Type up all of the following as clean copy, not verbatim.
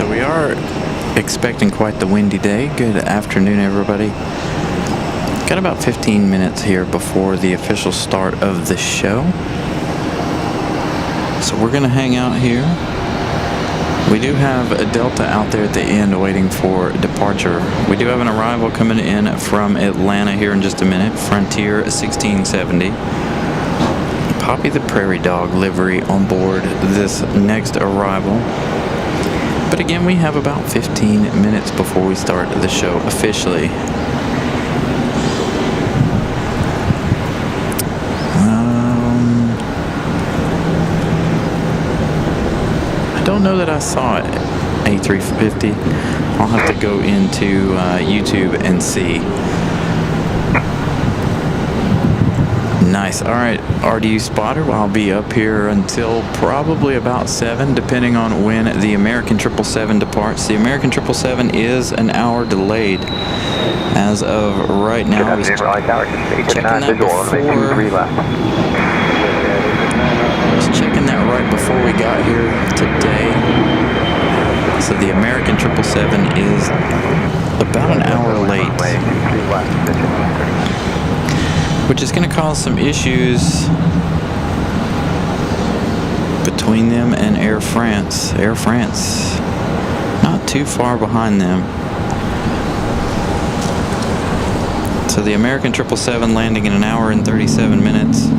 So we are expecting quite the windy day. Good afternoon, everybody. Got about 15 minutes here before the official start of the show. So we're gonna hang out here. We do have a Delta out there at the end waiting for departure. We do have an arrival coming in from Atlanta here in just a minute. Frontier 1670. Poppy the Prairie Dog livery on board this next arrival. But again, we have about 15 minutes before we start the show officially. I don't know that I saw it, A350. I'll have to go into YouTube and see. Nice. All right, RDU spotter. I'll be up here until probably about 7, depending on when the American 777 departs. The American 777 is an hour delayed as of right now. I was checking that right before we got here today. So the American 777 is about an hour late, which is going to cause some issues between them and Air France. Air France not too far behind them. So the American 777 landing in an hour and 37 minutes.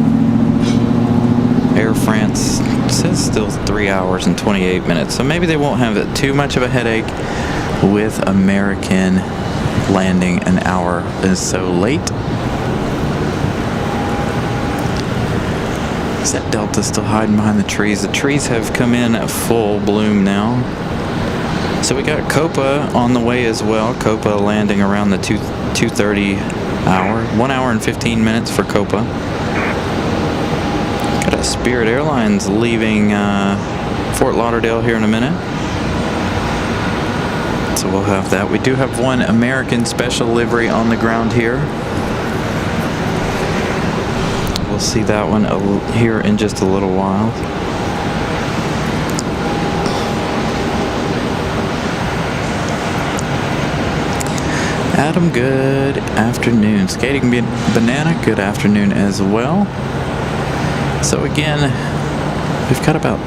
Air France says still 3 hours and 28 minutes. So maybe they won't have too much of a headache with American landing an hour so late. Is that Delta still hiding behind the trees? The trees have come in at full bloom now. So we got Copa on the way as well. Copa landing around the 2:30 hour. 1 hour and 15 minutes for Copa. Got a Spirit Airlines leaving Fort Lauderdale here in a minute. So we'll have that. We do have one American special livery on the ground here. We'll see that one here in just a little while. Adam, good afternoon. Skating Banana, good afternoon as well. So again, we've got about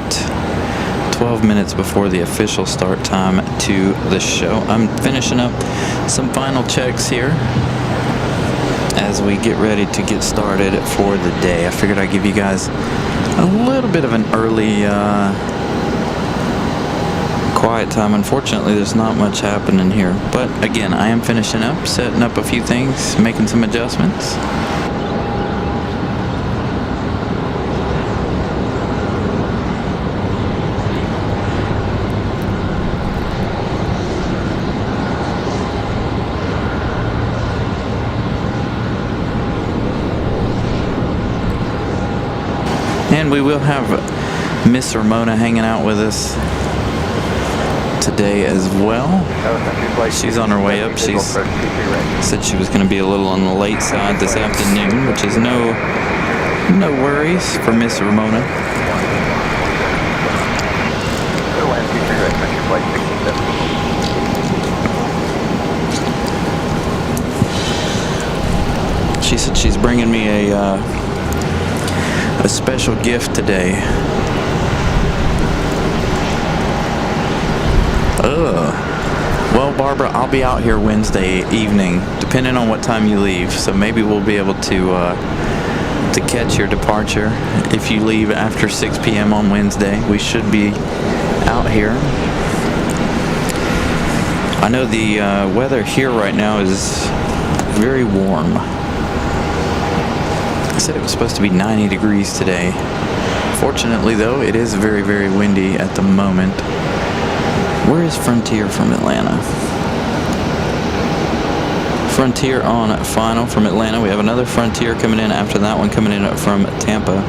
12 minutes before the official start time to the show. I'm finishing up some final checks here as we get ready to get started for the day. I figured I'd give you guys a little bit of an early quiet time. Unfortunately, there's not much happening here. But again, I am finishing up, setting up a few things, making some adjustments. And we will have Miss Ramona hanging out with us today as well. She's on her way up. She said she was going to be a little on the late side this afternoon, which is no worries for Miss Ramona. She said she's bringing me a special gift today. Well, Barbara, I'll be out here Wednesday evening, depending on what time you leave. So maybe we'll be able to catch your departure. If you leave after 6 p.m. on Wednesday, we should be out here. I know the weather here right now is very warm. I said it was supposed to be 90 degrees today. Fortunately, though, it is very, very windy at the moment. Where is Frontier from Atlanta? Frontier on final from Atlanta. We have another Frontier coming in after that one, coming in from Tampa.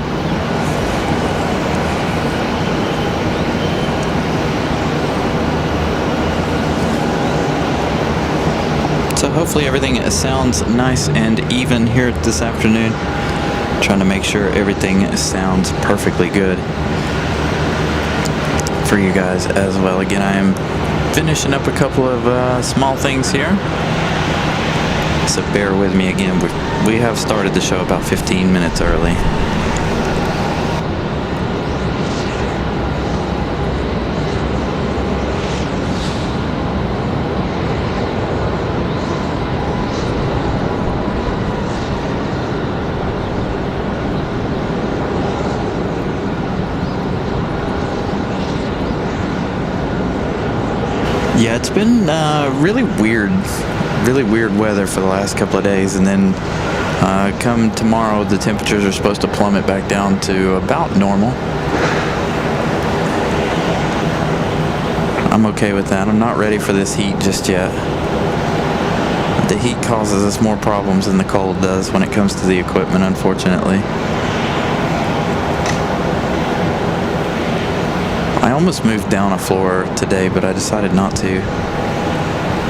So hopefully everything sounds nice and even here this afternoon. Trying to make sure everything sounds perfectly good for you guys as well. Again, I am finishing up a couple of small things here. So bear with me again. We have started the show about 15 minutes early. Yeah, it's been really weird weather for the last couple of days, and then come tomorrow the temperatures are supposed to plummet back down to about normal. I'm okay with that. I'm not ready for this heat just yet. The heat causes us more problems than the cold does when it comes to the equipment, unfortunately. I almost moved down a floor today, but I decided not to.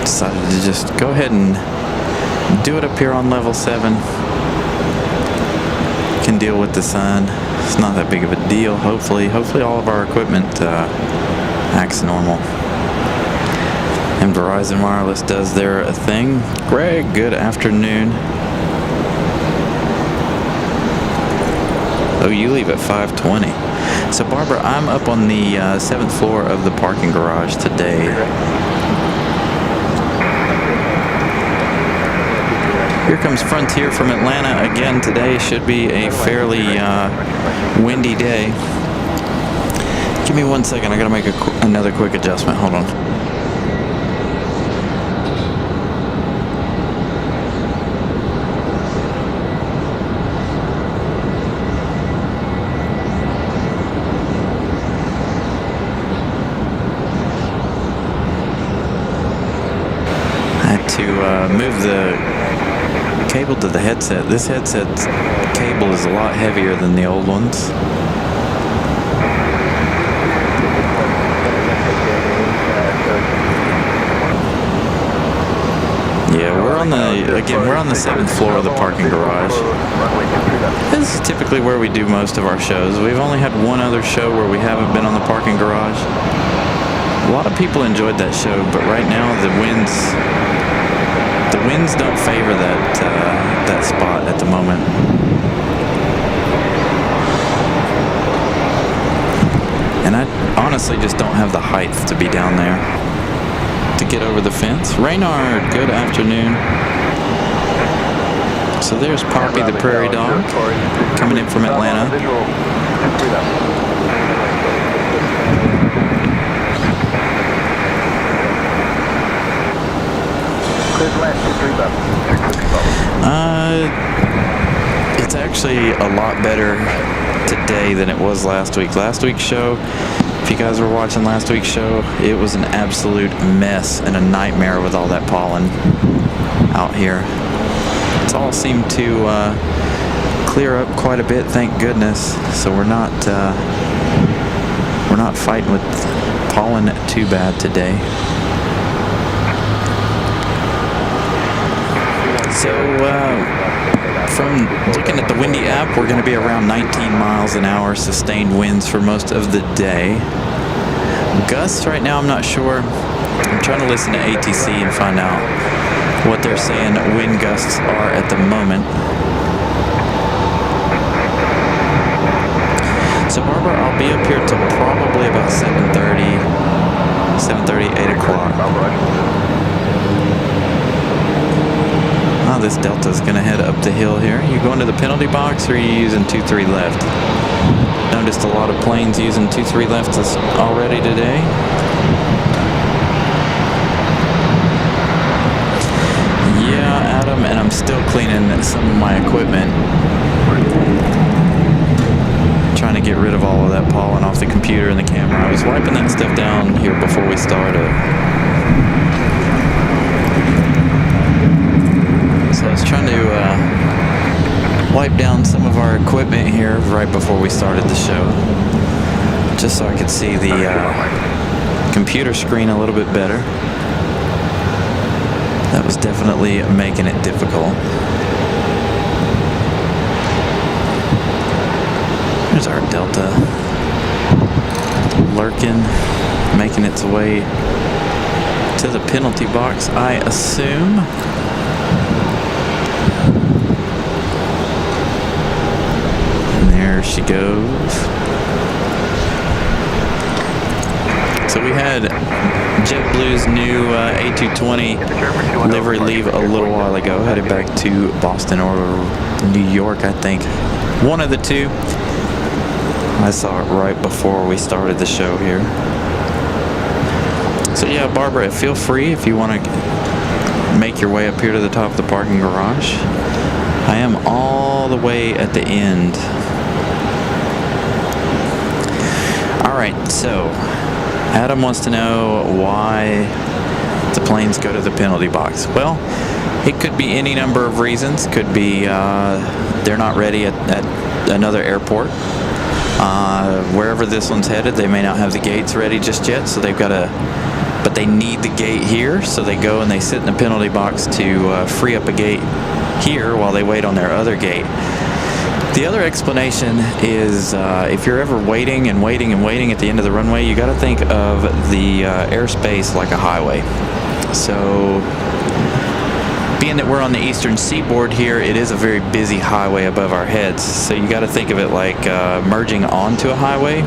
Decided to just go ahead and do it up here on level 7. Can deal with the sun. It's not that big of a deal. Hopefully all of our equipment acts normal. And Verizon Wireless does their thing. Greg, good afternoon. Oh, you leave at 5:20. So Barbara, I'm up on the 7th floor of the parking garage today. Here comes Frontier from Atlanta again. Today should be a fairly windy day. Give me 1 second. I gotta make another quick adjustment. Hold on. To move the cable to the headset. This headset's cable is a lot heavier than the old ones. Yeah, we're on the 7th floor of the parking garage. This is typically where we do most of our shows. We've only had one other show where we haven't been on the parking garage. A lot of people enjoyed that show, but right now the winds don't favor that spot at the moment. And I honestly just don't have the height to be down there to get over the fence. Reynard, good afternoon. So there's Poppy the prairie dog coming in from Atlanta. It's actually a lot better today than it was last week. Last week's show, if you guys were watching last week's show, it was an absolute mess and a nightmare with all that pollen out here. It's all seemed to clear up quite a bit, thank goodness. So we're not fighting with pollen too bad today. So, from looking at the Windy app, we're going to be around 19 miles an hour sustained winds for most of the day. Gusts right now, I'm not sure. I'm trying to listen to ATC and find out what they're saying wind gusts are at the moment. So, Barbara, I'll be up here till probably about 7:30, 8 o'clock. Oh, this Delta's going to head up the hill here. You going to the penalty box, or are you using 2-3 left? Noticed a lot of planes using 2-3 left already today. Yeah, Adam, and I'm still cleaning some of my equipment. Trying to get rid of all of that pollen off the computer and the camera. I was wiping that stuff down here before we started. So I was trying to wipe down some of our equipment here right before we started the show, just so I could see the computer screen a little bit better. That was definitely making it difficult. There's our Delta lurking, making its way to the penalty box, I assume. And there she goes. So we had JetBlue's new A220 livery leave a little while ago, headed back to Boston or New York, I think. One of the two. I saw it right before we started the show here. So yeah, Barbara, feel free if you want to make your way up here to the top of the parking garage. I am all the way at the end. Alright, so Adam wants to know why the planes go to the penalty box. Well, it could be any number of reasons. Could be they're not ready at another airport. Wherever this one's headed, they may not have the gates ready just yet, so they've got to, but they need the gate here, so they go and they sit in the penalty box to free up a gate here while they wait on their other gate. The other explanation is if you're ever waiting and waiting and waiting at the end of the runway, you got to think of the airspace like a highway. So being that we're on the eastern seaboard here, it is a very busy highway above our heads. So you got to think of it like merging onto a highway.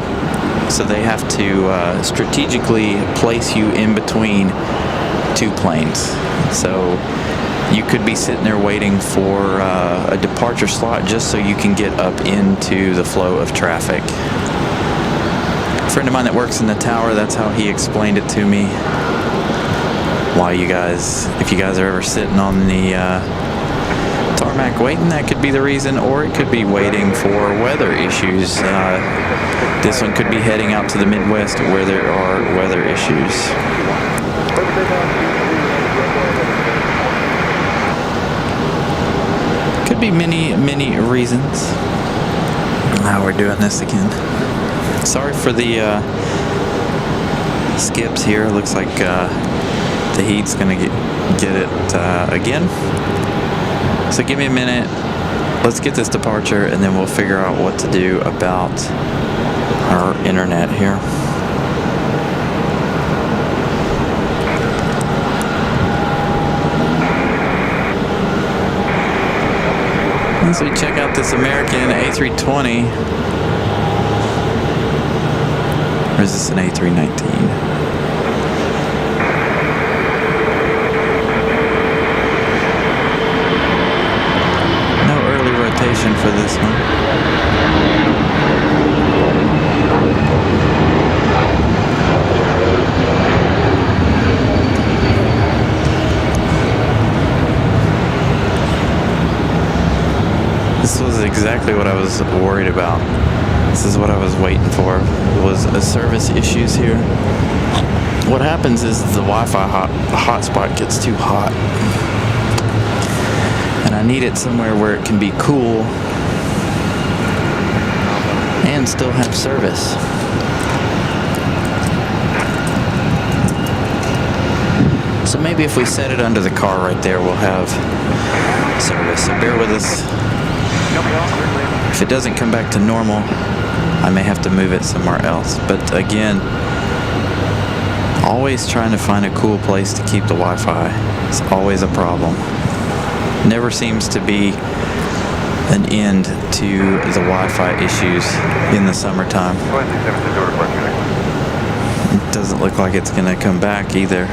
So they have to strategically place you in between two planes. So you could be sitting there waiting for a departure slot just so you can get up into the flow of traffic. A friend of mine that works in the tower, that's how he explained it to me. Why you guys, if you guys are ever sitting on the tarmac waiting, that could be the reason, or it could be waiting for weather issues. This one could be heading out to the Midwest where there are weather issues. Could be many reasons. Now we're doing this again. Sorry for the skips here. Looks like the heat's gonna get it again. So give me a minute. Let's get this departure, and then we'll figure out what to do about our internet here. As we check out this American A320, or is this an A319? For this one. This was exactly what I was worried about. This is what I was waiting for, was a service issues here. What happens is the Wi-Fi hotspot gets too hot. And I need it somewhere where it can be cool and still have service. So maybe if we set it under the car right there, we'll have service. So bear with us. If it doesn't come back to normal, I may have to move it somewhere else. But again, always trying to find a cool place to keep the Wi-Fi. It's always a problem. Never seems to be an end to the Wi-Fi issues in the summertime. It doesn't look like it's going to come back either.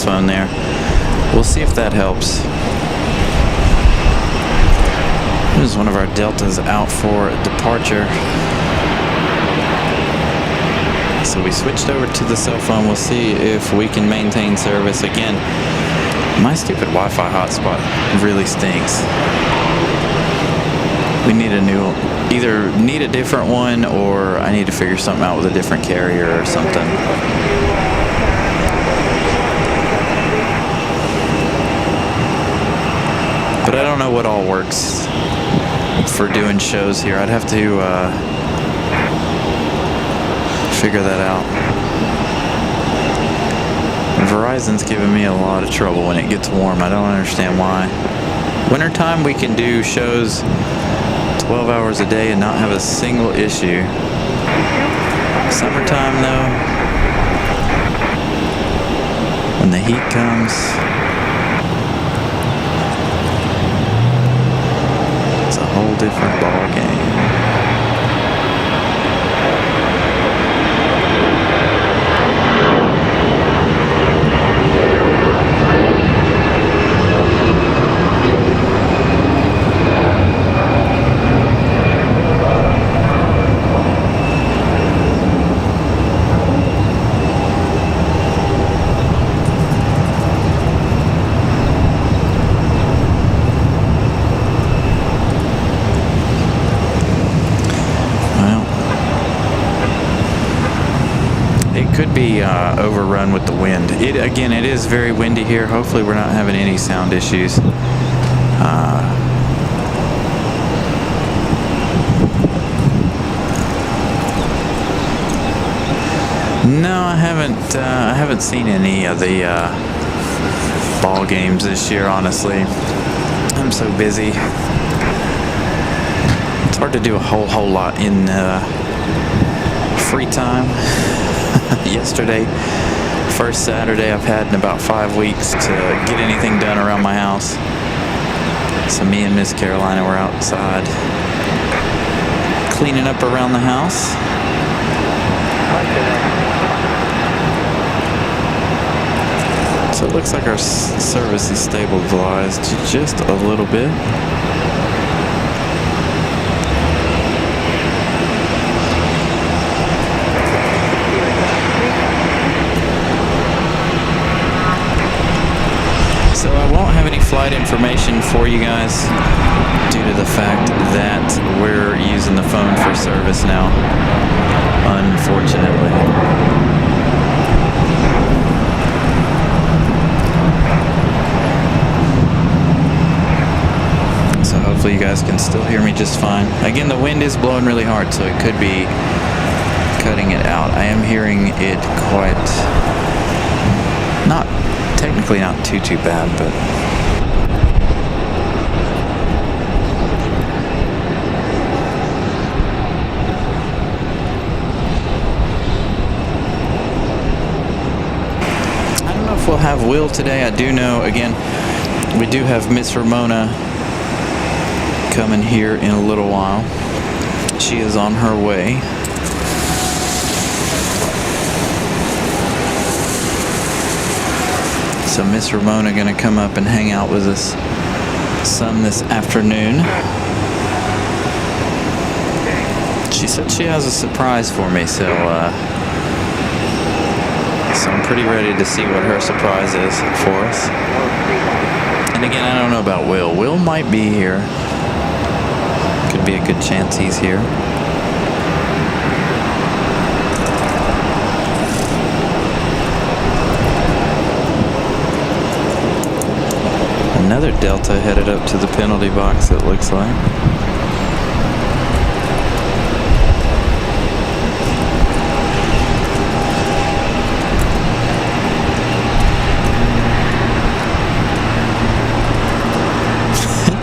phone there. We'll see if that helps. This is one of our Deltas out for departure. So we switched over to the cell phone. We'll see if we can maintain service. Again, my stupid Wi-Fi hotspot really stinks. We need a new, either need a different one, or I need to figure something out with a different carrier or something. But I don't know what all works for doing shows here. I'd have to figure that out. Verizon's giving me a lot of trouble when it gets warm. I don't understand why. Wintertime we can do shows 12 hours a day and not have a single issue. Summertime though, when the heat comes, it's a whole different ball game. Could be overrun with the wind. Again, it is very windy here. Hopefully we're not having any sound issues. No, I haven't seen any of the ball games this year, honestly. I'm so busy. It's hard to do a whole lot in free time. Yesterday, first Saturday I've had in about 5 weeks to get anything done around my house. So me and Miss Carolina were outside cleaning up around the house. So it looks like our service is stabilized just a little bit. So I won't have any flight information for you guys due to the fact that we're using the phone for service now, unfortunately. So hopefully you guys can still hear me just fine. Again, the wind is blowing really hard, so it could be cutting it out. I am hearing it quite, technically not too bad, but I don't know if we'll have Will today. I do know, again, we do have Miss Ramona coming here in a little while. She is on her way. So Miss Ramona gonna come up and hang out with us some this afternoon. She said she has a surprise for me, so I'm pretty ready to see what her surprise is for us. And again, I don't know about Will. Will might be here. Could be a good chance he's here. Another Delta headed up to the penalty box, it looks like.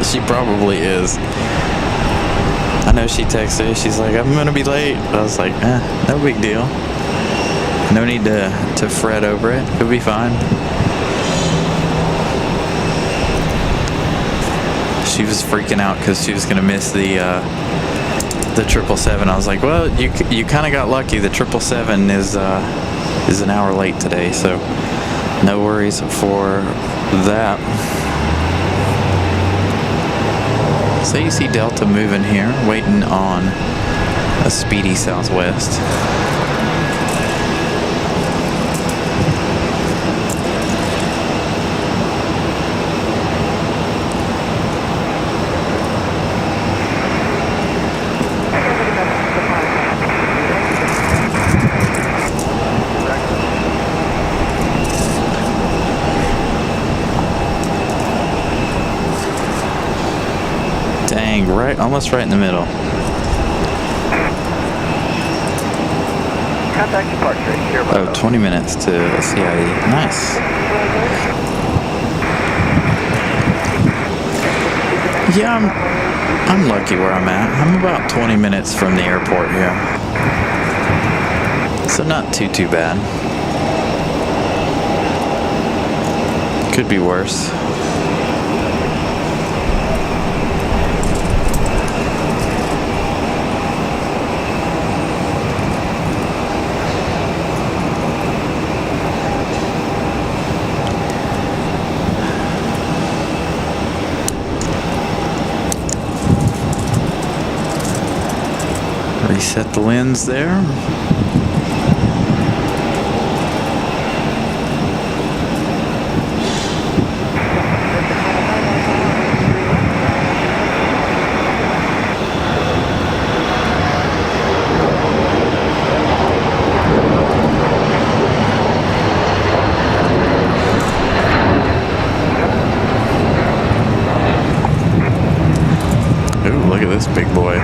She probably is. I know she texted, she's like, I'm gonna be late. I was like, no big deal. No need to fret over it. It'll be fine. She was freaking out because she was going to miss the 777. I was like, well, you kind of got lucky. The 777 is an hour late today, so No worries for that. So you see Delta moving here, waiting on a speedy Southwest. Dang, right, almost right in the middle. Contact departure here. Oh, 20 minutes to CIE. Nice. Yeah, I'm lucky where I'm at. I'm about 20 minutes from the airport here. So not too bad. Could be worse. Reset the lens there. Ooh, look at this big boy.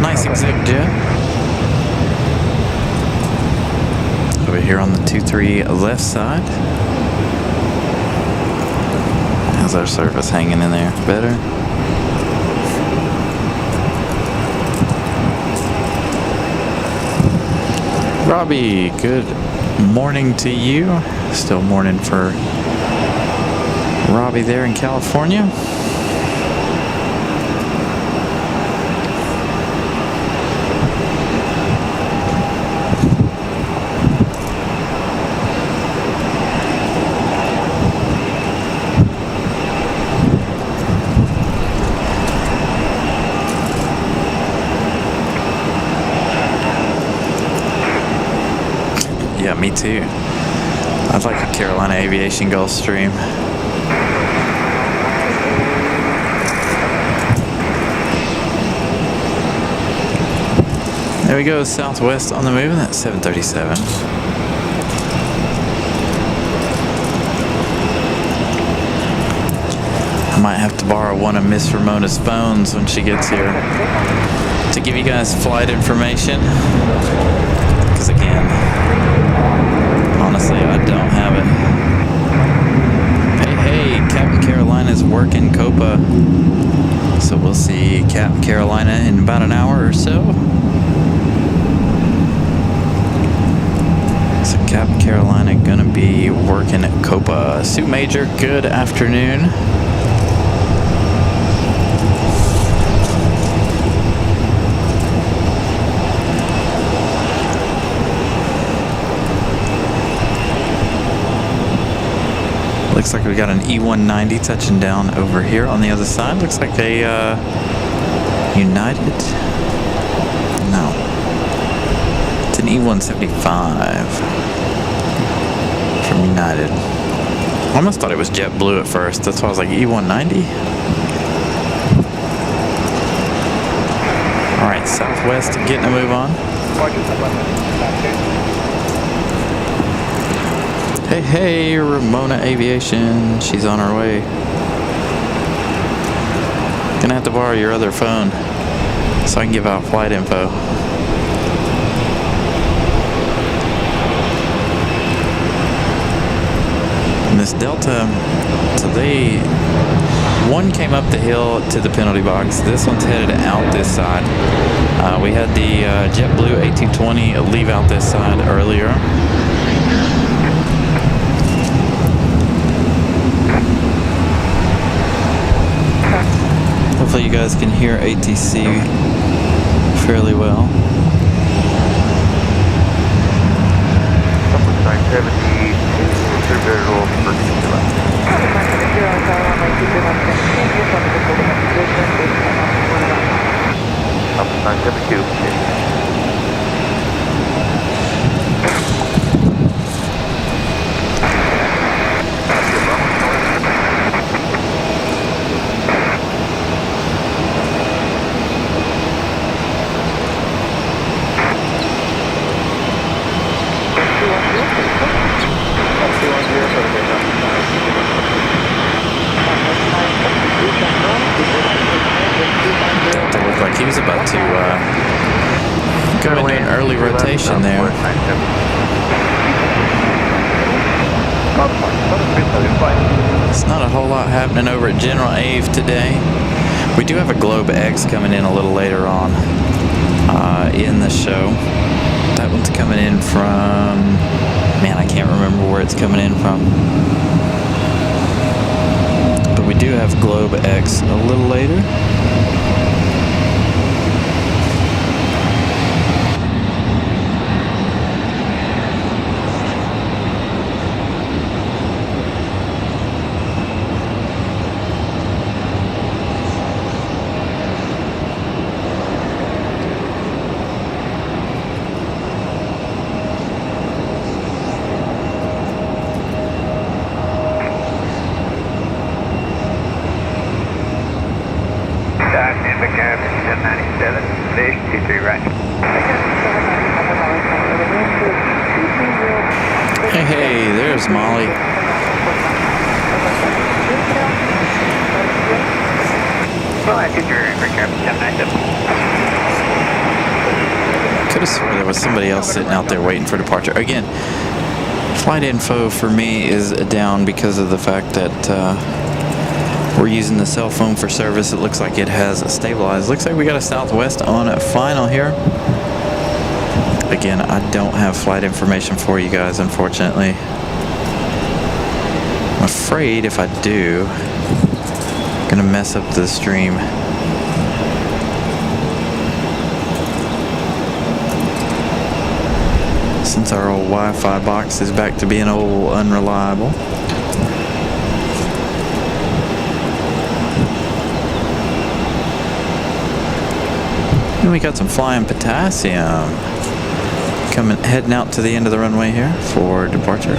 Nice exec jet. Over here on the 2-3 left side. How's our service hanging in there? Better? Robbie, good morning to you. Still morning for Robbie there in California. Yeah, me too. I'd like a Carolina Aviation Gulfstream. There we go, Southwest on the move, and that's 737. I might have to borrow one of Miss Ramona's phones when she gets here to give you guys flight information. Because again, honestly, I don't have it. Hey, Captain Carolina's working Copa. So we'll see Captain Carolina in about an hour or so. So Captain Carolina gonna be working at Copa. Sue Major, good afternoon. Looks like we got an E190 touching down over here on the other side. Looks like a United. No, it's an E175 from United. I almost thought it was JetBlue at first. That's why I was like, E190. All right, Southwest getting a move on. Hey, Ramona Aviation. She's on her way. Gonna have to borrow your other phone so I can give out flight info. And this Delta, so one came up the hill to the penalty box. This one's headed out this side. We had the JetBlue A220 leave out this side earlier. Hopefully you guys can hear ATC fairly well. 72 visual for up 972. Delta looked like he was about to go into an early rotation there. It's not a whole lot happening over at General Ave today. We do have a Globe X coming in a little later on in the show. That one's coming in from, man, I can't remember where it's coming in from. But we do have Globe X a little later. Hey, there's Molly. Could have sworn there was somebody else sitting out there waiting for departure. Again, flight info for me is down because of the fact that we're using the cell phone for service. It looks like it has stabilized. Looks like we got a Southwest on a final here. Again, I don't have flight information for you guys, unfortunately. I'm afraid if I do, I'm gonna mess up the stream. Since our old Wi-Fi box is back to being old unreliable. And we got some flying potassium heading out to the end of the runway here for departure.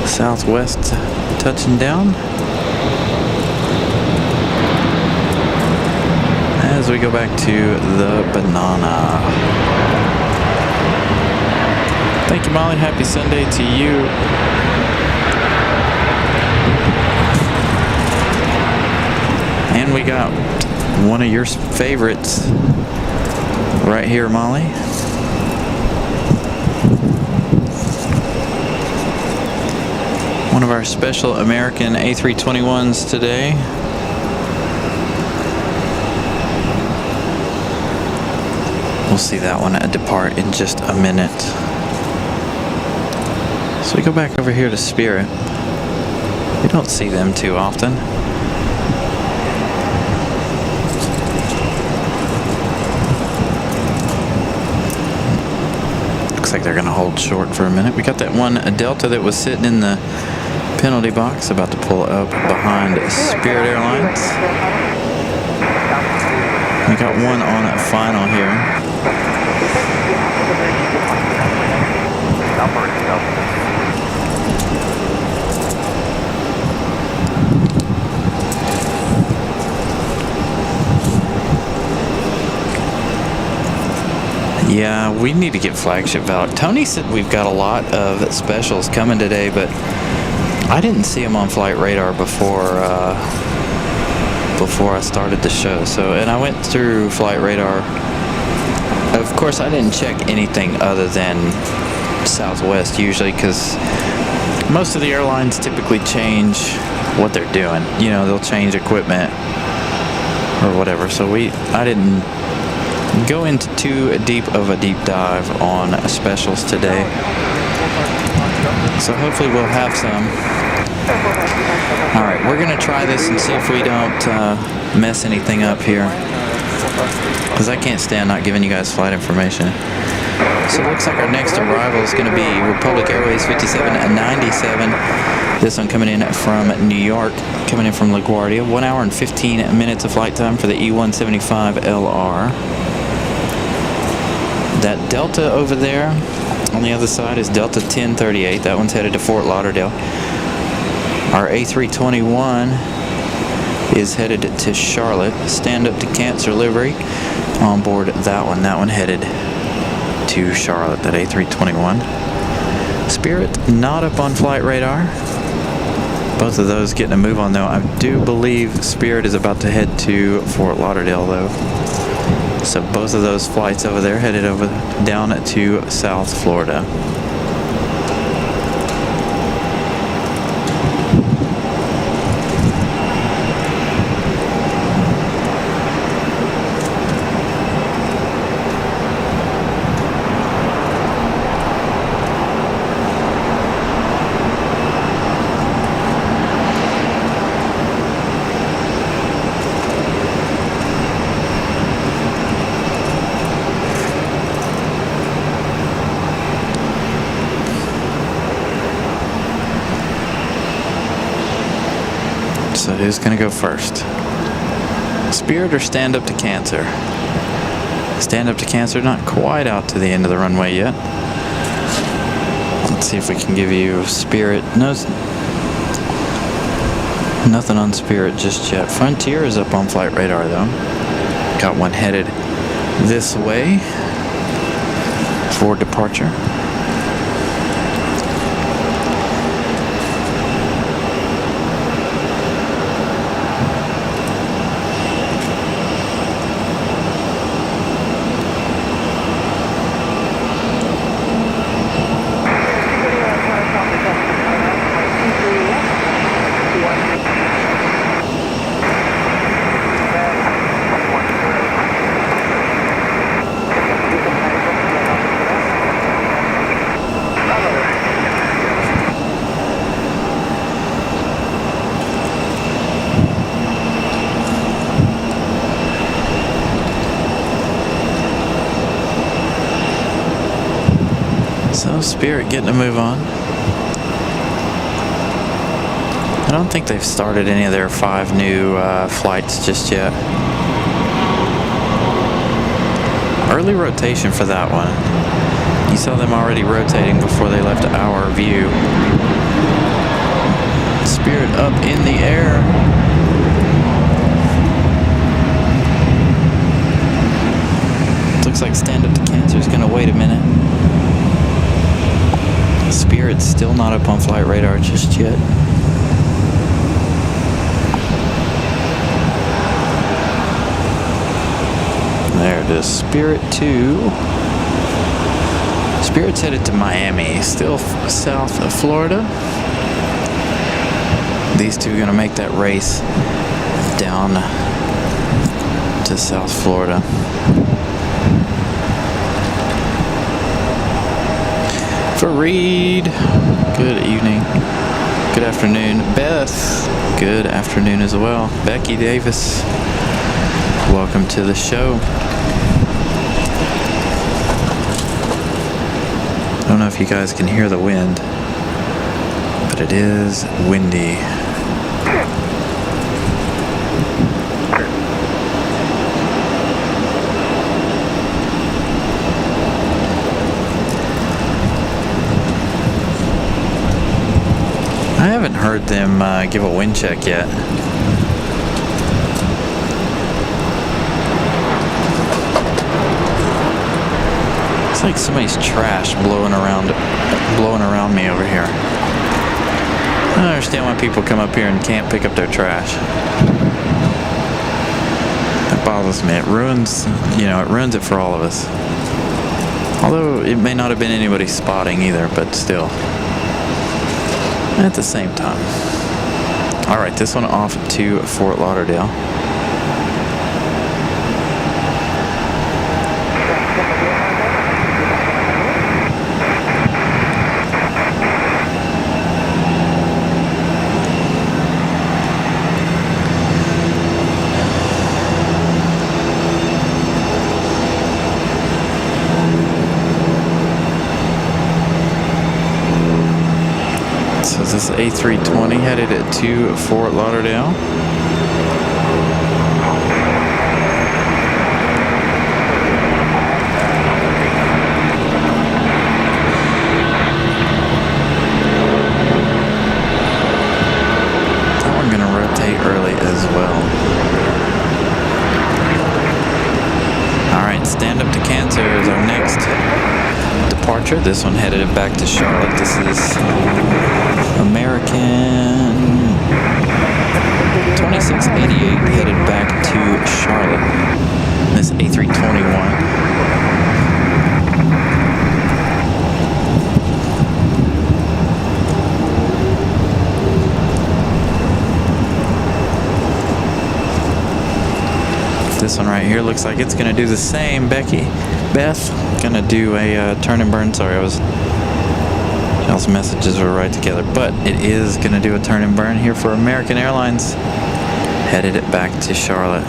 Southwest touching down as we go back to the banana. Thank you, Molly. Happy Sunday to you. And we got one of your favorites right here, Molly. One of our special American A321s today. We'll see that one depart in just a minute. So we go back over here to Spirit. We don't see them too often. Like they're gonna hold short for a minute. We got that one Delta that was sitting in the penalty box about to pull up behind Spirit Airlines. We got one on a final here. Yeah, we need to get Flagship Valor. Tony said we've got a lot of specials coming today, but I didn't see them on flight radar before I started the show. So, and I went through flight radar. Of course, I didn't check anything other than Southwest usually, because most of the airlines typically change what they're doing. You know, they'll change equipment or whatever. So I didn't go into too deep of a deep dive on specials today. So hopefully we'll have some. All right, we're gonna try this and see if we don't mess anything up here. because I can't stand not giving you guys flight information. So it looks like our next arrival is going to be Republic Airways 5797. This one coming in from New York, coming in from LaGuardia. 1 hour and 15 minutes of flight time for the E175LR. That Delta over there on the other side is Delta 1038. That one's headed to Fort Lauderdale. Our A321 is headed to Charlotte. Stand up to cancer livery on board that one. That one headed to Charlotte, that A321. Spirit not up on flight radar. Both of those getting a move on though. I do believe Spirit is about to head to Fort Lauderdale though. So both of those flights over there headed over down to South Florida. So who's going to go first? Spirit or Stand Up to Cancer? Stand Up to Cancer not quite out to the end of the runway yet. Let's see if we can give you Spirit. No, nothing on Spirit just yet. Frontier is up on flight radar though. Got one headed this way for departure. So Spirit getting a move on. I don't think they've started any of their 5 new flights just yet. Early rotation for that one. You saw them already rotating before they left our view. Spirit up in the air. Looks like Stand Up to Cancer is going to wait a minute. Spirit's still not up on flight radar just yet. There it is, Spirit 2. Spirit's headed to Miami, still south of Florida. These two are going to make that race down to South Florida. For Reed, good evening. Good afternoon. Beth, good afternoon as well. Becky Davis, welcome to the show. I don't know if you guys can hear the wind, but it is windy. I haven't heard them give a wind check yet. It's like somebody's trash blowing around me over here. I don't understand why people come up here and can't pick up their trash. That bothers me. It ruins, it ruins it for all of us. Although it may not have been anybody spotting either, but still. At the same time. Alright, this one off to Fort Lauderdale. This A320 headed to Fort Lauderdale. Now we're gonna rotate early as well. All right, stand up to cancer is our next departure. This one headed back to Charlotte. This is American 2688 headed back to Charlotte. This A321. This one right here looks like it's gonna do the same. Beth, gonna do a turn and burn. Sorry, y'all's messages were right together, but it is gonna do a turn and burn here for American Airlines. Headed it back to Charlotte.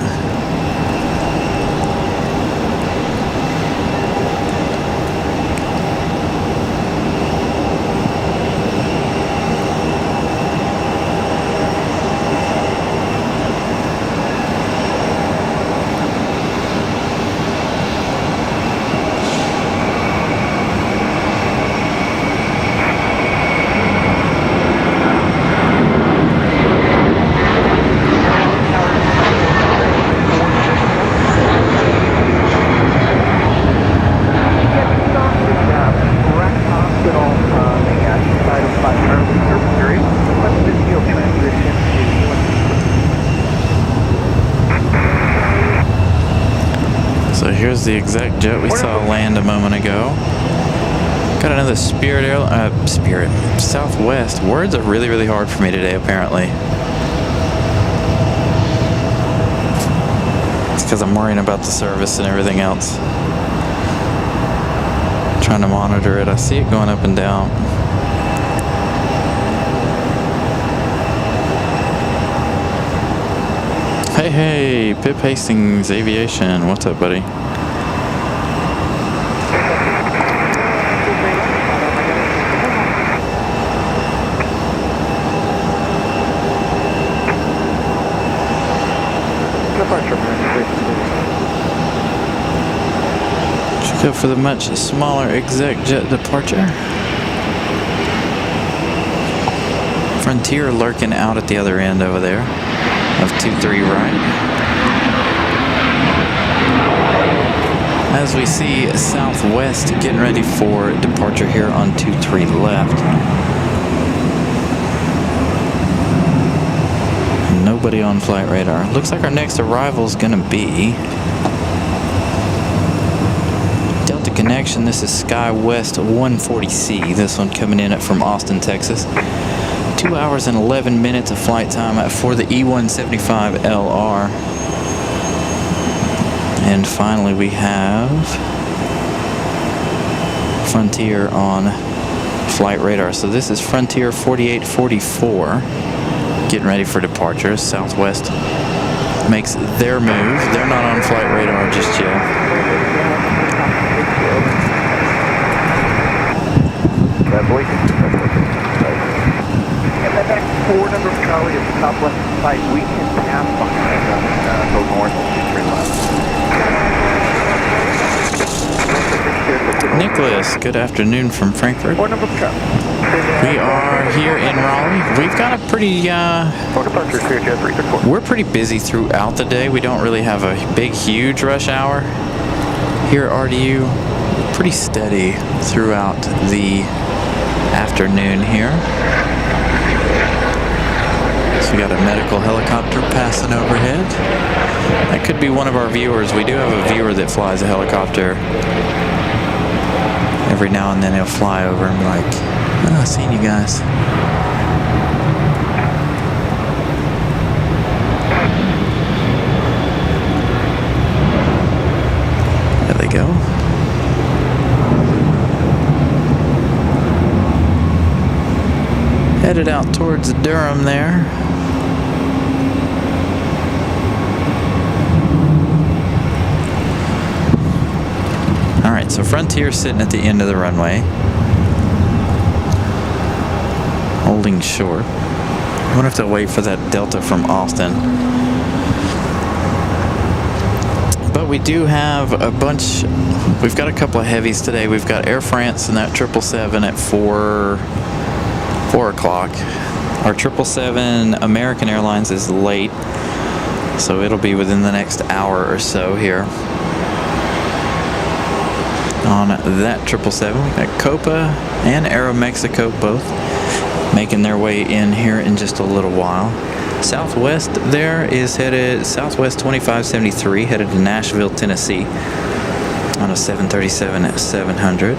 So here's the exact jet we saw land a moment ago. Got another Spirit Southwest. Words are really, really hard for me today, apparently. It's because I'm worrying about the service and everything else. Trying to monitor it. I see it going up and down. Hey, Pip Hastings, Aviation. What's up, buddy? Should go for the much smaller exec jet departure. Frontier lurking out at the other end over there of 23 right. As we see Southwest getting ready for departure here on 23 left. Nobody on flight radar. Looks like our next arrival is gonna be Delta Connection. This is SkyWest 140C. This one coming in from Austin, Texas. 2 hours and 11 minutes of flight time for the E175LR. And finally we have Frontier on flight radar. So this is Frontier 4844 getting ready for departure. Southwest makes their move. They're not on flight radar just yet. And that back 4 number of Charlie at the top left side, we can pass behind them, go north and Nicholas, good afternoon from Frankfurt. 4 number of Charlie. We are here in Raleigh. We've got a pretty, we're pretty busy throughout the day. We don't really have a big, huge rush hour here at RDU. Pretty steady throughout the afternoon here. So we got a medical helicopter passing overhead. That could be one of our viewers. We do have a viewer that flies a helicopter. Every now and then he'll fly over and be like, oh, I've seen you guys. There they go. Headed out towards Durham there. Alright, so Frontier's sitting at the end of the runway. holding short. I wonder if they'll wait for that Delta from Austin. But we do have a bunch. We've got a couple of heavies today. We've got Air France and that 777 at 4 o'clock. Our 777 American Airlines is late, so it'll be within the next hour or so here. On that 777, we got Copa and Aeromexico both making their way in here in just a little while. Southwest there is headed, Southwest 2573 headed to Nashville, Tennessee on a 737-700.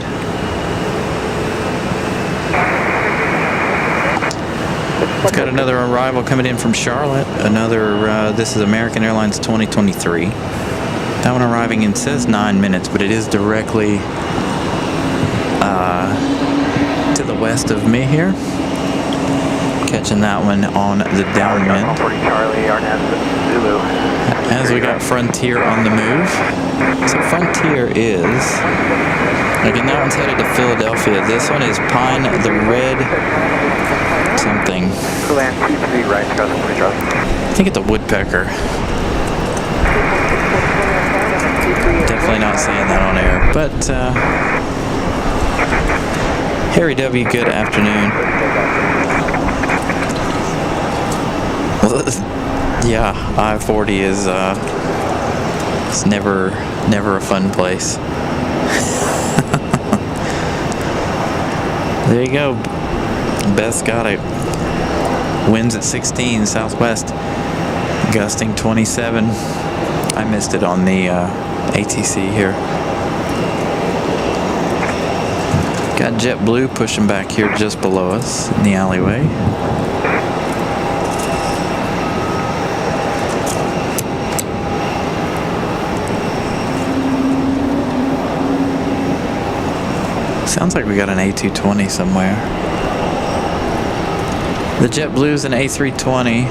We've got another arrival coming in from Charlotte. Another, this is American Airlines 2023. That one arriving in says 9 minutes, but it is directly to the west of me here. Catching that one on the downwind. As we got Frontier on the move. So Frontier is, again, that one's headed to Philadelphia. This one is Pine the Red something. I think it's a Woodpecker. Definitely not saying that on air, but Harry W., good afternoon. Yeah, I-40 is it's never a fun place. There you go. Beth's got it. Winds at 16 southwest, gusting 27. I missed it on the ATC here. Got JetBlue pushing back here just below us in the alleyway. Sounds like we got an A220 somewhere. The JetBlue's an A320.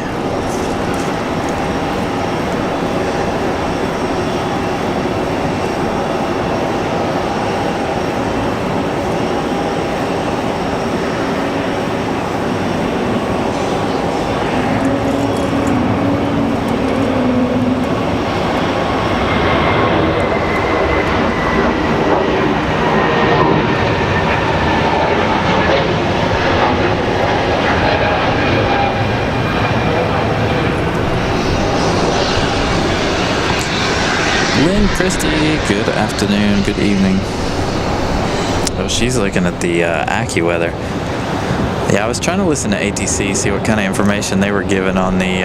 Christy, good afternoon, good evening. Oh, she's looking at the AccuWeather. Yeah, I was trying to listen to ATC, see what kind of information they were giving on the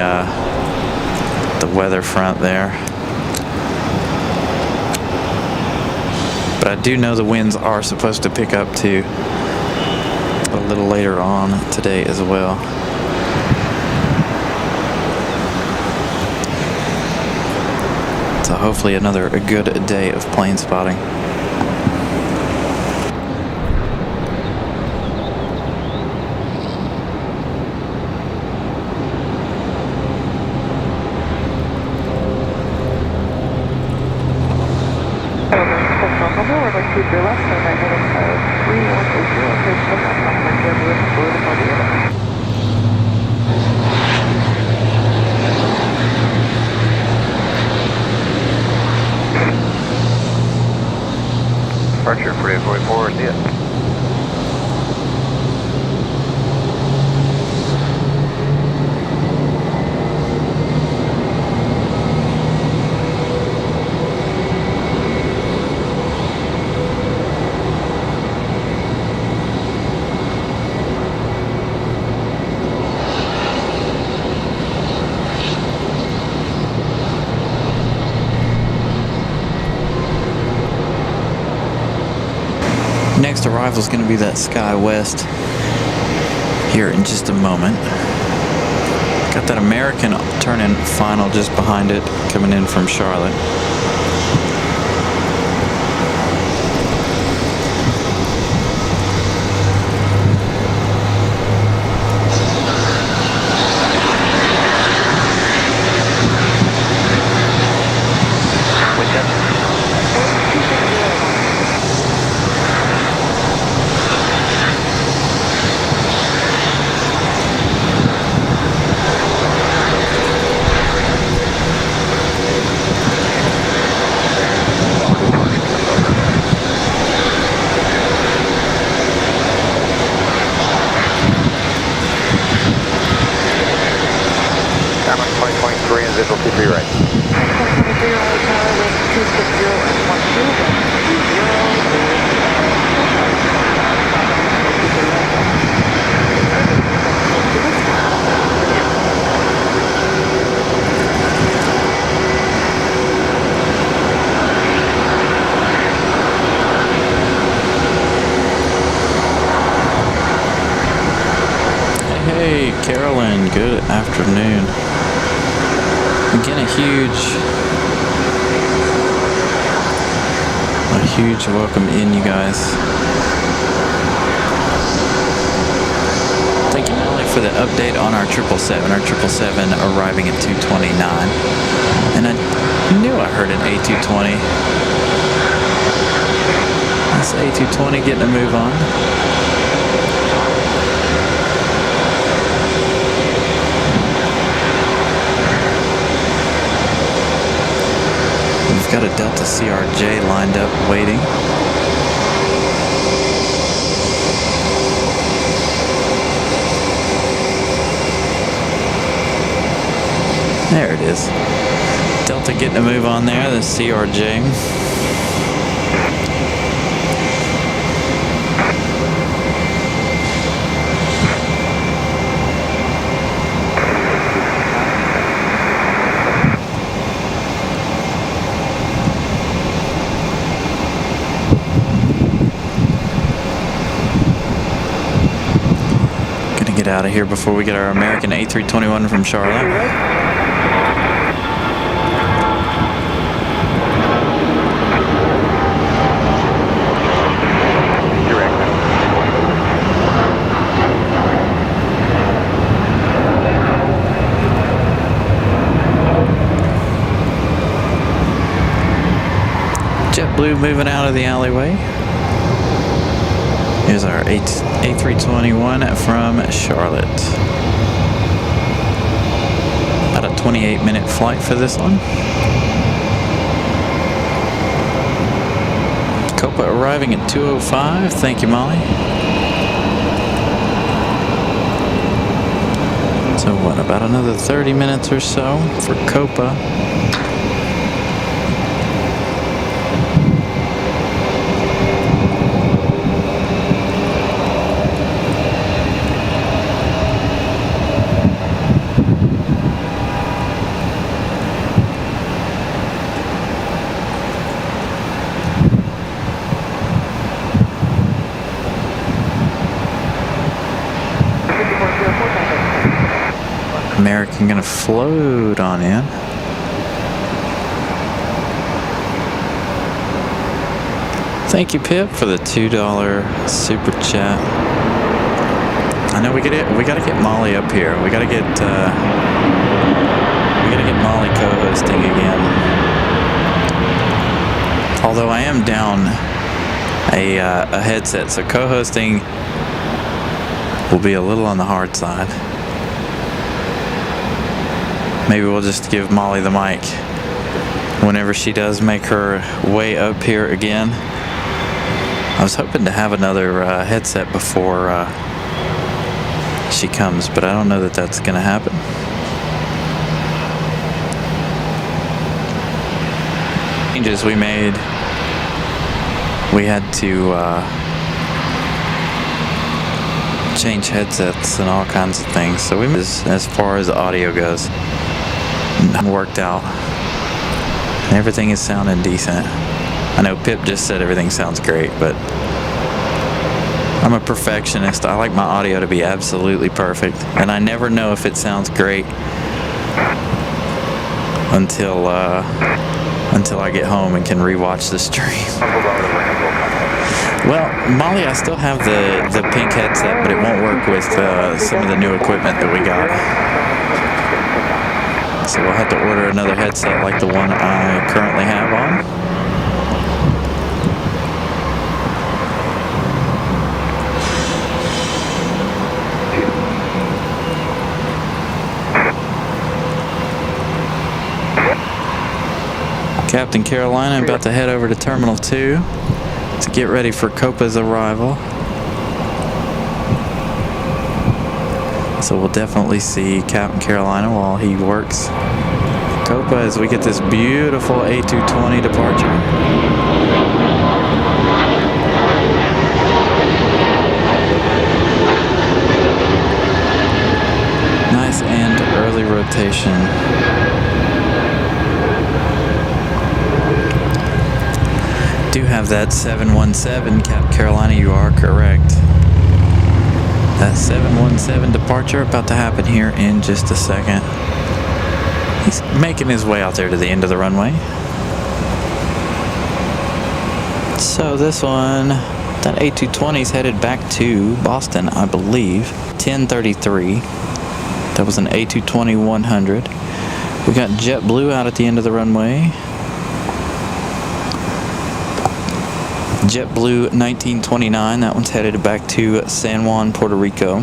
weather front there. But I do know the winds are supposed to pick up too a little later on today as well. So hopefully another good day of plane spotting. Departure 4844, see it. Next arrival is going to be that Sky West here in just a moment. Got that American turn-in final just behind it, coming in from Charlotte. afternoon. Again, a huge welcome in, you guys. Thank you, Molly, for the update on our 777. Our 777 arriving at 2:29, and I knew I heard an A220. This A220 getting a move on. We've got a Delta CRJ lined up waiting. There it is. Delta getting a move on there, the CRJ. Get out of here before we get our American A321 from Charlotte. JetBlue moving out of the alleyway. Here's our A321 from Charlotte. About a 28-minute flight for this one. Copa arriving at 2:05. Thank you, Molly. So what, about another 30 minutes or so for Copa. American gonna float on in. Thank you, Pip, for the $2 super chat. I know we gotta get Molly up here. We gotta get Molly co-hosting again. Although I am down a headset, so co-hosting will be a little on the hard side. Maybe we'll just give Molly the mic whenever she does make her way up here again. I was hoping to have another headset before she comes, but I don't know that that's going to happen. Changes we made, we had to change headsets and all kinds of things. So we missed as far as audio goes. Worked out. Everything is sounding decent. I know Pip just said everything sounds great, but I'm a perfectionist. I like my audio to be absolutely perfect, and I never know if it sounds great until I get home and can rewatch the stream. Well, Molly, I still have the pink headset, but it won't work with some of the new equipment that we got. So we'll have to order another headset like the one I currently have on. Captain Carolina about to head over to Terminal 2 to get ready for Copa's arrival. So we'll definitely see Captain Carolina while he works Copa as we get this beautiful A220 departure. Nice and early rotation. Do have that 717, Captain Carolina, you are correct. That 717 departure about to happen here in just a second. He's making his way out there to the end of the runway. So this one, that A220 is headed back to Boston, I believe. 10:33. That was an A220-100. We got JetBlue out at the end of the runway. JetBlue 1929, that one's headed back to San Juan, Puerto Rico.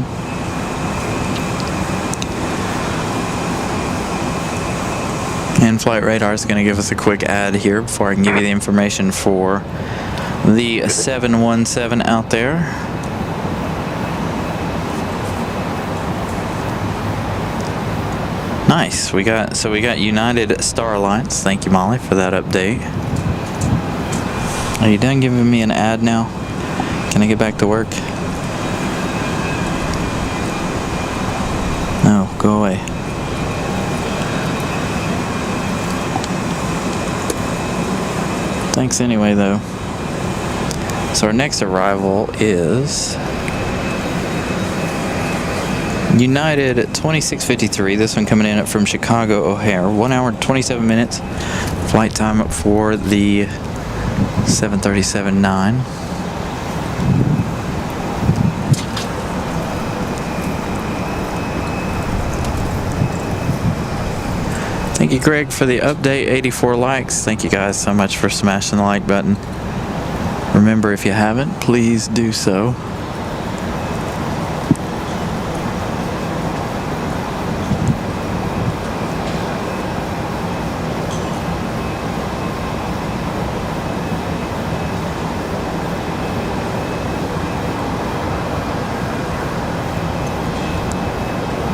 And Flight Radar is going to give us a quick ad here before I can give you the information for the 717 out there. Nice. We got United Star Alliance. Thank you, Molly, for that update. Are you done giving me an ad now? Can I get back to work? No, go away. Thanks anyway, though. So our next arrival is United 2653. This one coming in from Chicago O'Hare. 1 hour and 27 minutes flight time for the 737-9. Thank you, Greg, for the update. 84 likes. Thank you guys so much for smashing the like button. Remember, if you haven't, please do so.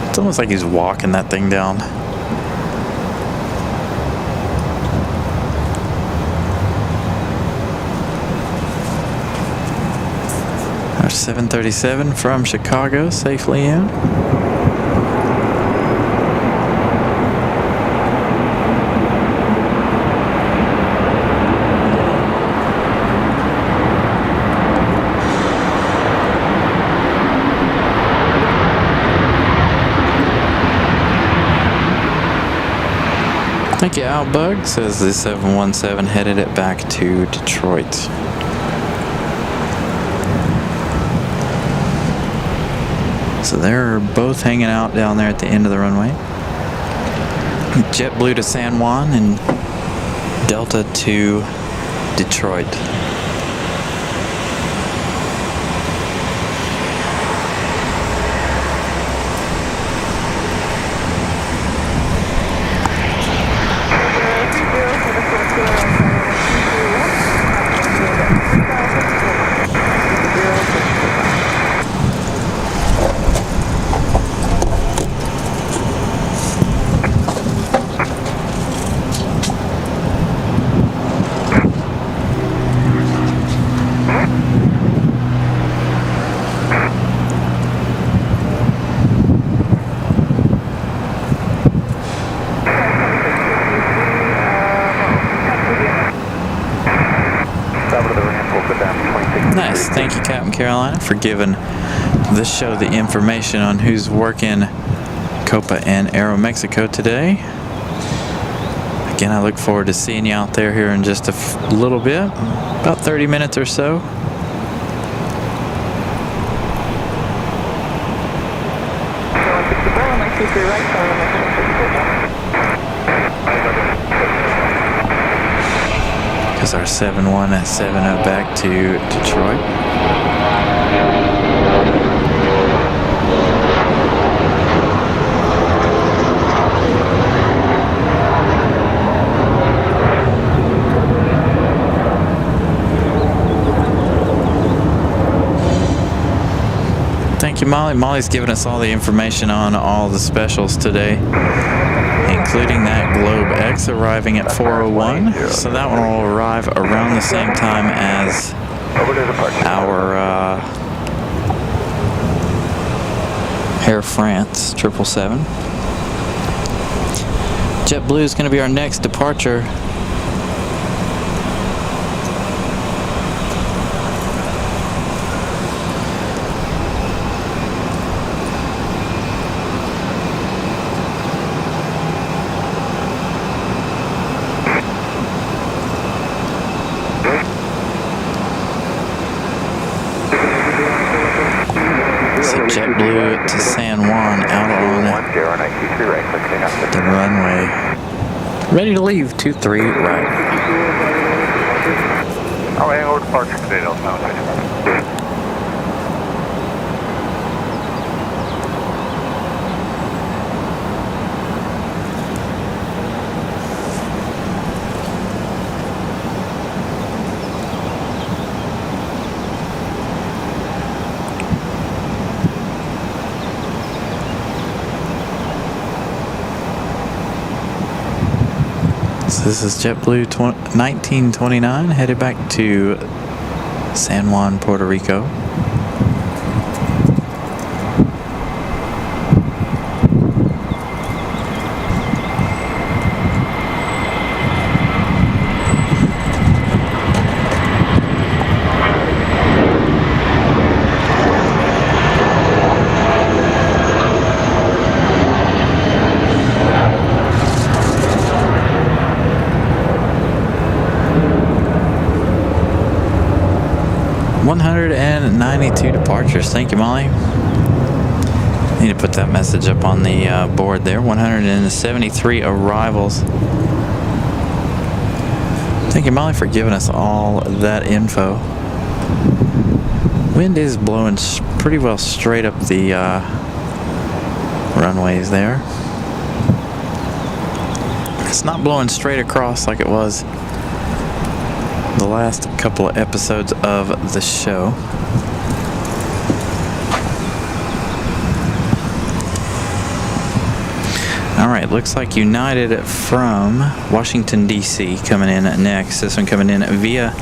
It's almost like he's walking that thing down. Our 737 from Chicago safely in. Thank you, Outbug, says the 717 headed it back to Detroit. So they're both hanging out down there at the end of the runway. JetBlue to San Juan and Delta to Detroit. Nice. Thank you, Captain Carolina, for giving this show the information on who's working Copa and Aeromexico today. Again, I look forward to seeing you out there here in just a little bit, about 30 minutes or so. Because our 717 up back to Detroit. Thank you, Molly. Molly's giving us all the information on all the specials today, including that Globe X arriving at 4:01. So that one will arrive around the same time as our Air France 777. JetBlue is going to be our next departure. is JetBlue to San Juan out on the runway. Ready to leave, 23 right. Oh, hang over departure today, they'll know. So this is JetBlue 1929 headed back to San Juan, Puerto Rico. Departures. Thank you, Molly. Need to put that message up on the board there. 173 arrivals. Thank you, Molly, for giving us all that info. Wind is blowing pretty well straight up the runways there. It's not blowing straight across like it was the last couple of episodes of the show. Alright, looks like United from Washington, D.C. coming in next. This one coming in via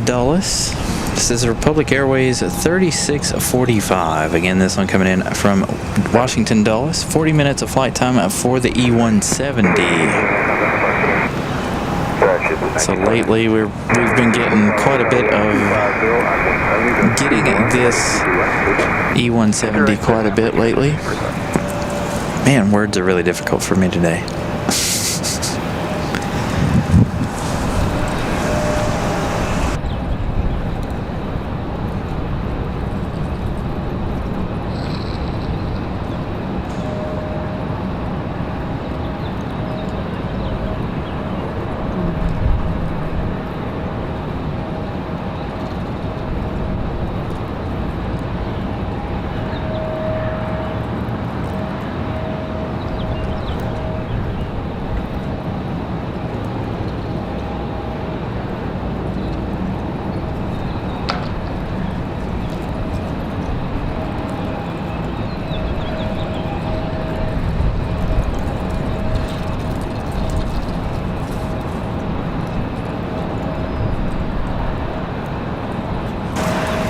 Dulles. This is Republic Airways 3645. Again, this one coming in from Washington, Dulles. 40 minutes of flight time for the E170. So lately we've been getting quite a bit of getting this E170 quite a bit lately. Man, words are really difficult for me today.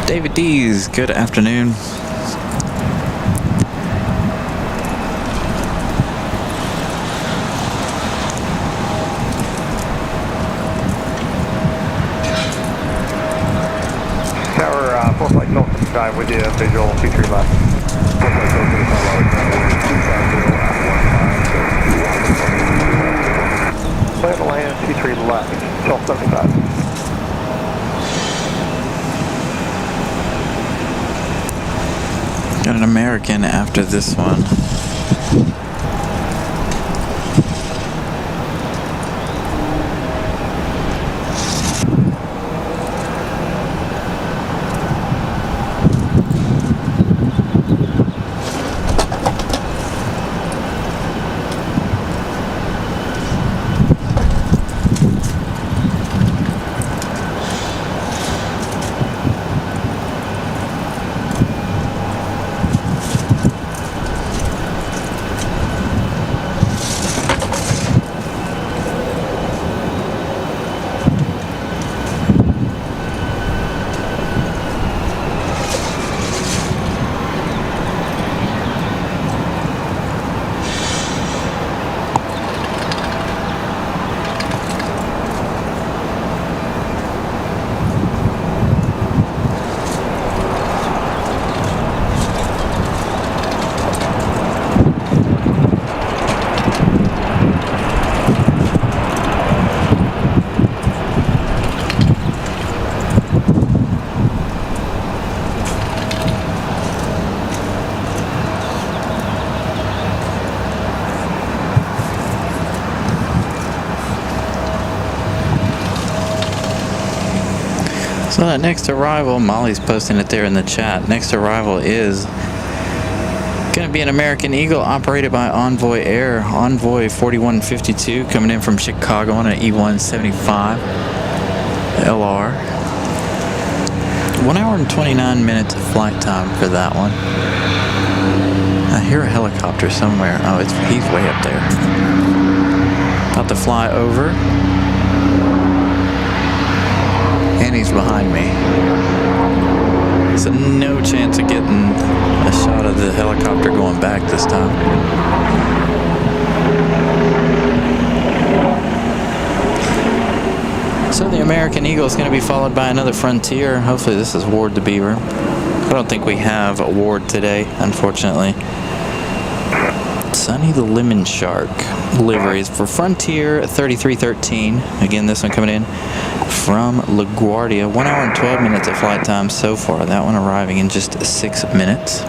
David Dees, good afternoon. Tower 4 flight Dolphin Drive with you, visual T3 left. 4 flight Dolphin Drive, plan to land T3 left, 1275. Got an American after this one. So that next arrival, Molly's posting it there in the chat. Next arrival is going to be an American Eagle operated by Envoy Air. Envoy 4152 coming in from Chicago on an E175 LR. 1 hour and 29 minutes of flight time for that one. I hear a helicopter somewhere. Oh, he's way up there. About to fly over. And he's behind me. So no chance of getting a shot of the helicopter going back this time. So the American Eagle is going to be followed by another Frontier. Hopefully this is Ward the Beaver. I don't think we have a Ward today, unfortunately. Sunny the Lemon Shark liveries for Frontier 3313. Again, this one coming in from LaGuardia. 1 hour and 12 minutes of flight time so far. That one arriving in just 6 minutes.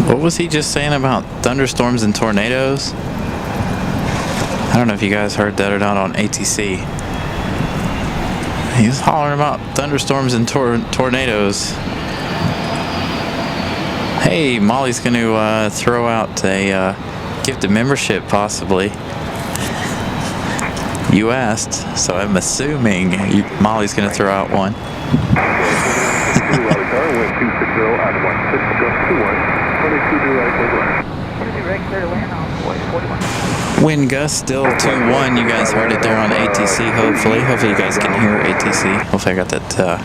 What was he just saying about thunderstorms and tornadoes? I don't know if you guys heard that or not on ATC. He was hollering about thunderstorms and tornadoes. Hey, Molly's going to throw out a gift of membership, possibly. You asked, so I'm assuming Molly's going to throw out one. Wind gust still 2-1. You guys heard it there on ATC, hopefully. Hopefully you guys can hear ATC. Hopefully I got that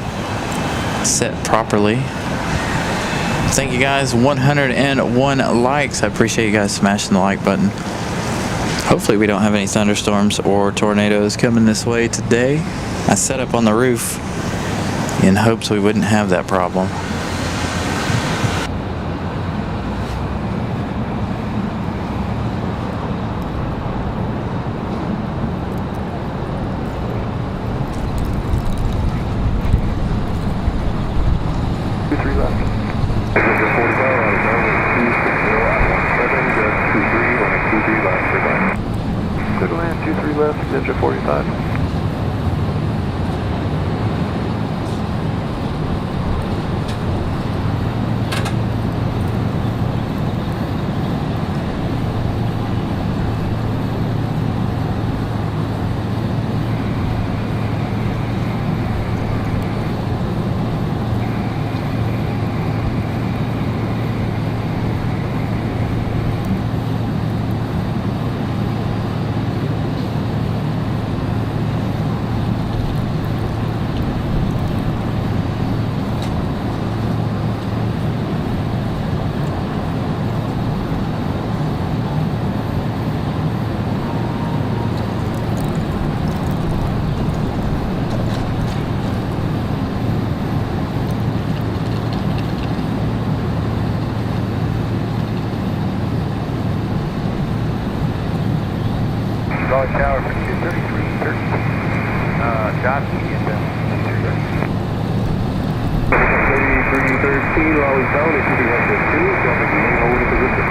set properly. Thank you guys. 101 likes. I appreciate you guys smashing the like button. Hopefully we don't have any thunderstorms or tornadoes coming this way today. I set up on the roof in hopes we wouldn't have that problem. Raleigh Tower for 23313. John, and 3313, Raleigh Tower, if you can have the 2, drop it in over the position.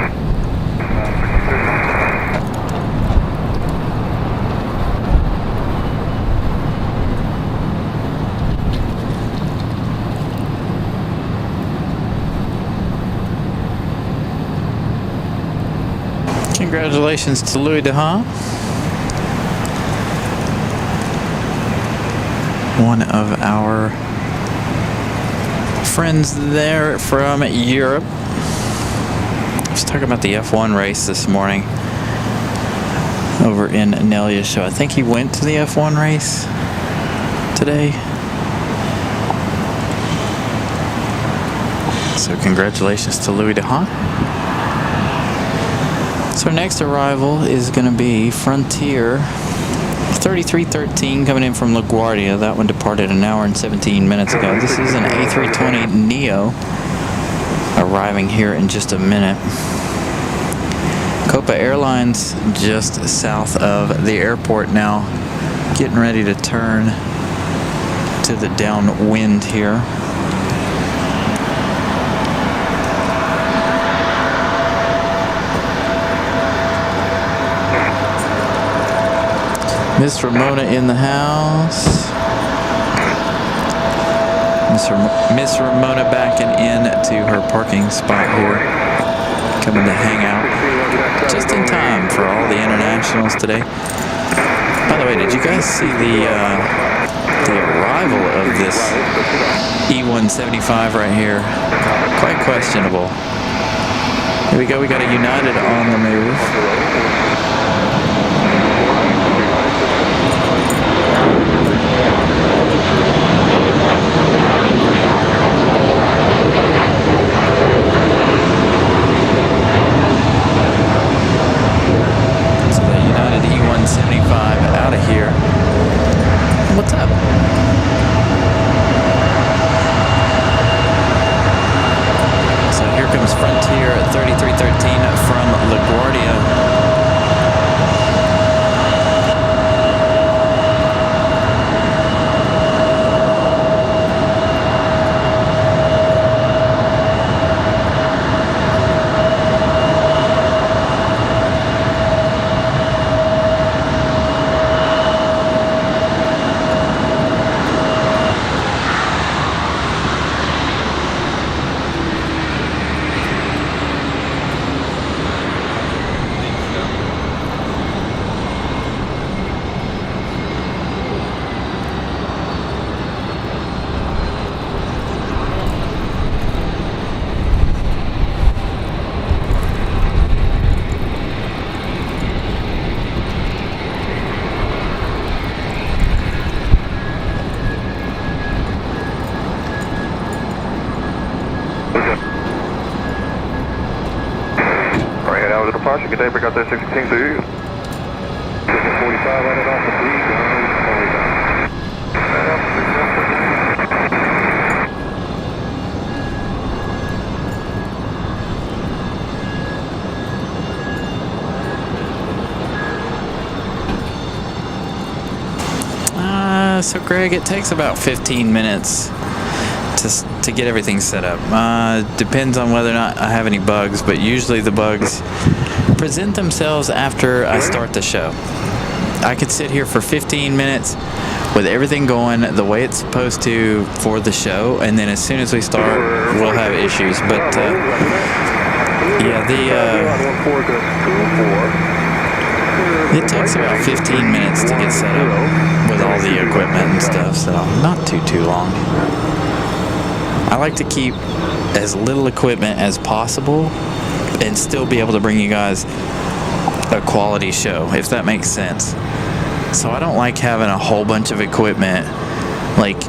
Congratulations to Louis DeHaan. one of our friends there from Europe. I was talking about the F1 race this morning over in Nelia's show. I think he went to the F1 race today. So congratulations to Louis DeHaan. So our next arrival is going to be Frontier 3313 coming in from LaGuardia. That one departed an hour and 17 minutes ago. This is an A320 Neo arriving here in just a minute. Copa Airlines just south of the airport now, getting ready to turn to the downwind here. Miss Ramona in the house. Miss Ramona backing into her parking spot here, coming to hang out just in time for all the internationals today. By the way, did you guys see the arrival of this E175 right here? Quite questionable. Here we go. We got a United on the move. Out of here. What's up? So here comes Frontier at 3313 from LaGuardia. Good day, pick up that 16 to you. 45 right off the breeze. So Greg, it takes about 15 minutes to get everything set up. Depends on whether or not I have any bugs, but usually the bugs present themselves after I start the show. I could sit here for 15 minutes with everything going the way it's supposed to for the show, and then as soon as we start, we'll have issues. But yeah, it takes about 15 minutes to get set up with all the equipment and stuff, so not too long. I like to keep as little equipment as possible and still be able to bring you guys a quality show, if that makes sense. So I don't like having a whole bunch of equipment, like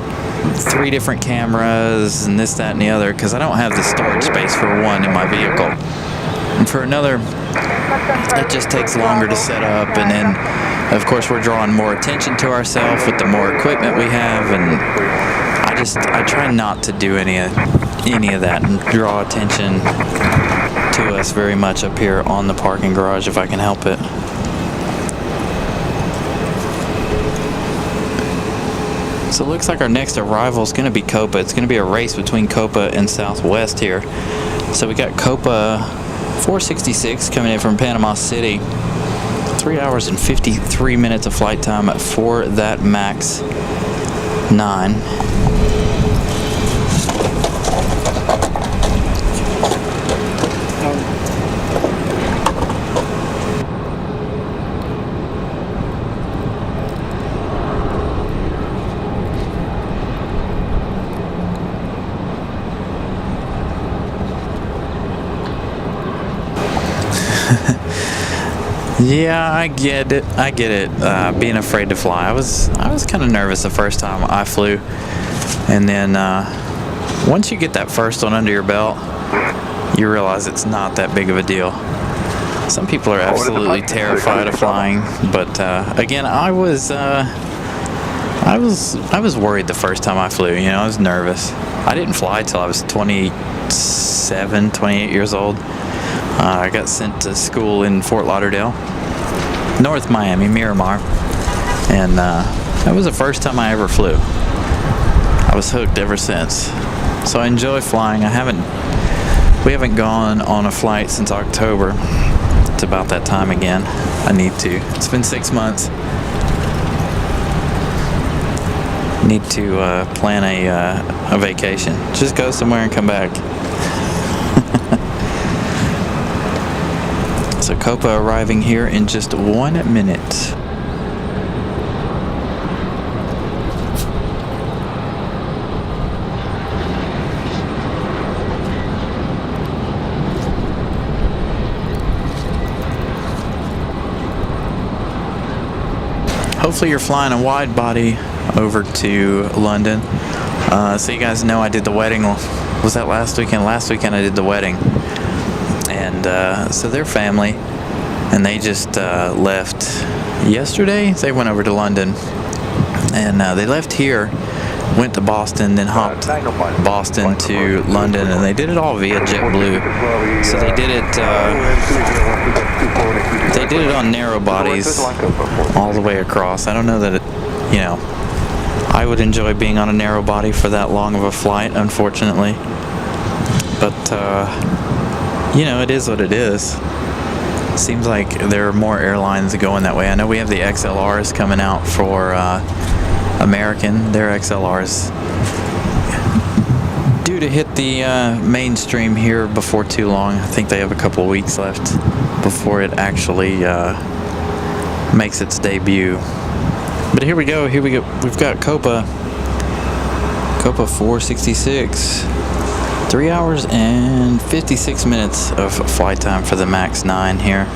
3 different cameras and this, that, and the other, because I don't have the storage space for one in my vehicle. And for another, it just takes longer to set up, and then of course we're drawing more attention to ourselves with the more equipment we have, and I try not to do any of that and draw attention to us very much up here on the parking garage if I can help it. So it looks like our next arrival is going to be Copa. It's going to be a race between Copa and Southwest here. So we got Copa 466 coming in from Panama City. 3 hours and 53 minutes of flight time for that MAX 9. Yeah, I get it. I get it. Being afraid to fly. I was kind of nervous the first time I flew, and then once you get that first one under your belt, you realize it's not that big of a deal. Some people are absolutely terrified of flying, but again, I was worried the first time I flew. You know, I was nervous. I didn't fly till I was 27, 28 years old. I got sent to school in Fort Lauderdale, North Miami, Miramar, and that was the first time I ever flew. I was hooked ever since. So I enjoy flying. We haven't gone on a flight since October. It's about that time again. I need to. It's been 6 months. Need to plan a vacation. Just go somewhere and come back. So Copa arriving here in just 1 minute. Hopefully you're flying a wide body over to London. So you guys know I did the wedding. Was that last weekend? Last weekend I did the wedding. And so they're family, and they just left yesterday. They went over to London, and they left here, went to Boston, then hopped Boston to London, and they did it all via JetBlue. So they did it on narrow bodies all the way across. I don't know that I would enjoy being on a narrow body for that long of a flight, unfortunately. But it is what it is. Seems like there are more airlines going that way. I know we have the XLRs coming out for American. Their XLRs due to hit the mainstream here before too long. I think they have a couple of weeks left before it actually makes its debut. But here we go. We've got Copa 466. 3 hours and 56 minutes of flight time for the MAX 9 here.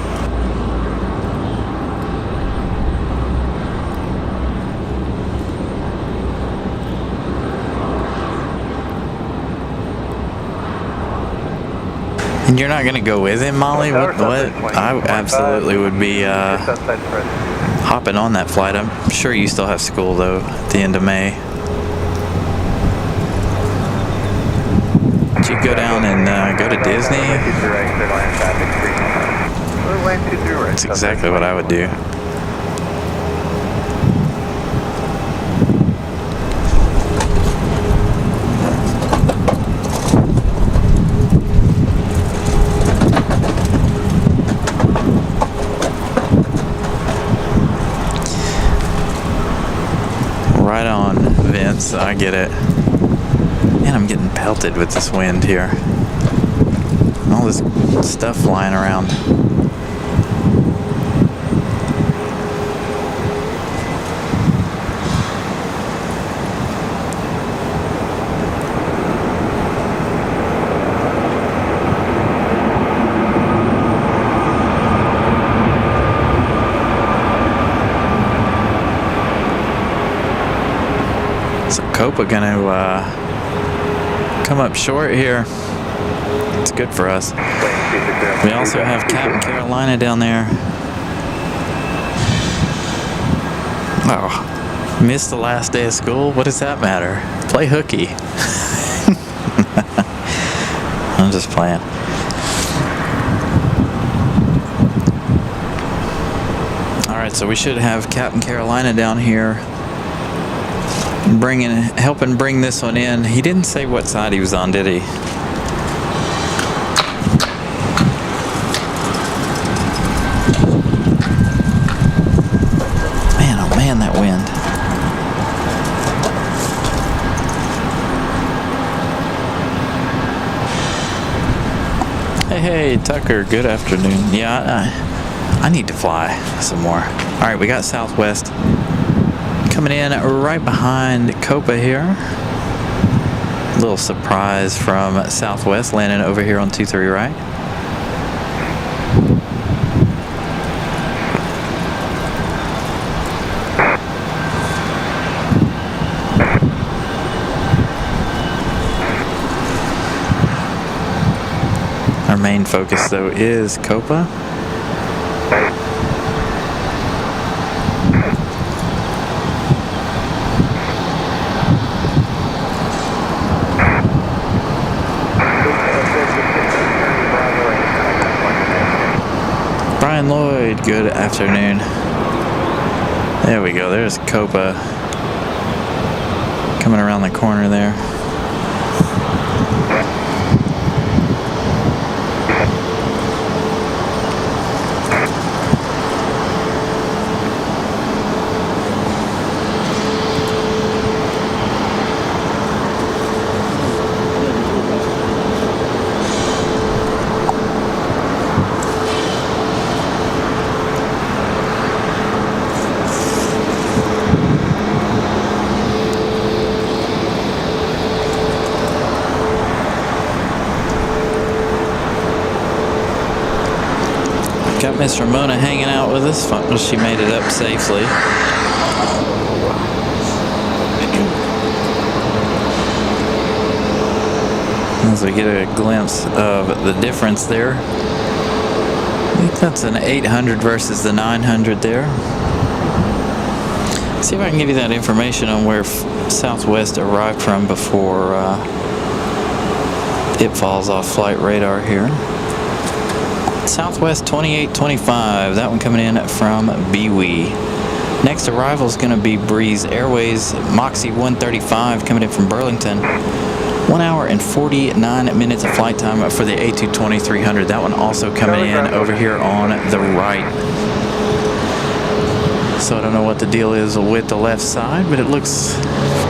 And you're not going to go with him, Molly? What? I absolutely would be hopping on that flight. I'm sure you still have school, though, at the end of May. Did you go down and go to Disney? That's exactly what I would do. Right on, Vince. I get it. Man, I'm getting pelted with this wind here. All this stuff flying around. So Copa gonna come up short here. It's good for us. We also have Captain Carolina down there. Oh, missed the last day of school? What does that matter? Play hooky. I'm just playing. Alright, so we should have Captain Carolina down here helping bring this one in. He didn't say what side he was on, did he? Man, oh man, that wind. Hey, Tucker, good afternoon. Yeah, I need to fly some more. Alright, we got Southwest coming in right behind Copa here. Little surprise from Southwest landing over here on 23 right. Our main focus, though, is Copa. Brian Lloyd, good afternoon. There we go. There's Copa coming around the corner there. Got Miss Ramona hanging out with us. She made it up safely. As we get a glimpse of the difference there. I think that's an 800 versus the 900 there. See if I can give you that information on where Southwest arrived from before it falls off flight radar here. Southwest 2825, that one coming in from Bewee. Next arrival is going to be Breeze Airways Moxie 135 coming in from Burlington. 1 hour and 49 minutes of flight time for the A220-300. That one also coming in over here on the right. So I don't know what the deal is with the left side, but it looks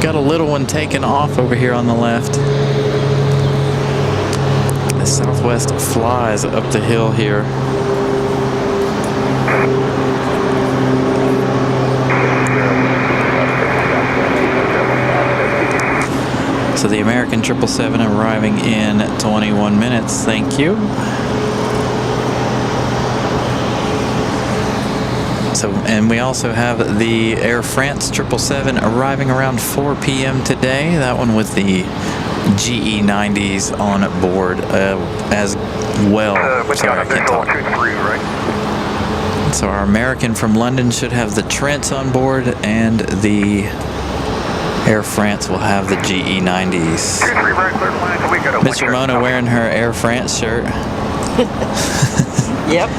got a little one taken off over here on the left. Southwest flies up the hill here. So the American 777 arriving in 21 minutes. Thank you. So, and we also have the Air France 777 arriving around 4 p.m. today. That one with the GE90s on board as well. Sorry, I can't talk. So our American from London should have the Trents on board, and the Air France will have the GE90s. Miss Ramona wearing her Air France shirt. Yep.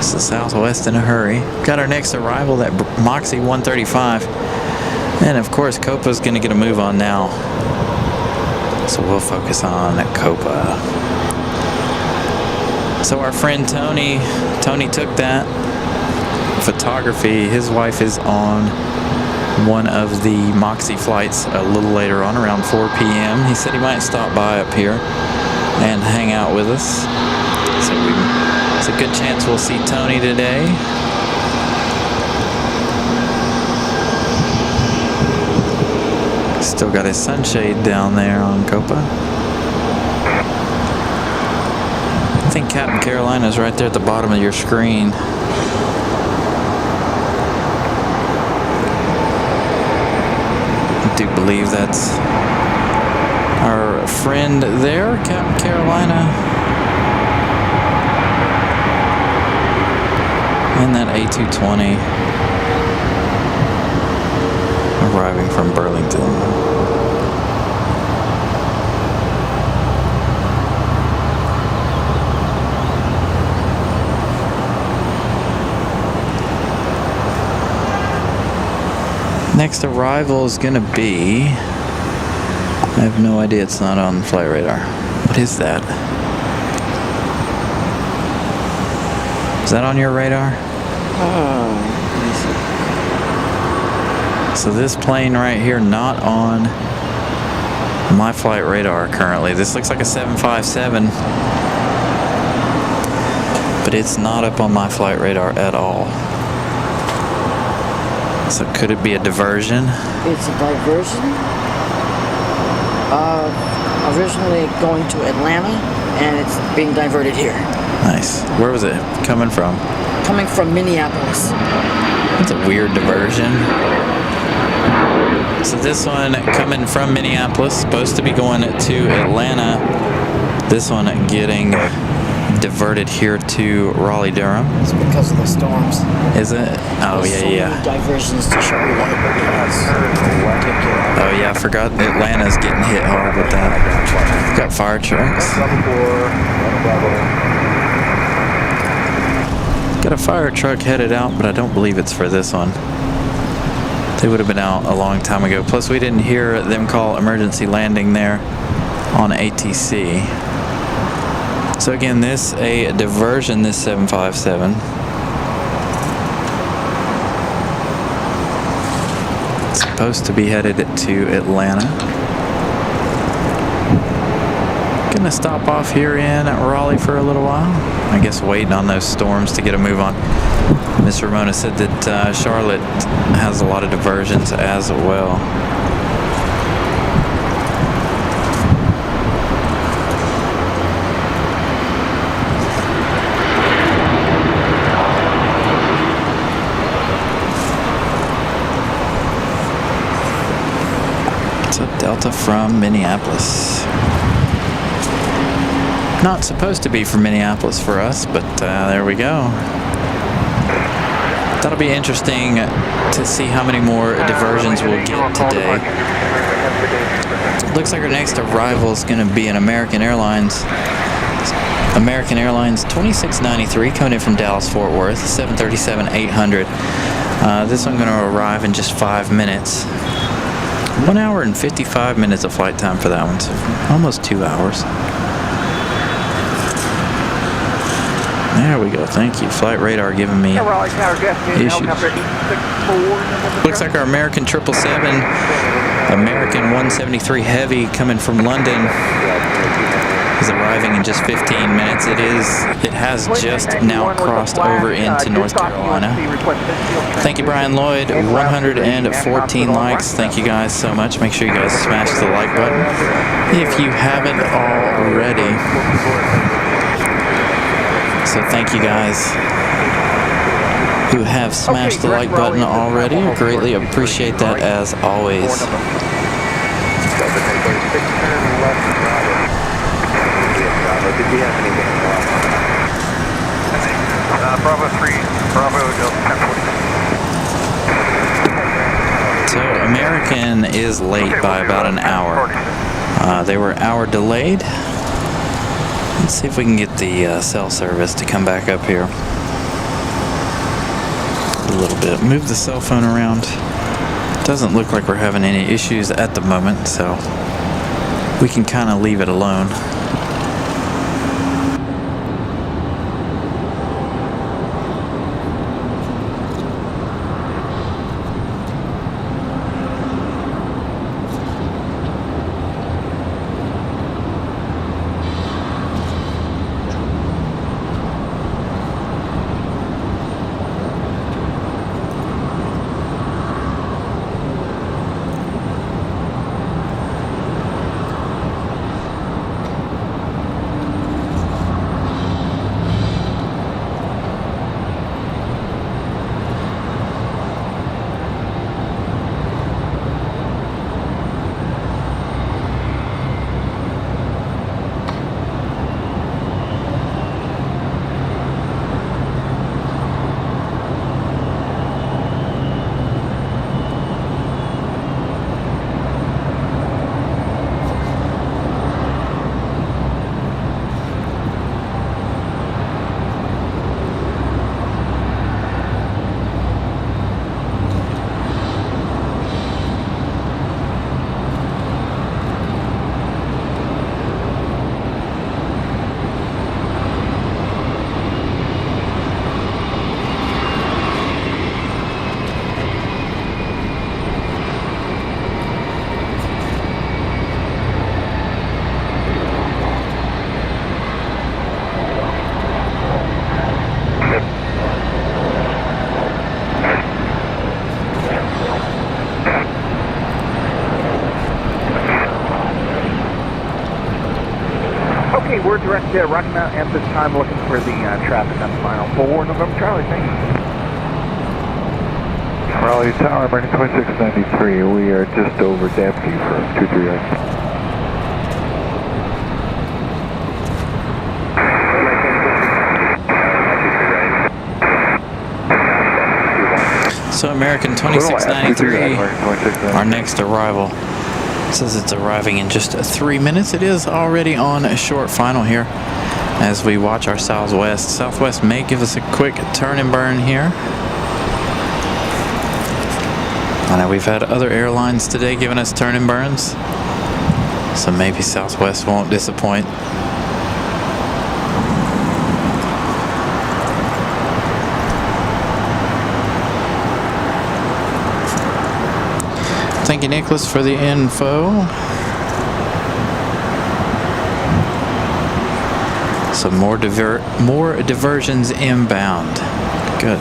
So Southwest in a hurry. Got our next arrival, that Moxie 135. And of course, Copa's going to get a move on now. So we'll focus on Copa. So our friend Tony took that photography. His wife is on one of the Moxie flights a little later on, around 4 p.m. He said he might stop by up here and hang out with us. So it's a good chance we'll see Tony today. Still got his sunshade down there on Copa. I think Captain Carolina's right there at the bottom of your screen. I do believe that's our friend there, Captain Carolina. And that A220 arriving from Burlington. Next arrival is going to be, I have no idea, it's not on flight radar. What is that? Is that on your radar? So this plane right here, not on my flight radar currently. This looks like a 757, but it's not up on my flight radar at all. So could it be a diversion? It's a diversion. Originally going to Atlanta, and it's being diverted here. Nice. Where was it coming from? Coming from Minneapolis. That's a weird diversion. So this one coming from Minneapolis, supposed to be going to Atlanta. This one getting diverted here to Raleigh, Durham. It's because of the storms. Is it? Oh, There's so yeah. many diversions to Charlotte. It's ridiculous. Oh, yeah, I forgot Atlanta's getting hit hard with that. Got fire trucks. Got a fire truck headed out, but I don't believe it's for this one. They would have been out a long time ago. Plus, we didn't hear them call emergency landing there on ATC. So again, this a diversion, this 757. It's supposed to be headed to Atlanta. Gonna stop off here in Raleigh for a little while. I guess waiting on those storms to get a move on. Miss Ramona said that Charlotte has a lot of diversions as well. So Delta from Minneapolis. Not supposed to be from Minneapolis for us, but there we go. That'll be interesting to see how many more diversions we'll get today. Looks like our next arrival is going to be an American Airlines. American Airlines 2693 coming in from Dallas Fort Worth, 737-800. This one going to arrive in just 5 minutes. 1 hour and 55 minutes of flight time for that one, so almost 2 hours. There we go. Thank you. Flight radar giving me issues. Looks like our American 777, American 173 Heavy coming from London is arriving in just 15 minutes. It has just now crossed over into North Carolina. Thank you, Brian Lloyd. 114 likes. Thank you guys so much. Make sure you guys smash the like button if you haven't already. So thank you guys who have smashed the like button already. I greatly appreciate that as always. Bravo 3, Bravo So American is late by about an hour. They were an hour delayed. Let's see if we can get the cell service to come back up here a little bit. Move the cell phone around. Doesn't look like we're having any issues at the moment, so we can kind of leave it alone. We're directed at Rocky Mount at this time, looking for the traffic on final 4 November Charlie. Thank you. Raleigh Tower, American 2693. We are just over Dempsey for 23 yards. So American 2693, our next arrival. It says it's arriving in just 3 minutes. It is already on a short final here as we watch our Southwest. Southwest may give us a quick turn and burn here. I know we've had other airlines today giving us turn and burns, so maybe Southwest won't disappoint. Thank you, Nicholas, for the info. So more diversions inbound. Good.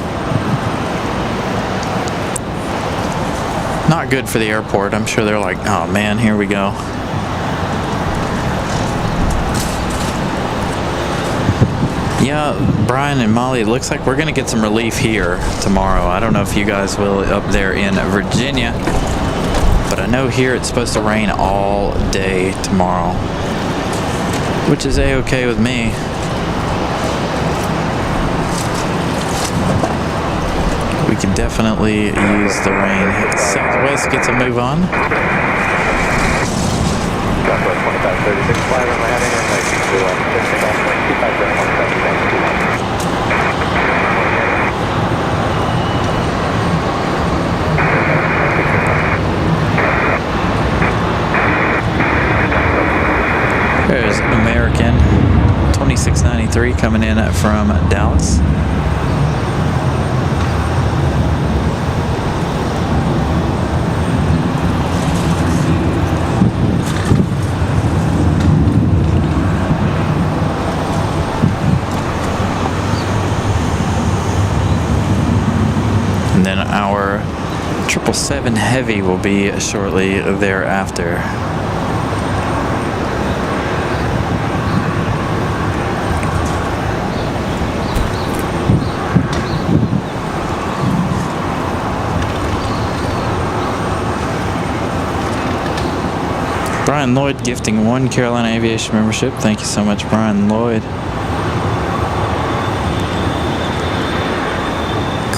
Not good for the airport. I'm sure they're like, oh man, here we go. Yeah, Brian and Molly, it looks like we're going to get some relief here tomorrow. I don't know if you guys will up there in Virginia, but I know here it's supposed to rain all day tomorrow, which is a-okay with me. We can definitely use the rain. Southwest gets a move on. Southwest 2536, fly with my heading and taking to 257 There's American 2693 coming in from Dallas. And then our 777 Heavy will be shortly thereafter. Brian Lloyd gifting 1 Carolina Aviation membership. Thank you so much, Brian Lloyd.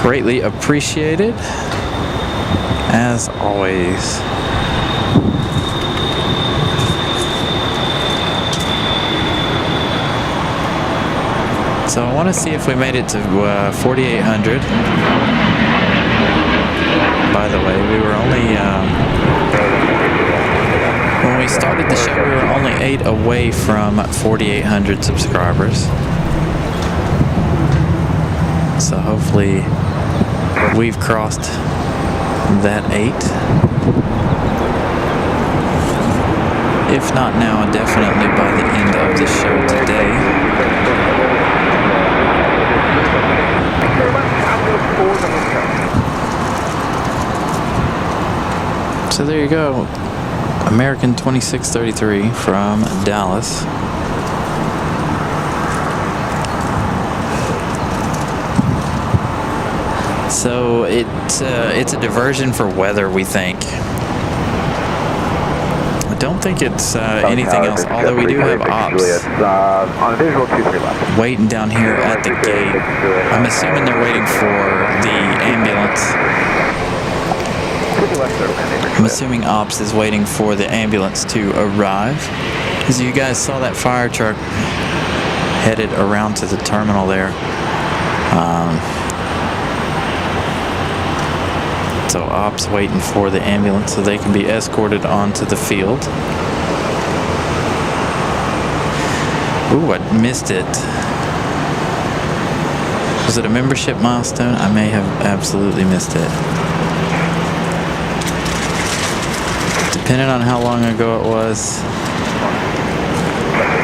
Greatly appreciated, as always. So I want to see if we made it to 4,800. By the way, we were only... when we started the show, we were only 8 away from 4,800 subscribers. So hopefully we've crossed that 8. If not now, definitely by the end of the show today. So there you go. American 2633 from Dallas. So it's a diversion for weather, we think. I don't think it's anything else, although we do have ops on visual 23 left. waiting down here at the gate. I'm assuming they're waiting for the ambulance. I'm assuming ops is waiting for the ambulance to arrive. As you guys saw, that fire truck headed around to the terminal there. So ops waiting for the ambulance so they can be escorted onto the field. Ooh, I missed it. Was it a membership milestone? I may have absolutely missed it. Depending on how long ago it was.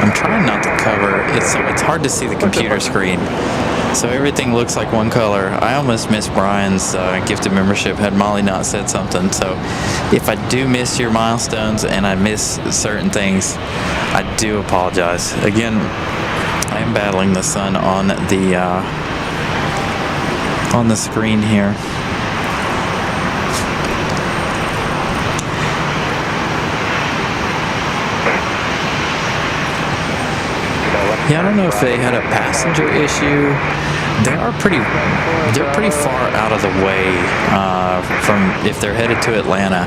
I'm trying not to cover it, so it's hard to see the computer screen. So everything looks like one color. I almost missed Brian's gifted membership had Molly not said something. So if I do miss your milestones and I miss certain things, I do apologize. Again, I am battling the sun on the screen here. Yeah, I don't know if they had a passenger issue. They're pretty far out of the way from if they're headed to Atlanta.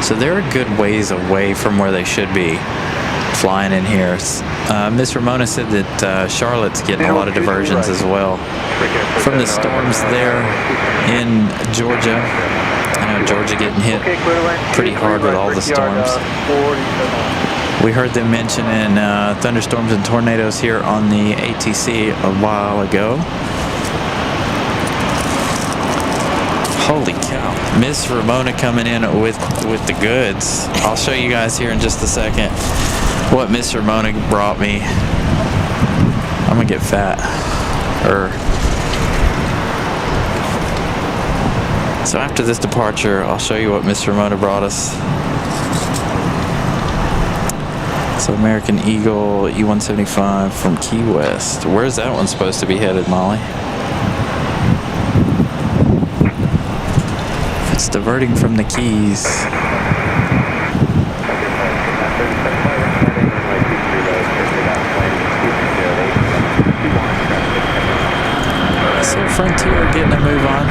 So they're a good ways away from where they should be flying in here. Miss Ramona said that Charlotte's getting a lot of diversions as well from the storms there in Georgia. I know Georgia getting hit pretty hard with all the storms. We heard them mentioning thunderstorms and tornadoes here on the ATC a while ago. Holy cow. Miss Ramona coming in with the goods. I'll show you guys here in just a second what Miss Ramona brought me. I'm gonna get fat. So after this departure, I'll show you what Miss Ramona brought us. So American Eagle E-175 from Key West. Where's that one supposed to be headed, Molly? It's diverting from the Keys. So Frontier getting a move on.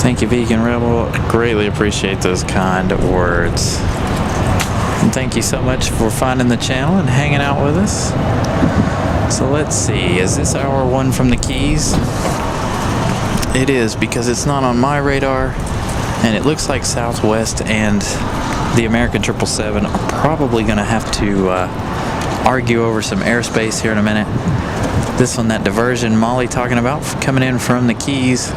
Thank you, Vegan Rebel. I greatly appreciate those kind words. And thank you so much for finding the channel and hanging out with us. So let's see, is this our one from the Keys? It is, because it's not on my radar, and it looks like Southwest and the American 777 are probably going to have to argue over some airspace here in a minute. This one, that diversion Molly talking about, coming in from the Keys.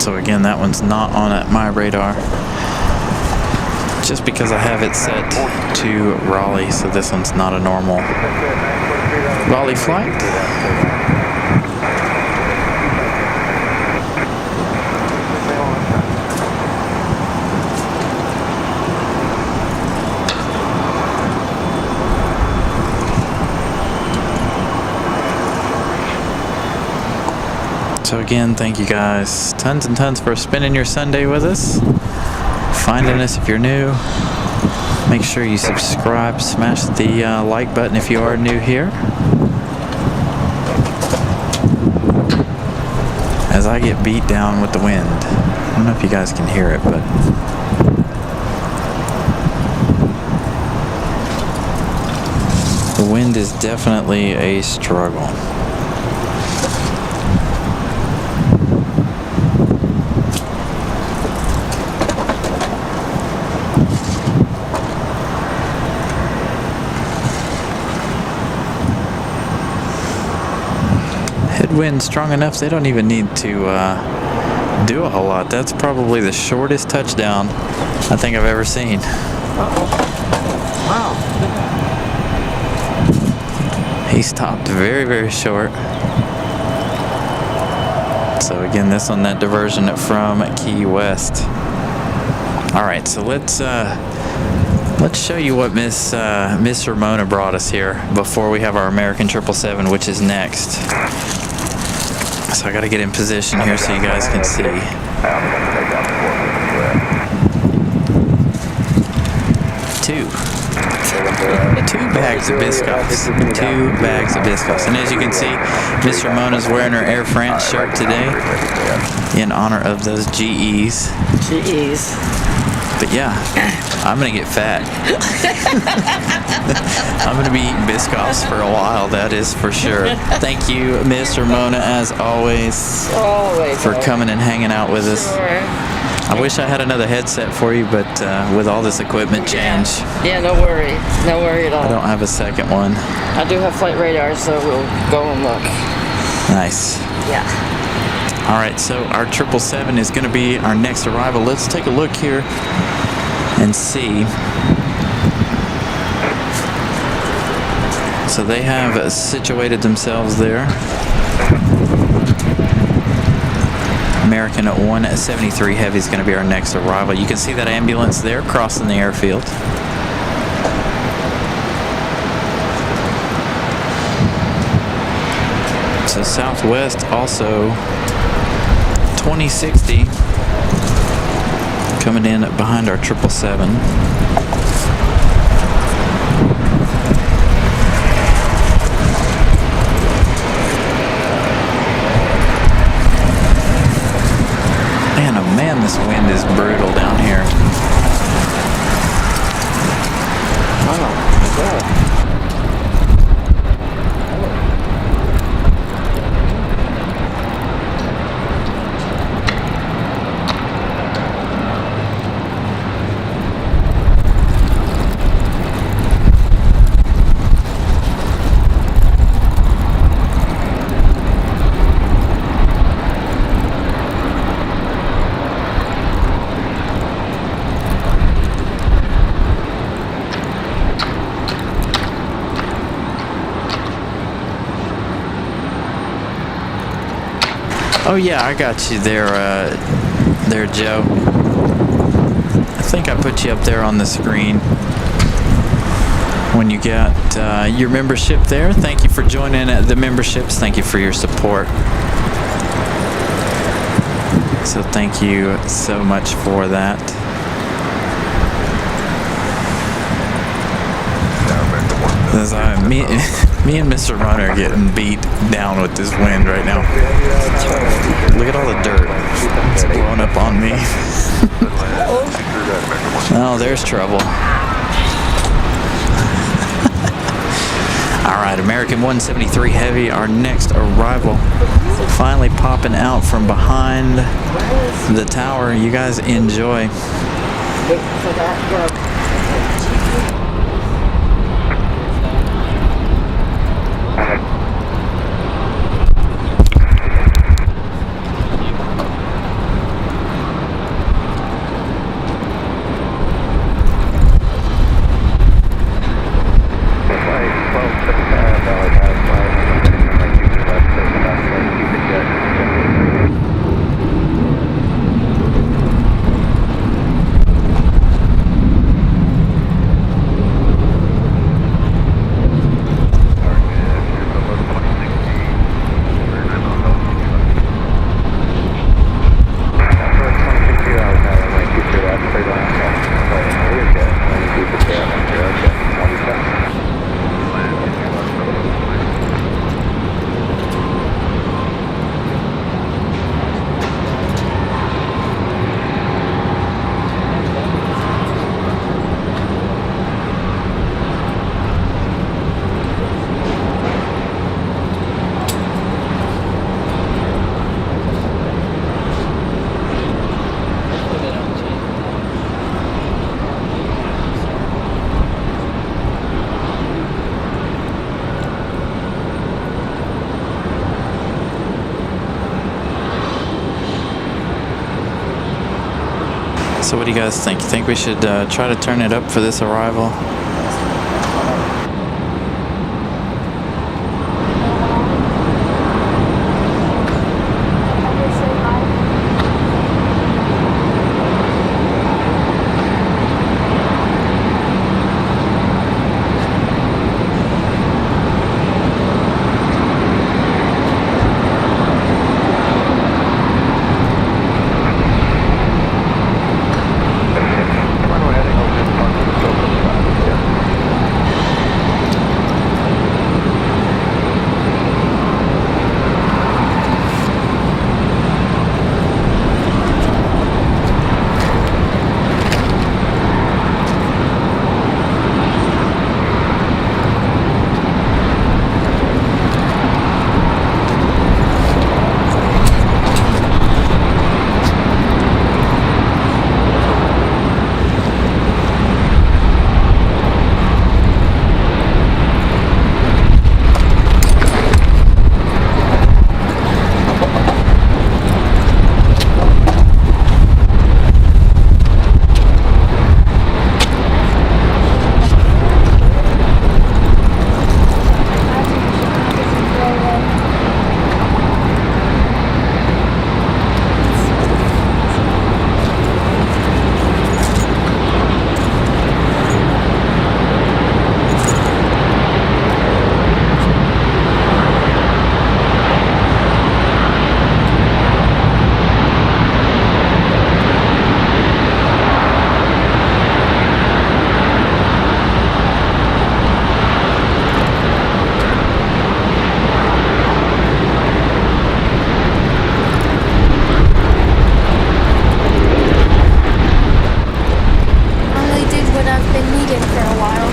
So again, that one's not on my radar, just because I have it set to Raleigh, so this one's not a normal Raleigh flight. So again, thank you guys tons and tons for spending your Sunday with us, finding us if you're new. Make sure you subscribe, smash the like button if you are new here. As I get beat down with the wind. I don't know if you guys can hear it, but the wind is definitely a struggle. Wind strong enough they don't even need to do a whole lot. That's probably the shortest touchdown I think I've ever seen. Wow. He stopped very, very short. So again, this one, that diversion from Key West. All right, so let's show you what Miss Ramona brought us here before we have our American 777, which is next. So I got to get in position here so you guys can see. Two bags of Biscoffs. 2 bags of Biscoffs. And as you can see, Miss Ramona's wearing her Air France shirt today in honor of those GEs. GEs. But yeah, I'm going to get fat. I'm going to be eating Biscoffs for a while, that is for sure. Thank you, Miss Ramona, as always, for coming and hanging out with us. I wish I had another headset for you, but with all this equipment change. Yeah, no worry. No worry at all. I don't have a second one. I do have flight radar, so we'll go and look. Nice. Yeah. All right, so our 777 is going to be our next arrival. Let's take a look here and see. So they have situated themselves there. American 173 Heavy is going to be our next arrival. You can see that ambulance there crossing the airfield. So Southwest also 2060 coming in behind our 777. Man, oh man, this wind is brutal down here. Oh yeah, I got you there, there, Joe. I think I put you up there on the screen when you got your membership there. Thank you for joining the memberships. Thank you for your support. So thank you so much for that. Me and Mr. Runner are getting beat down with this wind right now. Look at all the dirt. It's blowing up on me. Oh, there's trouble. Alright, American 173 Heavy, our next arrival. Finally popping out from behind the tower. You guys enjoy. So what do you guys think? You think we should try to turn it up for this arrival? been needed for a while.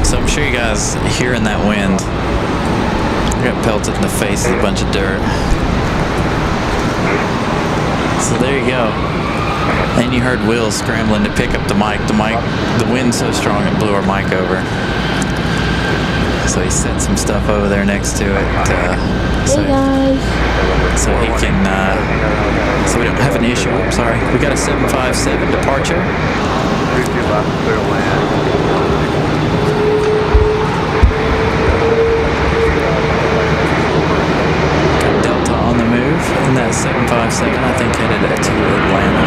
So I'm sure you guys hearing that wind. I got pelted in the face with a bunch of dirt. So there you go. And you heard Will scrambling to pick up the mic. The wind's so strong it blew our mic over. So he set some stuff over there next to it. So he can, so we don't have an issue. I'm sorry. We got a 757 departure. Got Delta on the move, and that 757 I think headed to Atlanta.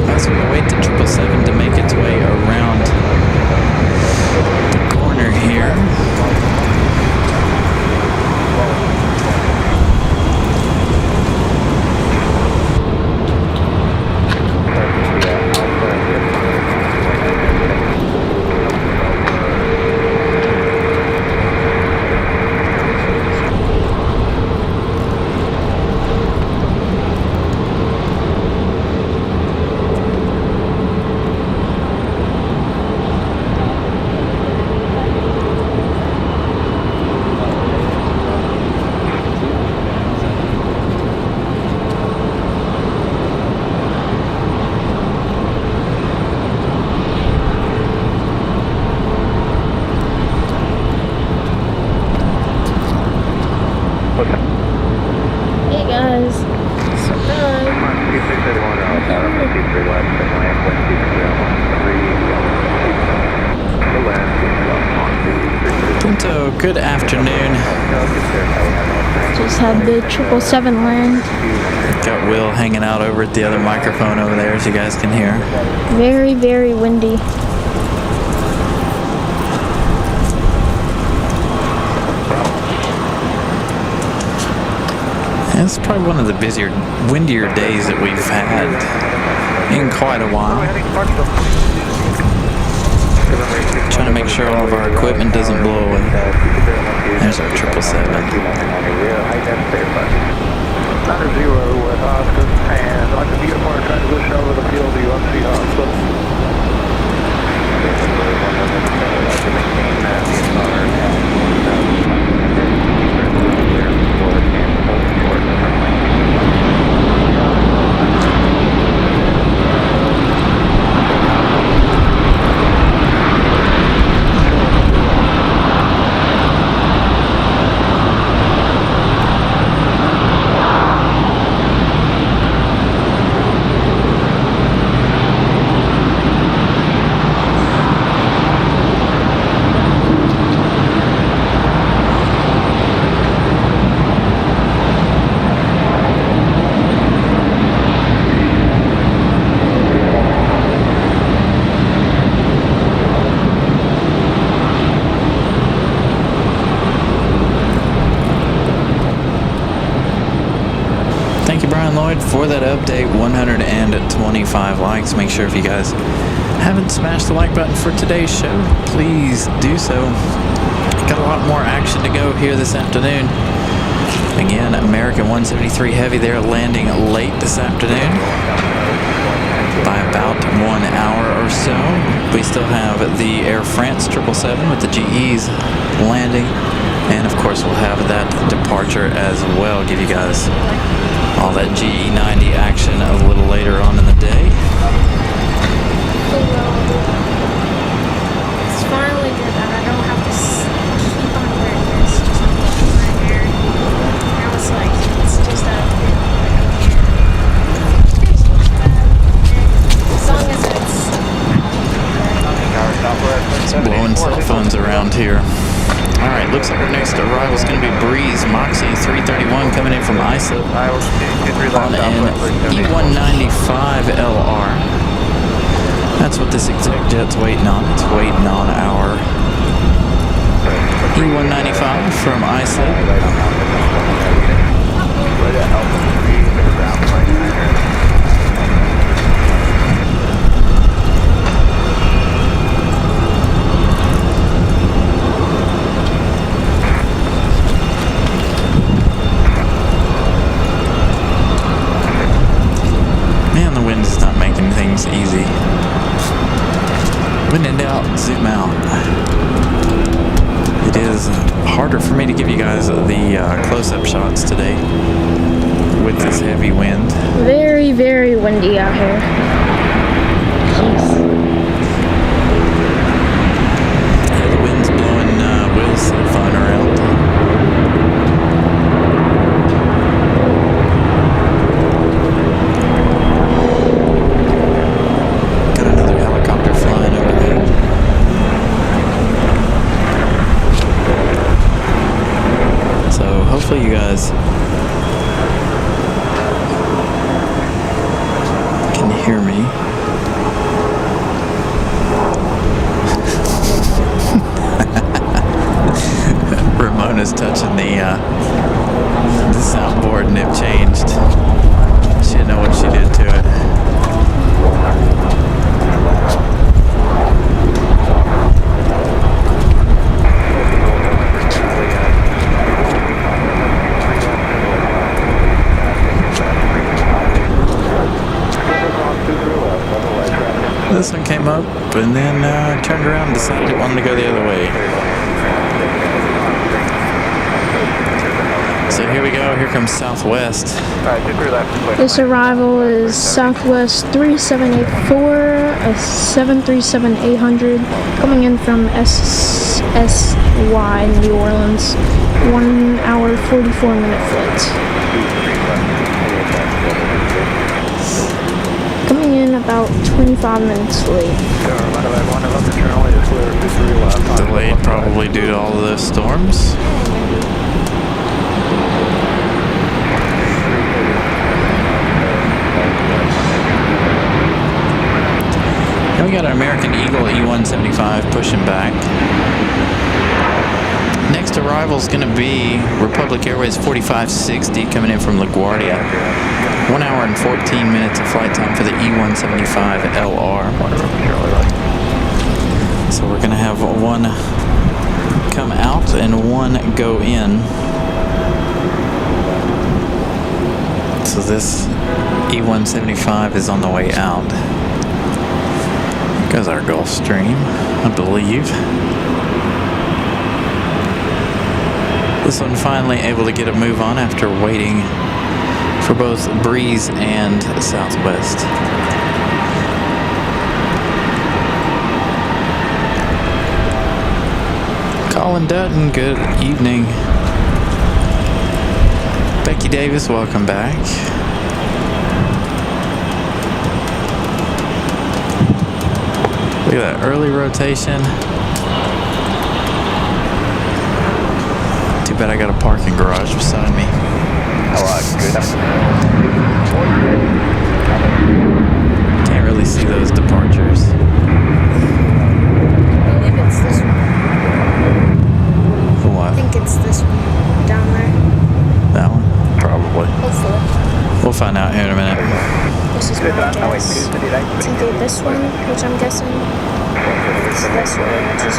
As we await the 777 to make its way around the corner here. Hey guys, surprise! Punto, good afternoon. Just had the 777 land. Got Will hanging out over at the other microphone over there, as you guys can hear. Very, very windy. It's probably one of the windier days that we've had in quite a while. Trying to make sure all of our equipment doesn't blow away. There's our 777. Under 0 with Oscar, and on the VFR transition over the field to UNC Hospital. For that update, 125 likes. Make sure if you guys haven't smashed the like button for today's show, please do so. Got a lot more action to go here this afternoon. Again, American 173 Heavy there landing late this afternoon by about 1 hour or so. We still have the Air France 777 with the GEs landing, and of course we'll have that departure as well. Give you guys all that GE90 action a little later on in the day. It's finally good that I don't have to keep on wearing this, just keep my hair. Now it's like, it's just a bit as long as it's Blowing cell phones around here. Alright, looks like our next arrival is going to be Breeze Moxie 331 coming in from Islip on an E195 LR. That's what this exec jet's waiting on. It's waiting on our E195 from Islip. When in doubt, zoom out. It is harder for me to give you guys the close-up shots today with this heavy wind. Very, very windy out here. Jeez. Yeah, the wind's blowing Will's cell phone around. Got another helicopter flying overhead. So hopefully you guys can hear me. Ramona's touching the soundboard and it changed. She didn't know what she did to it. This one came up and then turned around and decided it wanted to go the other way. So here we go, here comes Southwest. This arrival is Southwest 3784, a 737-800, coming in from SSY, New Orleans. 1 hour, 44-minute flight. Coming in about 25 minutes late. Delayed probably due to all of those storms. And we got an American Eagle E175 pushing back. Next arrival is going to be Republic Airways 4560 coming in from LaGuardia. 1 hour and 14 minutes of flight time for the E175 LR. So we're going to have one come out and one go in. So this E175 is on the way out. Goes our Gulfstream, I believe. This one finally able to get a move on after waiting for both Breeze and Southwest. Colin Dutton, good evening. Becky Davis, welcome back. Look at that early rotation. Too bad I got a parking garage beside me. Can't really see those departures. I believe it's this one. For what? I think it's this one down there. That one? Probably. Hopefully. We'll find out here in a minute. This is my guess. It's either this one, which I'm guessing. It's this one, which is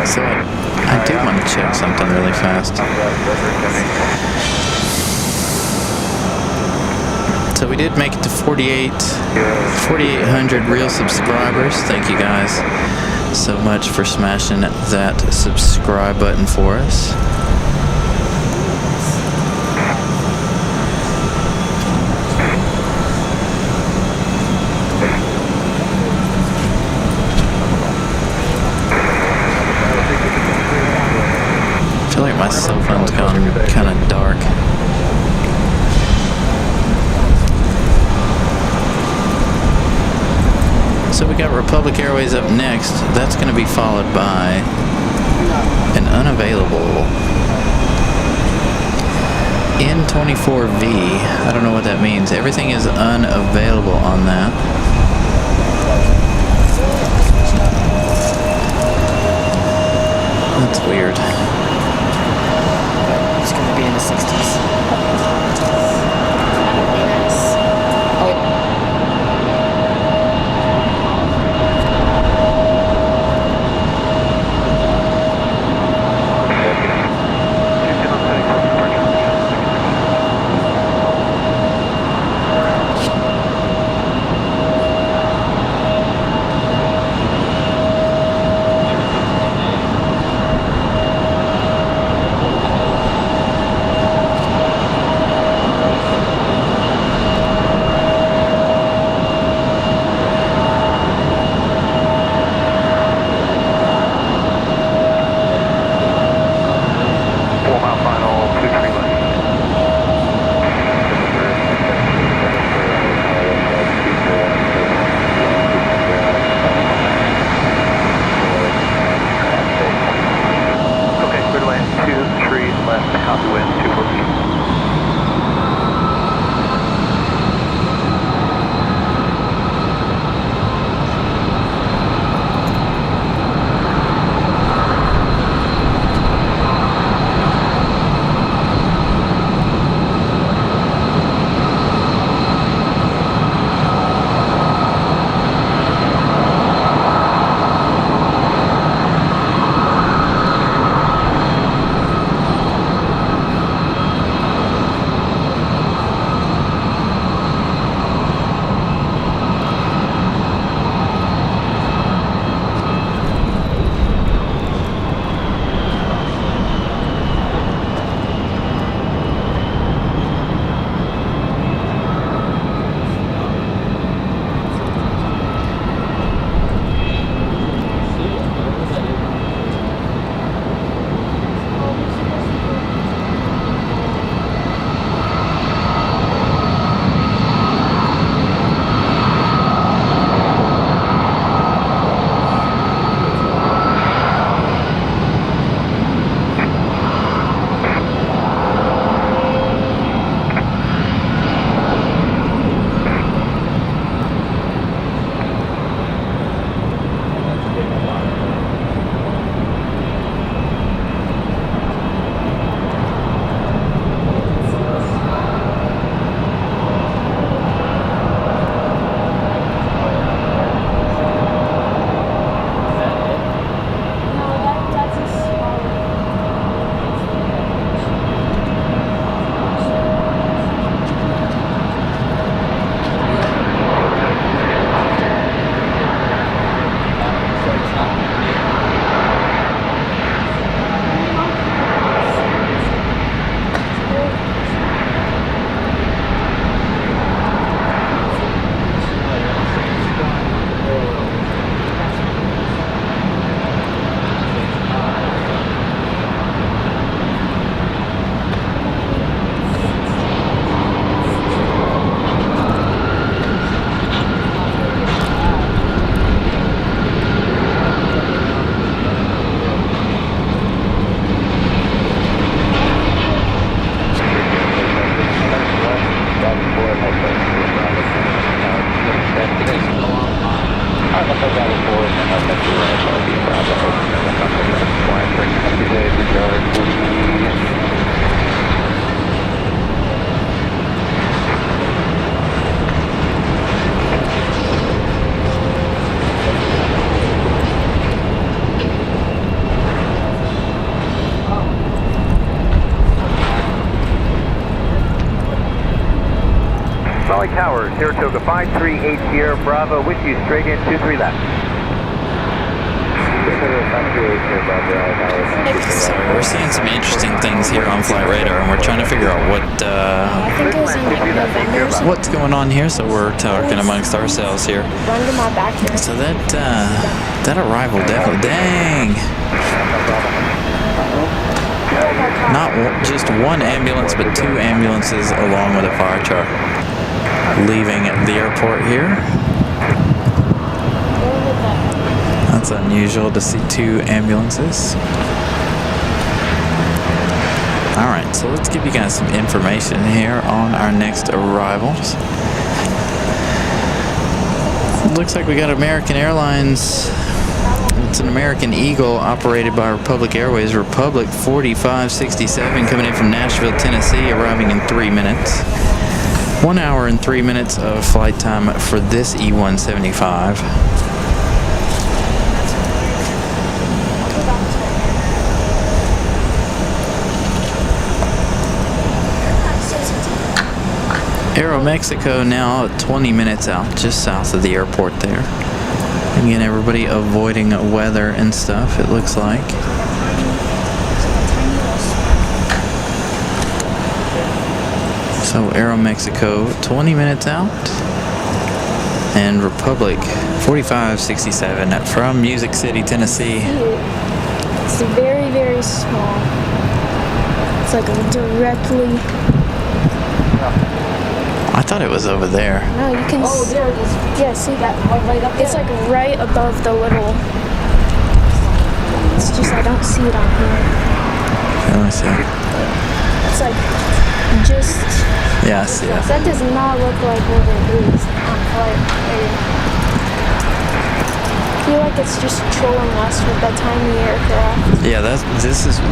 So I do want to check something really fast. So we did make it to 4,800 real subscribers. Thank you guys so much for smashing that subscribe button for us. I feel like my cell phone's gone kind of dark. So we got Republic Airways up next. That's going to be followed by an unavailable N24V. I don't know what that means. Everything is unavailable on that. That's weird. It's going to be in the 60s. Raleigh Tower, Saratoga 538 Sierra Bravo, with you straight in 23 left. So we're seeing some interesting things here on Flight Radar, and we're trying to figure out I think it was in like November or something. what's going on here. So we're talking amongst ourselves here. Run to my back here. So that arrival definitely, dang, not just one ambulance, but two ambulances along with a fire truck leaving the airport here. That's unusual to see two ambulances. Alright, so let's give you guys some information here on our next arrivals. Looks like we got American Airlines. It's an American Eagle operated by Republic Airways, Republic 4567, coming in from Nashville, Tennessee, arriving in 3 minutes. 1 hour and 3 minutes of flight time for this E175. Aeromexico now 20 minutes out, just south of the airport there. Again, everybody avoiding weather and stuff, it looks like. So Aeromexico 20 minutes out. And Republic 4567 from Music City, Tennessee. It's very, very small. It's like directly. I thought it was over there. No, you can. Oh, there it is. Yeah, see that? Right up there. It's like right above the little. It's just I don't see it on here. Let me see. It's like just. Yeah, I see it. That does not look like what it is on flight. I feel like it's just trolling us with that tiny aircraft. Yeah,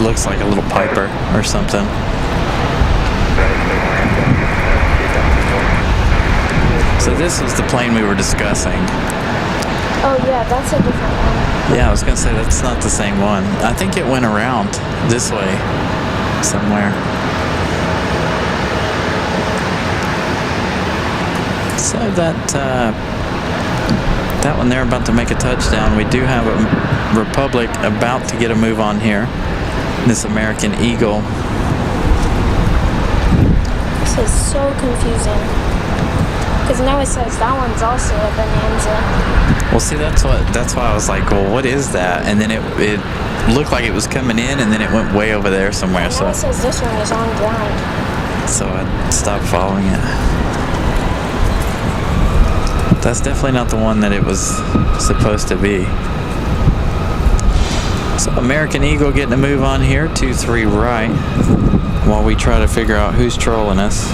looks like a little Piper or something. So this was the plane we were discussing. Oh yeah, that's a different one. Yeah, I was gonna say that's not the same one. I think it went around this way somewhere. So that one there about to make a touchdown. We do have a Republic about to get a move on here. This American Eagle. This is so confusing. Because now it says that one's also a Bonanza. Well, see, that's why I was like, well, what is that? And then it looked like it was coming in, and then it went way over there somewhere. Now it says this one is on ground. So I stopped following it. That's definitely not the one that it was supposed to be. So American Eagle getting a move on here, 2-3 right, while we try to figure out who's trolling us.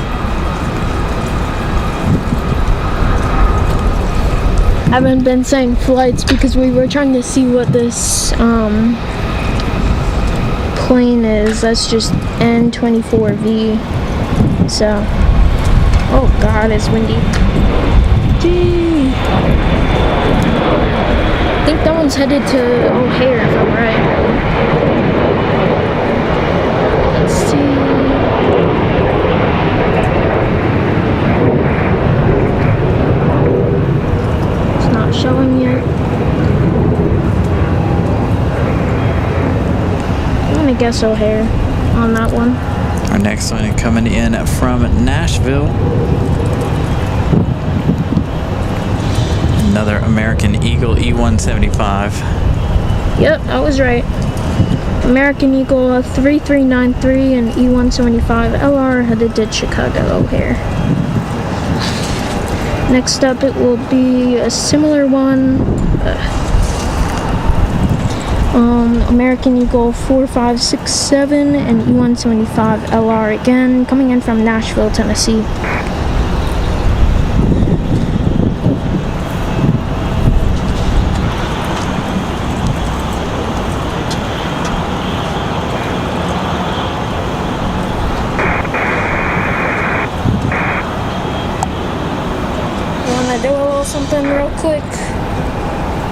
I haven't been saying flights because we were trying to see what this plane is. That's just N24V. So, oh god, it's windy. Gee. I think that one's headed to O'Hare if I'm right. Let's see. Showing yet. I'm gonna guess O'Hare on that one. Our next one coming in from Nashville. Another American Eagle E175. Yep, I was right. American Eagle 3393 and E175 LR headed to Chicago O'Hare. Next up, it will be a similar one. American Eagle 4567 and E175 LR again, coming in from Nashville, Tennessee. gonna do a little something real quick.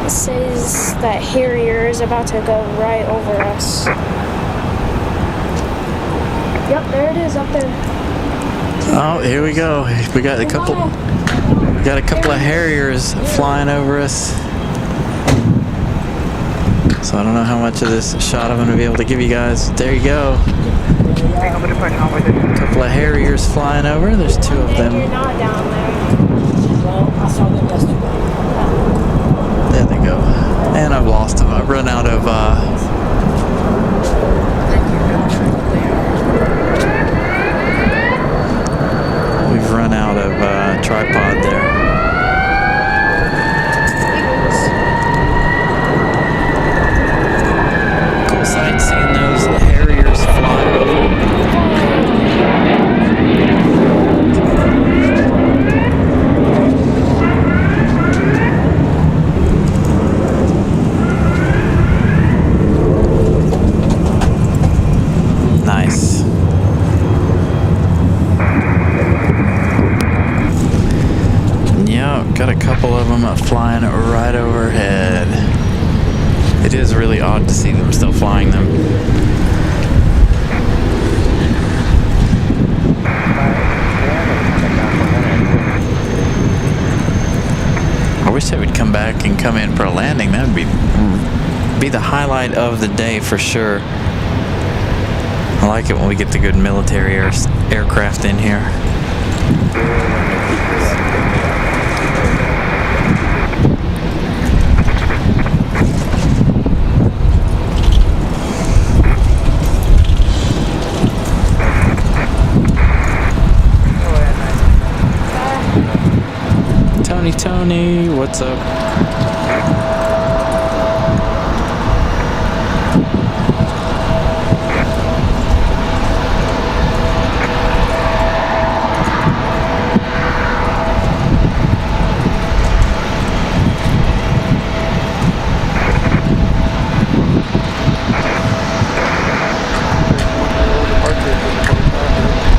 It says that Harrier is about to go right over us. Yep, there it is up there. Oh, here we go. We got a couple. We got a couple of Harriers flying over us. So I don't know how much of this shot I'm going to be able to give you guys. There you go. A couple of Harriers flying over. There's two of them. You're not down there. Well, I saw them yesterday. There they go. And I've lost them. I've run out of. We've run out of tripod there. Cool sight seeing those Harriers fly over. Nice. Yeah, got a couple of them flying right overhead. It is really odd to see them still flying them. I wish they would come back and come in for a landing. That would be the highlight of the day for sure. I like it when we get the good military aircraft in here. Tony, what's up?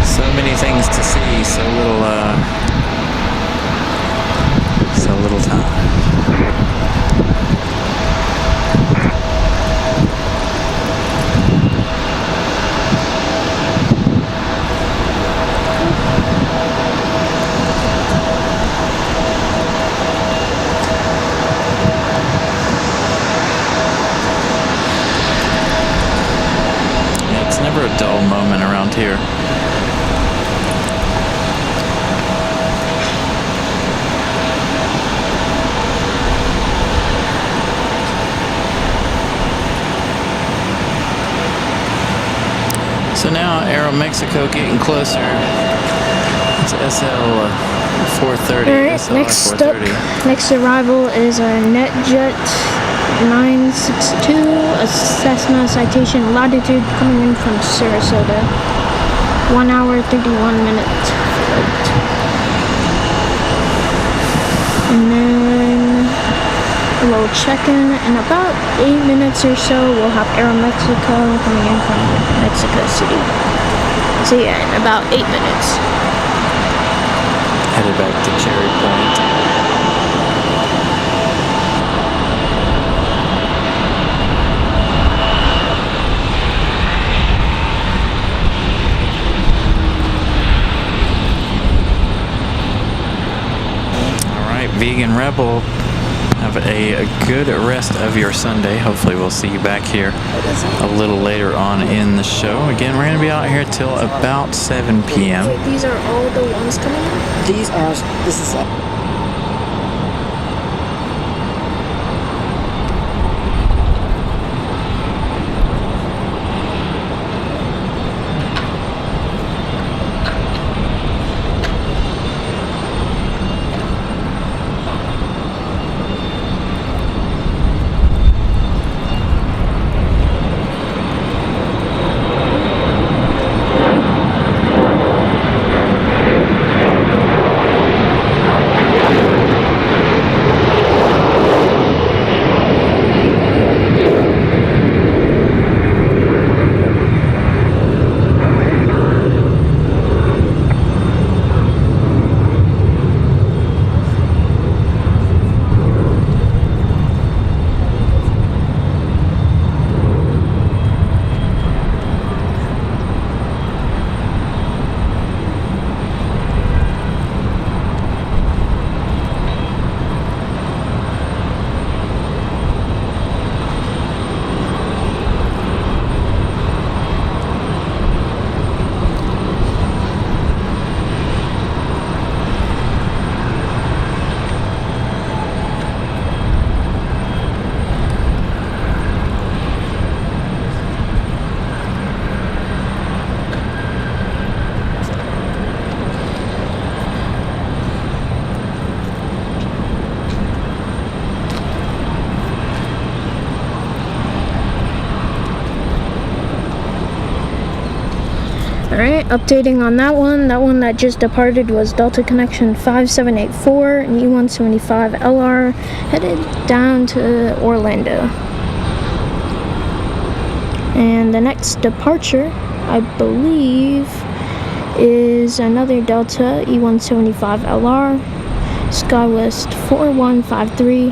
So many things to see, so little time. Yeah, it's never a dull moment around here. So now Aeromexico getting closer. It's SL 430. Alright, SL next stop, 430. next arrival is a NetJet 962, a Cessna Citation Latitude coming in from Sarasota. 1 hour, 31 minutes flight. And then we'll check in about 8 minutes or so. We'll have Aeromexico coming in from Mexico City. So yeah, in about 8 minutes. Headed back to Cherry Point. Alright, Vegan Rebel. Have a good rest of your Sunday. Hopefully we'll see you back here a little later on in the show. Again, we're going to be out here till about 7 p.m. Wait, these are all the ones coming in? This is updating on that one that just departed was Delta Connection 5784 and E175 LR headed down to Orlando. And the next departure, I believe, is another Delta E175 LR, SkyWest 4153,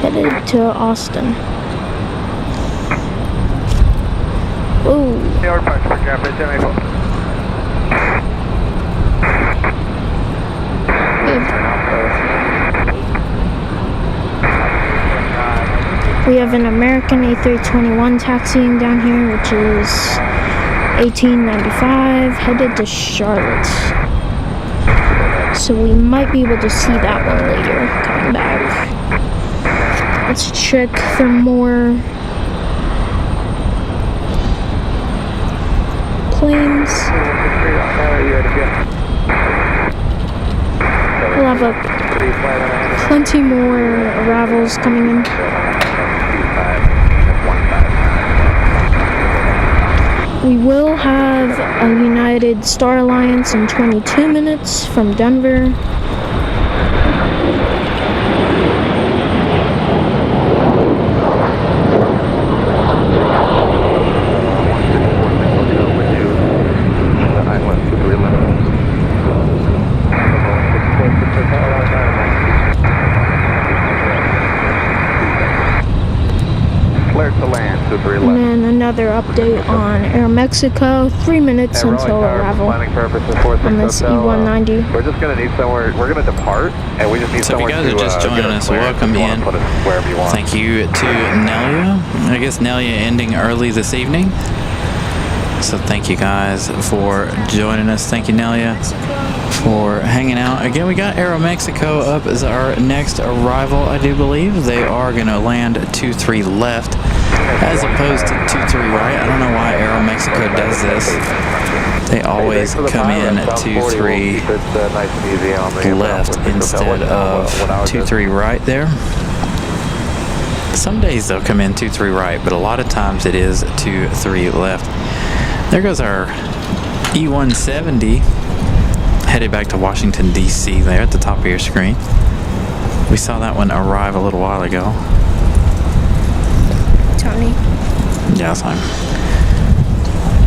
headed to Austin. Ooh. We have an American A321 taxiing down here, which is 1895, headed to Charlotte. So we might be able to see that one later, coming back. Let's check for more planes. We'll have plenty more arrivals coming in. We will have a United Star Alliance in 22 minutes from Denver. And then another update on Aeromexico, 3 minutes until arrival on this E190. We're just going to need somewhere, we're going to depart, and we just need somewhere to So if you guys are just joining us, welcome in. Thank you to Nelia. I guess Nelia ending early this evening. So thank you guys for joining us. Thank you, Nelia, for hanging out. Again, we got Aeromexico up as our next arrival, I do believe. They are going to land 2-3 left as opposed to 2-3 right. I don't know why Aeromexico does this. They always come in 2-3 left instead of 2-3 right there. Some days they'll come in 2-3 right, but a lot of times it is 2-3 left. There goes our E170 headed back to Washington, D.C. there at the top of your screen. We saw that one arrive a little while ago. Tony. Yeah, that's fine.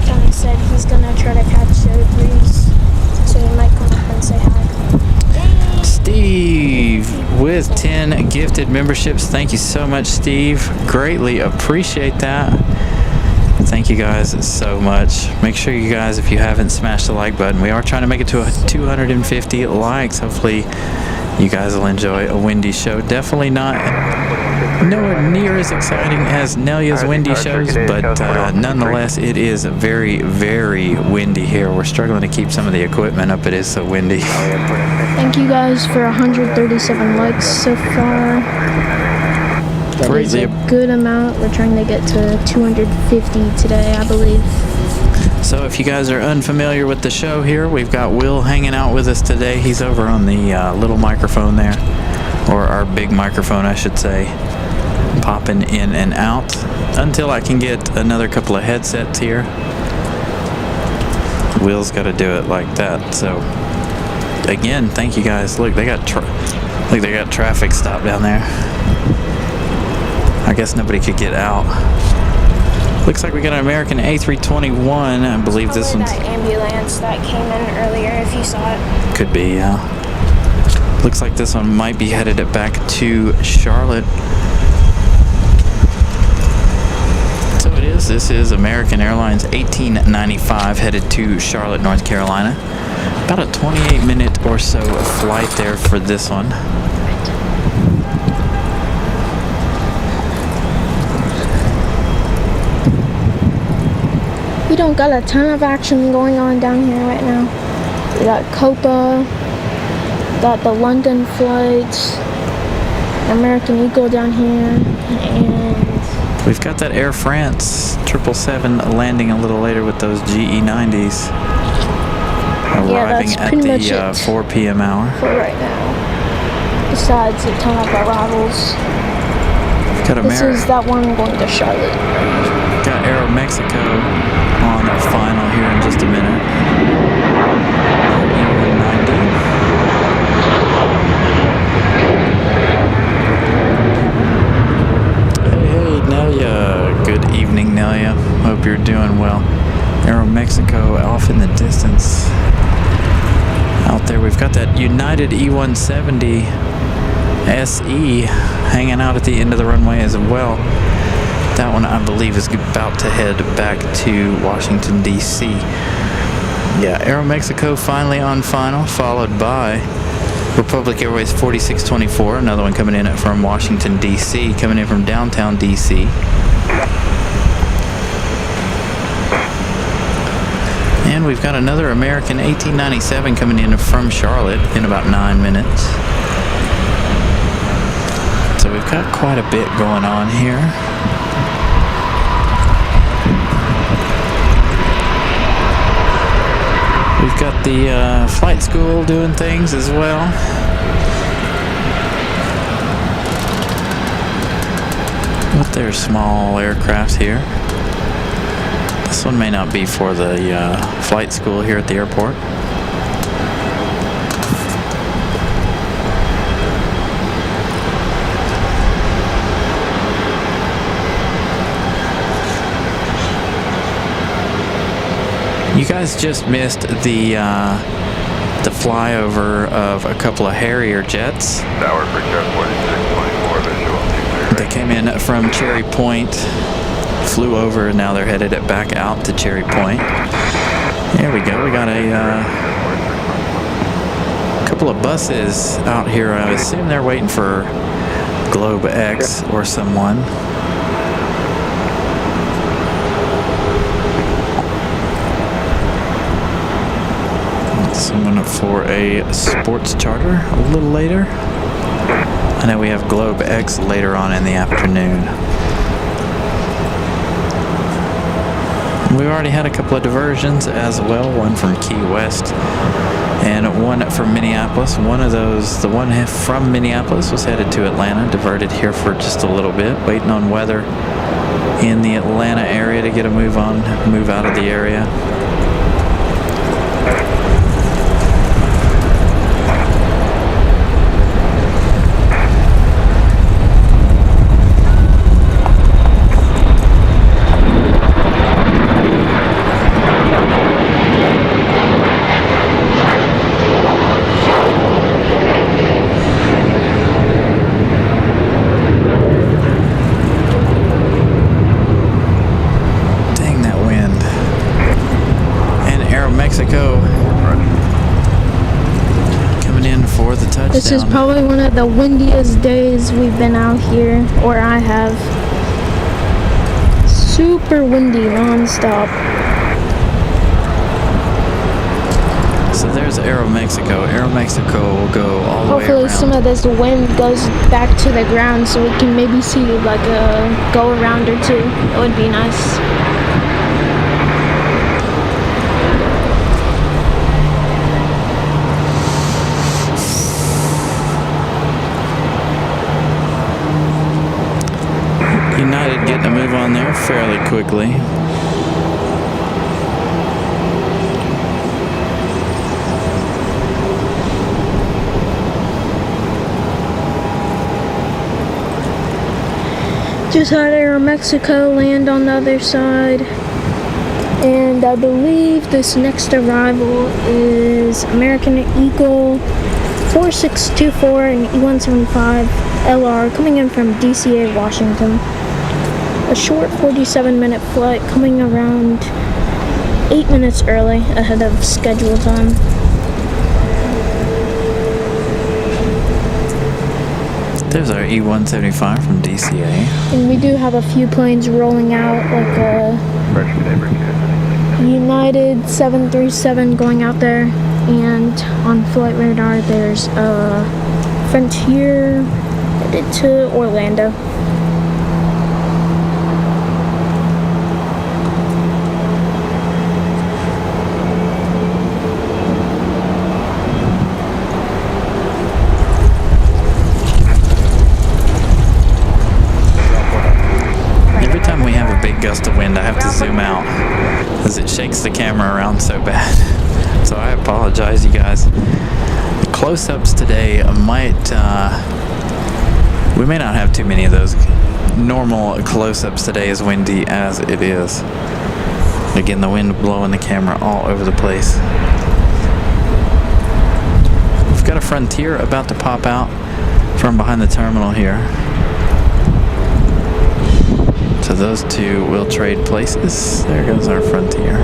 Tony said he's gonna try to catch the breeze, so he might come up and say hi. Steve with 10 gifted memberships. Thank you so much, Steve. Greatly appreciate that. Thank you guys so much. Make sure you guys, if you haven't, smash the like button. We are trying to make it to 250 likes. Hopefully you guys will enjoy a windy show. Definitely not nowhere near as exciting as Nelia's windy shows, but nonetheless it is very, very windy here. We're struggling to keep some of the equipment up. It is so windy. Thank you guys for 137 likes so far. That is a good amount. We're trying to get to 250 today, I believe. So if you guys are unfamiliar with the show here, we've got Will hanging out with us today. He's over on the little microphone there, or our big microphone, I should say, popping in and out until I can get another couple of headsets here. Will's got to do it like that. So again, thank you guys. Look, they got traffic stopped down there. I guess nobody could get out. Looks like we got an American A321. I believe this one's that ambulance that came in earlier, if you saw it. Could be, yeah. Looks like this one might be headed back to Charlotte. So it is. This is American Airlines 1895 headed to Charlotte, North Carolina. About a 28-minute or so flight there for this one. We don't got a ton of action going on down here right now. We got Copa, got the London flights, American Eagle down here, and we've got that Air France 777 landing a little later with those GE90s. Arriving at the 4 p.m. hour. For right now. Besides a ton of arrivals. This is that one going to Charlotte. Got Aeromexico on final here in just a minute. United E170 SE hanging out at the end of the runway as well. That one, I believe, is about to head back to Washington, D.C. Yeah, Aeromexico finally on final, followed by Republic Airways 4624, another one coming in from Washington, D.C., coming in from downtown D.C. And we've got another American 1897 coming in from Charlotte in about 9 minutes. So we've got quite a bit going on here. We've got the flight school doing things as well. But there's small aircraft here. This one may not be for the flight school here at the airport. You guys just missed the flyover of a couple of Harrier jets. Tower for Jet 4624, visual. They came in from Cherry Point, flew over, and now they're headed back out to Cherry Point. There we go. We got a couple of buses out here. I assume they're waiting for Globe X or someone. Someone for a sports charter a little later. I know we have Globe X later on in the afternoon. We've already had a couple of diversions as well, one from Key West and one from Minneapolis. One of those, the one from Minneapolis, was headed to Atlanta, diverted here for just a little bit, waiting on weather in the Atlanta area to get a move out of the area. This is probably one of the windiest days we've been out here, or I have. Super windy non-stop. So there's Aeromexico. Aeromexico will go all the way around. Hopefully some of this wind goes back to the ground so we can maybe see like a go around or two. It would be nice. United getting a move on there fairly quickly. Just had Aeromexico land on the other side. And I believe this next arrival is American Eagle 4624 and E175 LR coming in from DCA, Washington. A short 47-minute flight coming around 8 minutes early ahead of schedule time. There's our E175 from DCA. And we do have a few planes rolling out, like a United 737 going out there, and on flight radar there's a Frontier headed to Orlando. Gust of wind, I have to zoom out as it shakes the camera around so bad. So I apologize, you guys. The close-ups today might we may not have too many of those. Normal close-ups today, as windy as it is. Again, the wind blowing the camera all over the place. We've got a Frontier about to pop out from behind the terminal here. So those two will trade places. There goes our Frontier.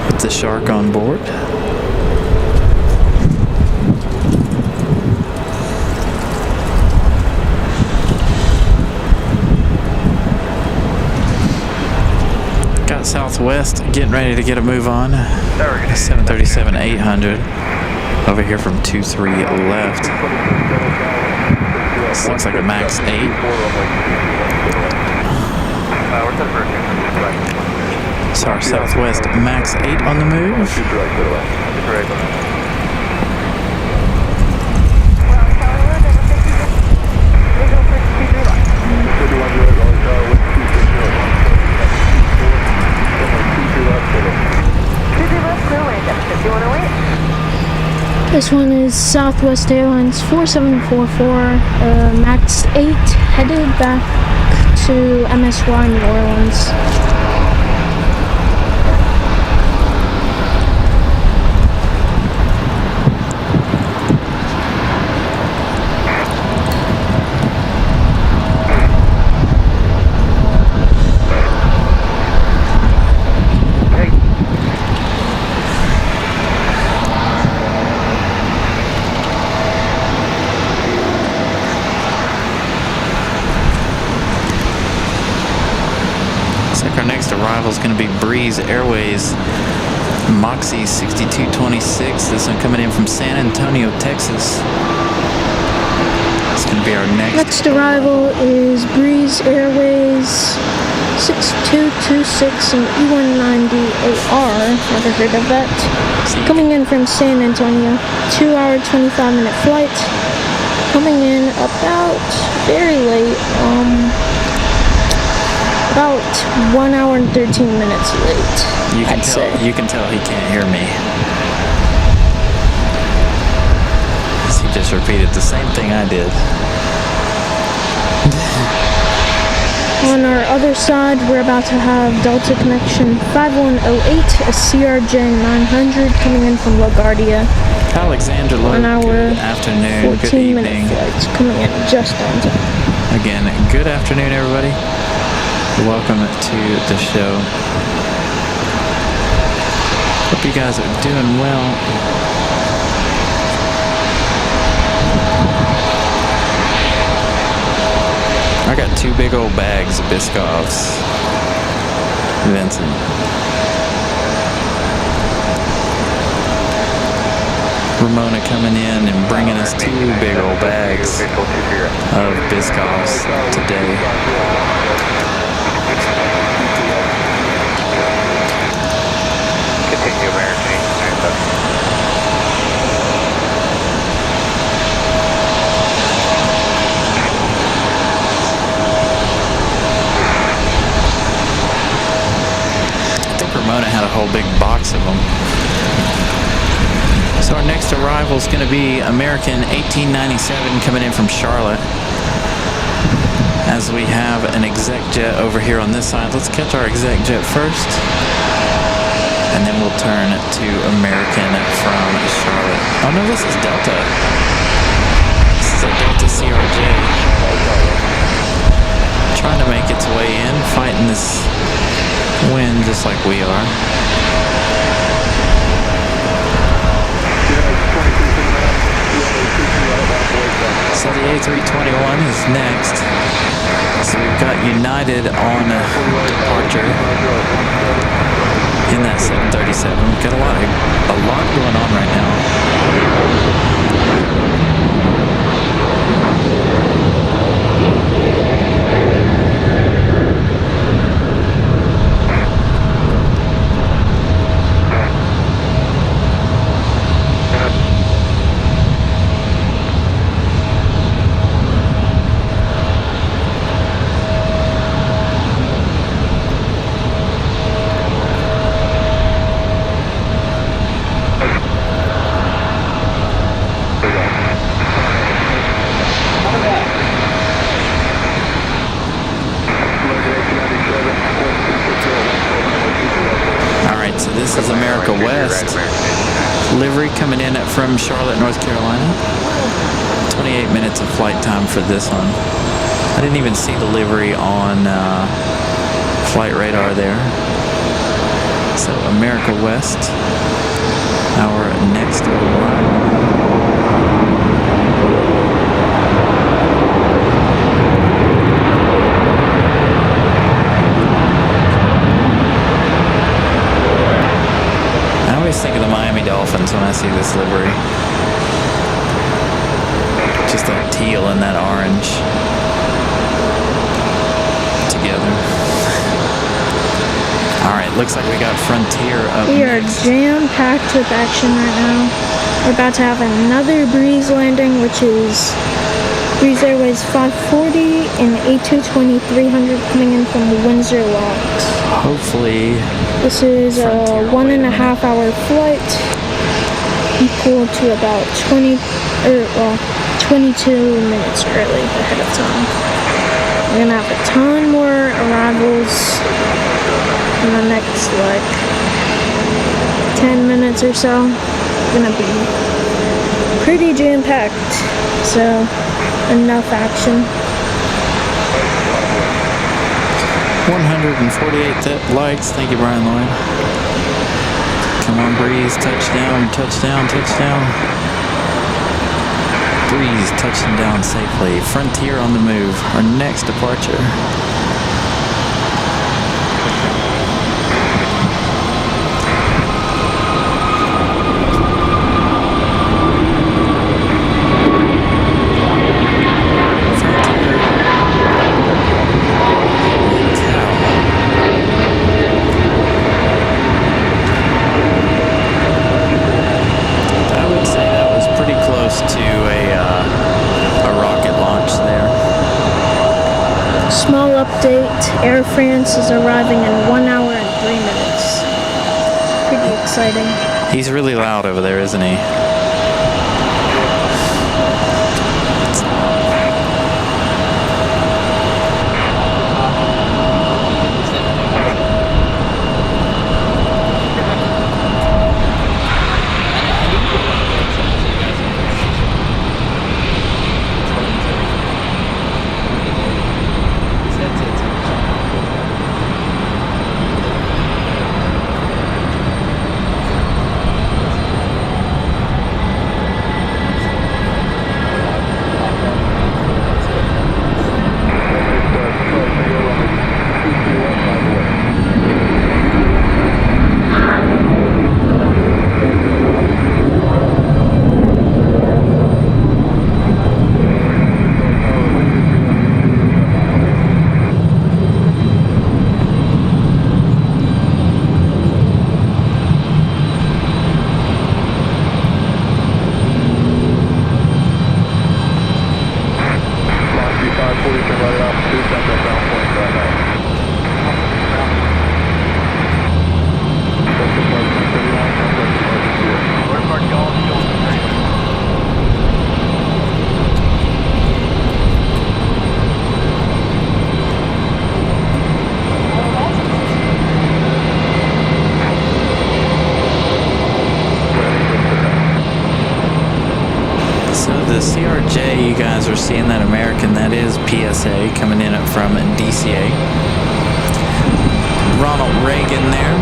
With the Shark on board. Got Southwest getting ready to get a move on. 737-800 over here from 23 left. This looks like a max 8. So our Southwest max 8 on the move. This one is Southwest Airlines 4744, max 8, headed back to MSY New Orleans. Our next arrival is going to be Breeze Airways Moxie 6226. This one coming in from San Antonio, Texas. It's going to be our next arrival is Breeze Airways 6226 and E190AR. Never heard of that. Coming in from San Antonio. 2-hour, 25-minute flight. Coming in about very late. About 1 hour and 13 minutes late. You can tell he can't hear me. He just repeated the same thing I did. On our other side, we're about to have Delta Connection 5108, a CRJ 900 coming in from LaGuardia. Alexander Lowe, 1 hour, good afternoon, good evening. 14-minute flights coming in just on time. Again, good afternoon, everybody. Welcome to the show. Hope you guys are doing well. I got 2 big old bags of Biscoffs. Vincent. Ramona coming in and bringing us 2 big old bags of Biscoffs today. Continue American. I think Ramona had a whole big box of them. So our next arrival is going to be American 1897 coming in from Charlotte. As we have an exec jet over here on this side, let's catch our exec jet first. And then we'll turn to American from Charlotte. Oh no, this is Delta. This is a Delta CRJ. Trying to make its way in, fighting this wind just like we are. So the A321 is next. So we've got United on departure in that 737. We've got a lot going on right now. This is America West. livery coming in from Charlotte, North Carolina. 28 minutes of flight time for this one. I didn't even see the livery on flight radar there. So America West, our next arrival. I always think of the Miami Dolphins when I see this livery. Just that teal and that orange together. Alright, looks like we got Frontier up We are next. jam-packed with action right now. We're about to have another Breeze landing, which is Breeze Airways 540 and A220 300 coming in from Windsor Locks. Hopefully, This is a 1.5 hour flight, equal to about 22 minutes early ahead of time. We're gonna have a ton more arrivals in the next 10 minutes or so. Gonna be pretty jam-packed, so enough action. 148 likes. Thank you, Brian Lloyd. Come on, Breeze. Touchdown, touchdown, touchdown. Breeze touching down safely. Frontier on the move. Our next departure. Small update, Air France is arriving in 1 hour and 3 minutes. Pretty exciting. He's really loud over there, isn't he? The CRJ, you guys are seeing that American, that is PSA coming in from DCA. Ronald Reagan there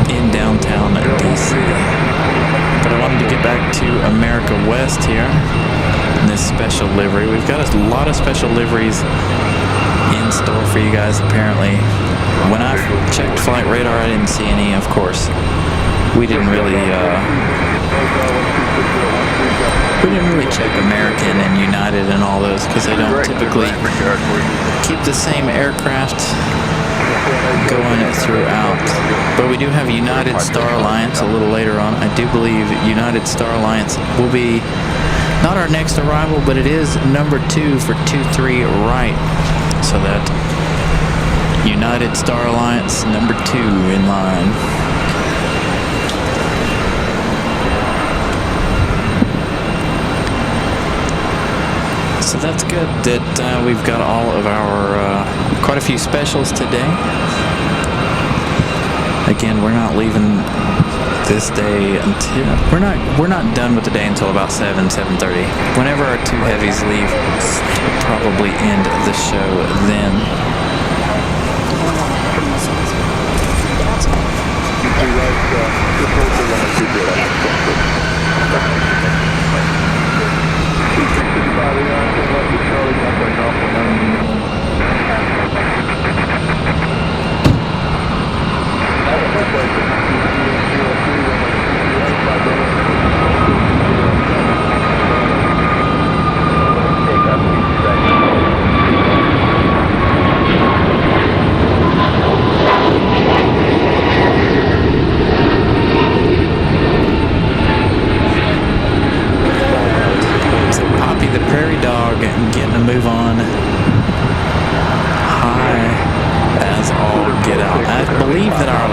in downtown DC. But I wanted to get back to America West here in this special livery. We've got a lot of special liveries in store for you guys apparently. When I checked flight radar, I didn't see any, of course. We didn't really check American and United and all those because they don't typically keep the same aircraft going throughout. But we do have United Star Alliance a little later on. I do believe United Star Alliance will be not our next arrival, but it is number 2 for 23 right. So that United Star Alliance number 2 in line. So that's good that we've got all of our, quite a few specials today. Again, we're not leaving this day until we're not done with the day until about 7:30. Whenever our two heavies leave, we'll probably end the show then. Getting a move on high as all get out. I believe that our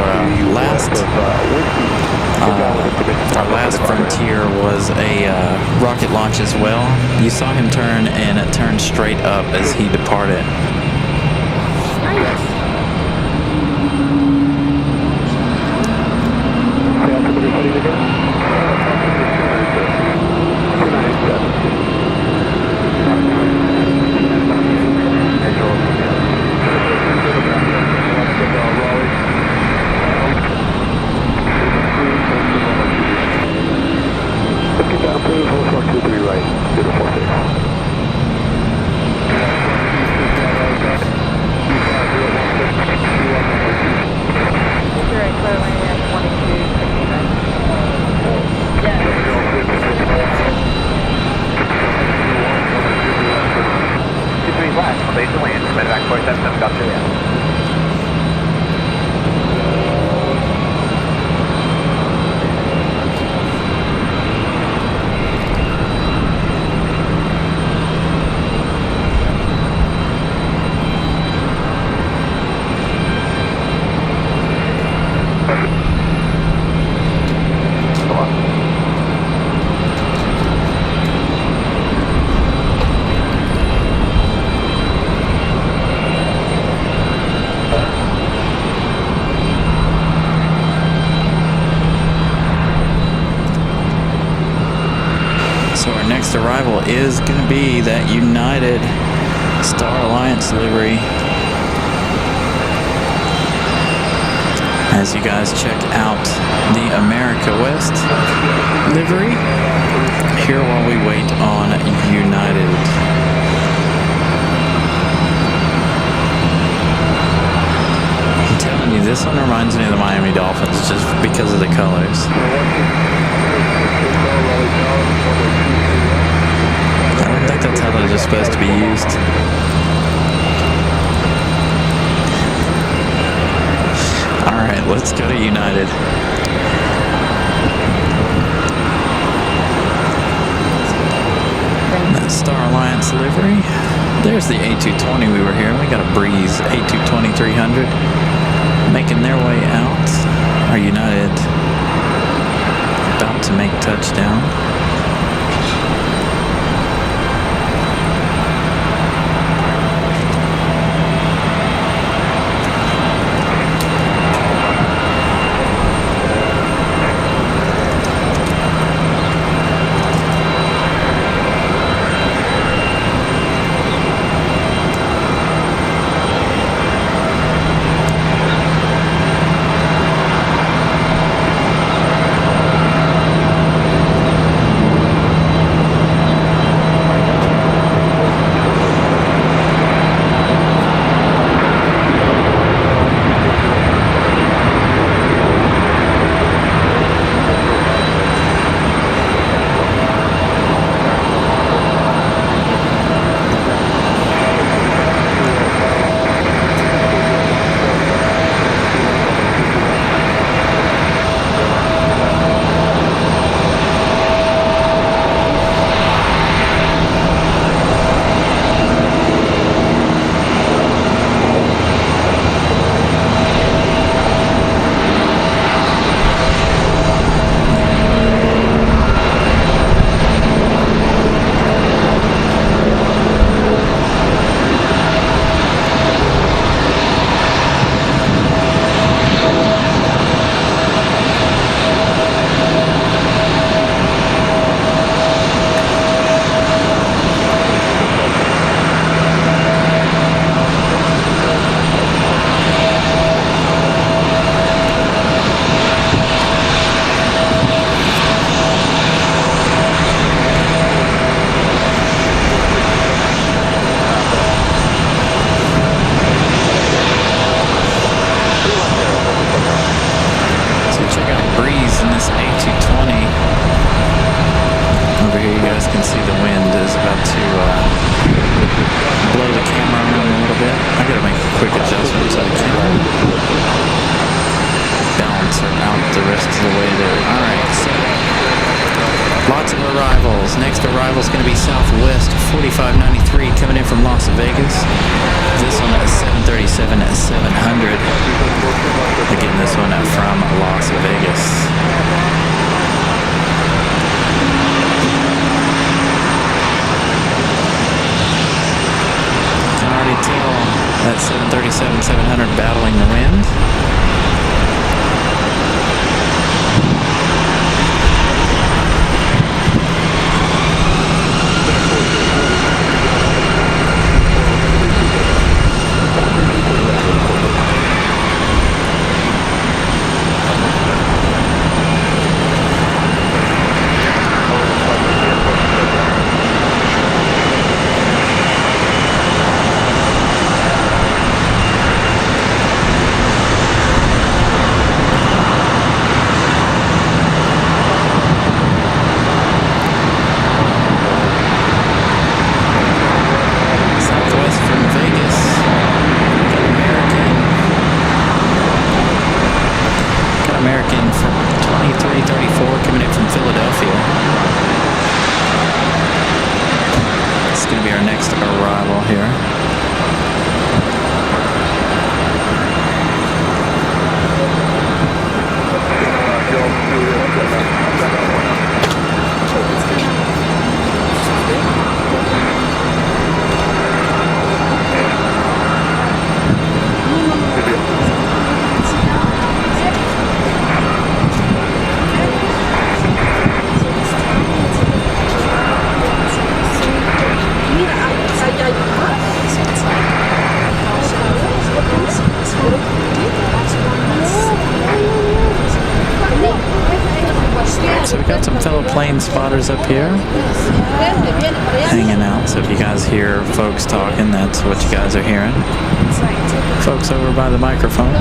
last frontier was a rocket launch as well. You saw him turn, and it turned straight up as he departed. Next arrival is going to be that United Star Alliance livery. As you guys check out the America West livery here while we wait on United. I'm telling you, this one reminds me of the Miami Dolphins just because of the colors. I don't think that's how those are supposed to be used. Alright, let's go to United. That Star Alliance livery. There's the A220 we were here. We got a breeze A220 300 making their way out. Our United about to make touchdown. can see the wind is about to blow the camera around a little bit. I gotta make a quick adjustment so I can balance her out the rest of the way there. Alright, so lots of arrivals. Next arrival is going to be Southwest 4593 coming in from Las Vegas. This one is 737-700. Again, this one from Las Vegas. Can already tell that 737-700 battling the wind. So we got some fellow plane spotters up here hanging out. So if you guys hear folks talking, that's what you guys are hearing. Folks over by the microphone.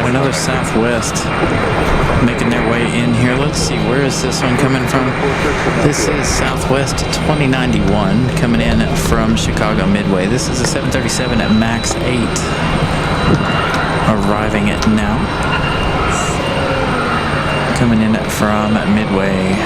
Another Southwest making their way in here. Let's see, where is this one coming from? This is Southwest 2091 coming in from Chicago Midway. This is a 737 at MAX 8 arriving at now. Coming in from Midway.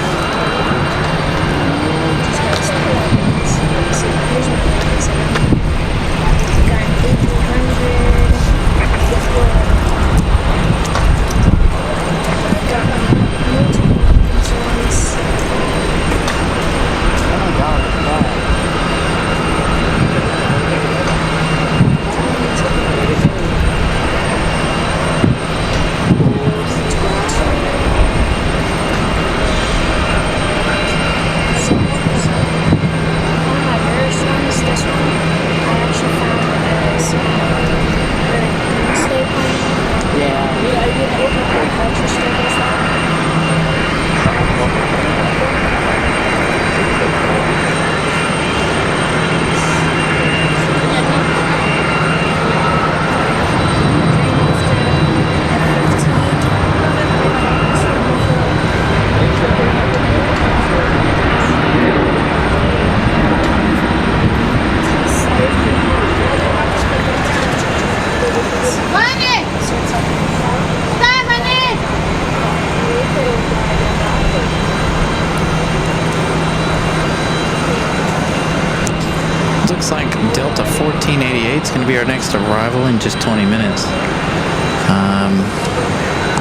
Looks like Delta 1488 is going to be our next arrival in just 20 minutes.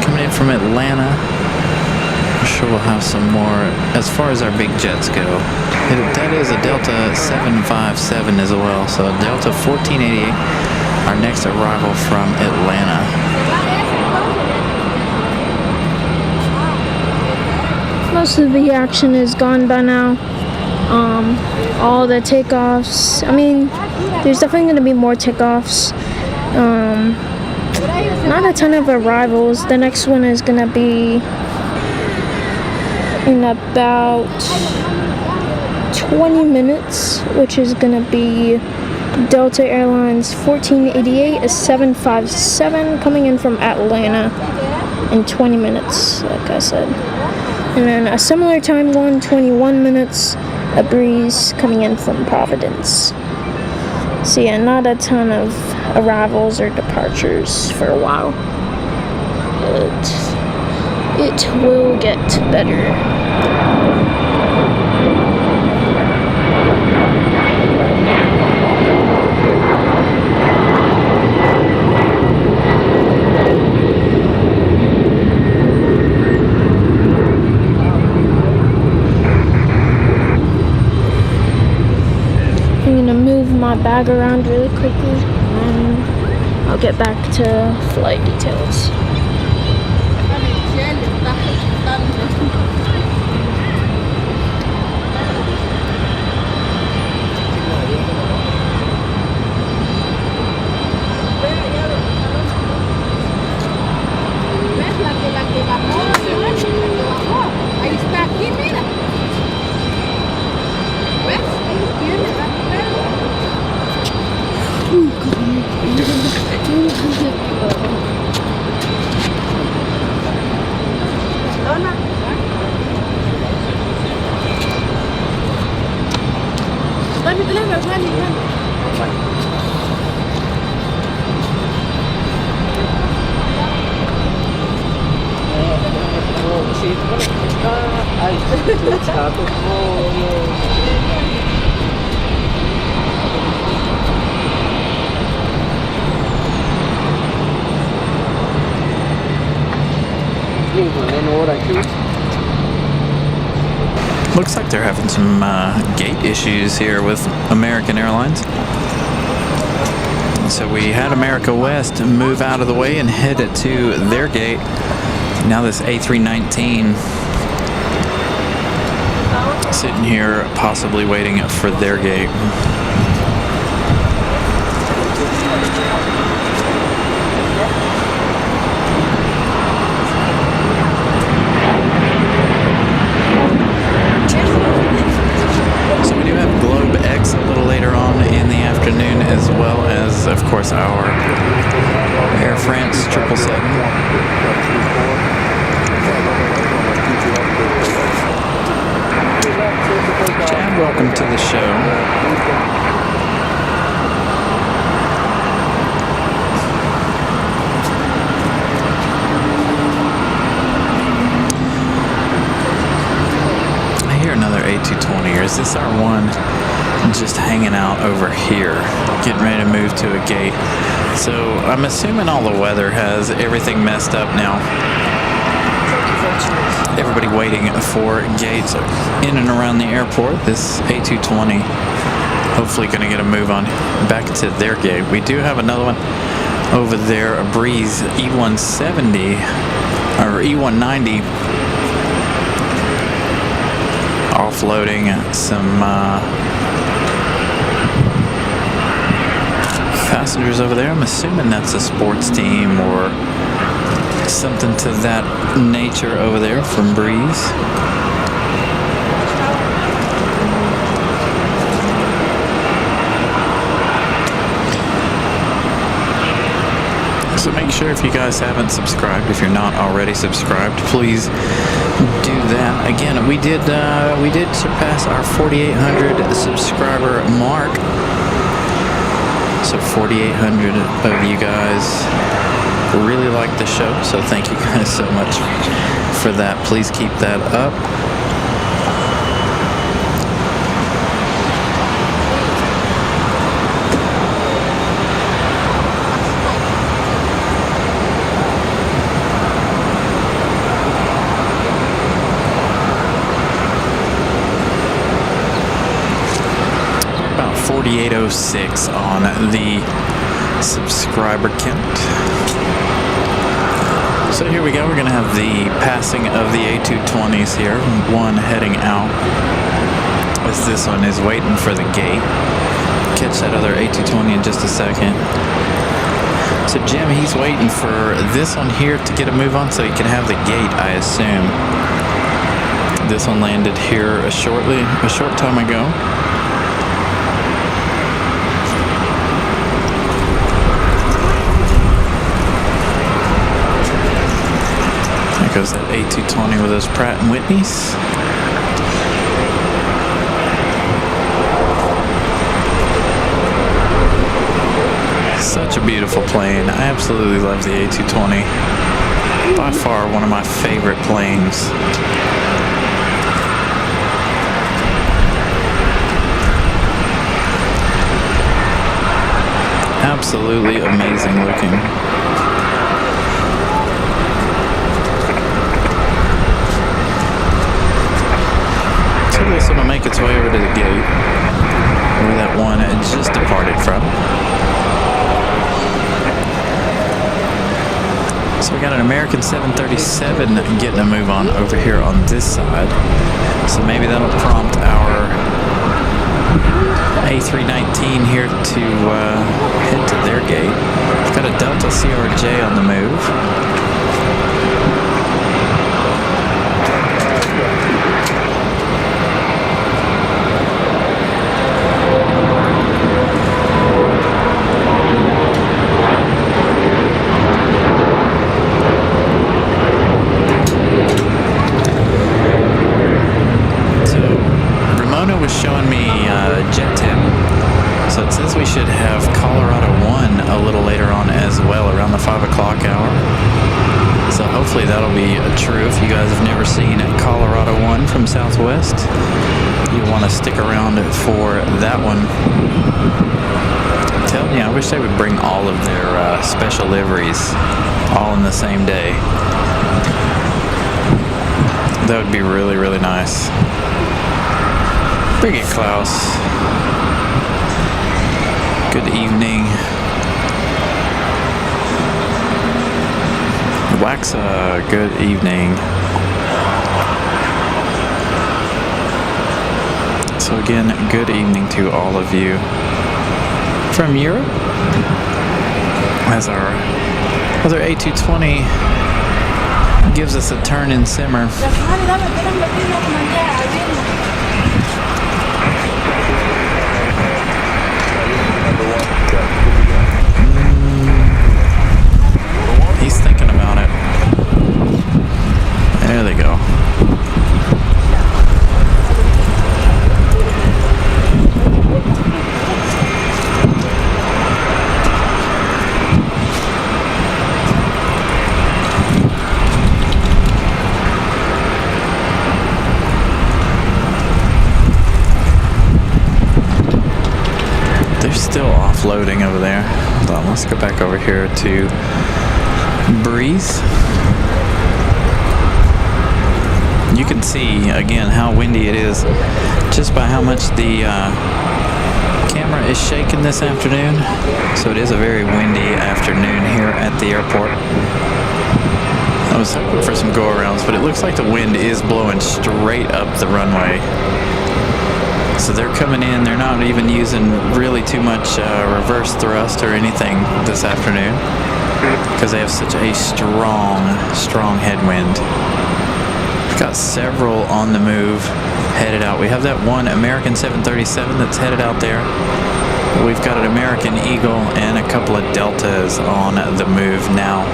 Coming in from Atlanta. I'm sure we'll have some more as far as our big jets go. That is a Delta 757 as well. So Delta 1488, our next arrival from Atlanta. Most of the action is gone by now. All the takeoffs. I mean, there's definitely going to be more takeoffs Not a ton of arrivals. The next one is gonna be in about 20 minutes, which is gonna be Delta Airlines 1488, a 757 coming in from Atlanta in 20 minutes, like I said. And then a similar time one, 21 minutes, a Breeze coming in from Providence. So yeah, not a ton of arrivals or departures for a while, but it will get better. My bag around really quickly, and I'll get back to flight details. Looks like they're having some gate issues here with American Airlines. So we had America West move out of the way and head it to their gate. Now this A319 sitting here possibly waiting for their gate. So we do have Globe X a little later on in the afternoon, as well as, of course, our Air France 777. Chad, welcome to the show. I hear another A220, or is this our one just hanging out over here, getting ready to move to a gate? So I'm assuming all the weather has everything messed up now. Everybody waiting for gates in and around the airport. This A220 hopefully going to get a move on back to their gate. We do have another one over there, a Breeze E170 or E190 offloading some passengers over there. I'm assuming that's a sports team or something to that nature over there from Breeze. So make sure, if you guys haven't subscribed, if you're not already subscribed, please do that. Again, we did surpass our 4,800 subscriber mark. So 4,800 of you guys really like the show, so thank you guys so much for that. Please keep that up. About 4,806 on the subscriber count. So here we go, we're going to have the passing of the A220s here, one heading out as this one is waiting for the gate. Catch that other A220 in just a second. So Jim, he's waiting for this one here to get a move on so he can have the gate, I assume. This one landed here a short time ago. There goes that A220 with those Pratt & Whitneys. Such a beautiful plane. I absolutely love the A220. By far one of my favorite planes. Absolutely amazing looking. So this one will make its way over to the gate where that one just departed from. So we got an American 737 getting a move on over here on this side. So maybe that'll prompt our A319 here to head to their gate. We've got a Delta CRJ on the move. Was showing me jet tip, so it says we should have Colorado 1 a little later on as well, around the 5 o'clock hour. So hopefully that'll be true. If you guys have never seen Colorado 1 from Southwest, you want to stick around for that one. I'm telling you, I wish they would bring all of their special liveries all in the same day. That would be really, really nice. Frigate Klaus. Good evening. Waxa, good evening. So again, good evening to all of you from Europe. As our other A220 gives us a turn and simmer. He's thinking about it. There they go. They're still offloading over there. Hold on, let's go back over here to Breeze. You can see again how windy it is just by how much the camera is shaking this afternoon. So it is a very windy afternoon here at the airport. I was hoping for some go-arounds, but it looks like the wind is blowing straight up the runway. So they're coming in, they're not even using really too much reverse thrust or anything this afternoon because they have such a strong headwind. We've got several on the move headed out. We have that one American 737 that's headed out there. We've got an American Eagle and a couple of Deltas on the move now.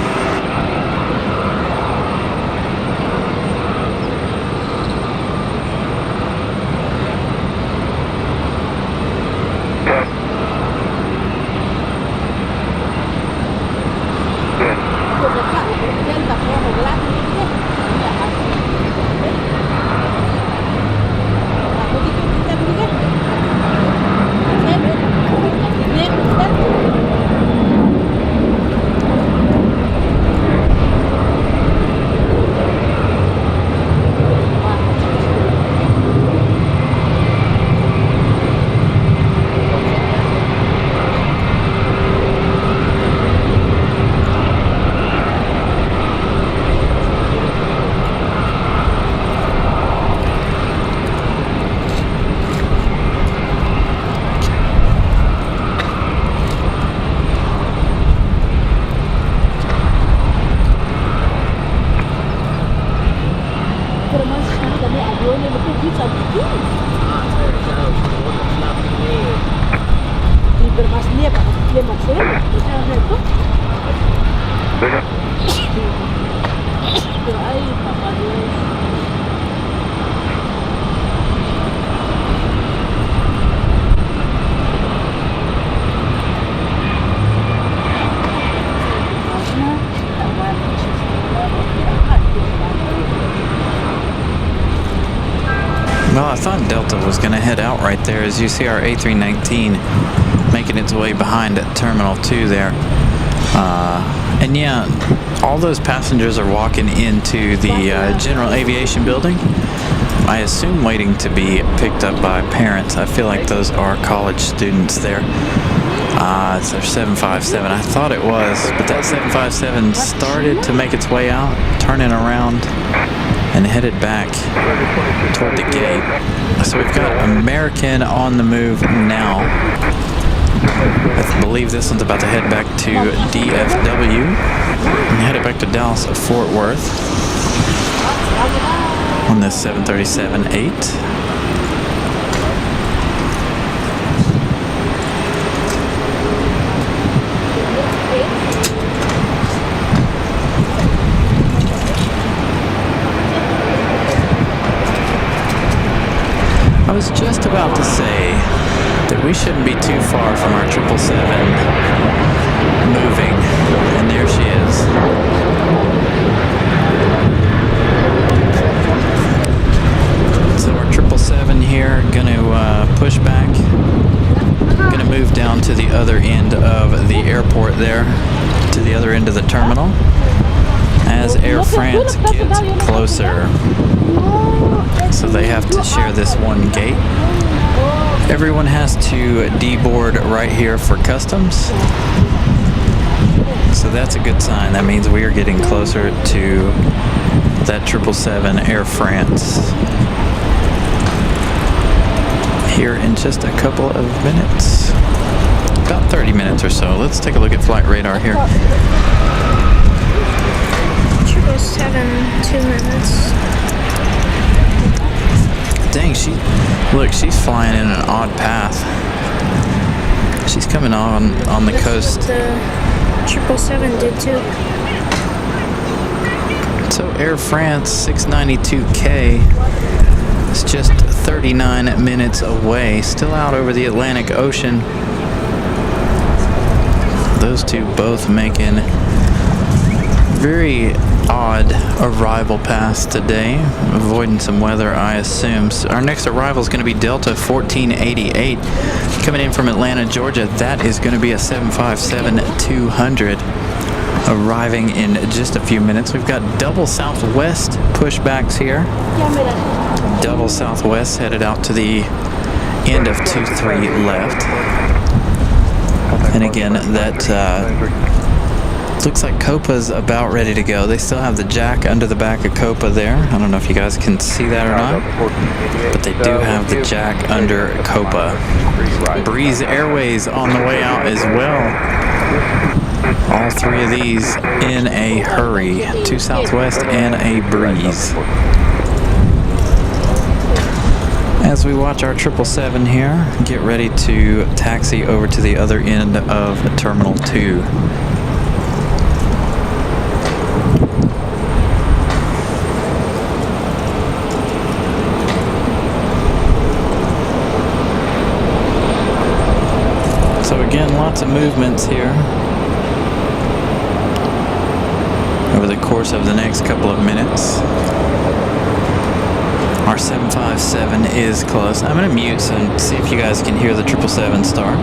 Well, I thought Delta was going to head out right there. As you see our A319 making its way behind at Terminal 2 there. And yeah, all those passengers are walking into the General Aviation building. I assume waiting to be picked up by parents. I feel like those are college students there. It's their 757. I thought it was, but that 757 started to make its way out, turning around and headed back toward the gate. So we've got American on the move now. I believe this one's about to head back to DFW and headed back to Dallas Fort Worth on this 737-8. I was just about to say that we shouldn't be too far from our 777 moving, and there she is. So our 777 here gonna push back, gonna move down to the other end of the airport there, to the other end of the terminal, as Air France gets closer. So they have to share this one gate. Everyone has to deboard right here for customs. So that's a good sign. That means we are getting closer to that 777 Air France here in just a couple of minutes. About 30 minutes or so. Let's take a look at flight radar here. 777, 2 minutes. Dang, she's flying in an odd path. She's coming on the coast. The 777 did too. So Air France 692K is just 39 minutes away, still out over the Atlantic Ocean. Those two both making very odd arrival paths today, avoiding some weather, I assume. So our next arrival is going to be Delta 1488 coming in from Atlanta, Georgia. That is going to be a 757-200 arriving in just a few minutes. We've got double Southwest pushbacks here. Double Southwest headed out to the end of 23 left. And again, that looks like Copa's about ready to go. They still have the jack under the back of Copa there. I don't know if you guys can see that or not, but they do have the jack under Copa. Breeze Airways on the way out as well. All three of these in a hurry. 2 Southwest and a Breeze. As we watch our 777 here get ready to taxi over to the other end of Terminal 2. So again, lots of movements here over the course of the next couple of minutes. Our 757 is close. I'm going to mute and see if you guys can hear the 777 start.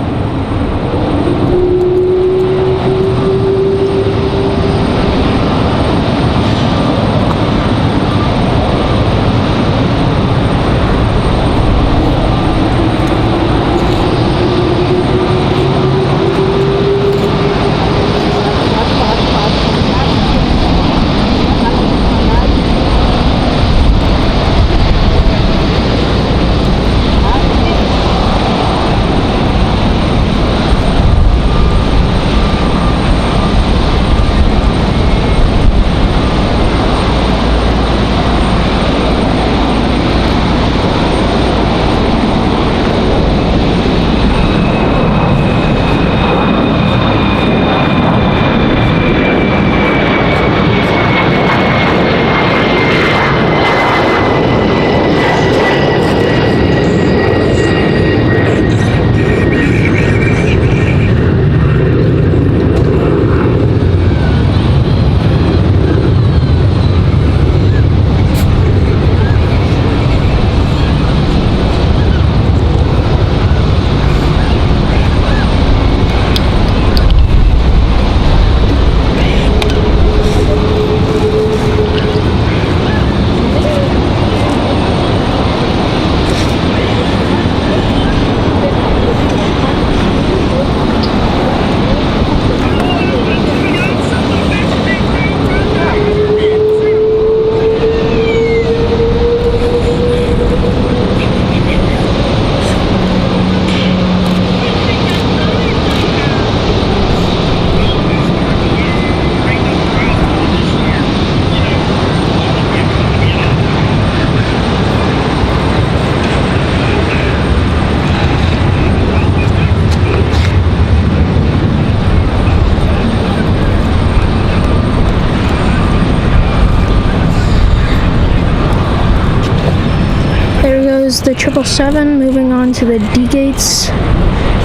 is the 777 moving on to the D gates,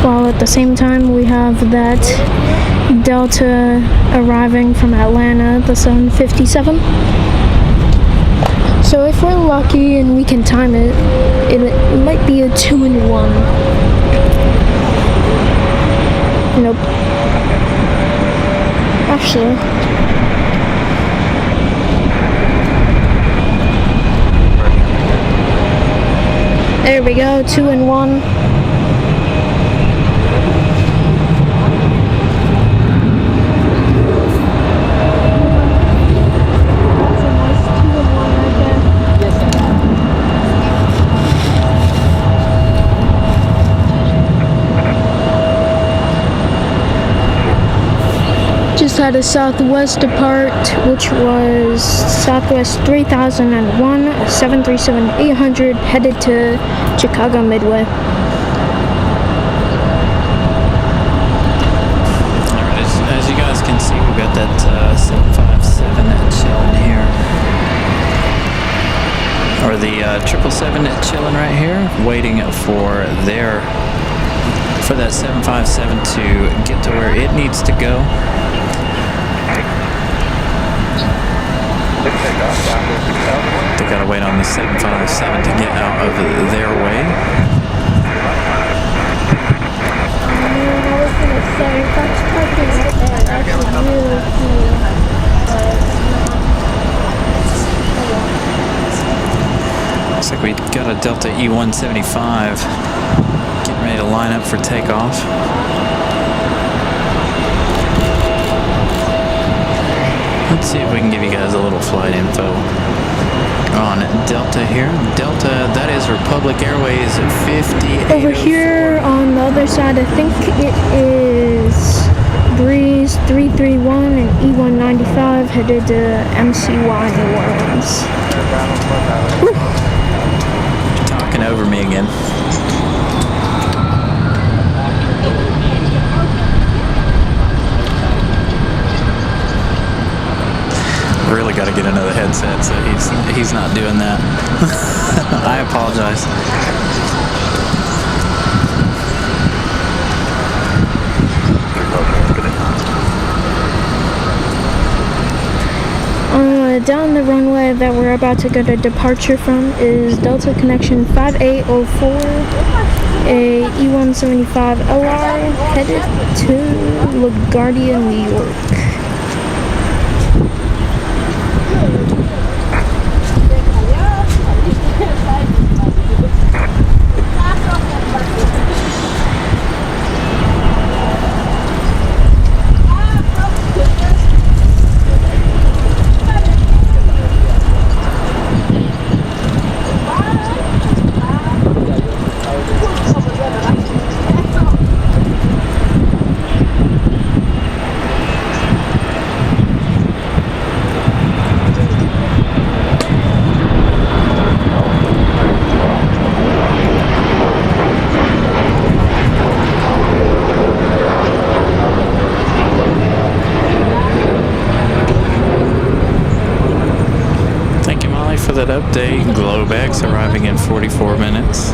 while at the same time we have that Delta arriving from Atlanta, the 757. So if we're lucky and we can time it, it might be a 2-in-1. Nope. Actually. There we go, 2-in-1. Just had a Southwest depart, which was Southwest 3001, 737-800, headed to Chicago Midway. Alright, as you guys can see, we've got that 757 chilling here. Or the 777 chilling right here, waiting for that 757 to get to where it needs to go. They gotta wait on the 757 to get out of their way. I was gonna say, that's parking right there. That's really cool. Looks like we got a Delta E-175 getting ready to line up for takeoff. Let's see if we can give you guys a little flight info on Delta here. Delta, that is Republic Airways 58. Over here on the other side, I think it is Breeze 331 and E195 headed to MCY New Orleans. Woo. You're talking over me again. Really got to get another headset, so he's not doing that. I apologize. Down the runway that we're about to get a departure from is Delta Connection 5804, a E175 LR headed to LaGuardia, New York. That update, Globex arriving in 44 minutes.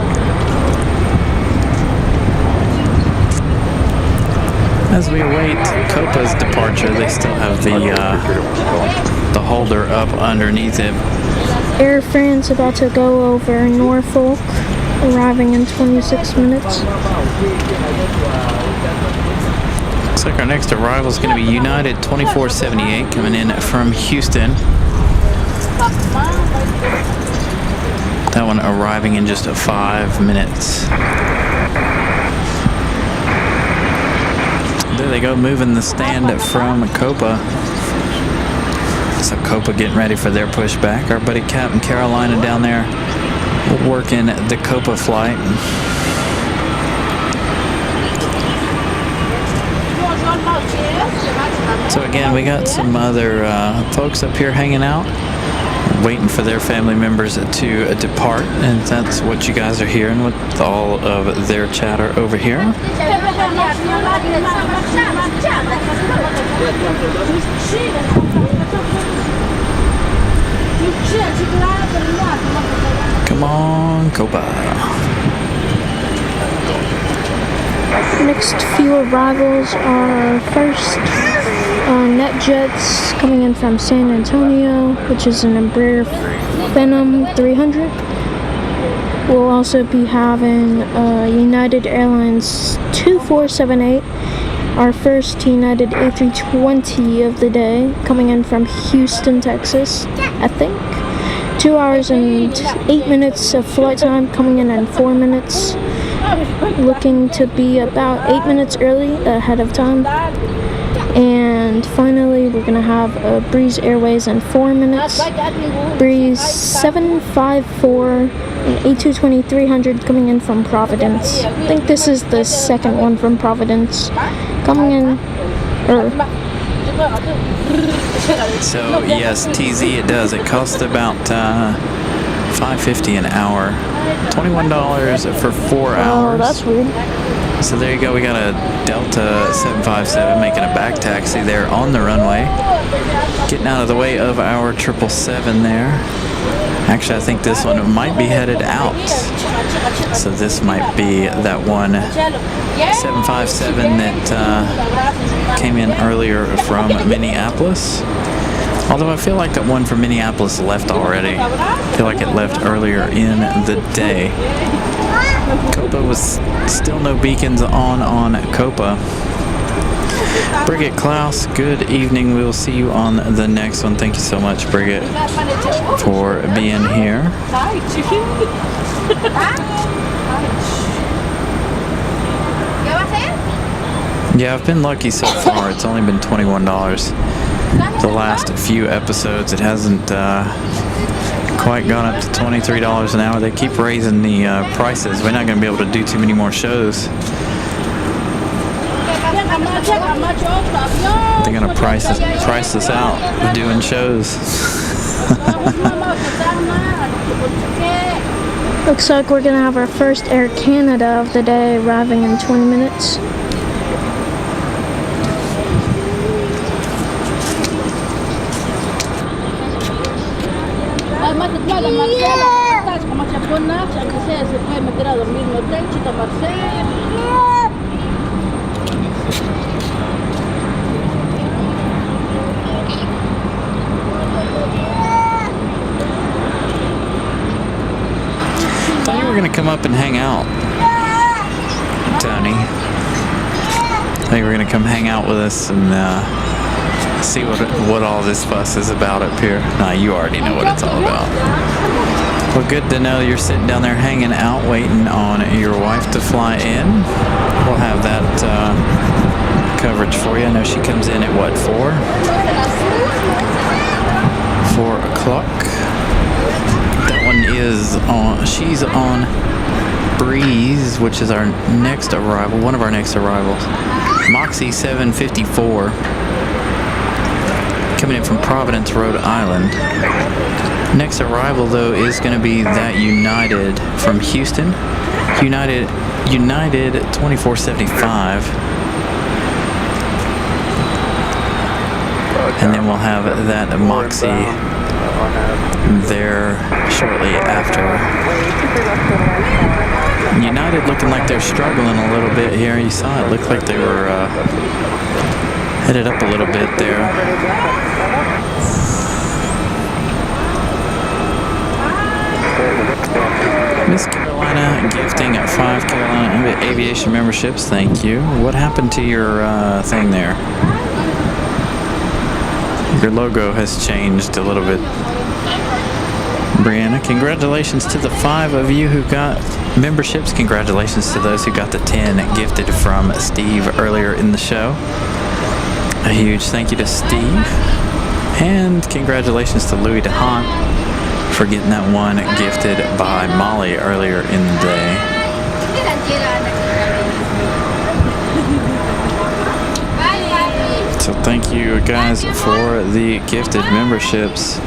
As we await Copa's departure, they still have the holder up underneath it. Air France about to go over Norfolk, arriving in 26 minutes. Looks like our next arrival is going to be United 2478 coming in from Houston. That one arriving in just 5 minutes. There they go, moving the stand from Copa. So Copa getting ready for their pushback. Our buddy Captain Carolina down there working the Copa flight. So again, we got some other folks up here hanging out, waiting for their family members to depart, and that's what you guys are hearing with all of their chatter over here. Come on, from Copa. Next few arrivals are first NetJets coming in from San Antonio, which is an Embraer Phenom 300. We'll also be having United Airlines 2478, our first United A320 of the day, coming in from Houston, Texas, I think. 2 hours and 8 minutes of flight time, coming in 4 minutes. Looking to be about 8 minutes early ahead of time. And finally, we're going to have a Breeze Airways in 4 minutes. Breeze 754 and A220 300 coming in from Providence. I think this is the second one from Providence. Coming in, So yes, TZ it does. It costs about $5.50 an hour. $21 for 4 hours. Oh, that's weird. So there you go. We got a Delta 757 making a back taxi there on the runway. Getting out of the way of our 777 there. Actually, I think this one might be headed out. So this might be that one 757 that came in earlier from Minneapolis. Although I feel like that one from Minneapolis left already. I feel like it left earlier in the day. Copa was still no beacons on Copa. Bridget Klaus, good evening. We will see you on the next one. Thank you so much, Bridget, for being here. Yeah, I've been lucky so far. It's only been $21. The last few episodes, it hasn't quite gone up to $23 an hour. They keep raising the prices. We're not going to be able to do too many more shows. They're going to price us out doing shows. Looks like we're going to have our first Air Canada of the day arriving in 20 minutes. Thought you were going to come up and hang out, Tony. Thought you were going to come hang out with us and see what all this fuss is about up here. Nah, you already know what it's all about. Well, good to know you're sitting down there hanging out, waiting on your wife to fly in. We'll have that coverage for you. I know she comes in at what, 4? 4 o'clock. That one is on. She's on Breeze, which is our next arrival. One of our next arrivals. Moxie 754. Coming in from Providence, Rhode Island. Next arrival, though, is going to be that United from Houston. United 2475. And then we'll have that Moxie there shortly after. United looking like they're struggling a little bit here. You saw it looked like they were headed up a little bit there. Miss Carolina gifting at 5 Carolina Aviation memberships. Thank you. What happened to your thing there? Your logo has changed a little bit. Brianna, congratulations to the 5 of you who got memberships. Congratulations to those who got the 10 gifted from Steve earlier in the show. A huge thank you to Steve. And congratulations to Louis DeHaan for getting that one gifted by Molly earlier in the day. So thank you guys for the gifted memberships.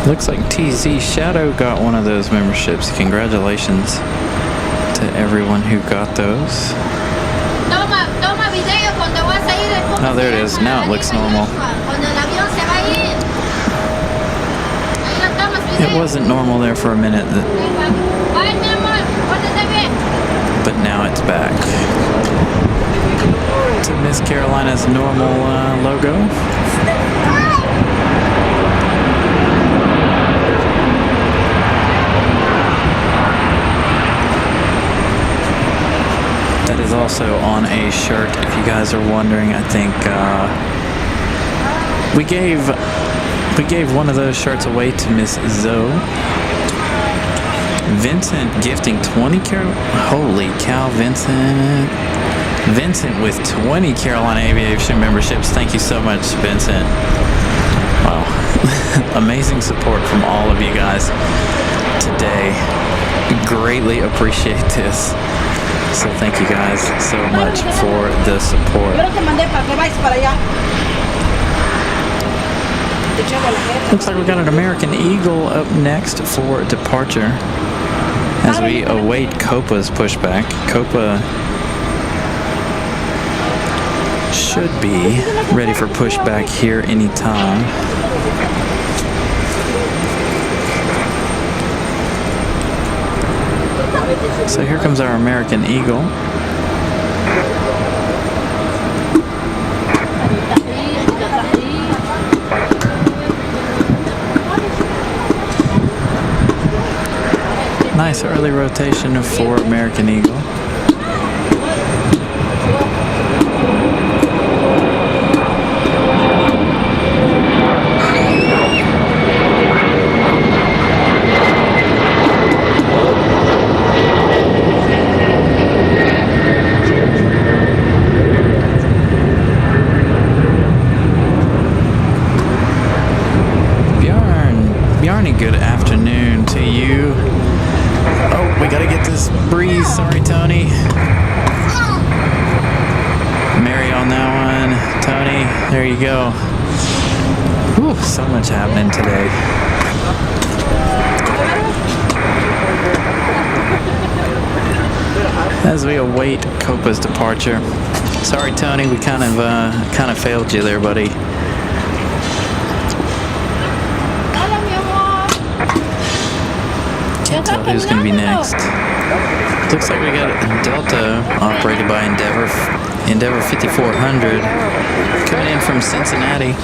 Looks like TZ Shadow got one of those memberships. Congratulations to everyone who got those. Oh, there it is. Now it looks normal. It wasn't normal there for a minute. but now it's back to Miss Carolina's normal logo. That is also on a shirt, if you guys are wondering. I think we gave one of those shirts away to Miss Zoe. Vincent gifting 20 holy cow, Vincent. Vincent with 20 Carolina Aviation memberships. Thank you so much, Vincent. Wow. Amazing support from all of you guys today. Greatly appreciate this. So thank you guys so much for the support. Looks like we got an American Eagle up next for departure as we await Copa's pushback. Copa should be ready for pushback here anytime. So here comes our American Eagle. Nice early rotation for American Eagle. Good afternoon to you. Oh, we gotta get this breeze. Sorry, Tony. Mary on that one. Tony, there you go. Whew, so much happening today. As we await Copa's departure. Sorry, Tony, we kind of failed you there, buddy. Can't tell who's going to be next. Looks like we got a Delta operated by Endeavor 5400 coming in from Cincinnati.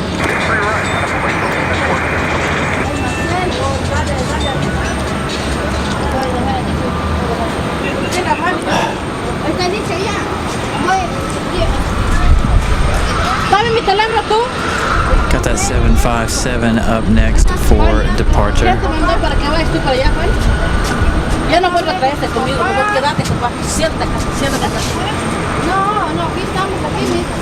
Got that 757 up next for departure. Ya no vuelvo a traerse conmigo, mejor quédate, papá. Siéntate, siéntate. No, aquí estamos, aquí mismo.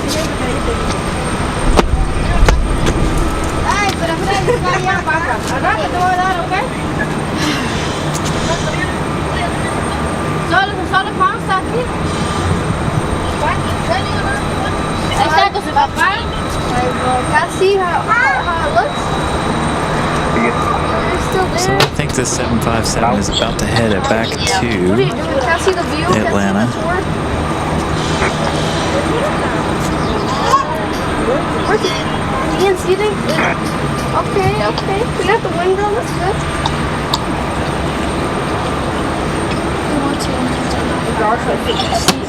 Ay, pero Freddy, ya baja. Agarra, te voy a dar, ¿ok? Solo pasa aquí. Ahí está con su papá. Can I see how it looks? So I think this 757 is about to head back to Atlanta. You can see them? Okay. We got the window, that's good.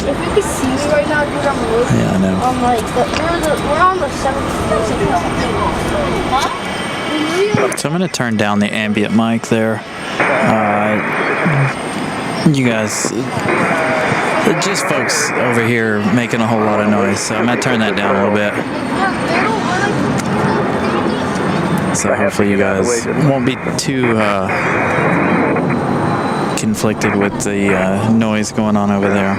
If you could see me right now, dude, I'm looking. Yeah, I know. I'm like, we're on the 757. So I'm going to turn down the ambient mic there. You guys, just folks over here making a whole lot of noise, so I'm going to turn that down a little bit. So hopefully you guys won't be too conflicted with the noise going on over there.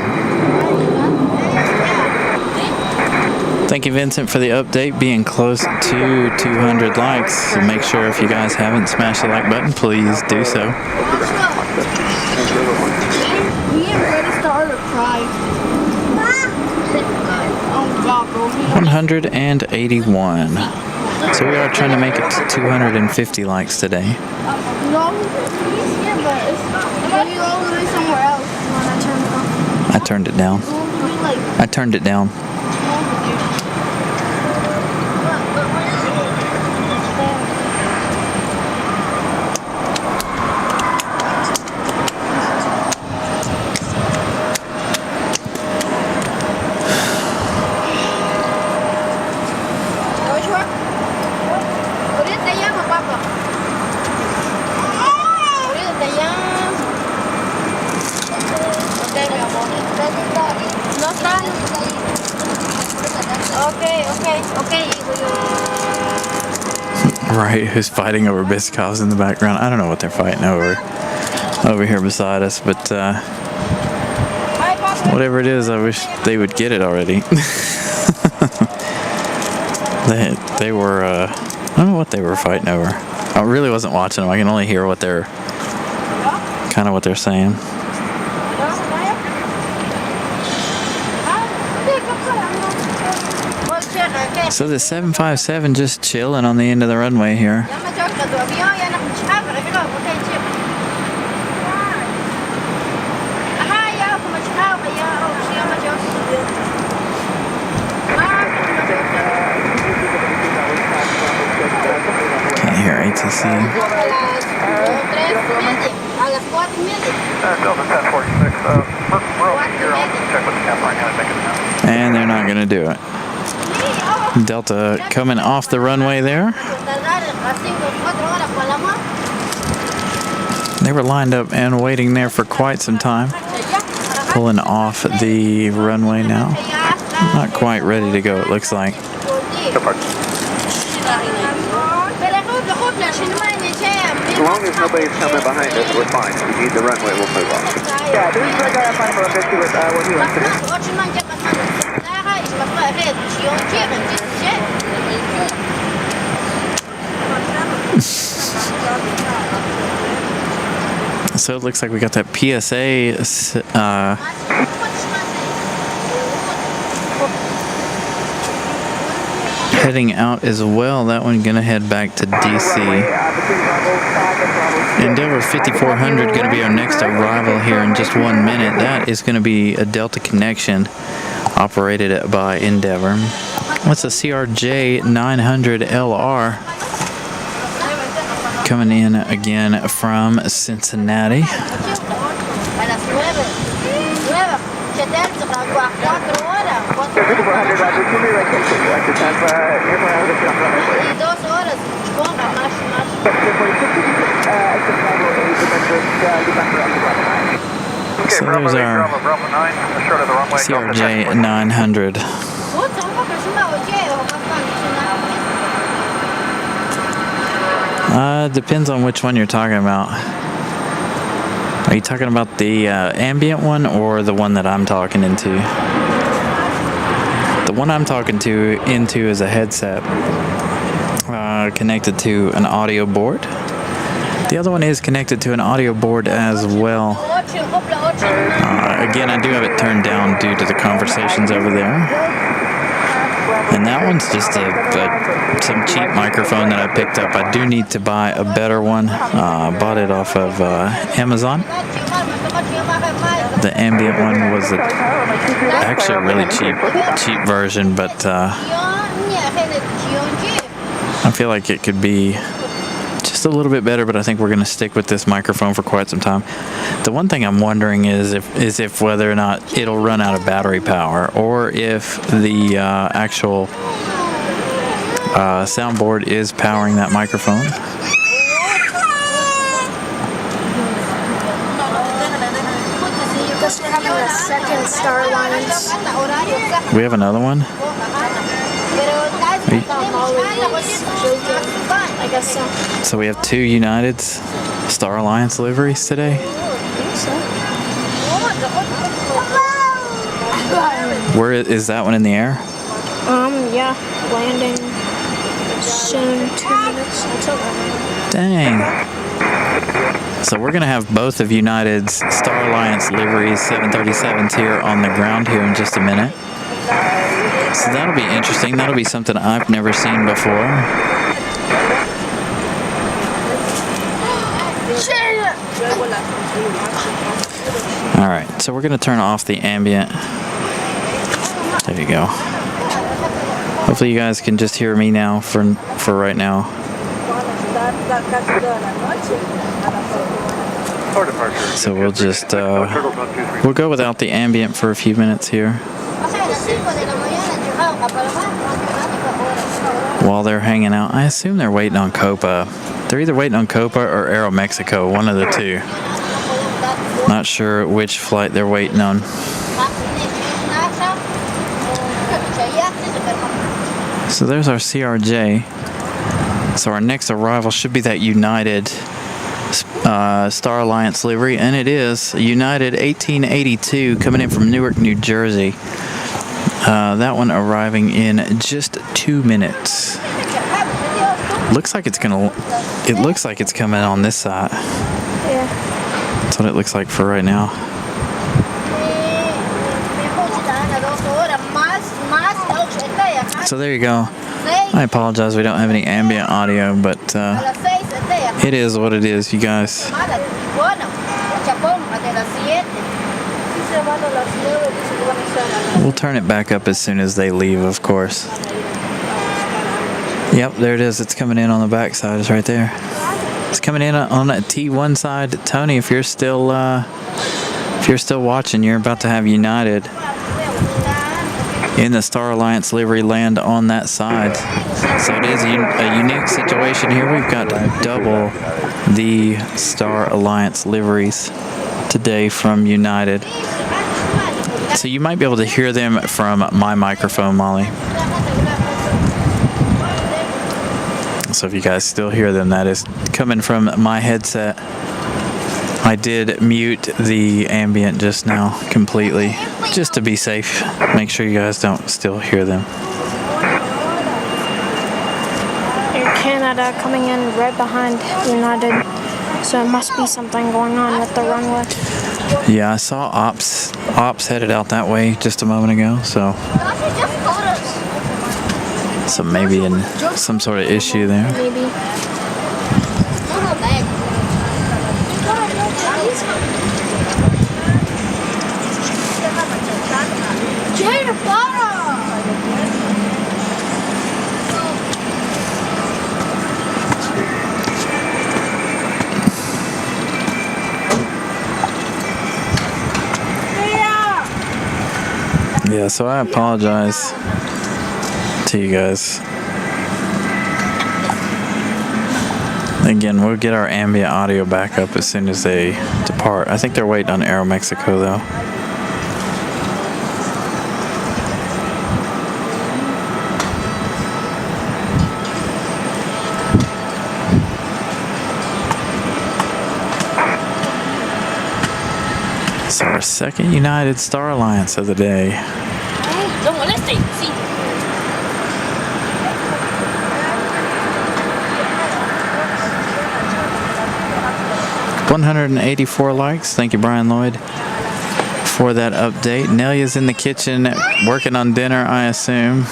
Thank you, Vincent, for the update. Being close to 200 likes. So make sure if you guys haven't smashed the like button, please do so. Me and Brady started to cry. 181. So we are trying to make it to 250 likes today. No, he's here, but it's maybe all the way somewhere else when I turn it on. I turned it down. I turned it down. Right, who's fighting over Biscoffs in the background. I don't know what they're fighting over here beside us, but whatever it is, I wish they would get it already. They were, I don't know what they were fighting over. I really wasn't watching them. I can only hear what they're, kind of what they're saying. So the 757 just chilling on the end of the runway here. Can't hear ATC. And they're not going to do it. Delta coming off the runway there. They were lined up and waiting there for quite some time. Pulling off the runway now. Not quite ready to go, it looks like. As long as nobody's coming behind us, we're fine. If we need the runway, we'll move off. Yeah, this is the guy I'm fine with what he wants to do. So it looks like we got that PSA heading out as well. That one gonna head back to DC. Endeavor 5400 gonna be our next arrival here in just 1 minute. That is gonna be a Delta connection operated by Endeavor. What's a CRJ 900 LR coming in again from Cincinnati. So there's our CRJ 900. Depends on which one you're talking about. Are you talking about the ambient one or the one that I'm talking into? The one I'm talking into is a headset connected to an audio board. The other one is connected to an audio board as well. Again, I do have it turned down due to the conversations over there. And that one's just some cheap microphone that I picked up. I do need to buy a better one. Bought it off of Amazon. The ambient one was actually a really cheap version, but I feel like it could be just a little bit better, but I think we're going to stick with this microphone for quite some time. The one thing I'm wondering is if whether or not it'll run out of battery power, or if the actual soundboard is powering that microphone. Guess we're having a second Star Alliance. We have another one? I guess so. So we have two United's Star Alliance liveries today? I think so. Where is that one in the air? Yeah, landing soon, 2 minutes. That's okay. Dang. So we're gonna have both of United's Star Alliance liveries 737s here on the ground here in just a minute. So that'll be interesting. That'll be something I've never seen before. All right, so we're gonna turn off the ambient. There you go. Hopefully you guys can just hear me now for right now. So we'll just we'll go without the ambient for a few minutes here while they're hanging out. I assume they're waiting on Copa. They're either waiting on Copa or Aeromexico, one of the two. Not sure which flight they're waiting on. So there's our CRJ. So our next arrival should be that United Star Alliance livery, and it is United 1882 coming in from Newark, New Jersey. That one arriving in just 2 minutes. Looks like it's gonna. It looks like it's coming on this side. Yeah. That's what it looks like for right now. So there you go. I apologize we don't have any ambient audio, but it is what it is, you guys. We'll turn it back up as soon as they leave, of course. Yep, there it is. It's coming in on the back side. It's right there. It's coming in on a T1 side. Tony, if you're still watching, you're about to have United in the Star Alliance livery land on that side. So it is a unique situation here. We've got double the Star Alliance liveries today from United. So you might be able to hear them from my microphone, Molly. So if you guys still hear them, that is coming from my headset. I did mute the ambient just now completely, just to be safe. Make sure you guys don't still hear them. Air Canada coming in right behind United, so it must be something going on with the runway. Yeah, I saw ops headed out that way just a moment ago, so maybe in some sort of issue there. Maybe. Yeah, so I apologize to you guys. Again, we'll get our ambient audio back up as soon as they depart. I think they're waiting on Aeromexico though. So our second United Star Alliance of the day. Don't moleste, sí. 184 likes. Thank you, Brian Lloyd, for that update. Nelia's in the kitchen working on dinner, I assume.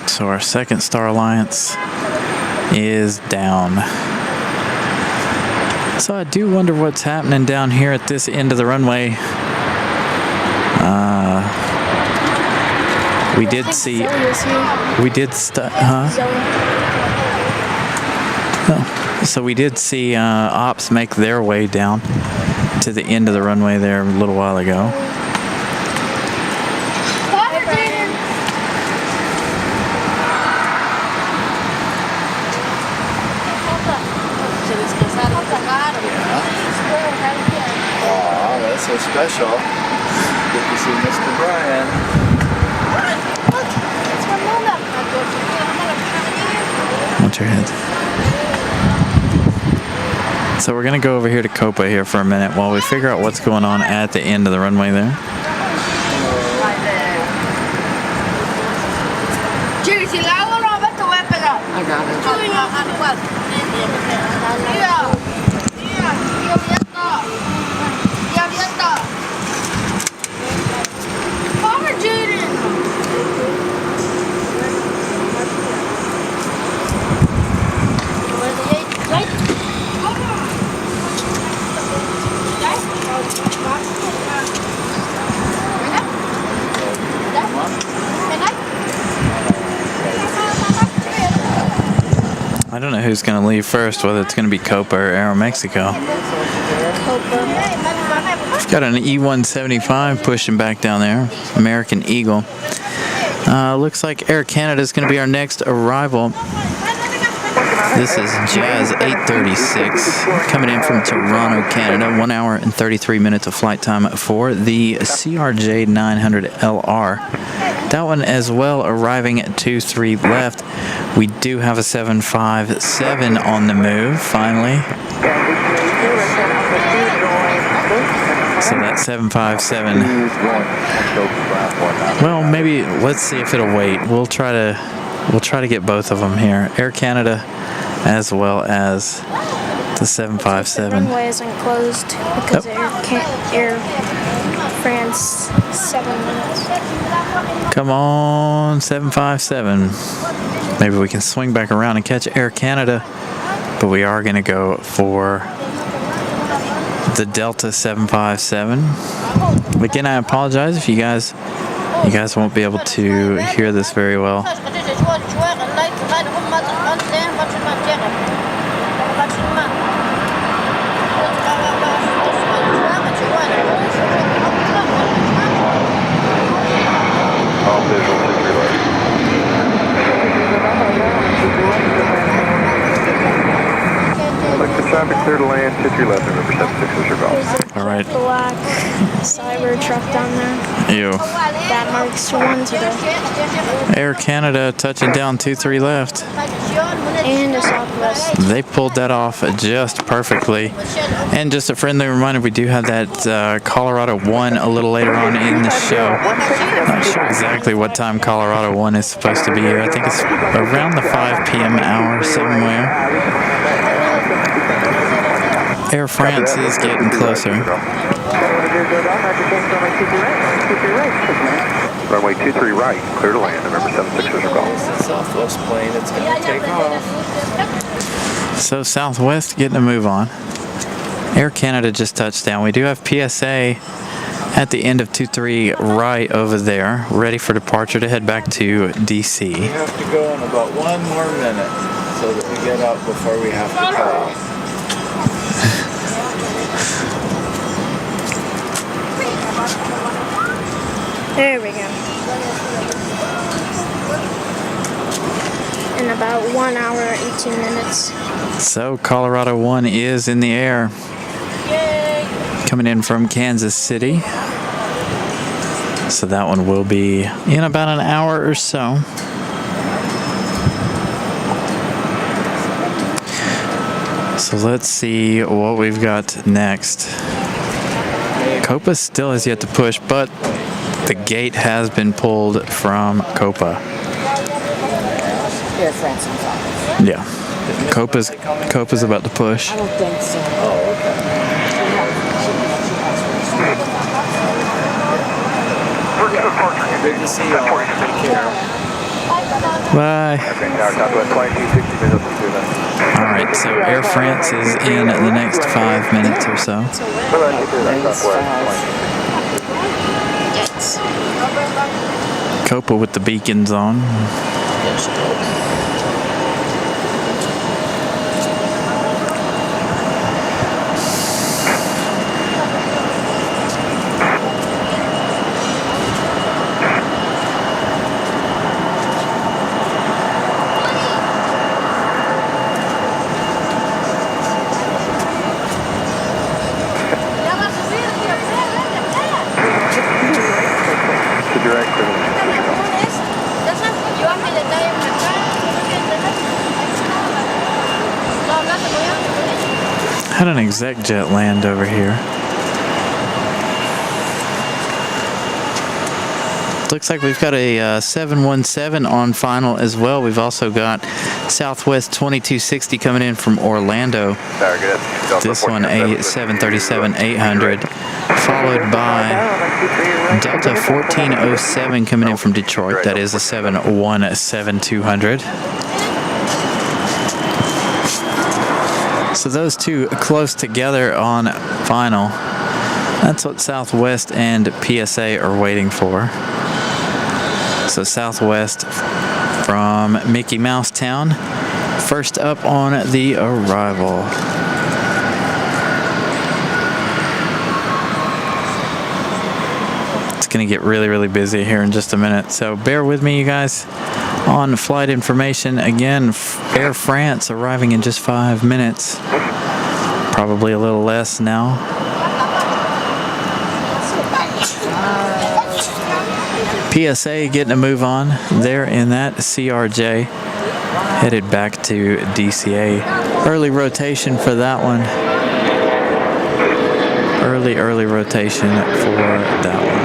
So our second Star Alliance is down. So I do wonder what's happening down here at this end of the runway. We did see. So we did see ops make their way down to the end of the runway there a little while ago. Oh, that's so special. Good to see Mr. Brian. Watch your head. So we're gonna go over here to Copa here for a minute while we figure out what's going on at the end of the runway there. I got it. I don't know who's going to leave first, whether it's going to be Copa or Aeromexico. We've got an E-175 pushing back down there, American Eagle. This is Jazz 836 coming in from Toronto, Canada. 1 hour and 33 minutes of flight time for the CRJ 900LR. That one as well arriving at 2-3 left. We do have a 757 on the move finally. So that 757. Well, maybe let's see if it'll wait. We'll try to get both of them here. Air Canada as well as the 757. The runway isn't closed because Air France 7 minutes. Come on, 757. Maybe we can swing back around and catch Air Canada, but we are going to go for the Delta 757. Again, I apologize if you guys won't be able to hear this very well. Traffic clear to land, 53 left, November 76 is your call. All right. Black cyber truck down there. Ew. That marks 1 today. Air Canada touching down 2-3 left. And a Southwest. They pulled that off just perfectly. And just a friendly reminder, we do have that Colorado 1 a little later on in the show. Not sure exactly what time Colorado 1 is supposed to be here. I think it's around the 5 p.m. hour somewhere. Air France is getting closer. Runway 23 right, clear to land, November 76 is your call. It's the Southwest plane, it's going to take off. So Southwest getting a move on. Air Canada just touched down. We do have PSA at the end of 23 right over there, ready for departure to head back to DC. We have to go in about 1 more minute so that we get out before we have to cut off. There we go. In about 1 hour, 18 minutes. So Colorado 1 is in the air. Coming in from Kansas City. So that one will be in about an hour or so. So let's see what we've got next. Copa still has yet to push, but the gate has been pulled from Copa. Air France and Southwest. Yeah. Copa's about to push. I don't think so. Oh, okay. Good to see you all. Take care. Bye. All right, so Air France is in the next 5 minutes or so. Copa with the beacons on. Had an exec jet land over here. Looks like we've got a 717 on final as well. We've also got Southwest 2260 coming in from Orlando. This one a 737-800, followed by Delta 1407 coming in from Detroit. That is a 717-200. So those two close together on final. That's what Southwest and PSA are waiting for. So Southwest from Mickey Mouse Town, first up on the arrival. It's going to get really, really busy here in just a minute. So bear with me, you guys. On flight information, again, Air France arriving in just 5 minutes. Probably a little less now. PSA getting a move on there in that CRJ. Headed back to DCA. Early rotation for that one. Early rotation for that one.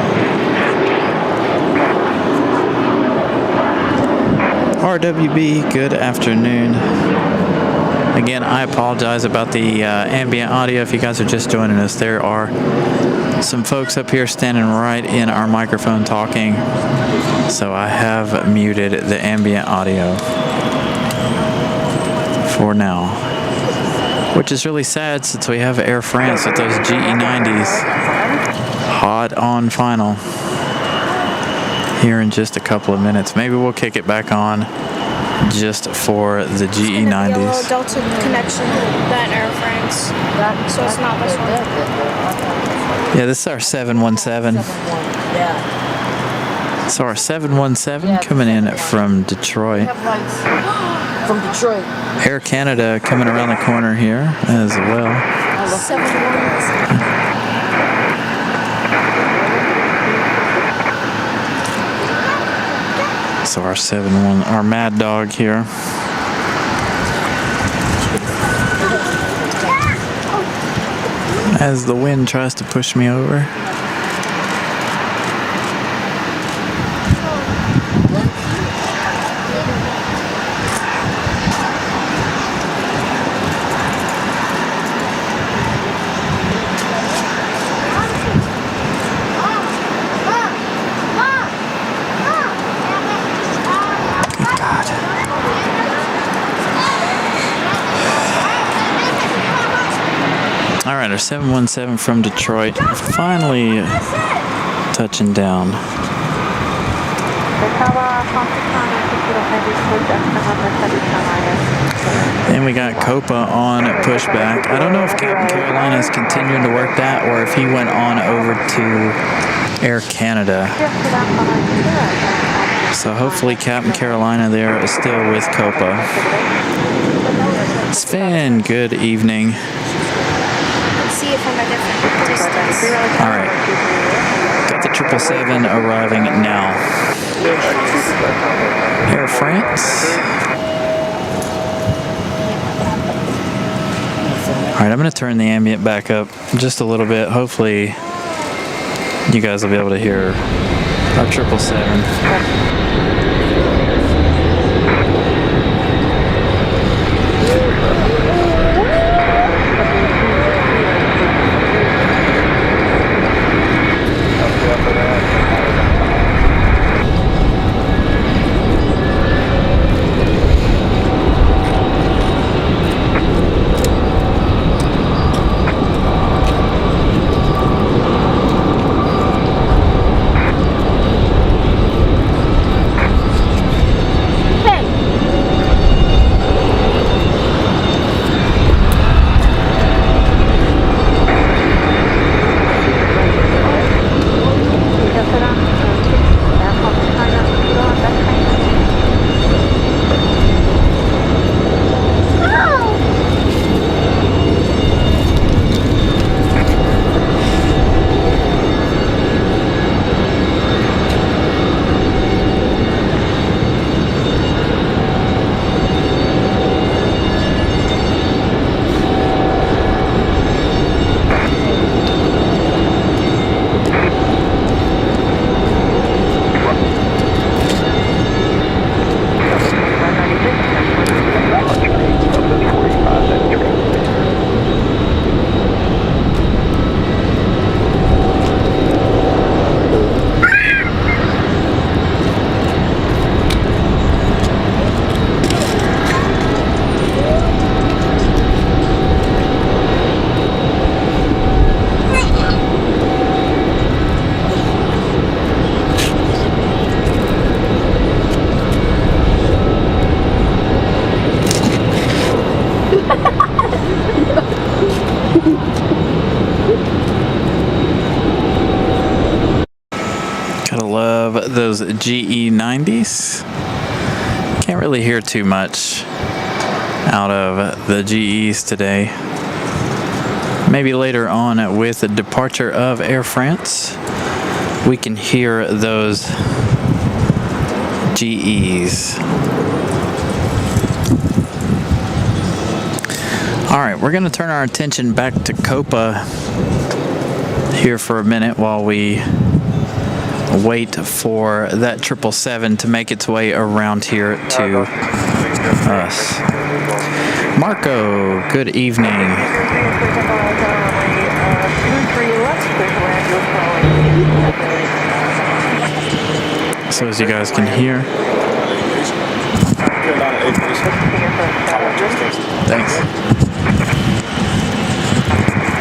RWB, good afternoon. Again, I apologize about the ambient audio. If you guys are just joining us, there are some folks up here standing right in our microphone talking. So I have muted the ambient audio for now, which is really sad since we have Air France with those GE90s hot on final here in just a couple of minutes. Maybe we'll kick it back on just for the GE90s. Delta connection than Air France, so it's not this one. Yeah, this is our 717. So our 717 coming in from Detroit. From Detroit. Air Canada coming around the corner here as well. 717. So our 71, our Mad Dog here. As the wind tries to push me over. Our 717 from Detroit finally touching down. And we got Copa on pushback. I don't know if Captain Carolina is continuing to work that or if he went on over to Air Canada. So hopefully Captain Carolina there is still with Copa. Sven, good evening. See it from a different distance. All right. Got the 777 arriving now. Air France. All right, I'm going to turn the ambient back up just a little bit. Hopefully, you guys will be able to hear our 777. those GE90s. Can't really hear too much out of the GEs today. Maybe later on with the departure of Air France, we can hear those GEs. All right, we're going to turn our attention back to Copa here for a minute while we wait for that 777 to make its way around here to us. Marco, good evening. So as you guys can hear, thanks.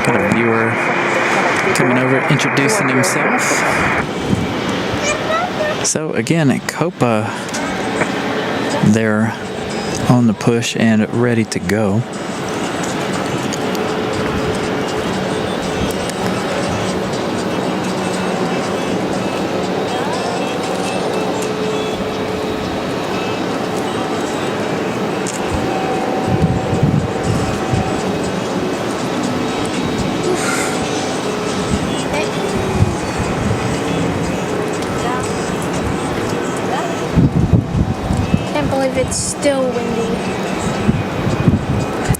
Got a viewer coming over, introducing himself. So again, at Copa, they're on the push and ready to go. It's still windy.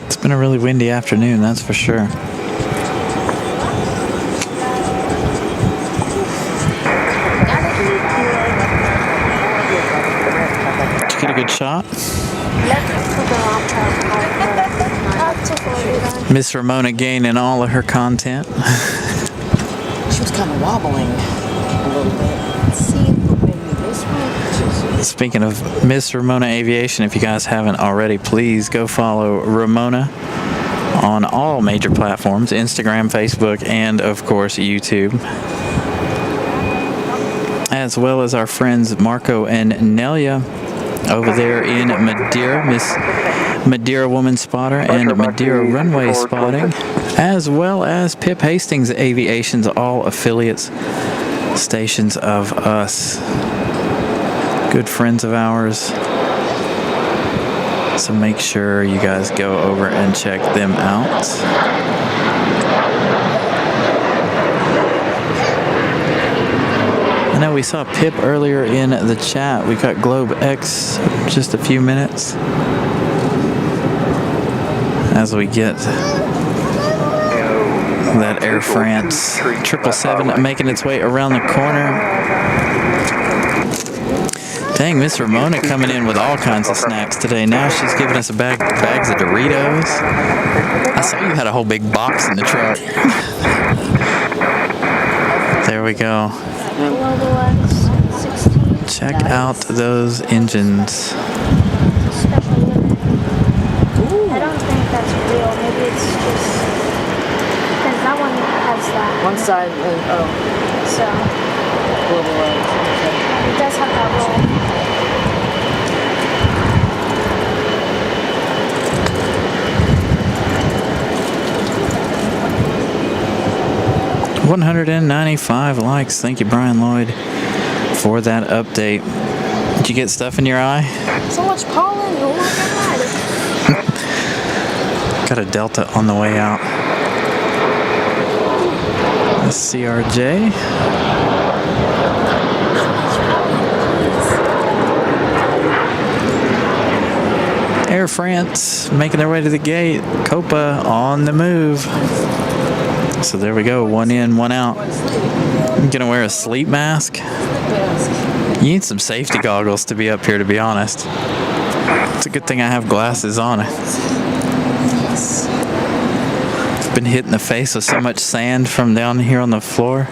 It's been a really windy afternoon, that's for sure. Did you get a good shot? Miss Ramona gaining all of her content. She was kind of wobbling a little bit. See, maybe this one. Speaking of Miss Ramona Aviation, if you guys haven't already, please go follow Ramona on all major platforms, Instagram, Facebook, and of course YouTube. As well as our friends Marco and Nelia over there in Madeira, Miss Madeira Woman Spotter and Madeira Runway Spotting, as well as Pip Hastings Aviation's all affiliates, stations of us. Good friends of ours. So make sure you guys go over and check them out. I know we saw Pip earlier in the chat. We got Globe X just a few minutes as we get that Air France 777 making its way around the corner. Dang, Miss Ramona coming in with all kinds of snacks today. Now she's giving us bags of Doritos. I saw you had a whole big box in the truck. There we go. Check out those engines. I don't think that's real. Maybe it's just because that one has that. One side, So it does have that roll. 195 likes. Thank you, Brian Lloyd, for that update. Did you get stuff in your eye? So much pollen. Oh my god. Got a Delta on the way out. Let's CRJ. Air France making their way to the gate. Copa on the move. So there we go. One in, one out. I'm gonna wear a sleep mask. You need some safety goggles to be up here, to be honest. It's a good thing I have glasses on. I've been hit in the face with so much sand from down here on the floor.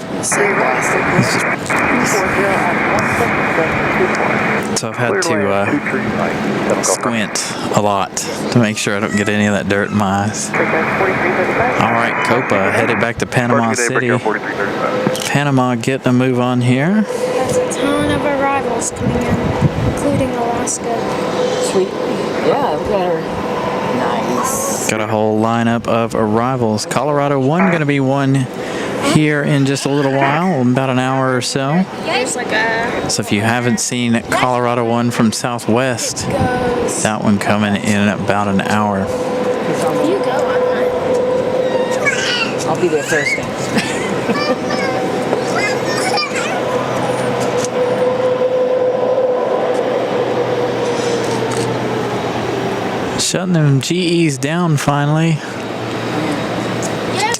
So I've had to squint a lot to make sure I don't get any of that dirt in my eyes. All right, Copa headed back to Panama City. Panama getting a move on here. There's a ton of arrivals coming in, including Alaska. Sweet. Yeah, we got her. Nice. Got a whole lineup of arrivals. Colorado 1 going to be one here in just a little while, about an hour or so. There's like a So if you haven't seen Colorado one from Southwest, that one coming in about an hour. you go on that. I'll be there Thursday. Shutting them GEs down finally.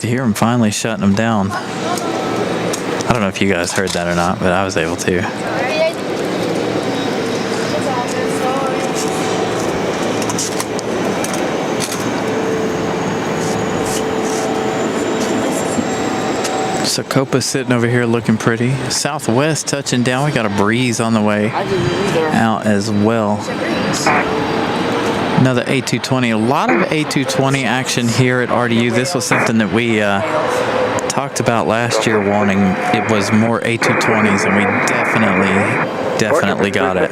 To hear them finally shutting them down. I don't know if you guys heard that or not, but I was able to. So Copa's sitting over here looking pretty. Southwest touching down. We got a breeze on the way out as well. Another A220. A lot of A220 action here at RDU. This was something that we talked about last year, wanting it was more A220s, and we definitely got it.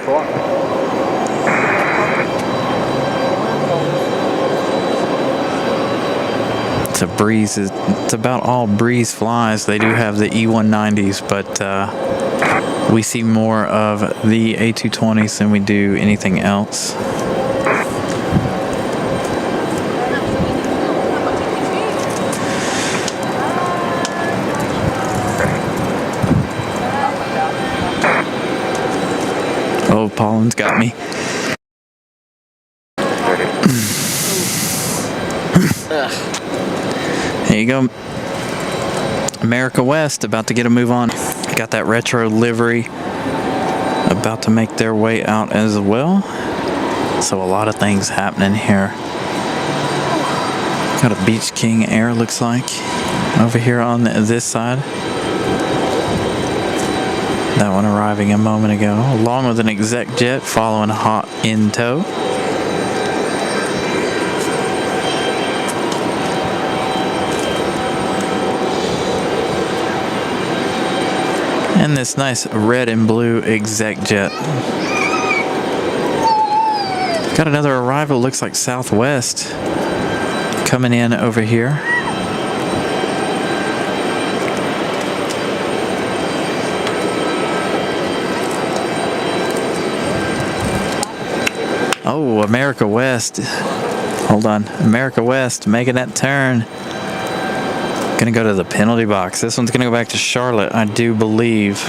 It's a breeze. It's about all breeze flies. They do have the E190s, but we see more of the A220s than we do anything else. Oh, pollen's got me. There you go. America West about to get a move on. Got that retro livery about to make their way out as well. So a lot of things happening here. Got a Beach King Air, looks like, over here on this side. That one arriving a moment ago, along with an exec jet following hot in tow. And this nice red and blue exec jet. Got another arrival, looks like Southwest coming in over here. Oh, America West. Hold on. America West making that turn. Gonna go to the penalty box. This one's gonna go back to Charlotte, I do believe.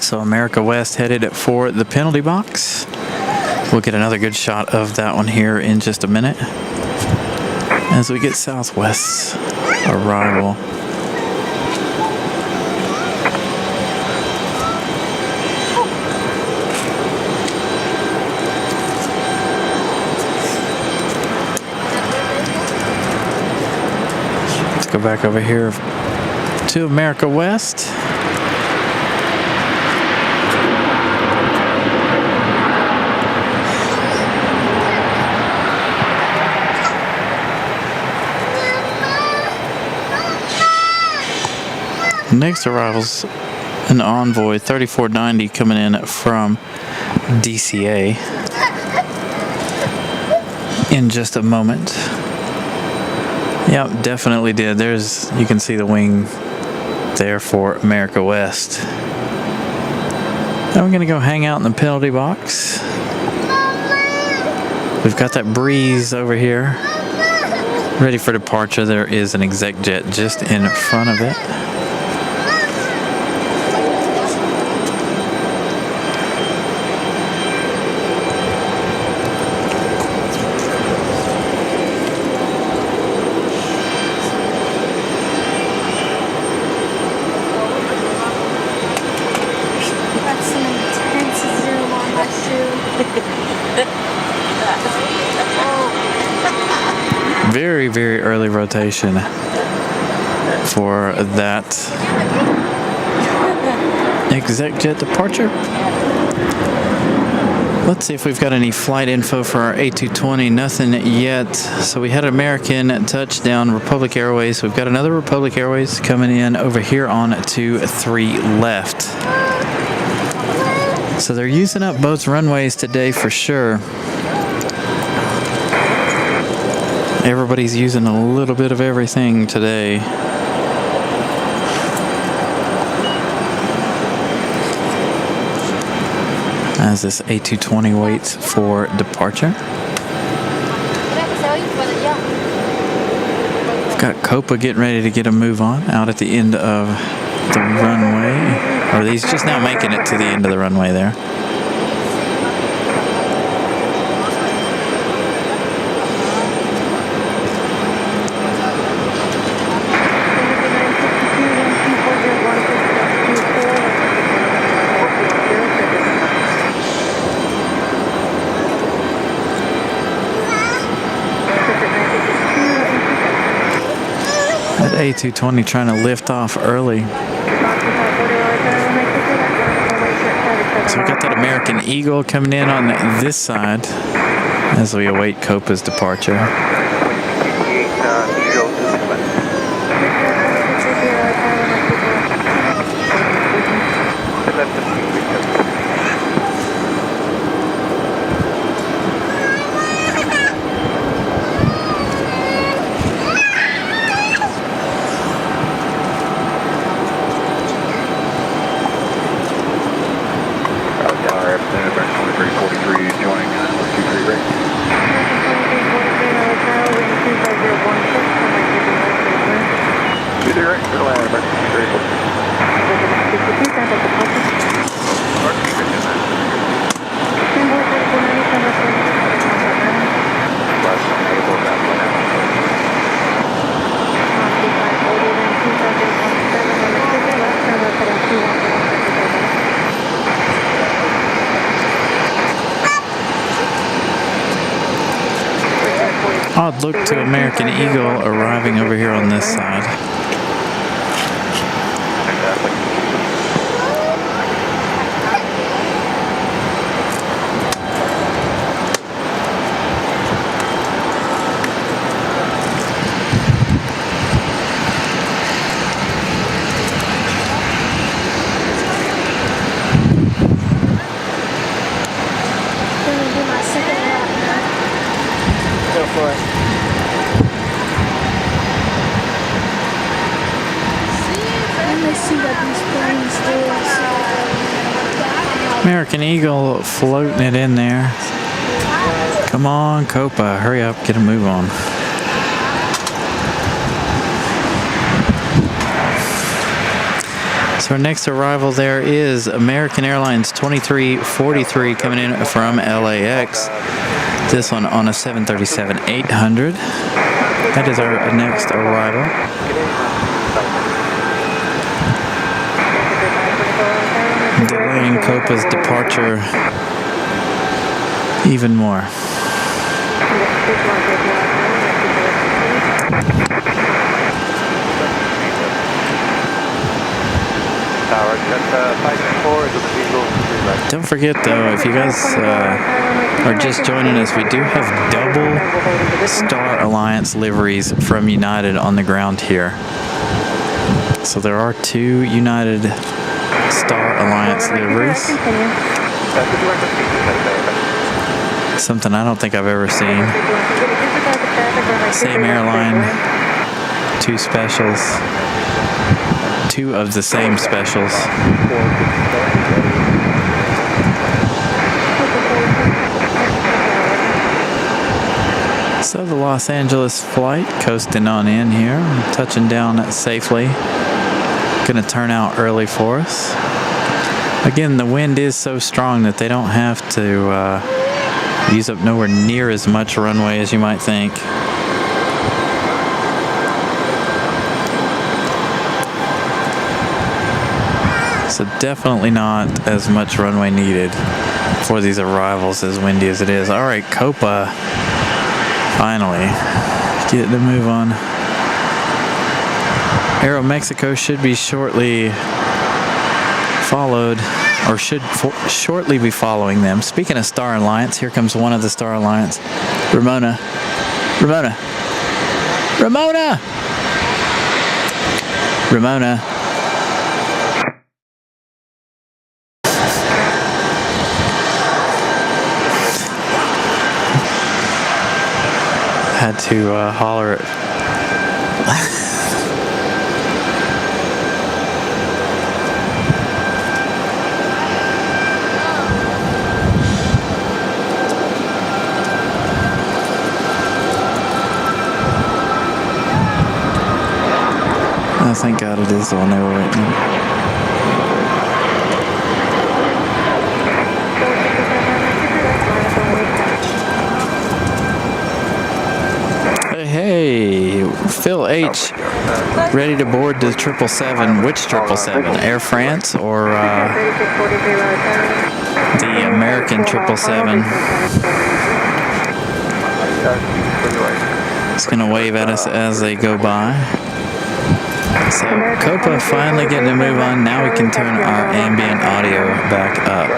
So America West headed for the penalty box. We'll get another good shot of that one here in just a minute as we get Southwest's arrival. Let's go back over here to America West. Next arrival's an Envoy 3490 coming in from DCA in just a moment. Yep, definitely did. There's, you can see the wing there for America West. Now we're gonna go hang out in the penalty box. We've got that breeze over here ready for departure. There is an exec jet just in front of it. Very, very early rotation for that exec jet departure. Let's see if we've got any flight info for our A220. Nothing yet. So we had American touchdown, Republic Airways. We've got another Republic Airways coming in over here on 23 left. So they're using up both runways today for sure. Everybody's using a little bit of everything today. As this A220 waits for departure. We've got Copa getting ready to get a move on out at the end of the runway. Or he's just now making it to the end of the runway there. A220 trying to lift off early. So we got that American Eagle coming in on this side as we await Copa's departure. Odd look to American Eagle arriving over here on this side. American Eagle floating it in there. Come on, Copa, hurry up, get a move on. So our next arrival there is American Airlines 2343 coming in from LAX. This one on a 737-800. That is our next arrival. Delaying Copa's departure even more. Don't forget though, if you guys are just joining us, we do have double Star Alliance liveries from United on the ground here. So there are 2 United Star Alliance liveries. Something I don't think I've ever seen. Same airline, 2 specials. 2 of the same specials. So the Los Angeles flight coasting on in here, touching down safely. Going to turn out early for us. Again, the wind is so strong that they don't have to use up nowhere near as much runway as you might think. So definitely not as much runway needed for these arrivals, as windy as it is. All right, Copa finally getting the move on. Aeromexico should be shortly followed, or should shortly be following them. Speaking of Star Alliance, here comes one of the Star Alliance. Ramona. Ramona. Ramona! Ramona. had to holler at. Oh, thank God it is the one they were waiting on. Hey, Phil H, ready to board the 777. Which 777? Air France or the American 777? It's gonna wave at us as they go by. So Copa finally getting to move on. Now we can turn our ambient audio back up.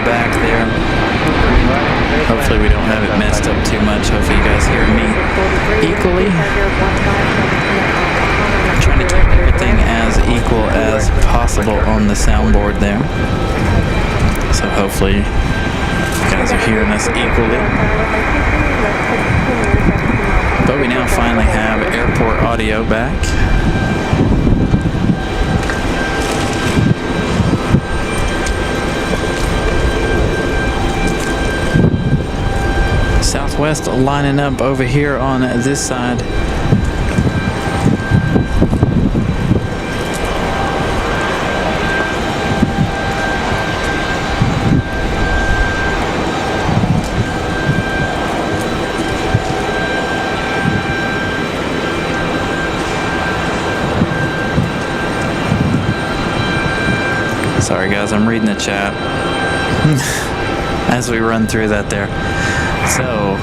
Back there. Hopefully we don't have it messed up too much. Hopefully you guys hear me equally. I'm trying to keep everything as equal as possible on the soundboard there. So hopefully you guys are hearing us equally. But we now finally have airport audio back. Southwest lining up over here on this side. Sorry guys, I'm reading the chat as we run through that there. So,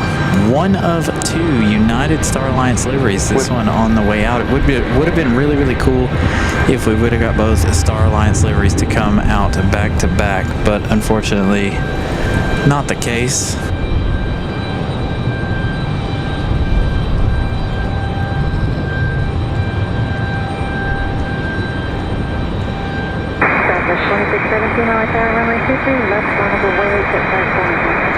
one of 2 United Star Alliance liveries. This one on the way out. It would have been really, really cool if we would have got both Star Alliance liveries to come out back to back, but unfortunately, not the case. Southwest 2617, Raleigh Tower, runway 23, left vulnerable waves at 5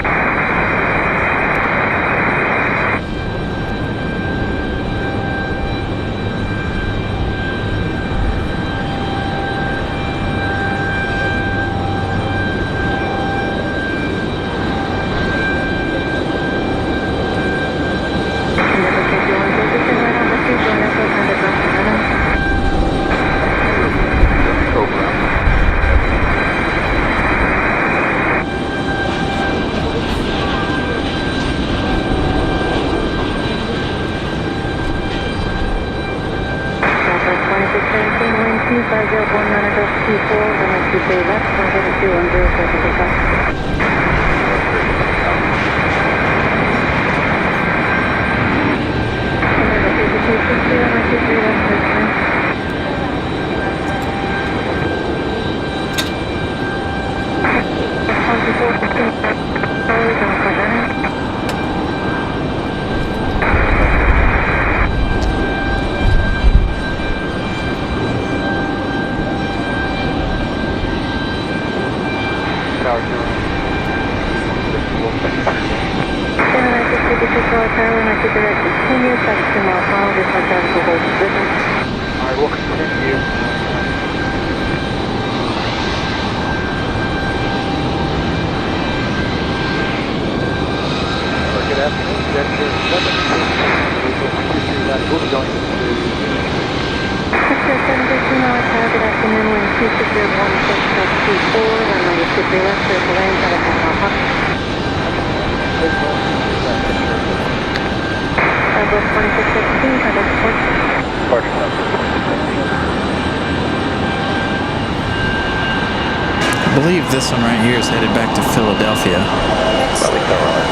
I believe this one right here is headed back to Philadelphia.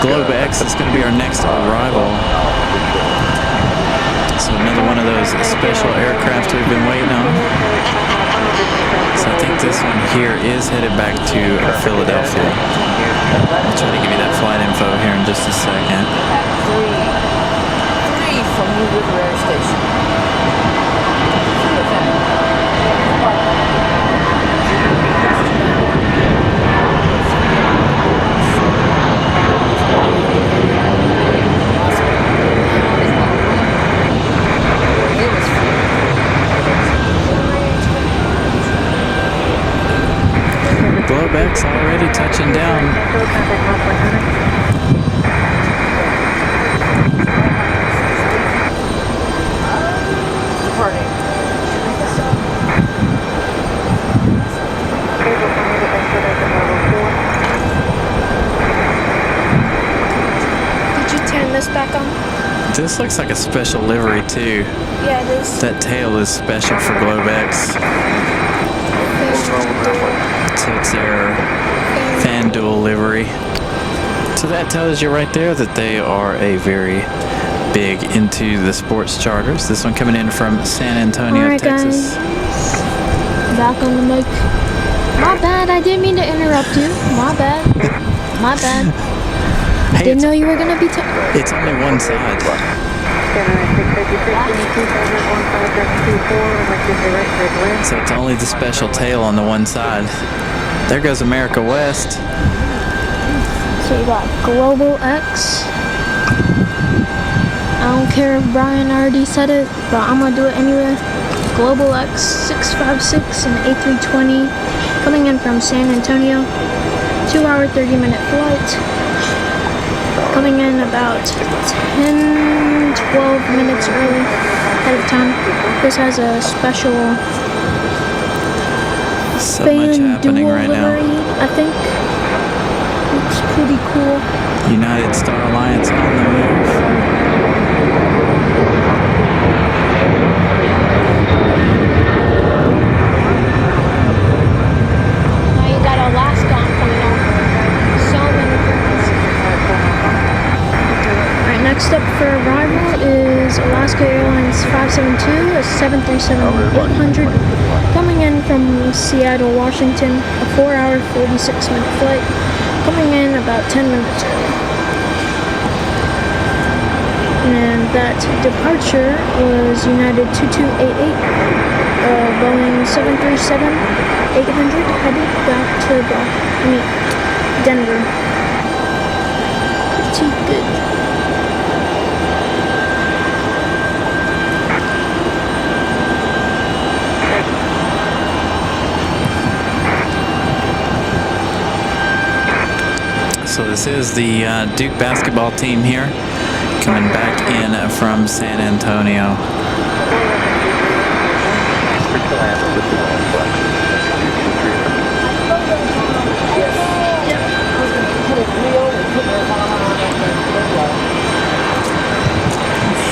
Globe X is going to be our next arrival. So another one of those special aircraft we've been waiting on. So I think this one here is headed back to Philadelphia. I'll try to give you that flight info here in just a second. At 3 from New River Air Station. Globex already touching down. Did you turn this back on? This looks like a special livery too. Yeah, it is. That tail is special for Globex. So it's their FanDuel livery. So that tells you right there that they are a very big into the sports charters. This one coming in from San Antonio, Alright, Texas. guys. Back on the mic. My bad, I didn't mean to interrupt you. My bad. My bad. Hey, Didn't know you were gonna be it's only one side. So it's only the special tail on the one side. There goes America West. So you got Global X. I don't care if Brian already said it, but I'm gonna do it anyway. Global X 656 and A320 coming in from San Antonio. 2-hour, 30-minute flight. Coming in about 10-12 minutes early ahead of time. This has a special So much happening FanDuel right livery, now. I think. Looks pretty cool. United Star Alliance on the move. Now you got Alaska coming on. So many things. Alright, next up for arrival is Alaska Airlines 572, a 737-800 coming in from Seattle, Washington. A 4-hour, 46-minute flight. Coming in about 10 minutes early. And that departure was United 2288, Boeing 737-800 headed back to Denver. Pretty good. So this is the Duke basketball team here, coming back in from San Antonio.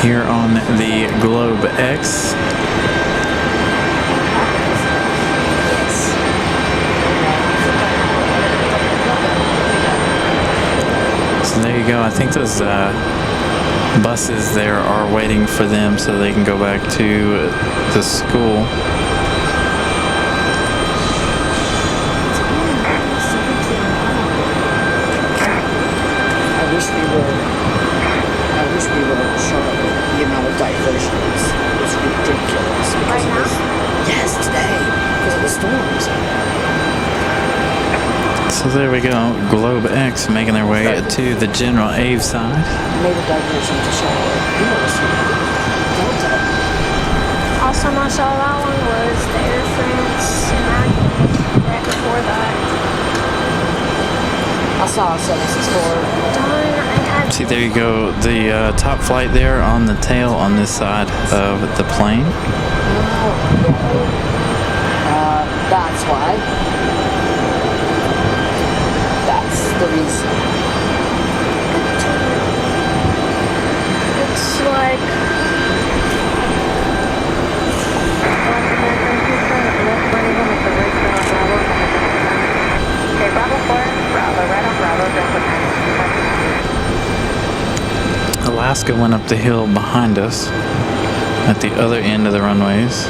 Here on the Globe X. So there you go. I think those buses there are waiting for them so they can go back to the school. I wish we were in Charlotte. The amount of diversion is ridiculous. Right now? Yes, today. Because of the storms. So there we go. Globe X making their way to the General Ave side. Made a diversion to Charlotte. You know what's Delta. Last time I saw that one was the Air France American right before that. I saw a 764. Darn, I had See, there you go. The top flight there on the tail on this side of the plane. That's why. That's the reason. It's like Okay, Bravo 4, Bravo, right on Bravo, Alaska went up the hill behind us at the other end of the runways.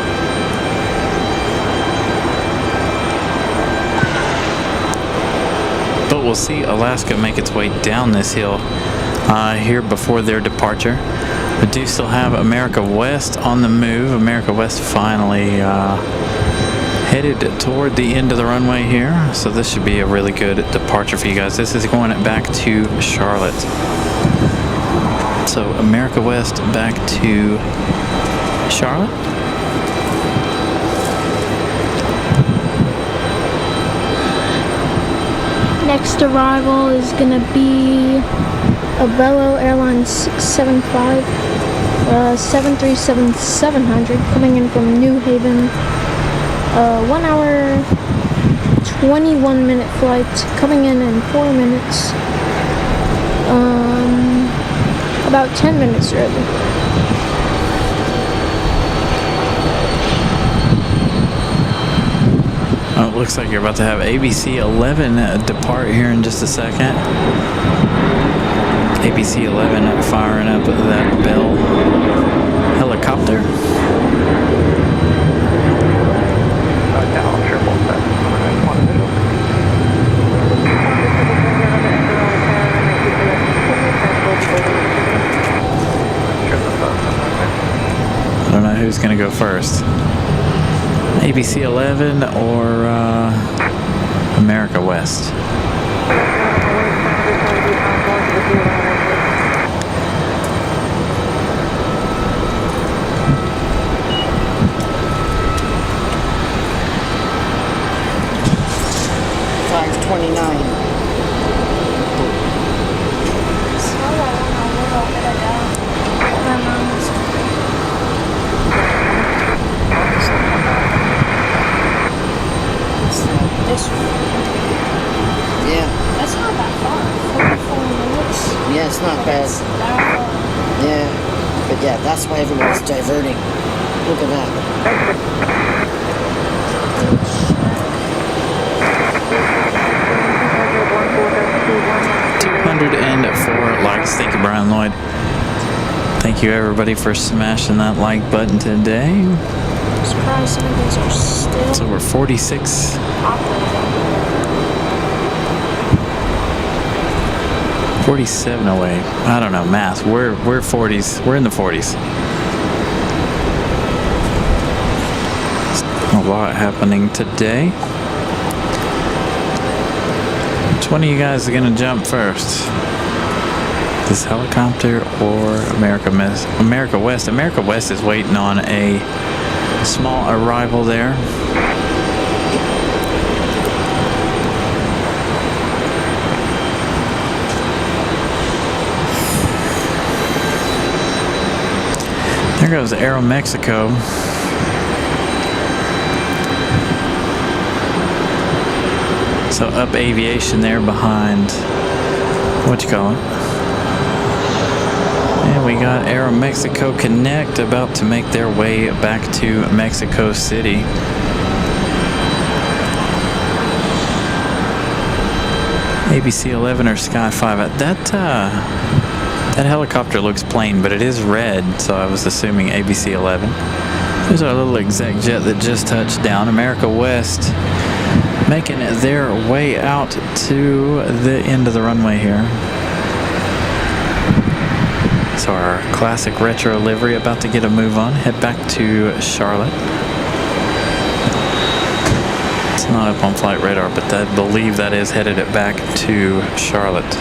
So we'll see Alaska make its way down this hill here before their departure. We do still have America West on the move. America West finally headed toward the end of the runway here. So this should be a really good departure for you guys. This is going back to Charlotte. So America West back to Charlotte. Next arrival is gonna be a Velo Airlines 675 737-700 coming in from New Haven. 1 hour 21-minute flight, coming in 4 minutes. About 10 minutes early. Oh, it looks like you're about to have ABC 11 depart here in just a second. ABC 11 firing up that Bell helicopter. Now, 777. I don't know who's going to go first. ABC 11 or America West. This one. Yeah. That's not that far. 44 minutes. Yeah, it's not bad. Yeah. But yeah, that's why everyone's diverting. Look at that. 204 likes. Thank you, Brian Lloyd. Thank you, everybody, for smashing that like button today. I'm surprised some of these are still So we're 46. operating. 47 away. I don't know, math. We're 40s. We're in the 40s. A lot happening today. Which one of you guys are gonna jump first? This helicopter or America West? America West. America West is waiting on a small arrival there. There goes Aeromexico. So up Aviation there behind, what you call it? And we got Aeromexico Connect about to make their way back to Mexico City. ABC 11 or Sky 5. That helicopter looks plain, but it is red, so I was assuming ABC 11. There's our little exec jet that just touched down. America West making their way out to the end of the runway here. So our classic retro livery about to get a move on. Head back to Charlotte. It's not up on flight radar, but I believe that is headed it back to Charlotte.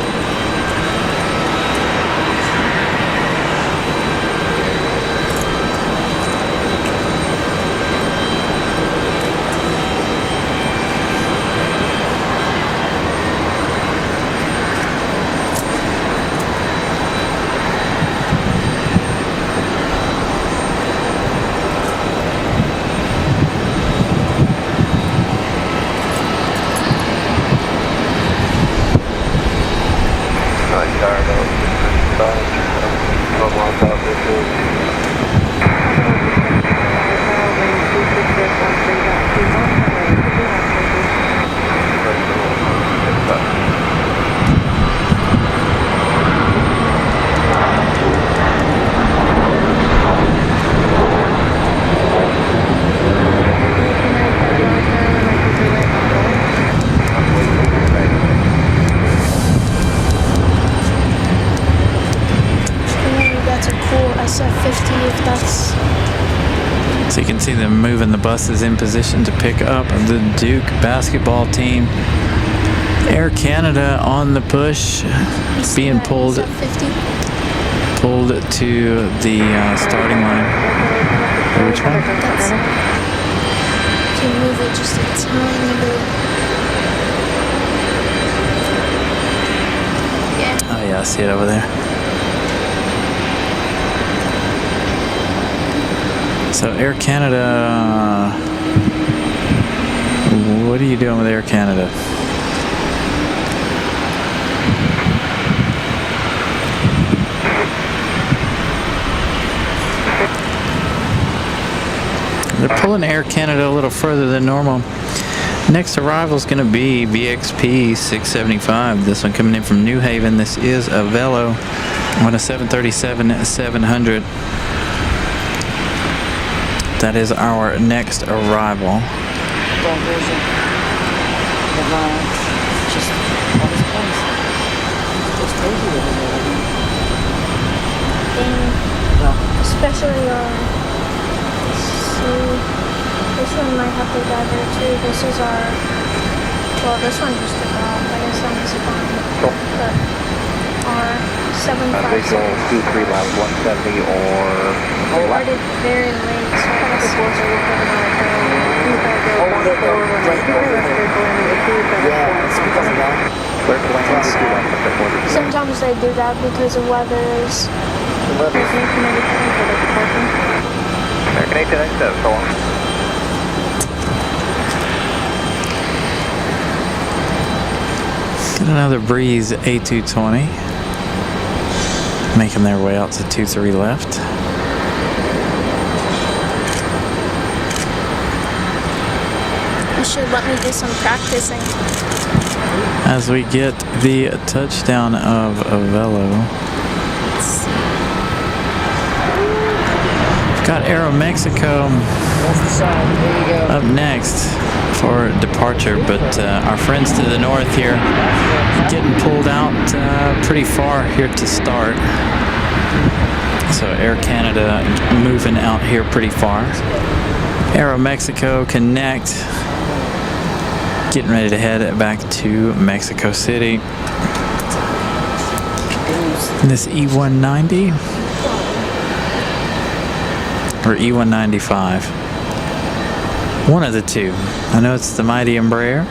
bus at 50 if that's... So you can see them moving the buses in position to pick up the Duke basketball team. Air Canada on the push, being pulled to the starting line. Which one? That's... Can move it just a tiny bit. Yeah. Oh yeah, I see it over there. So Air Canada, what are you doing with Air Canada? They're pulling Air Canada a little further than normal. Next arrival is going to be VXP 675. This one coming in from New Haven. This is a Velo on a 737-700. That is our next arrival. Diversion. Just all this place. It's crazy over there. Especially this one might have to divert too. This is our, well, this one just took off. I guess that was fine. But our 757. Visual 23 left 170 or... We started very late, so I gotta see. Yeah, it's because of that. Clear to land 2 left up to 4. Sometimes they do that because of weathers. American 827, so long. Get another Breeze A220. Making their way out to 23 left. You should let me do some practicing. As we get the touchdown of a Velo. Got Aeromexico up next for departure, but our friends to the north here getting pulled out pretty far here to start. So Air Canada moving out here pretty far. Aeromexico connect, getting ready to head back to Mexico City. This E190 or E195, one of the two. I know it's the mighty Embraer.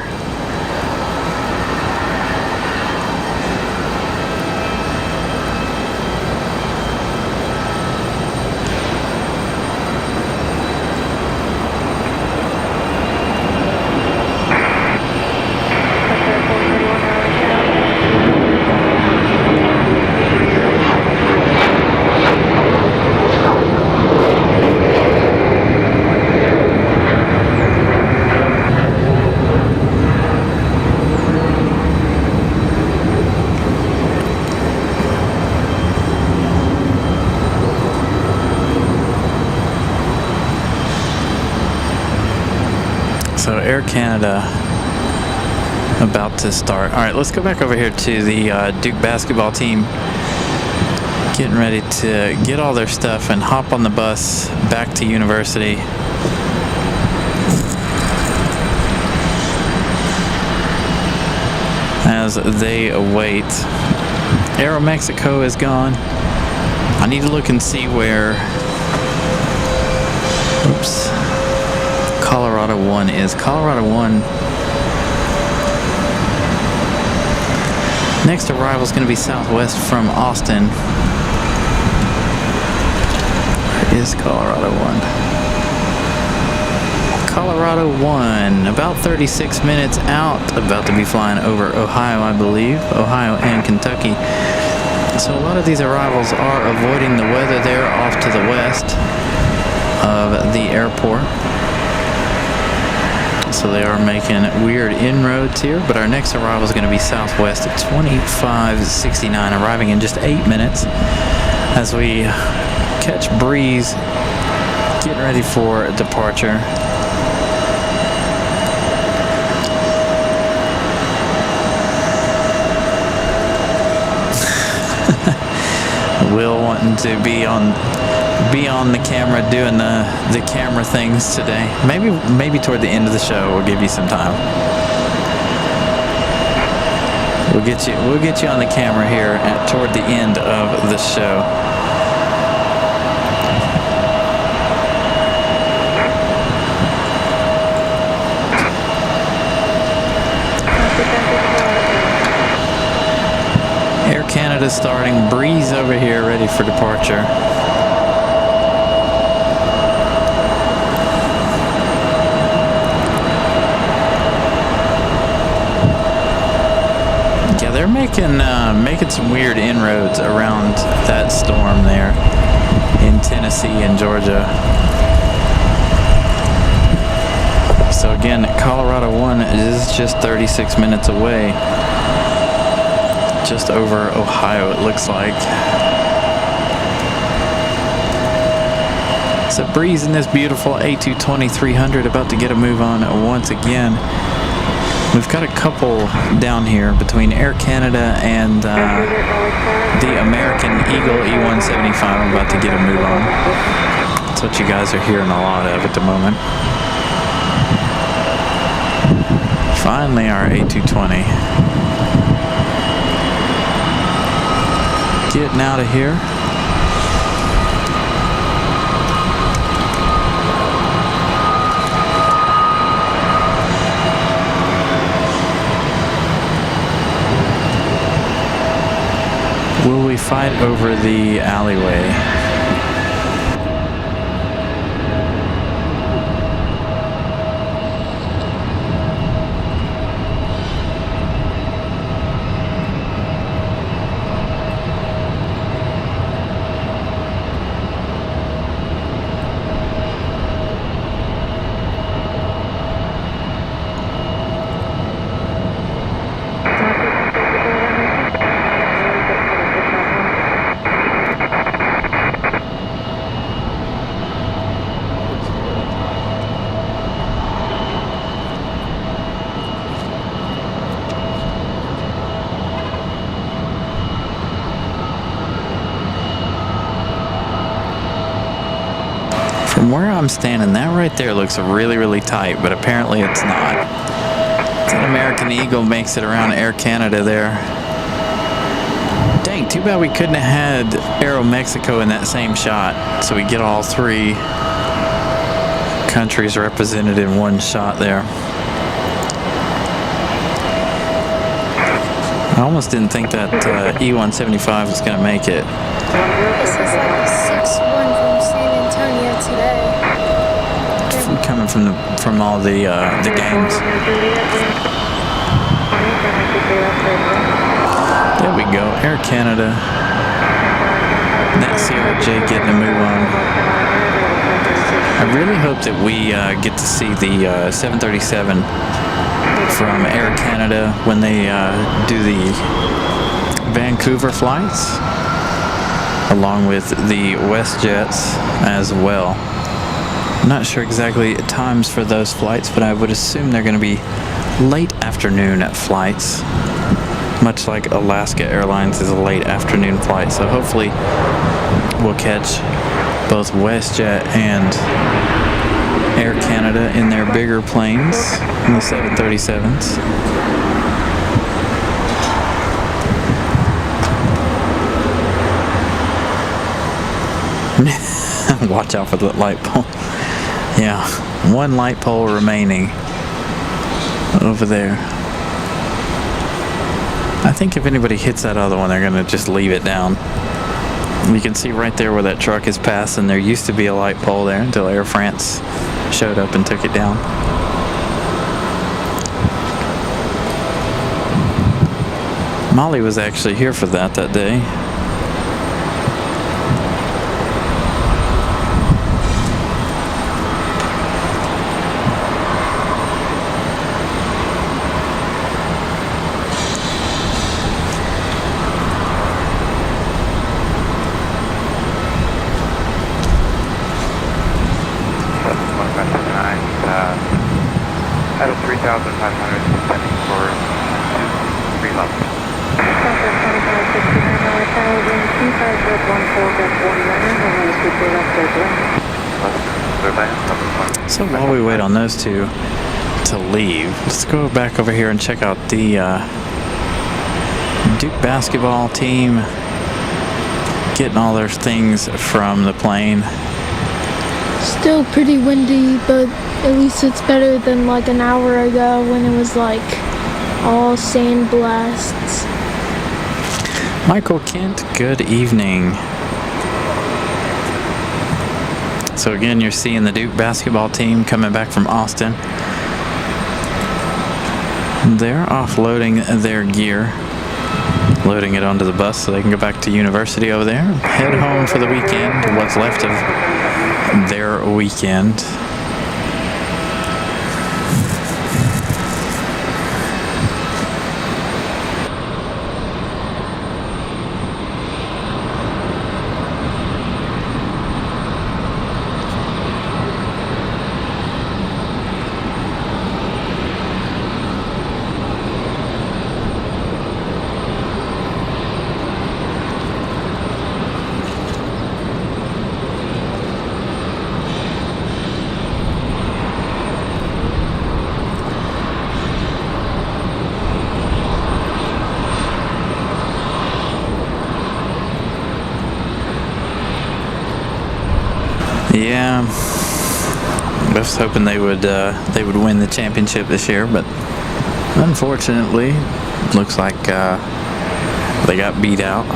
So Air Canada about to start. All right, let's go back over here to the Duke basketball team, getting ready to get all their stuff and hop on the bus back to university. As they await. Aeromexico is gone. I need to look and see where, oops, Colorado 1 is. Colorado 1. Next arrival is going to be southwest from Austin. Where is Colorado 1? Colorado 1, about 36 minutes out, about to be flying over Ohio, I believe. Ohio and Kentucky. So a lot of these arrivals are avoiding the weather there off to the west of the airport. So they are making weird inroads here, but our next arrival is going to be southwest at 2569, arriving in just 8 minutes as we catch breeze, getting ready for departure. Will wanting to be on the camera doing the camera things today. Maybe toward the end of the show we'll give you some time. We'll get you on the camera here toward the end of the show. Air Canada starting, breeze over here ready for departure. Yeah, they're making some weird inroads around that storm there in Tennessee and Georgia. So again, Colorado 1 is just 36 minutes away. Just over Ohio, it looks like. So breeze in this beautiful A220 300, about to get a move on once again. We've got a couple down here between Air Canada and the American Eagle E175. I'm about to get a move on. That's what you guys are hearing a lot of at the moment. Finally, our A220. Getting out of here. Will we fight over the alleyway? From where I'm standing, that right there looks really, really tight, but apparently it's not. That American Eagle makes it around Air Canada there. Dang, too bad we couldn't have had Aero Mexico in that same shot, so we get all three countries represented in one shot there. I almost didn't think that E175 was going to make it. This is like a 6-1 from San Antonio today. Coming from all the games. There we go, Air Canada. That CRJ getting a move on. I really hope that we get to see the 737 from Air Canada when they do the Vancouver flights, along with the WestJets as well. I'm not sure exactly times for those flights, but I would assume they're going to be late afternoon flights, much like Alaska Airlines is a late afternoon flight. So hopefully we'll catch both WestJet and Air Canada in their bigger planes, in the 737s. Watch out for the light pole. Yeah, one light pole remaining over there. I think if anybody hits that other one, they're going to just leave it down. You can see right there where that truck is passing, there used to be a light pole there until Air France showed up and took it down. Molly was actually here for that day. At 3,500, descending for 3 levels. So while we wait on those two to leave, let's go back over here and check out the Duke basketball team getting all their things from the plane. Still pretty windy, but at least it's better than like an hour ago when it was like all sandblasts. Michael Kent, good evening. So again, you're seeing the Duke basketball team coming back from Austin. They're offloading their gear, loading it onto the bus so they can go back to university over there, head home for the weekend, what's left of their weekend. Yeah, I was hoping they would win the championship this year, but unfortunately, looks like they got beat out.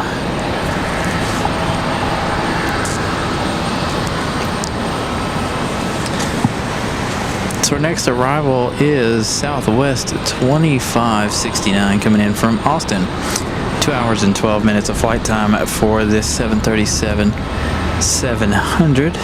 So our next arrival is Southwest 2569 coming in from Austin. 2 hours and 12 minutes of flight time for this 737-700.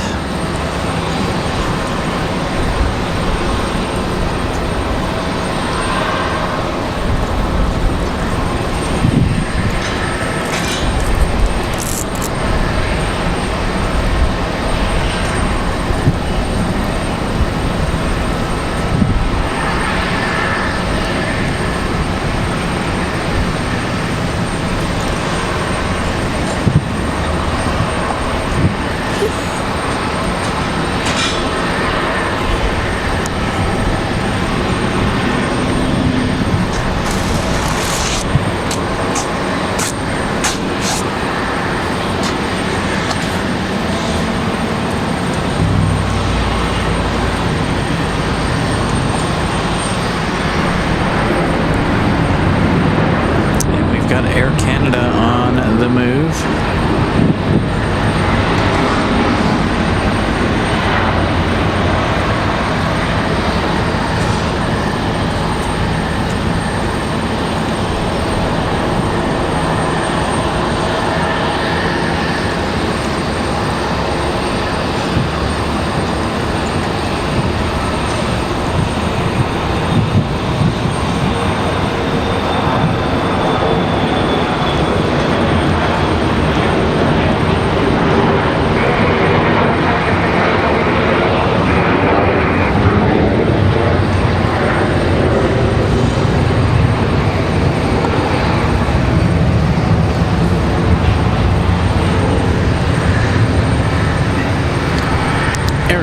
Air Canada on the move.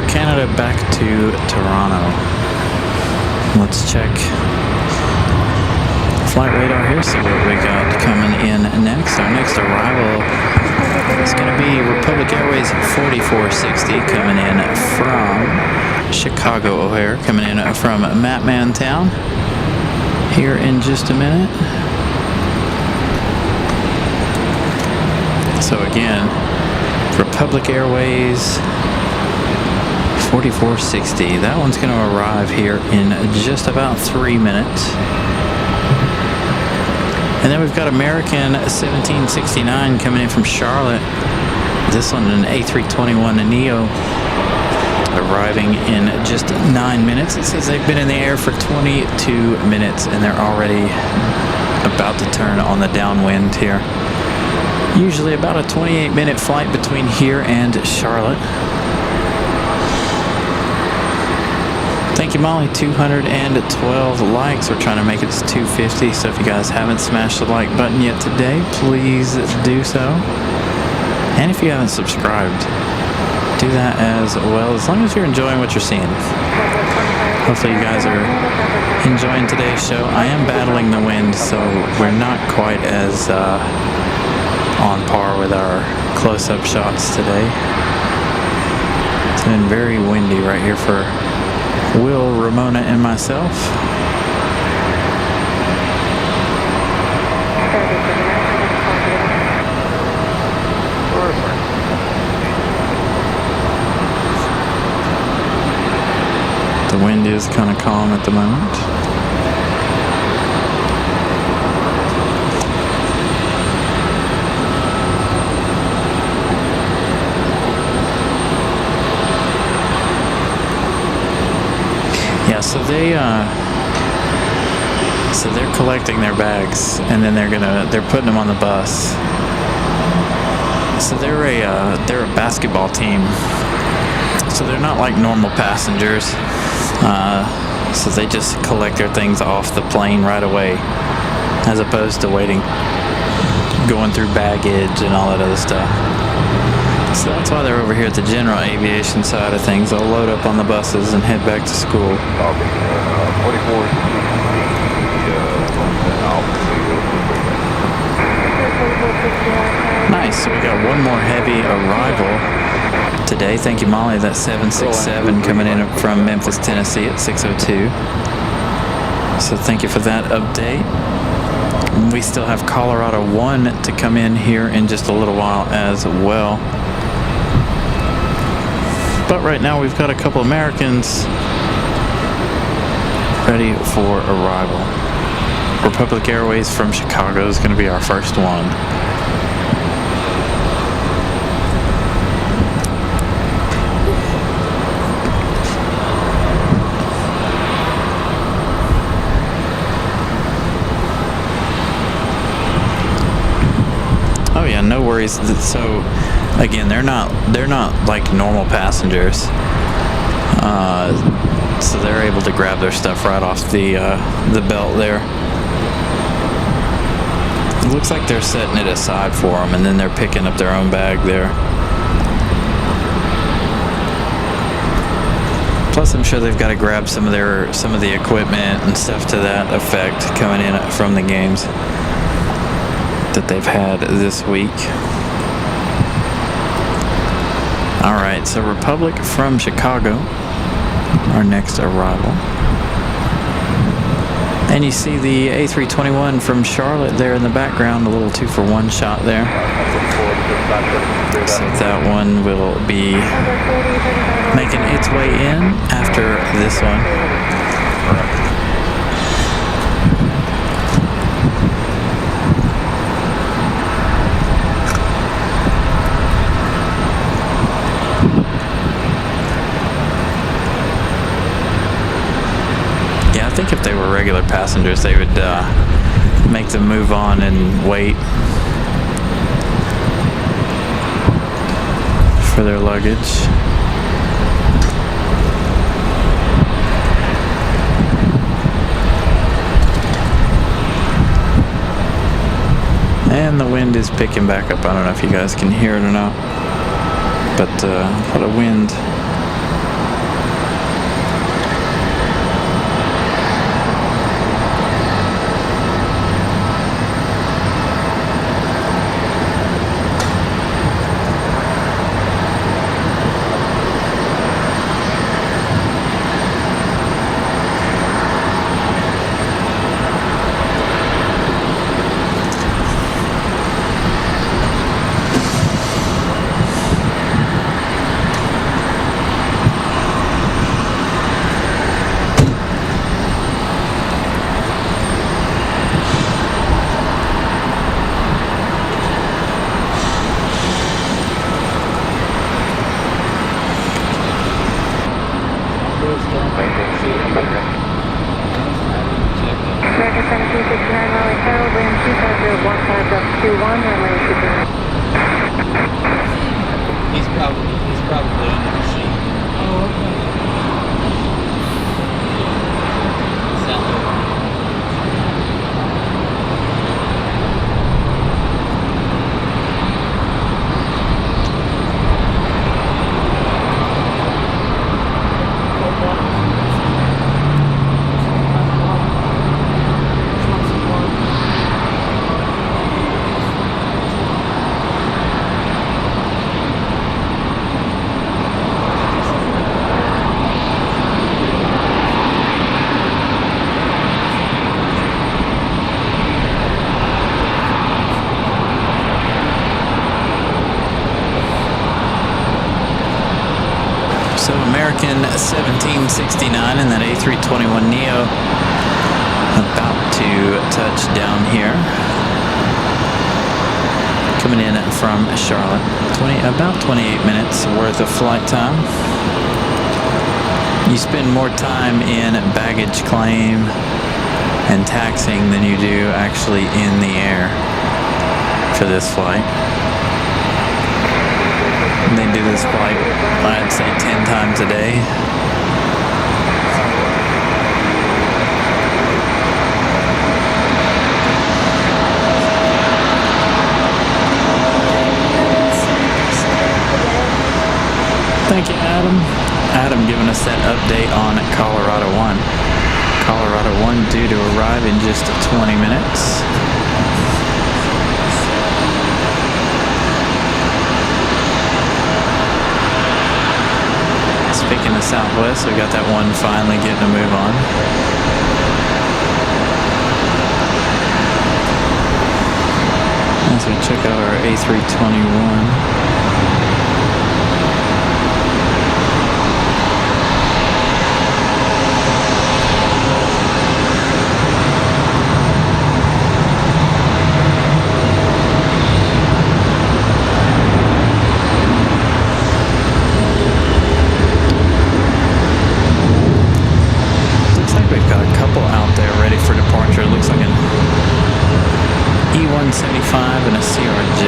Canada back to Toronto. Let's check flight radar here, see what we got coming in next. Our next arrival is going to be Republic Airways 4460 coming in from Chicago O'Hare, coming in from Matmantown here in just a minute. So again, Republic Airways 4460. That one's going to arrive here in just about 3 minutes. And then we've got American 1769 coming in from Charlotte. This one, an A321neo, arriving in just 9 minutes. It says they've been in the air for 22 minutes and they're already about to turn on the downwind here. Usually about a 28-minute flight between here and Charlotte. Thank you, Molly. 212 likes. We're trying to make it to 250, so if you guys haven't smashed the like button yet today, please do so. And if you haven't subscribed, do that as well, as long as you're enjoying what you're seeing. Hopefully you guys are enjoying today's show. I am battling the wind, so we're not quite as on par with our close-up shots today. It's been very windy right here for Will, Ramona, and myself. The wind is kind of calm at the moment. Yeah, so they're collecting their bags, and then they're putting them on the bus. So they're a basketball team. So they're not like normal passengers. So they just collect their things off the plane right away, as opposed to waiting, going through baggage and all that other stuff. So that's why they're over here at the general aviation side of things. They'll load up on the buses and head back to school. Nice, so we got one more heavy arrival today. Thank you, Molly. That's 767 coming in from Memphis, Tennessee at 6:02. So thank you for that update. We still have Colorado 1 to come in here in just a little while as well. But right now we've got a couple Americans ready for arrival. Republic Airways from Chicago is going to be our first one. Oh yeah, no worries. So again, they're not like normal passengers. So they're able to grab their stuff right off the belt there. It looks like they're setting it aside for them, and then they're picking up their own bag there. Plus, I'm sure they've got to grab some of the equipment and stuff to that effect coming in from the games that they've had this week. All right, so Republic from Chicago, our next arrival. And you see the A321 from Charlotte there in the background, a little 2-for-1 shot there. So that one will be making its way in after this one. I think if they were regular passengers, they would make them move on and wait for their luggage. And the wind is picking back up. I don't know if you guys can hear it or not, but what a wind. He's probably under the seat. Oh, okay. So American 1769 and that A321neo about to touch down here. Coming in from Charlotte. About 28 minutes worth of flight time. You spend more time in baggage claim and taxiing than you do actually in the air for this flight. And they do this flight, I'd say 10 times a day. Thank you, Adam. Adam giving us that update on Colorado 1. Colorado 1 due to arrive in just 20 minutes. Speaking of Southwest, we got that one finally getting a move on. As we check out our A321. E175 and a CRJ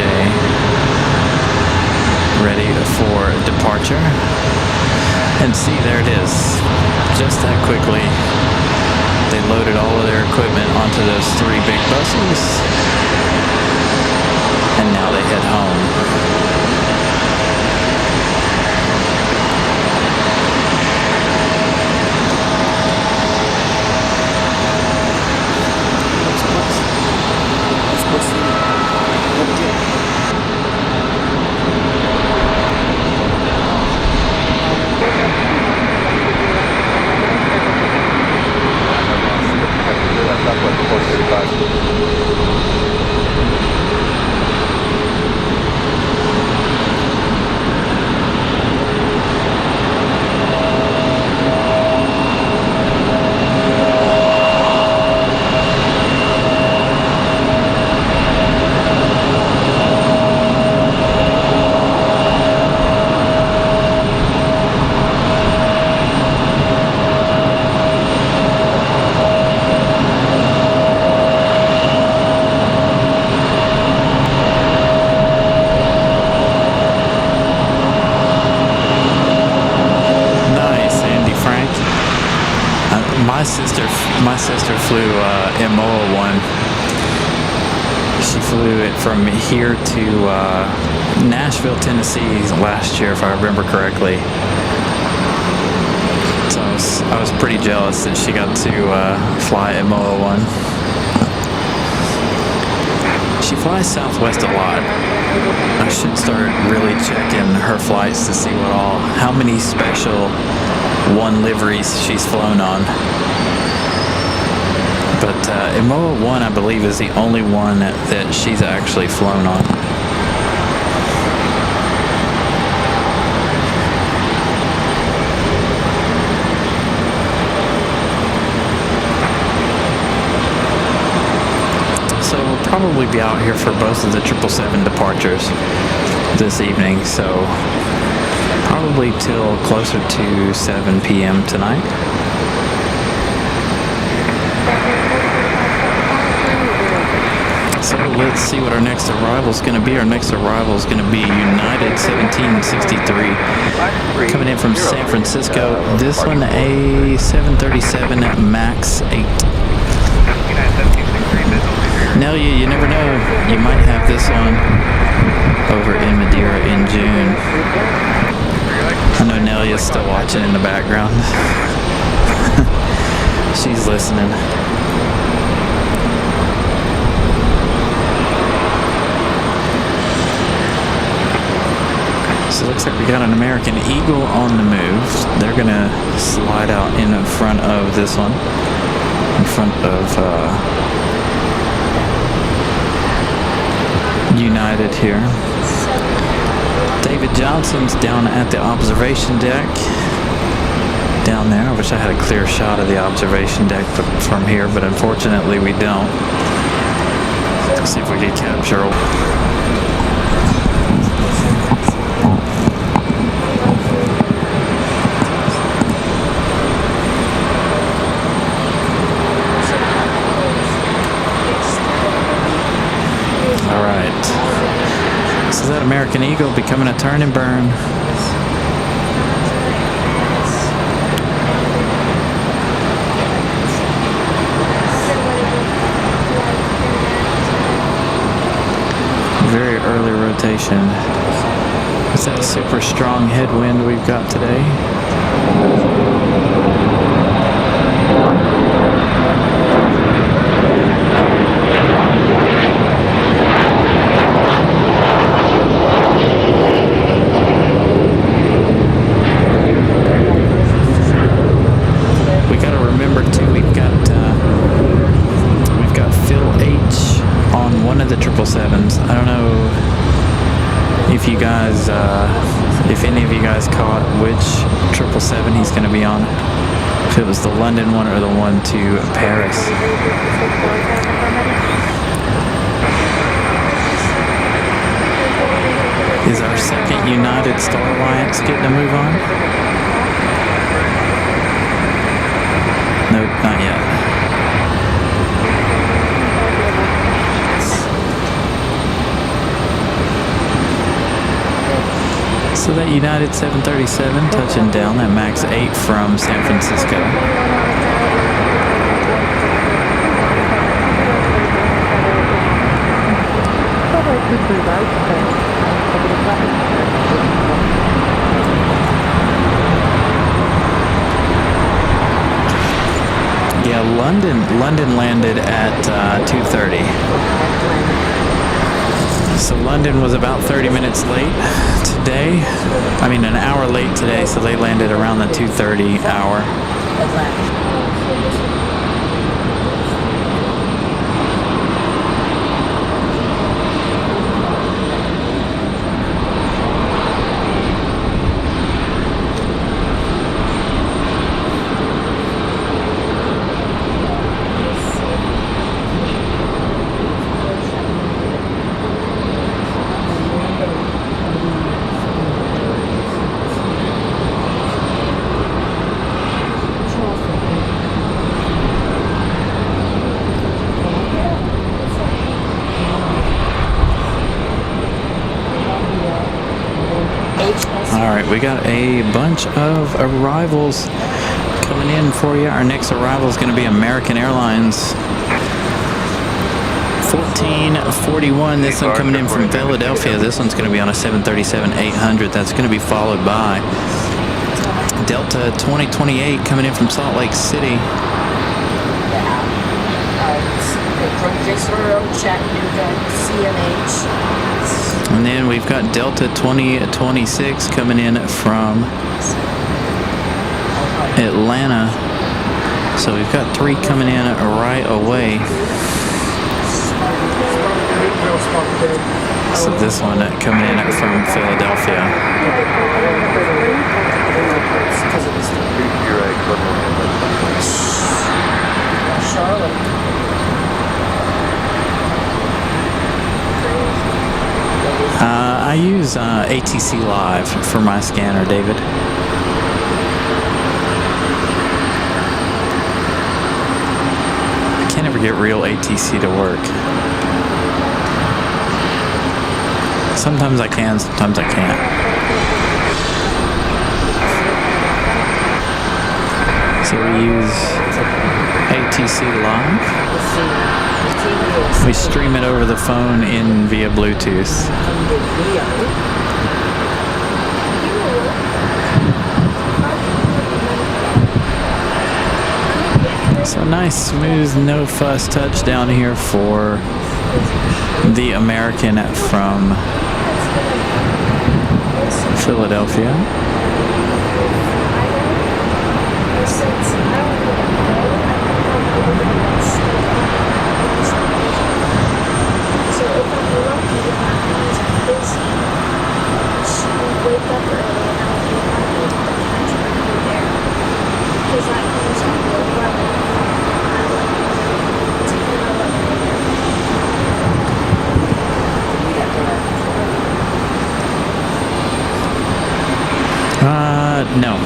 ready for departure. And see, there it is. Just that quickly, they loaded all of their equipment onto those 3 big buses, and now they head home. My sister flew MO1. She flew it from here to Nashville, Tennessee last year, if I remember correctly. So I was pretty jealous that she got to fly MO1. She flies Southwest a lot. I should start really checking her flights to see how many special 1 liveries she's flown on. But MO1, I believe, is the only one that she's actually flown on. So we'll probably be out here for both of the 777 departures this evening. So probably till closer to 7 p.m. tonight. So let's see what our next arrival is going to be. Our next arrival is going to be United 1763 coming in from San Francisco. This one, a 737 MAX 8. Now you never know. You might have this one over in Madeira in June. I know Nelia's still watching in the background. She's listening. So it looks like we got an American Eagle on the move. They're going to slide out in front of this one. In front of United here. David Johnson's down at the observation deck. down there. I wish I had a clear shot of the observation deck from here, but unfortunately we don't. Let's see if we can capture. All right. So that American Eagle becoming a turn and burn. Very early rotation. Is that super strong headwind we've got today? We got to remember too. We've got Phil H on one of the 777s. I don't know if you guys, if any of you guys caught which 777 he's going to be on. If it was the London one or the one to Paris. Is our second United Star Alliance getting a move on? Nope, not yet. So that United 737 touching down at max 8 from San Francisco. Yeah, London landed at 2:30. So London was about 30 minutes late today. I mean, an hour late today, so they landed around the 2:30 hour. We got a bunch of arrivals coming in for you. Our next arrival is going to be American Airlines 1441. This one coming in from Philadelphia. This one's going to be on a 737-800. That's going to be followed by Delta 2028 coming in from Salt Lake City. And then we've got Delta 2026 coming in from Atlanta. So we've got 3 coming in right away. So this one coming in from Philadelphia. I use ATC Live for my scanner, David. I can't ever get real ATC to work. Sometimes I can, sometimes I can't. So we use ATC Live. We stream it over the phone in via Bluetooth. So nice, smooth, no fuss touchdown here for the American from Philadelphia. No.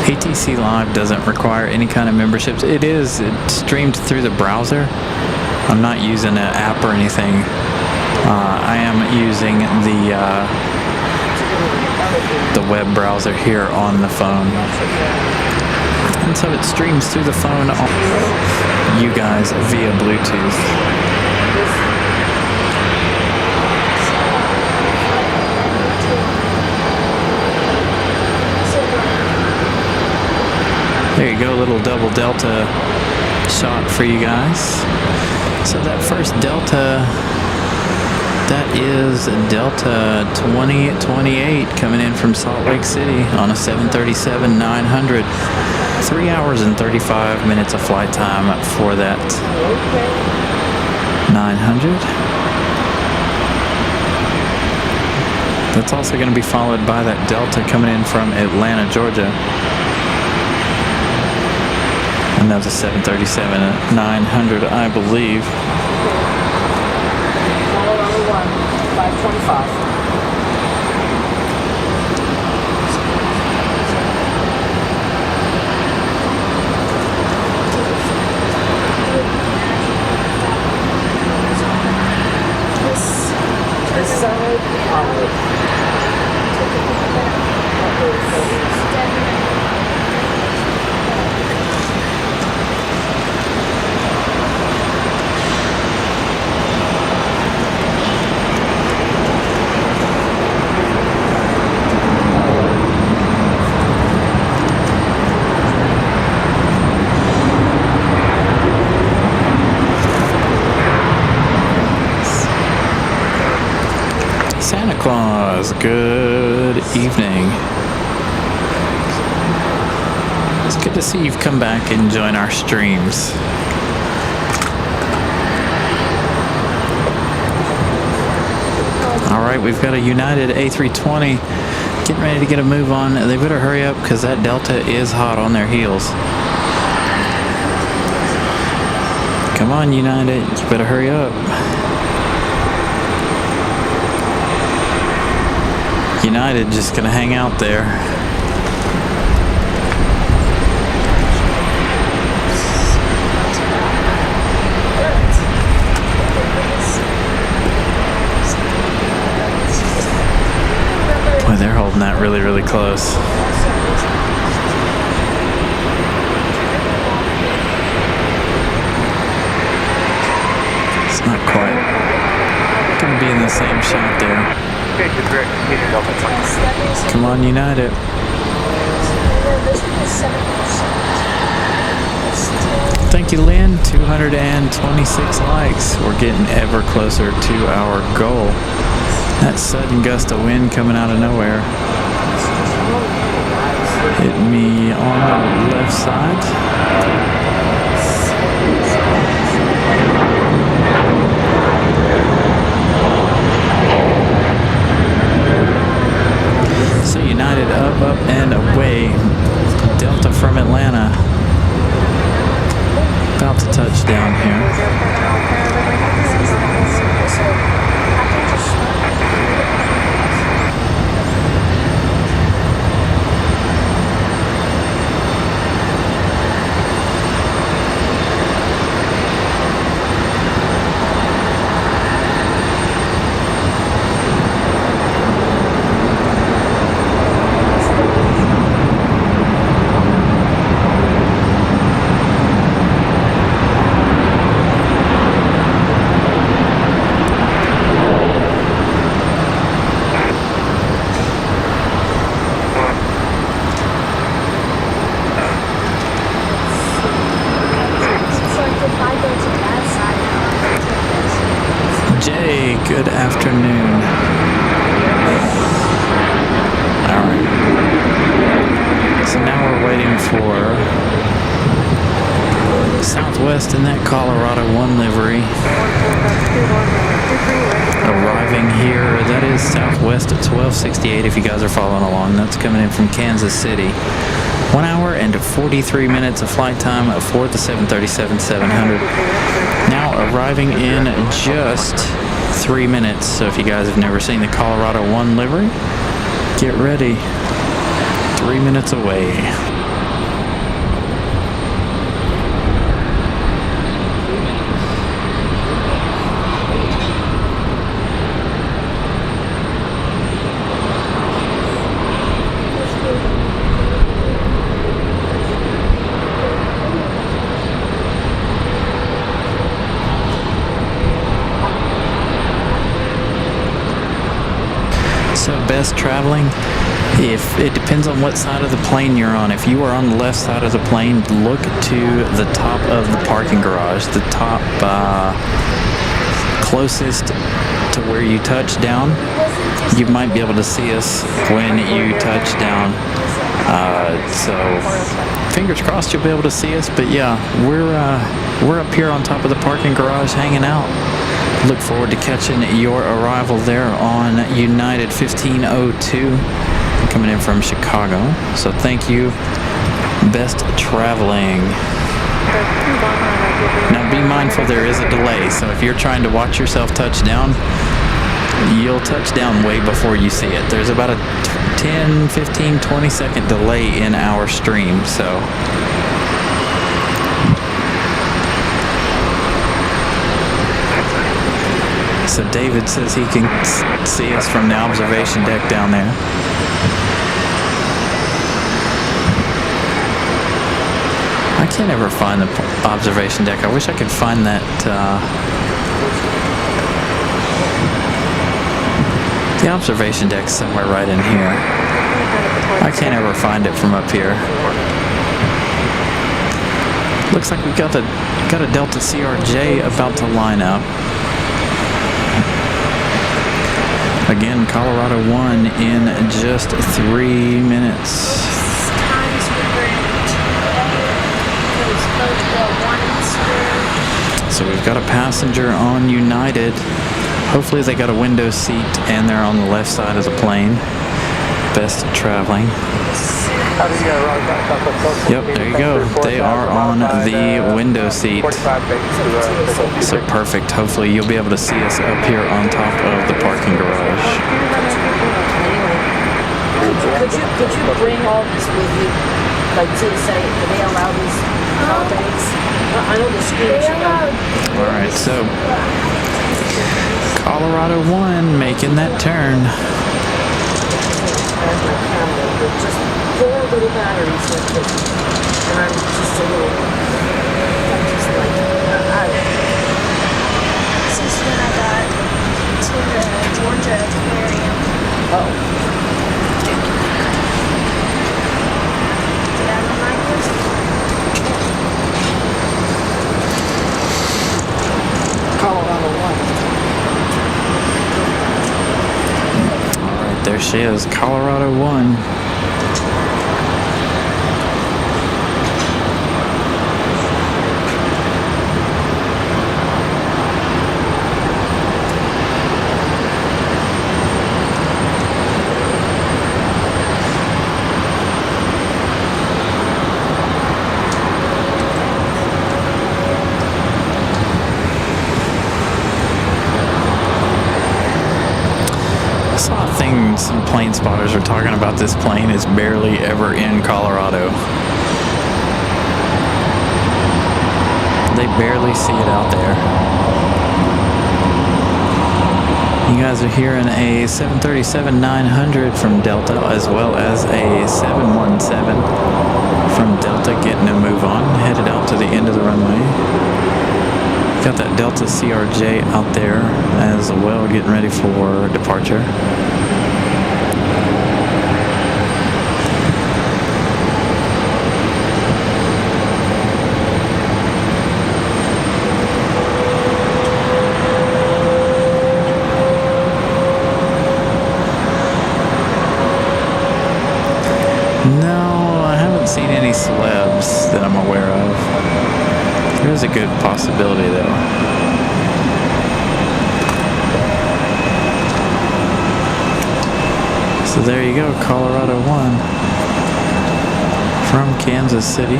ATC Live doesn't require any kind of memberships. It's streamed through the browser. I'm not using an app or anything. I am using the web browser here on the phone. And so it streams through the phone on you guys via Bluetooth. There you go, a little double delta shot for you guys. So that first delta, that is Delta 2028 coming in from Salt Lake City on a 737-900. 3 hours and 35 minutes of flight time for that 900. That's also going to be followed by that Delta coming in from Atlanta, Georgia. Another 737-900, I believe. 525. This side, Santa Claus, good evening. It's good to see you've come back and join our streams. All right, we've got a United A320 getting ready to get a move on. They better hurry up because that Delta is hot on their heels. Come on, United, you better hurry up. United just gonna hang out there. Boy, they're holding that really, really close. It's not quite gonna be in the same shot there. Come on, United. Thank you, Lynn. 226 likes. We're getting ever closer to our goal. That sudden gust of wind coming out of nowhere hit me on the left side. So United up, and away. Delta from Atlanta. About to touch down here. Good afternoon. All right. So now we're waiting for Southwest in that Colorado 1 livery. Arriving here, that is Southwest at 12:68 if you guys are following along. That's coming in from Kansas City. 1 hour and 43 minutes of flight time for the 737-700. Now arriving in just 3 minutes. So if you guys have never seen the Colorado 1 livery, get ready. 3 minutes away. So best traveling, if it depends on what side of the plane you're on. If you are on the left side of the plane, look to the top of the parking garage, the top closest to where you touch down. You might be able to see us when you touch down. So fingers crossed you'll be able to see us. But yeah, we're up here on top of the parking garage hanging out. Look forward to catching your arrival there on United 1502 coming in from Chicago. So thank you. Best traveling. Now be mindful there is a delay. So if you're trying to watch yourself touch down, you'll touch down way before you see it. There's about a 10, 15, 20 second delay in our stream. So David says he can see us from the observation deck down there. I can't ever find the observation deck. I wish I could find that. The observation deck's somewhere right in here. I can't ever find it from up here. Looks like we got a Delta CRJ about to line up. Again, Colorado 1 in just 3 minutes. So we've got a passenger on United. Hopefully they got a window seat and they're on the left side of the plane. Best traveling. Yep, there you go. They are on the window seat. So perfect. Hopefully you'll be able to see us up here on top of the parking garage. Could you bring all this with you? Like to say, do they allow these holidays? I know the schools. Alright, so Colorado 1 making that turn. Just 4 little batteries with it. And I'm just a little, I'm just like, This is when I got to the Georgia Aquarium. oh. Did I remind you? Colorado 1. Alright, there she is, Colorado 1. Some plane spotters are talking about this plane is barely ever in Colorado. They barely see it out there. You guys are hearing a 737-900 from Delta as well as a 717 from Delta getting a move on, headed out to the end of the runway. Got that Delta CRJ out there as well, getting ready for departure. Seen any celebs that I'm aware of. There's a good possibility though. So there you go, Colorado 1 from Kansas City.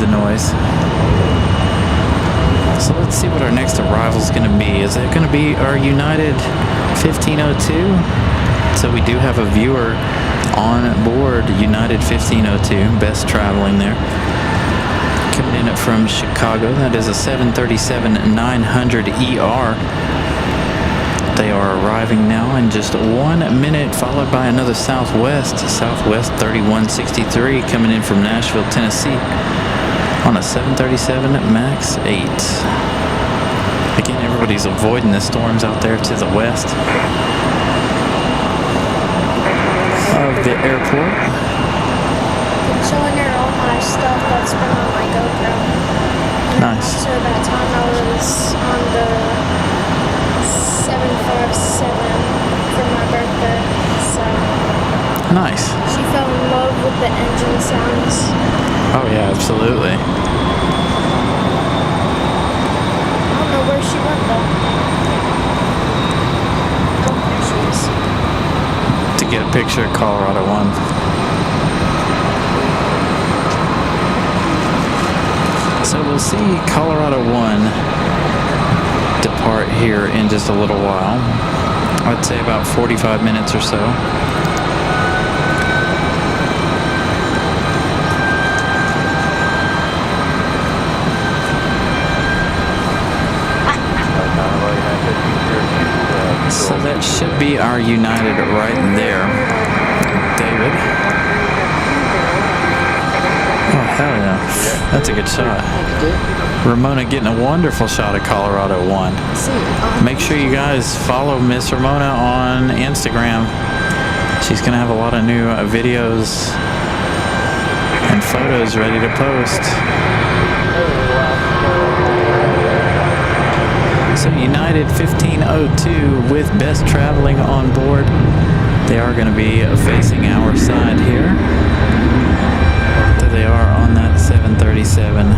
the noise. So let's see what our next arrival is going to be. Is it going to be our United 1502? So we do have a viewer on board United 1502, best traveling there. Coming in from Chicago, that is a 737-900ER. They are arriving now in just 1 minute, followed by another Southwest 3163 coming in from Nashville, Tennessee on a 737 MAX 8. Again, everybody's avoiding the storms out there to the west of the airport. I'm showing her all my stuff that's been on my GoPro. Nice. So that time I was on the 757 for my birthday. So Nice. she fell in love with the engine sounds. Oh yeah, absolutely. I don't know where she went though. Oh, there she is. To get a picture of Colorado 1. So we'll see Colorado 1 depart here in just a little while. I'd say about 45 minutes or so. So that should be our United right there. David. Oh, hell yeah. That's a good shot. Ramona getting a wonderful shot of Colorado 1. Make sure you guys follow Miss Ramona on Instagram. She's going to have a lot of new videos and photos ready to post. So United 1502 with best traveling on board. They are going to be facing our side here. There they are on that 737.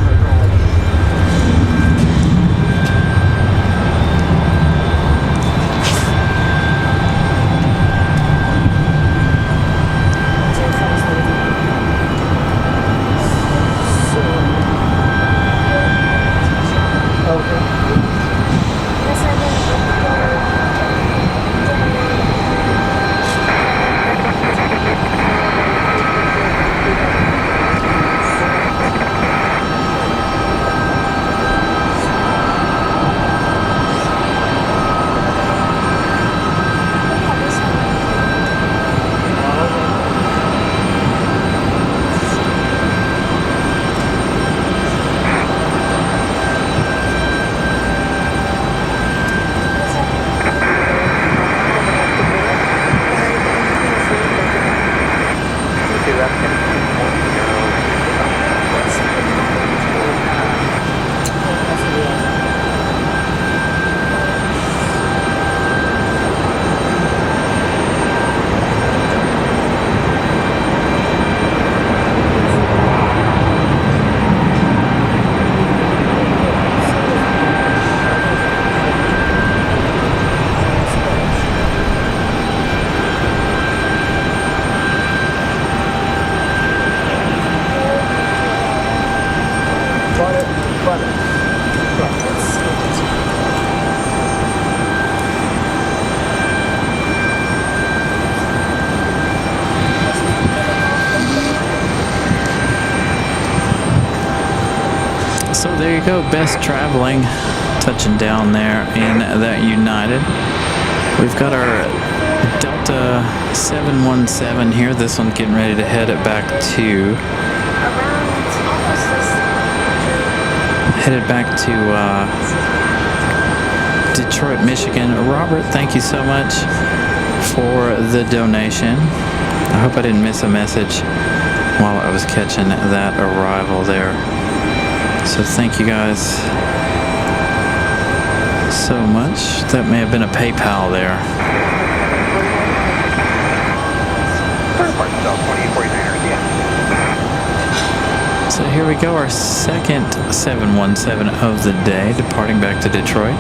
So there you go, best traveling, touching down there in that United. We've got our Delta 717 here. This one's getting ready to head it back to Detroit, Michigan. Robert, thank you so much for the donation. I hope I didn't miss a message while I was catching that arrival there. So thank you guys so much. That may have been a PayPal there. So here we go, our second 717 of the day, departing back to Detroit.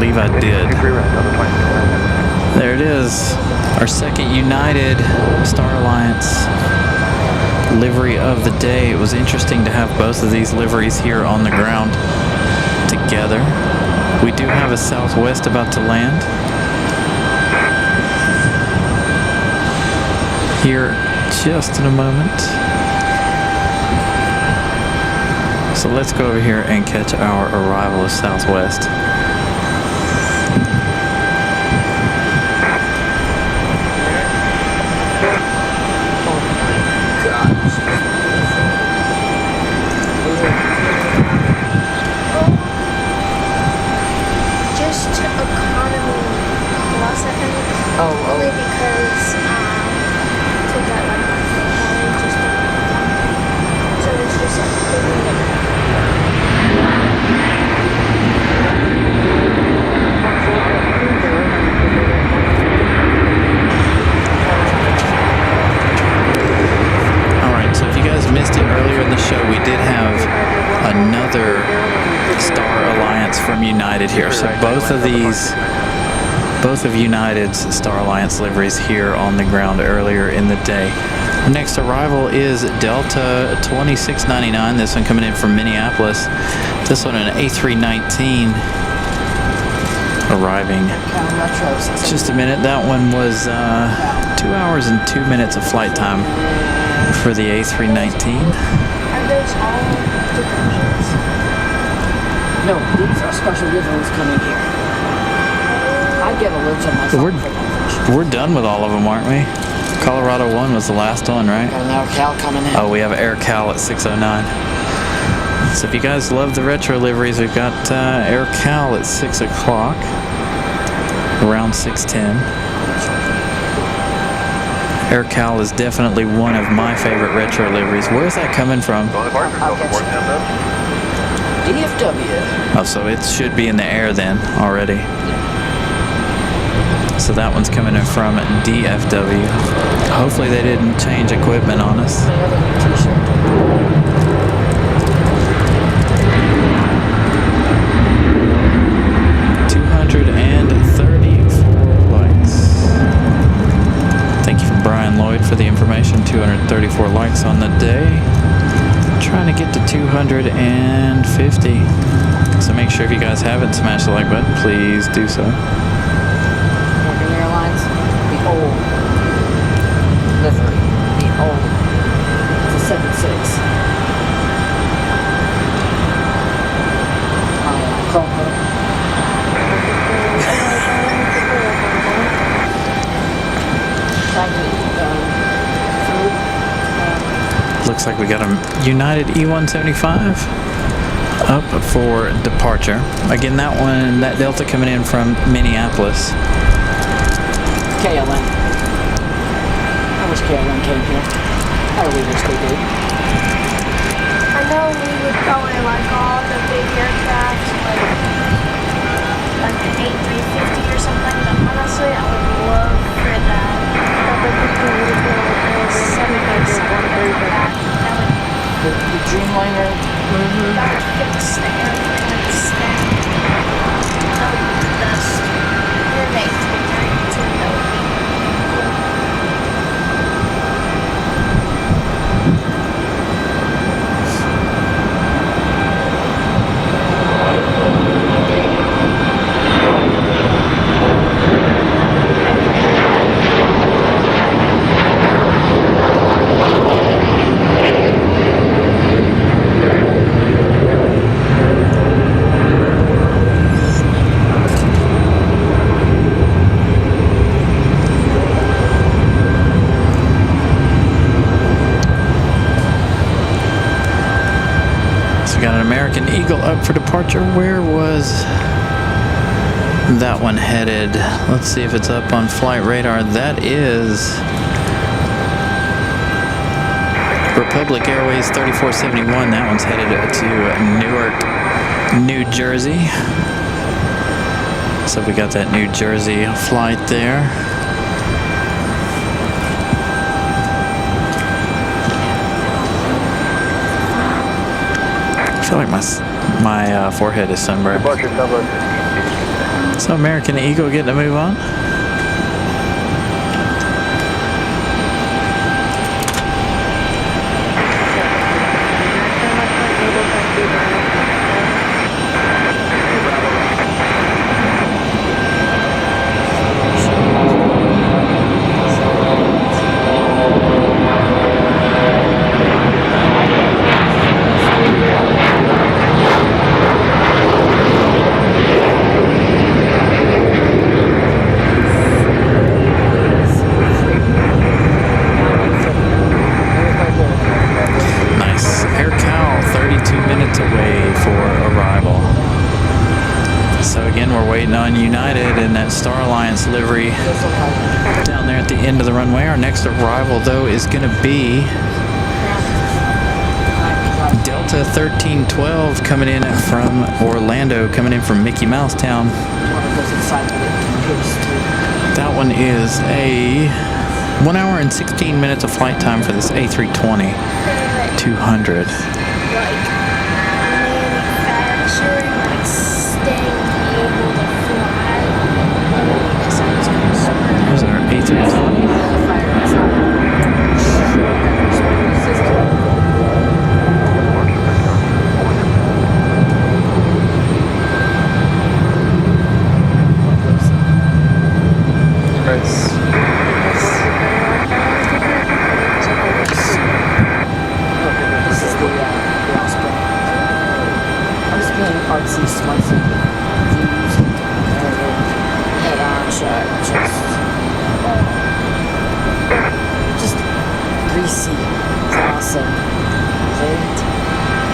believe I did. 23 right, another 20. There it is. Our second United Star Alliance livery of the day. It was interesting to have both of these liveries here on the ground together. We do have a Southwest about to land here just in a moment. So let's go over here and catch our arrival of Southwest. Just economy plus, I think. Oh, Only because to get like my family just so it's just Alright, so if you guys missed it earlier in the show, we did have another Star Alliance from United here. So both of United's Star Alliance liveries here on the ground earlier in the day. Our next arrival is Delta 2699. This one coming in from Minneapolis. This one an A319 arriving. Just a minute. That one was 2 hours and 2 minutes of flight time for the A319. Are those all diversions? no, these are special liveries coming here. I get a lift on my phone for that. We're done with all of them, aren't we? Colorado 1 was the last one, right? Got an AirCal coming in. Oh, we have AirCal at 6:09. So if you guys love the retro liveries, we've got AirCal at 6 o'clock, around 6:10. AirCal is definitely one of my favorite retro liveries. Where's that coming from? DFW. Oh, so it should be in the air then already. So that one's coming in from DFW. Hopefully they didn't change equipment on us. 234 likes. Thank you for Brian Lloyd for the information. 234 likes on the day. Trying to get to 250. So make sure if you guys haven't smashed the like button, please do so. American Airlines, the old livery, the old, it's a 7-6. Chrome hood. Looks like we got a United E175 up for departure. Again, that Delta coming in from Minneapolis. KLM. I wish KLM came here. I really wish they did. I know we would probably like all the big aircraft, like the A350 or something, but honestly, I would love for that 787 back. The Dreamliner. That would fix the airplane and stand. That would be the best. Or an A332, that would be cool. American Eagle up for departure. Where was that one headed? Let's see if it's up on flight radar. That is Republic Airways 3471. That one's headed to Newark, New Jersey. So we got that New Jersey flight there. I feel like my forehead is sunburned. Departure Southwest. So American Eagle getting to move on. Nice. Air Cal, 32 minutes away for arrival. So again, we're waiting on United in that Star Alliance livery down there at the end of the runway. Our next arrival, though, is going to be Delta 1312 coming in from Orlando, coming in from Mickey Mouse Town. That one is a 1 hour and 16 minutes of flight time for this A320 200. Like manufacturing, like staying able to fly. That sounds kind of smart. There's our A320. Artsy, spicy views, head-on shot, just greasy. It's awesome.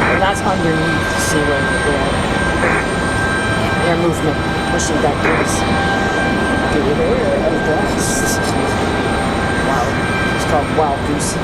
And that's underneath. See where we're going. Air movement, pushing that grease. Wow, it's called Wild Goose.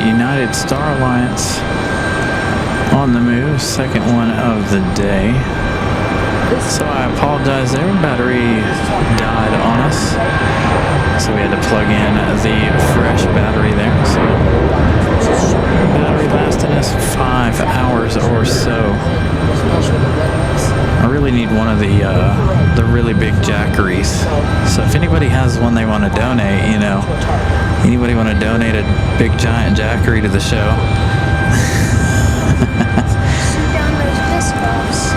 United Star Alliance on the move, second one of the day. So I apologize there, battery died on us, so we had to plug in the fresh battery there. So battery lasting us 5 hours or so. I really need one of the really big jackeries. So if anybody has one they want to donate, you know, anybody want to donate a big giant jackery to the show? Shoot down those Biscoffs.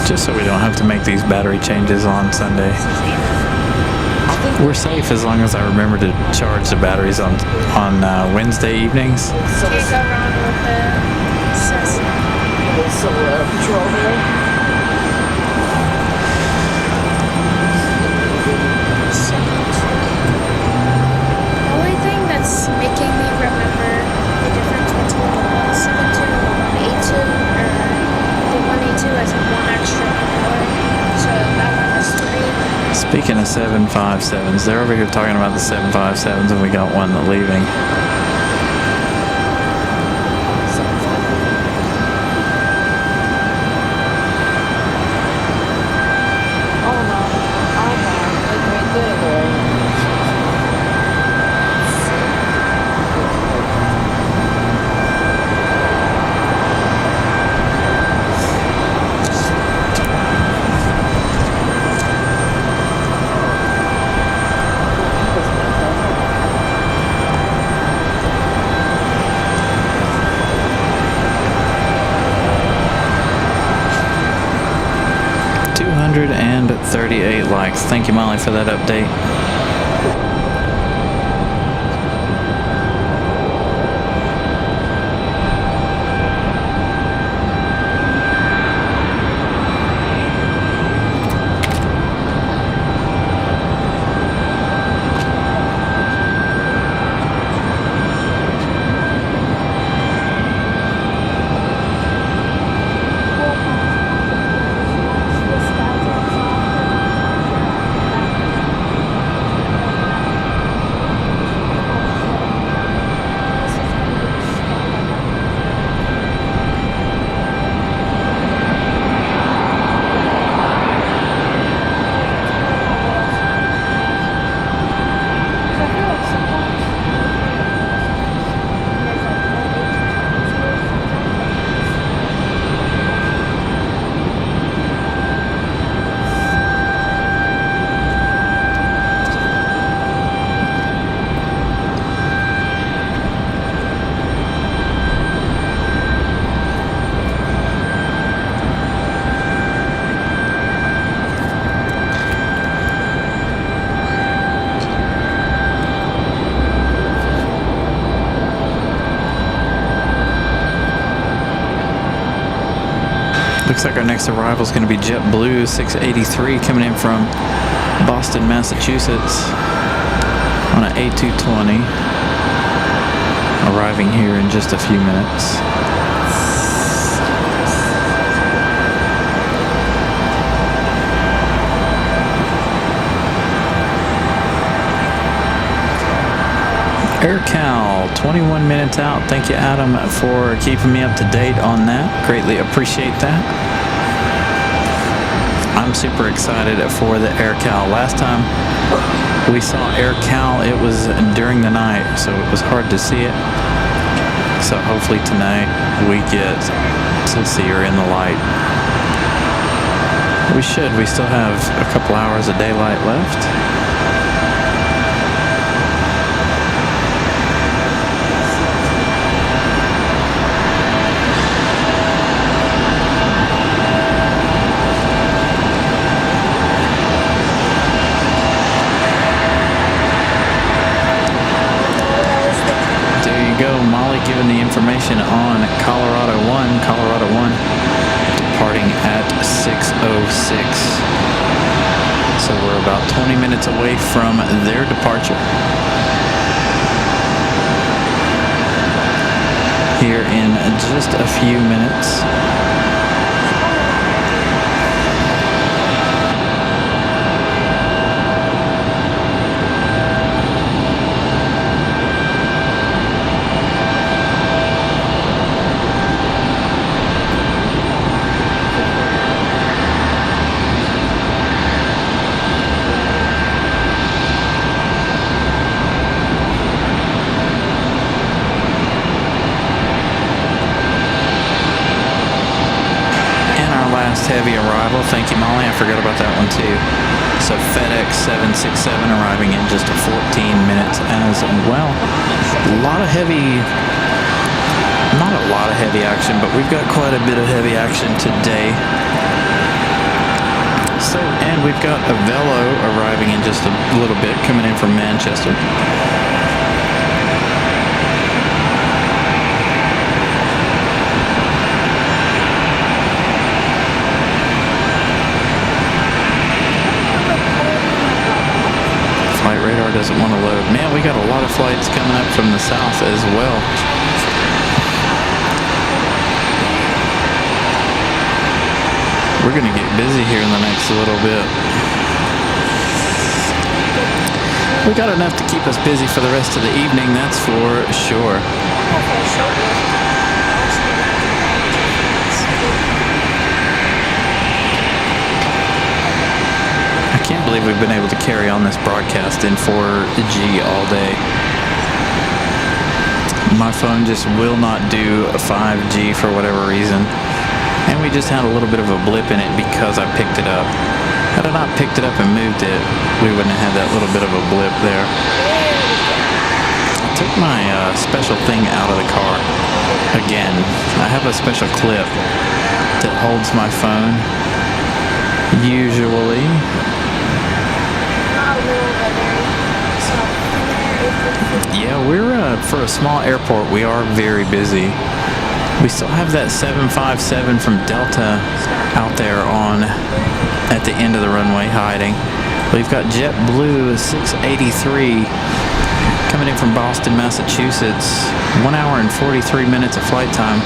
Just so we don't have to make these battery changes on Sunday. We're safe as long as I remember to charge the batteries on Wednesday evenings. Can't go wrong with the Cessna. Patrol there. The only thing that's making me remember the difference between the 172 and the 182, or the 182 has one extra propeller, so that one has 3. Speaking of 757s, they're over here talking about the 757s, and we got one leaving. 38 likes. Thank you, Molly, for that update. Looks like our next arrival is going to be JetBlue 683 coming in from Boston, Massachusetts on an A220. Arriving here in just a few minutes. AirCal, 21 minutes out. Thank you, Adam, for keeping me up to date on that. Greatly appreciate that. I'm super excited for the AirCal. Last time we saw AirCal, it was during the night, so it was hard to see it. So hopefully tonight we get to see her in the light. We should. We still have a couple hours of daylight left. Given the information on Colorado 1 departing at 6:06. So we're about 20 minutes away from their departure. Here in just a few minutes. Heavy arrival. Thank you, Molly. I forgot about that one too. So FedEx 767 arriving in just 14 minutes as well. Not a lot of heavy action, but we've got quite a bit of heavy action today. So, and we've got a Velo arriving in just a little bit, coming in from Manchester. Radar doesn't want to load. Man, we got a lot of flights coming up from the south as well. We're going to get busy here in the next little bit. We got enough to keep us busy for the rest of the evening, that's for sure. I can't believe we've been able to carry on this broadcast in 4G all day. My phone just will not do a 5G for whatever reason. And we just had a little bit of a blip in it because I picked it up. Had I not picked it up and moved it, we wouldn't have had that little bit of a blip there. I took my special thing out of the car. Again, I have a special clip that holds my phone. usually. Yeah, we're for a small airport, we are very busy. We still have that 757 from Delta out there at the end of the runway hiding. We've got JetBlue 683 coming in from Boston, Massachusetts. 1 hour and 43 minutes of flight time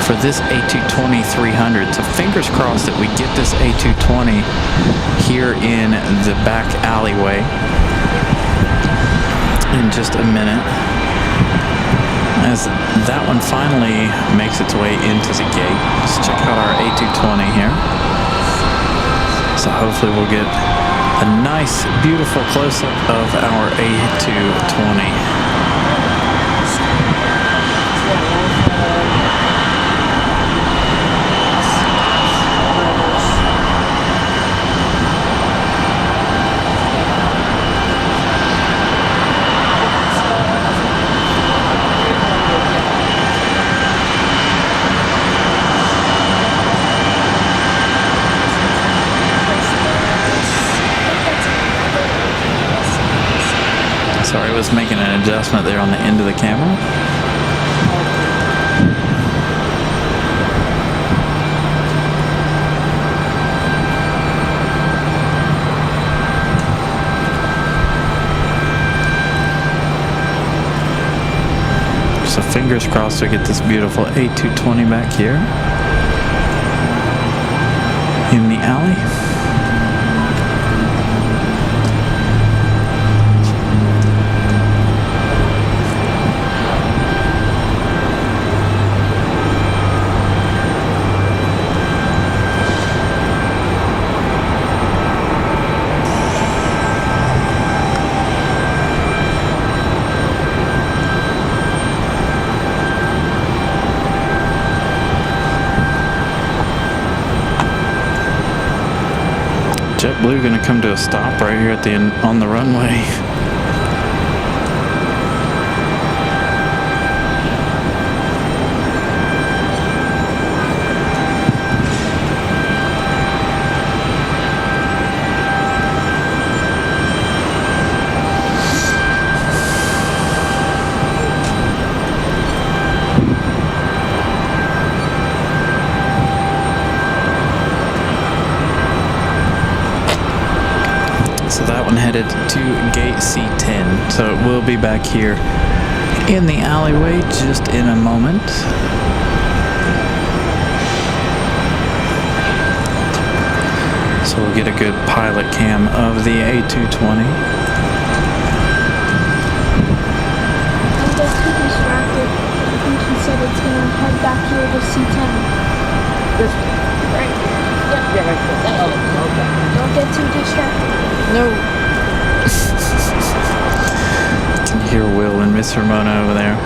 for this A220-300. So fingers crossed that we get this A220 here in the back alleyway in just a minute, as that one finally makes its way into the gate. Let's check out our A220 here. So hopefully we'll get a nice, beautiful close-up of our A220. Sorry, I was making an adjustment there on the end of the camera. So fingers crossed we get this beautiful A220 back here in the alley. JetBlue going to come to a stop right here at the end on the runway. So that one headed to gate C10. So it will be back here in the alleyway just in a moment. So we'll get a good pilot cam of the A220. Don't get too distracted. I think he said it's going to head back here to C10. This right here. Yeah. Yeah, right there. Oh, okay. Don't get too distracted. No. Can hear Will and Miss Ramona over there.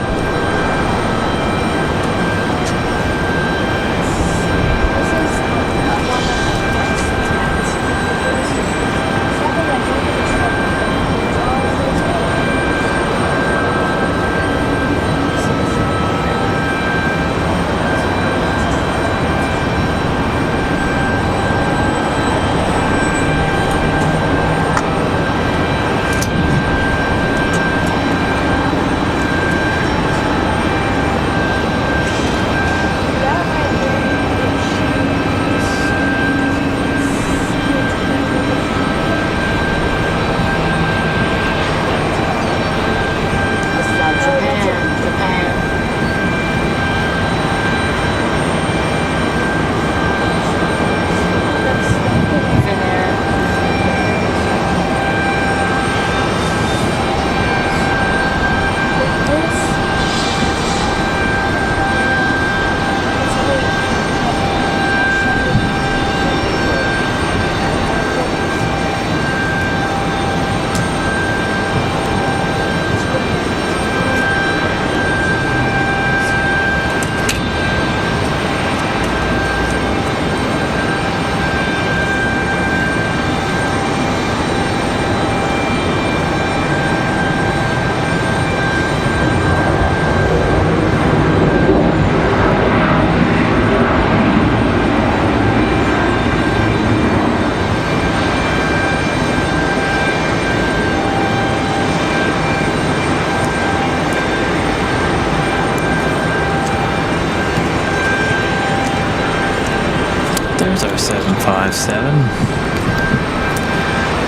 There's our 757.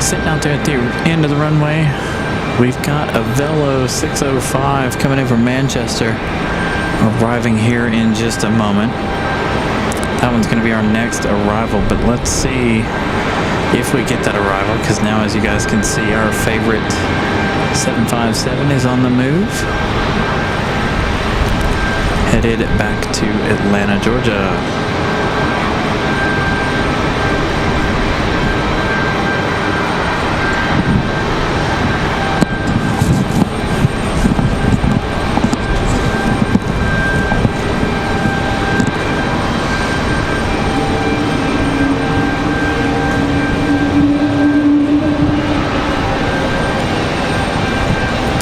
Sitting out there at the end of the runway, we've got a Velo 605 coming in from Manchester, arriving here in just a moment. That one's going to be our next arrival, but let's see if we get that arrival, because now, as you guys can see, our favorite 757 is on the move, headed back to Atlanta, Georgia.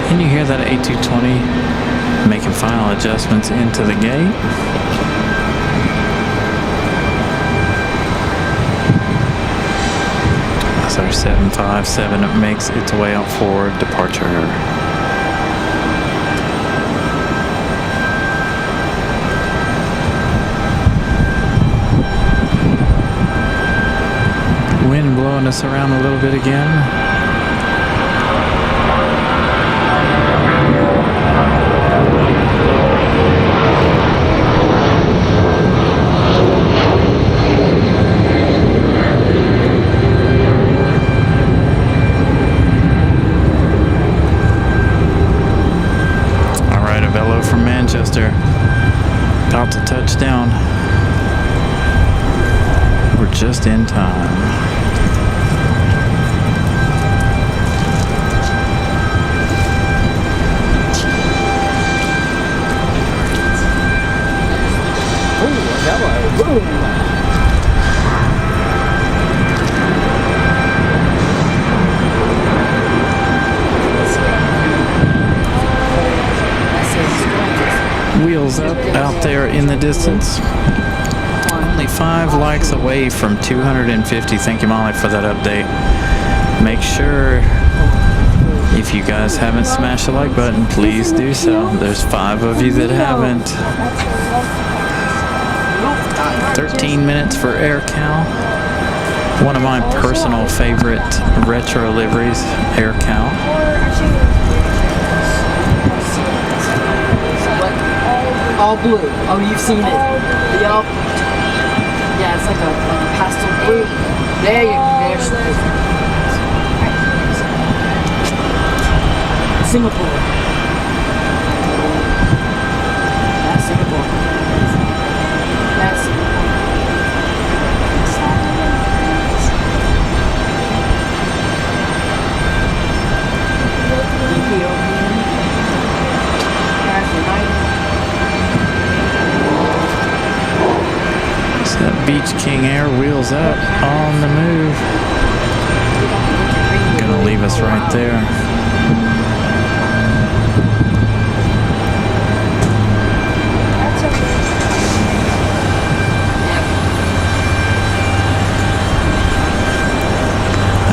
And you hear that A220 making final adjustments into the gate. As our 757 makes its way out for departure. Wind blowing us around a little bit again. Manchester, about to touch down. We're just in time. Wheels up out there in the distance. Only 5 likes away from 250. Thank you, Molly, for that update. Make sure, if you guys haven't smashed the like button, please do so. There's 5 of you that haven't. 13 minutes for AirCal. One of my personal favorite retro liveries, AirCal. All blue. Oh, you've seen it. The all. Yeah, it's like a pastel blue. There you go. Singapore. That's Singapore. That's Ethiopian. That's United. That Beach King Air wheels up on the move. Gonna leave us right there.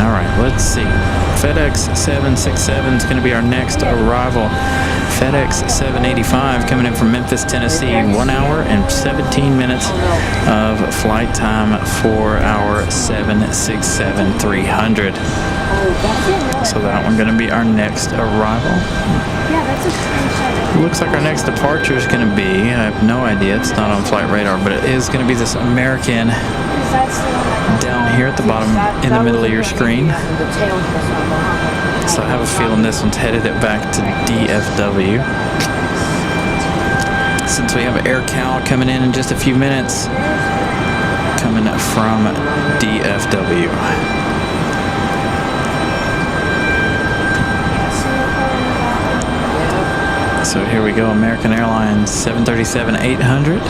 All right, let's see. FedEx 767 is going to be our next arrival. FedEx 785 coming in from Memphis, Tennessee. 1 hour and 17 minutes of flight time for our 767-300. So that one's going to be our next arrival. Looks like our next departure is going to be, I have no idea, it's not on flight radar, but it is going to be this American down here at the bottom in the middle of your screen. So I have a feeling this one's headed it back to DFW. Since we have AirCal coming in just a few minutes, coming from DFW. So here we go, American Airlines 737-800.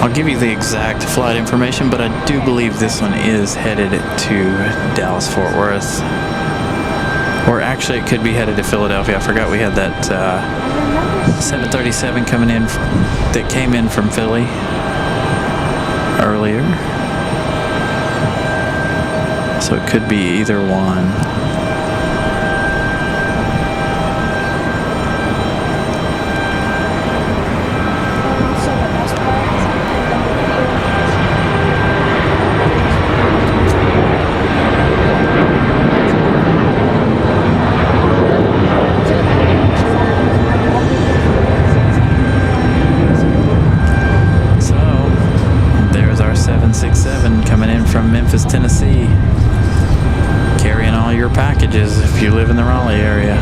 I'll give you the exact flight information, but I do believe this one is headed to Dallas-Fort Worth. Or actually, it could be headed to Philadelphia. I forgot we had that 737 coming in that came in from Philly earlier. So it could be either one. Memphis, Tennessee. Carrying all your packages if you live in the Raleigh area.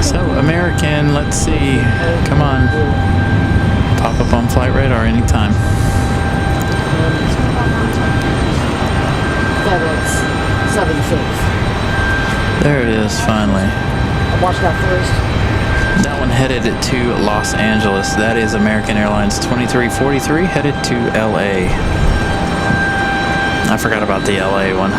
So, American, let's see. Come on. Pop up on flight radar anytime. FedEx 76. There it is, finally. Watch that first. That one headed to Los Angeles. That is American Airlines 2343 headed to LA. I forgot about the LA one.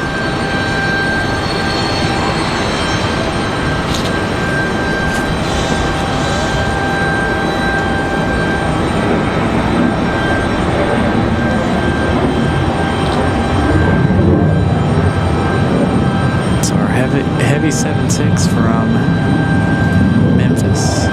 So our heavy 76 from Memphis.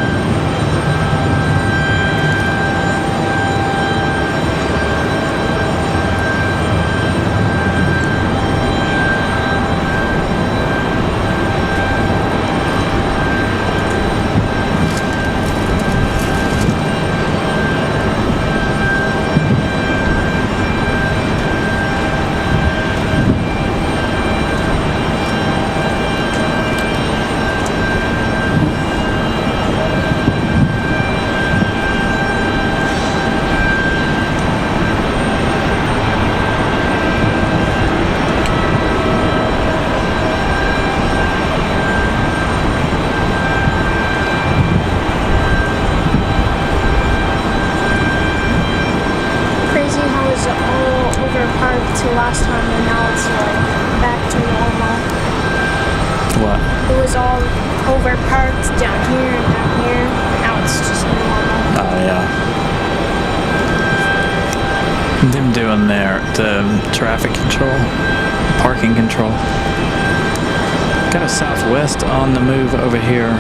Last time, and now it's like back to normal. What? It was all over parked down here and down here. Now it's just normal. Oh yeah. Them doing the traffic control, parking control. Got a Southwest on the move over here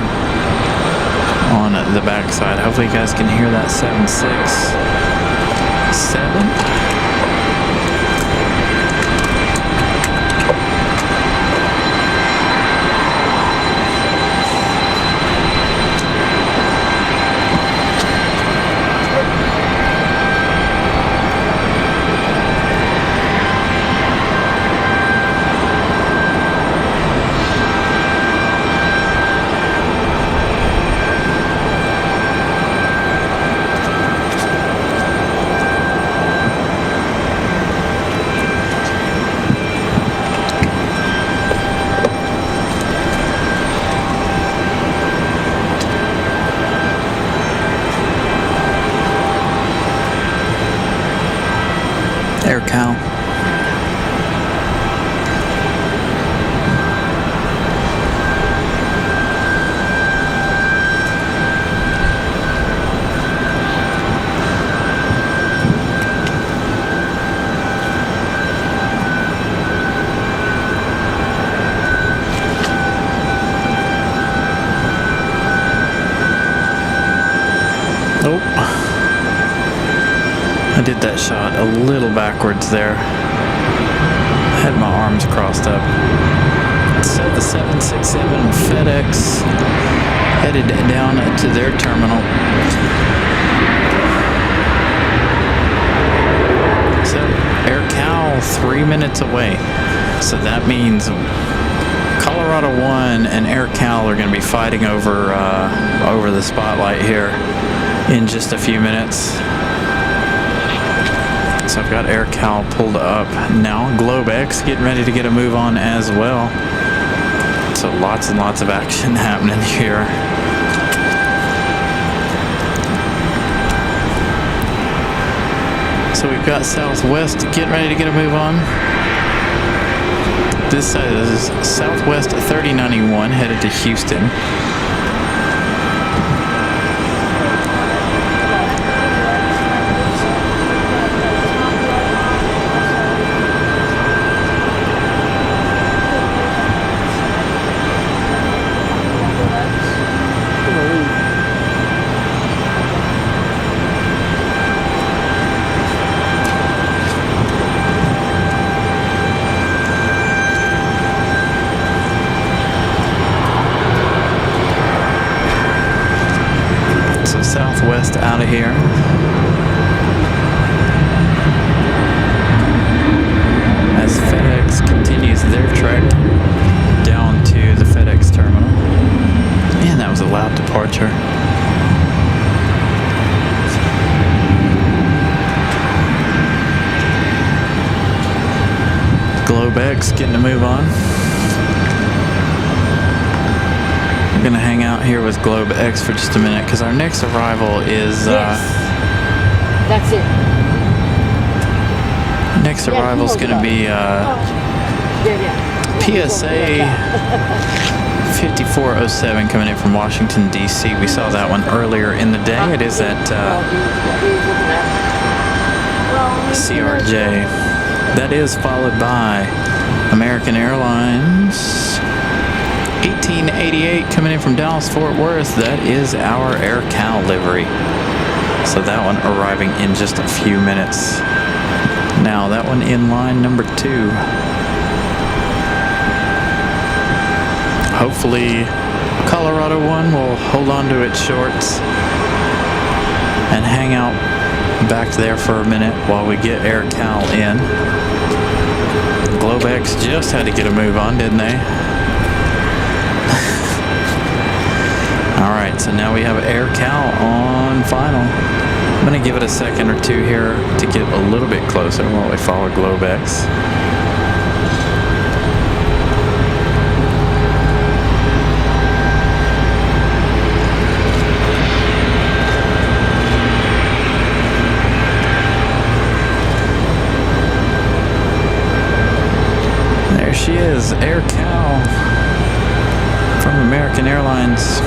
on the backside. Hopefully you guys can hear that 767. Air Cal. Nope. I did that shot a little backwards there. Had my arms crossed up. So the 767 FedEx headed down to their terminal. So Air Cal 3 minutes away. So that means Colorado 1 and Air Cal are going to be fighting over the spotlight here in just a few minutes. So I've got Air Cal pulled up now. GlobeX getting ready to get a move on as well. So lots and lots of action happening here. So we've got Southwest getting ready to get a move on. This is Southwest 3091 headed to Houston. Southwest out of here. continues their trek down to the FedEx terminal. Man, that was a loud departure. GlobeX getting to move on. We're gonna hang out here with GlobeX for just a minute because our next arrival is That's it. next arrival is gonna be PSA 5407 coming in from Washington DC. We saw that one earlier in the day. It is at CRJ. That is followed by American Airlines 1888 coming in from Dallas Fort Worth. That is our AirCal livery. So that one arriving in just a few minutes. Now that one in line number 2. Hopefully Colorado one will hold on to its shorts and hang out back there for a minute while we get AirCal in. GlobeX just had to get a move on, didn't they? Alright, so now we have AirCal on final. I'm going to give it a second or two here to get a little bit closer while we follow GlobeX. There she is, AirCal from American Airlines.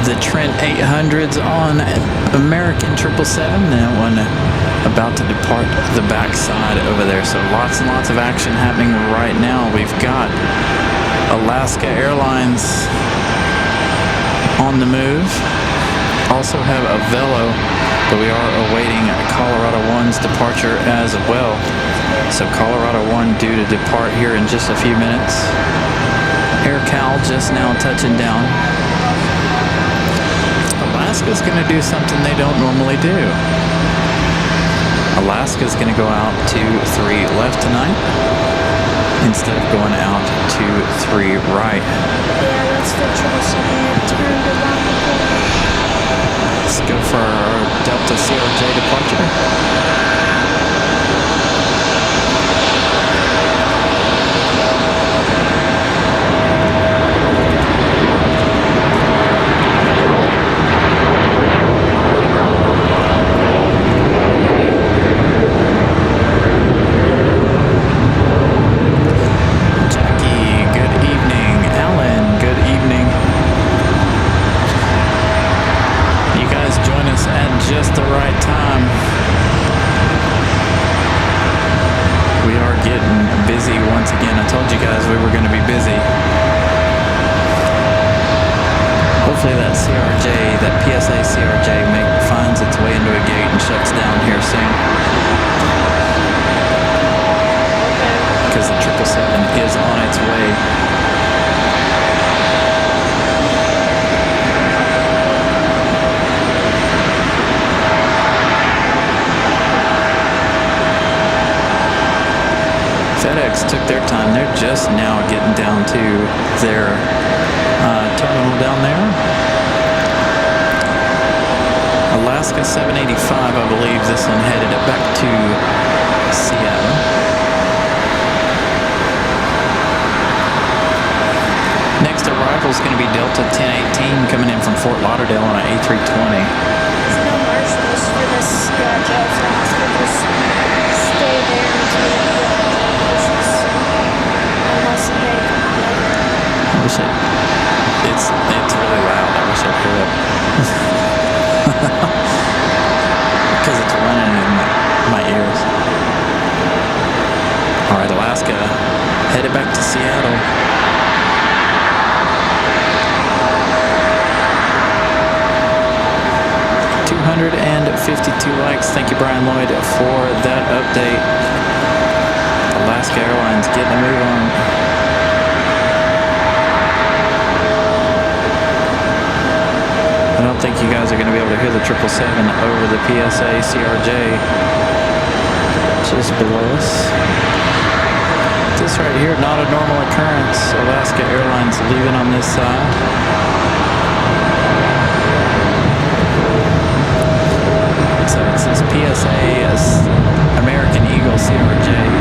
The Trent 800s on American 777. That one about to depart the backside over there. So lots and lots of action happening right now. We've got Alaska Airlines on the move. Also have a Velo, but we are awaiting Colorado 1's departure as well. So Colorado 1 due to depart here in just a few minutes. AirCal just now touching down. Alaska's going to do something they don't normally do. Alaska's going to go out to 3 left tonight instead of going out to 3 right. Yeah, that's the 777 that turned around the corner. Let's go for our Delta CRJ departure. getting busy once again. I told you guys we were going to be busy. Hopefully that CRJ, that PSA CRJ finds its way into a gate and shuts down here soon. Because the 777 is on its way. FedEx took their time. They're just now getting down to their terminal down there. Alaska 785, I believe this one headed up back to Seattle. Next arrival is going to be Delta 1018 coming in from Fort Lauderdale on an A320. There's no marshals for this CRJ, so I have to just stay there until the marshals. Unless they come over. I wish it's really loud. I wish I'd hear it. Because it's running in my ears. Alright, Alaska headed back to Seattle. $252 likes. Thank you, Brian Lloyd, for that update. Alaska Airlines getting a move on. I don't think you guys are going to be able to hear the 777 over the PSA CRJ just below us. This right here, not a normal occurrence. Alaska Airlines leaving on this side. So it's this PSA American Eagle CRJ.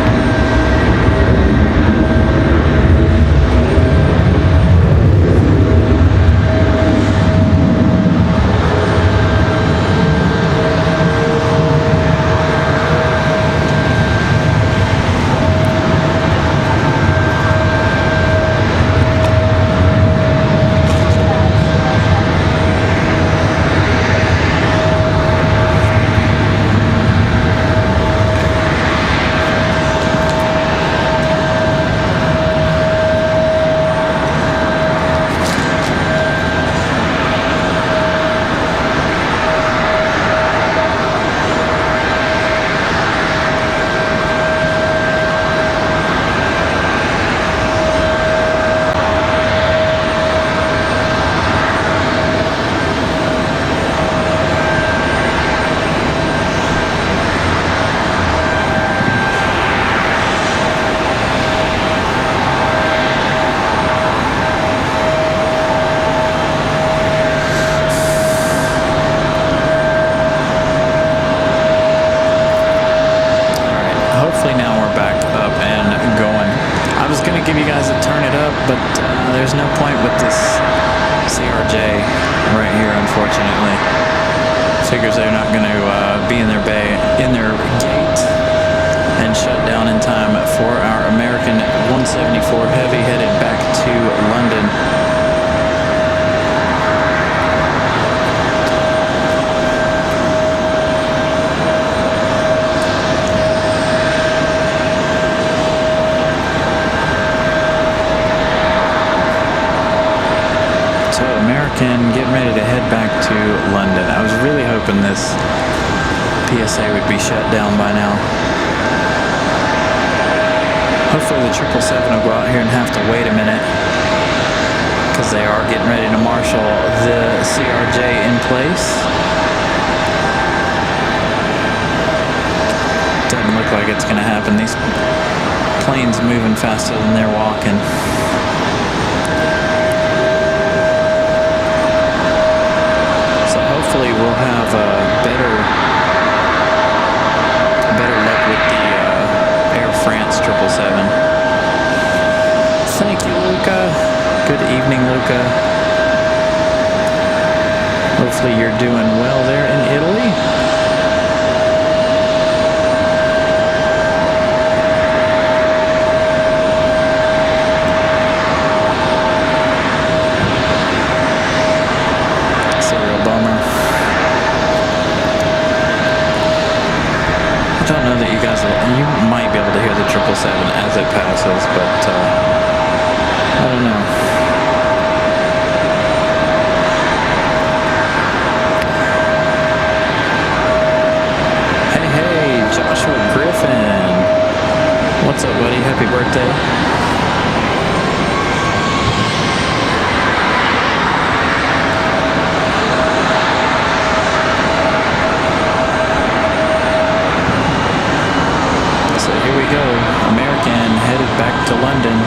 There's no point with this CRJ right here, unfortunately. Figures they're not going to be in their gate and shut down in time for our American 174 Heavy headed back to London. Getting ready to head back to London. I was really hoping this PSA would be shut down by now. Hopefully the 777 will go out here and have to wait a minute, because they are getting ready to marshal the CRJ in place. Doesn't look like it's going to happen. These planes moving faster than they're walking. Hopefully we'll have better luck with the Air France 777. Thank you, Luca. Good evening, Luca. Hopefully you're doing well there in Italy. I don't know that you guys will. You might be able to hear the 777 as it passes, but I don't know. Hey, Joshua Griffin. What's up, buddy? Happy birthday. So here we go. American headed back to London.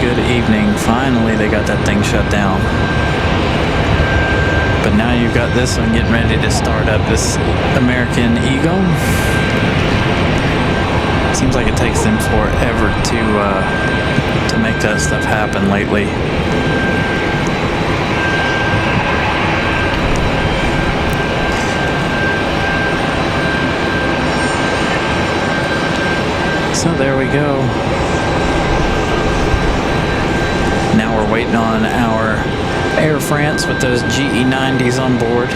Good evening. Finally, they got that thing shut down. But now you've got this one getting ready to start up, this American Eagle. Seems like it takes them forever to make that stuff happen lately. So there we go. Now we're waiting on our Air France with those GE90s on board.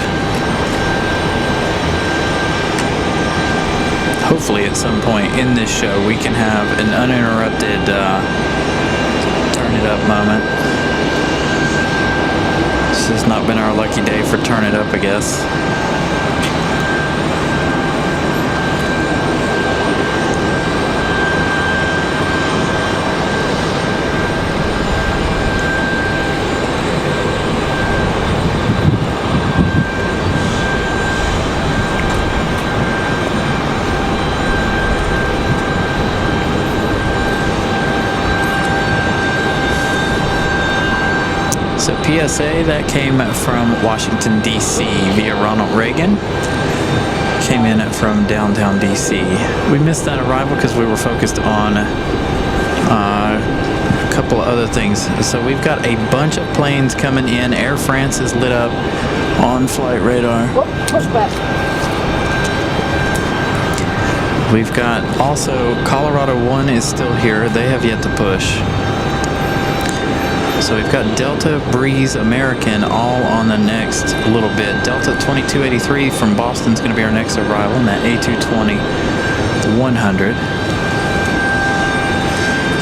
Hopefully at some point in this show we can have an uninterrupted turn it up moment. It's just not been our lucky day for turn it up, I guess. So PSA, that came from Washington, D.C. via Ronald Reagan. Came in from downtown D.C. We missed that arrival because we were focused on a couple of other things. So we've got a bunch of planes coming in. Air France is lit up on flight radar. We've got also Colorado 1 is still here. They have yet to push. So we've got Delta, Breeze, American all on the next little bit. Delta 2283 from Boston is going to be our next arrival, and that A220 100.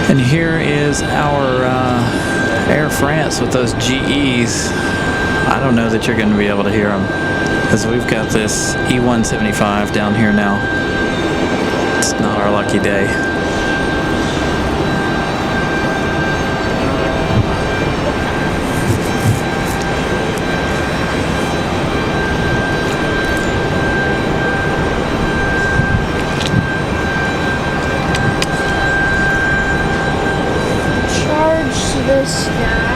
And here is our Air France with those GEs. I don't know that you're going to be able to hear them, because we've got this E175 down here now. It's not our lucky day. This guy.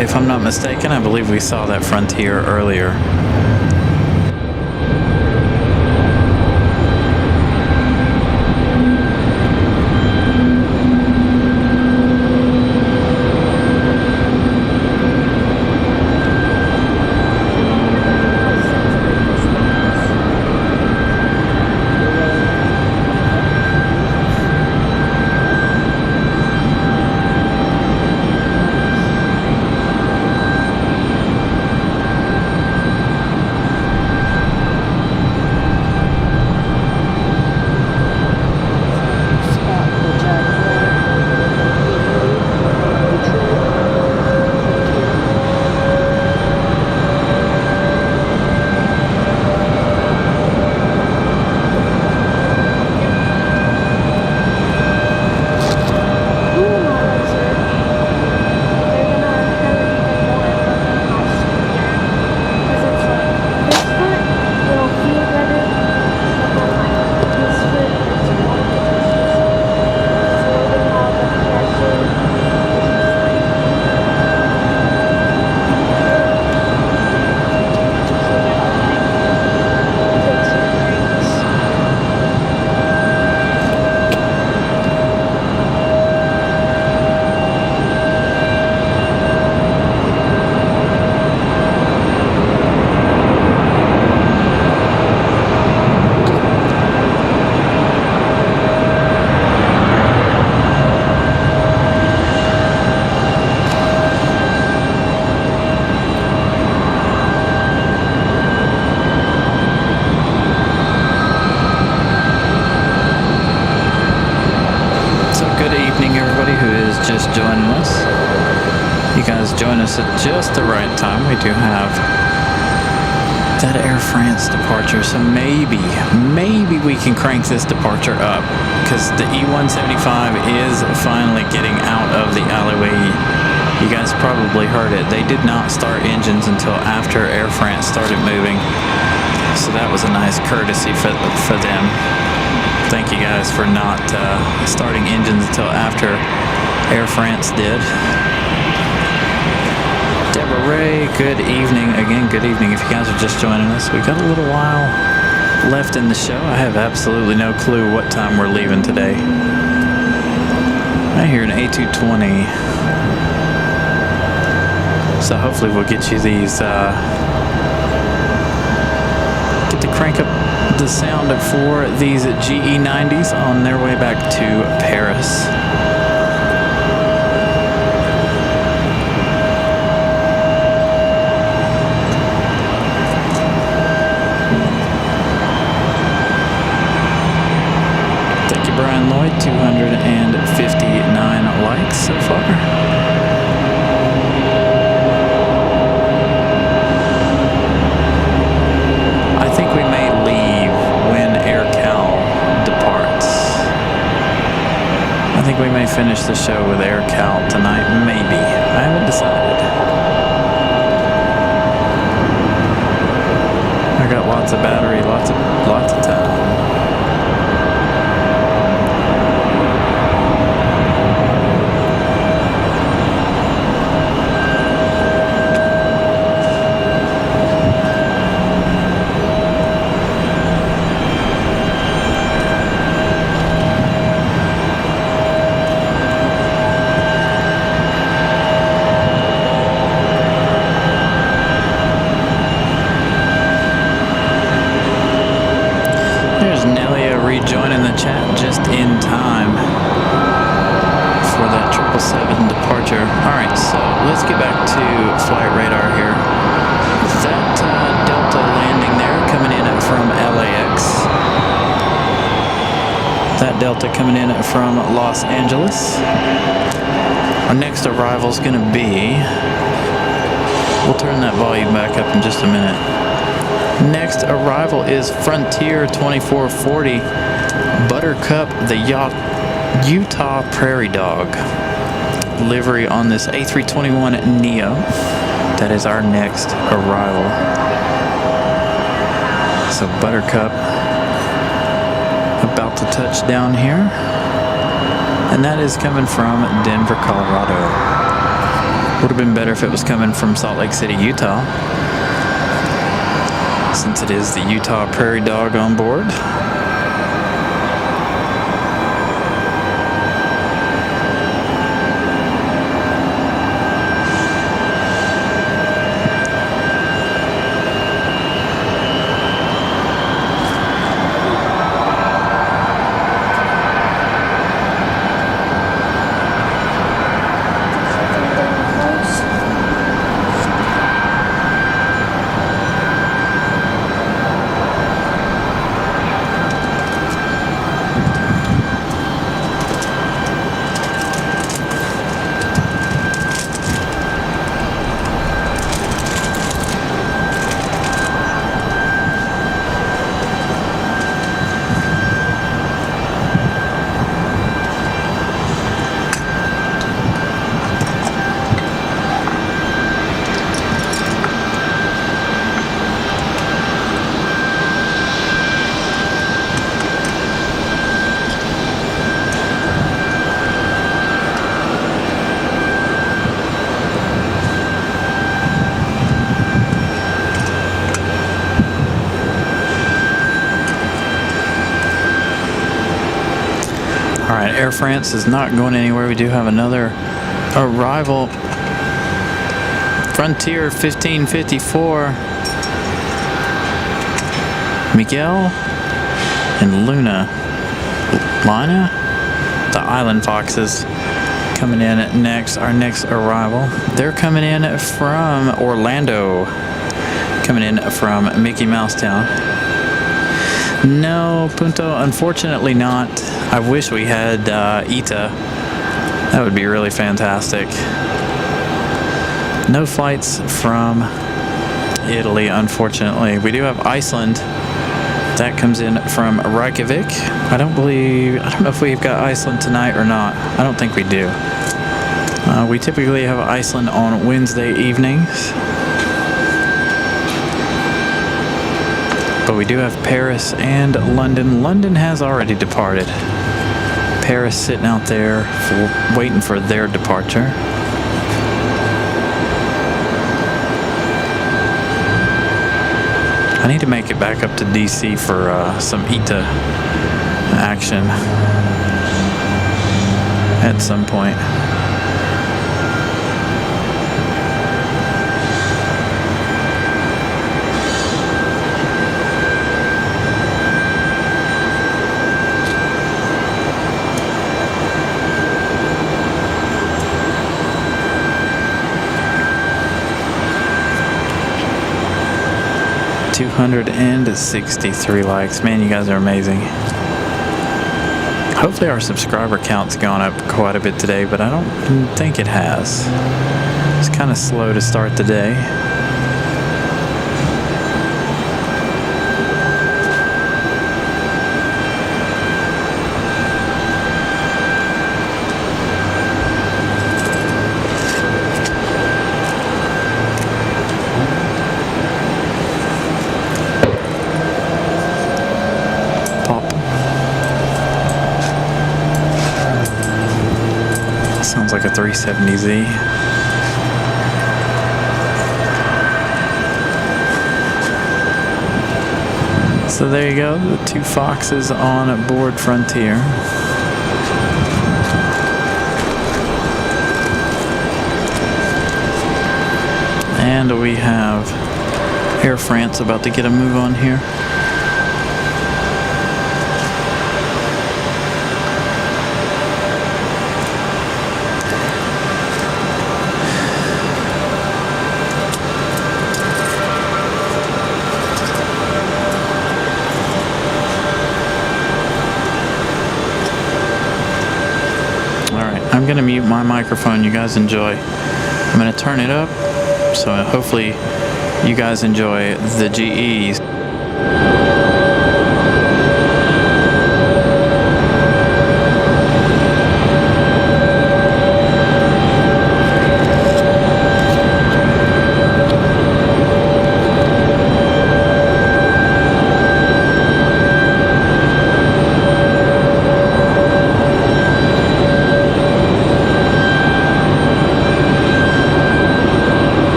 If I'm not mistaken, I believe we saw that Frontier earlier. Join us at just the right time. We do have that Air France departure, so maybe we can crank this departure up, because the E175 is finally getting out of the alleyway. You guys probably heard it. They did not start engines until after Air France started moving, so that was a nice courtesy for them. Thank you guys for not starting engines until after Air France did. Deborah Ray, good evening. Again, good evening. If you guys are just joining us, we got a little while left in the show. I have absolutely no clue what time we're leaving today. I hear an A220. So hopefully we'll get you these, get to crank up the sound for these GE90s on their way back to Paris. Brian Lloyd, 259 likes so far. I think we may leave when AirCal departs. I think we may finish the show with AirCal tonight, maybe. I haven't decided. I got lots of battery, lots of time. Rejoining the chat just in time for that 777 departure. Alright, so let's get back to flight radar here. That Delta landing there coming in from LAX. That Delta coming in from Los Angeles. Our next arrival is going to be... We'll turn that volume back up in just a minute. Next arrival is Frontier 2440 Buttercup, the Utah Prairie Dog. Livery on this A321neo. That is our next arrival. So Buttercup about to touch down here. And that is coming from Denver, Colorado. Would have been better if it was coming from Salt Lake City, Utah, since it is the Utah Prairie Dog on board. Alright, Air France is not going anywhere. We do have another arrival. Frontier 1554. Miguel and Luna. The Island Foxes coming in next. Our next arrival. They're coming in from Orlando. Coming in from Mickey Mouse Town. No, Punto, unfortunately not. I wish we had ITA. That would be really fantastic. No flights from Italy, unfortunately. We do have Iceland. That comes in from Reykjavik. I don't know if we've got Iceland tonight or not. I don't think we do. We typically have Iceland on Wednesday evenings. But we do have Paris and London. London has already departed. Paris sitting out there waiting for their departure. I need to make it back up to DC for some ITA action at some point. $263 likes. Man, you guys are amazing. Hopefully our subscriber count's gone up quite a bit today, but I don't think it has. It's kind of slow to start the day. Sounds like a 370Z. So there you go, the two Foxes on board Frontier. And we have Air France about to get a move on here. I'm going to mute my microphone. You guys enjoy. I'm going to turn it up, so hopefully you guys enjoy the GEs.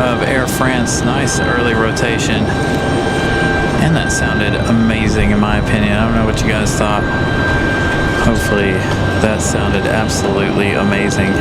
of Air France. Nice early rotation. And that sounded amazing in my opinion. I don't know what you guys thought. Hopefully that sounded absolutely amazing.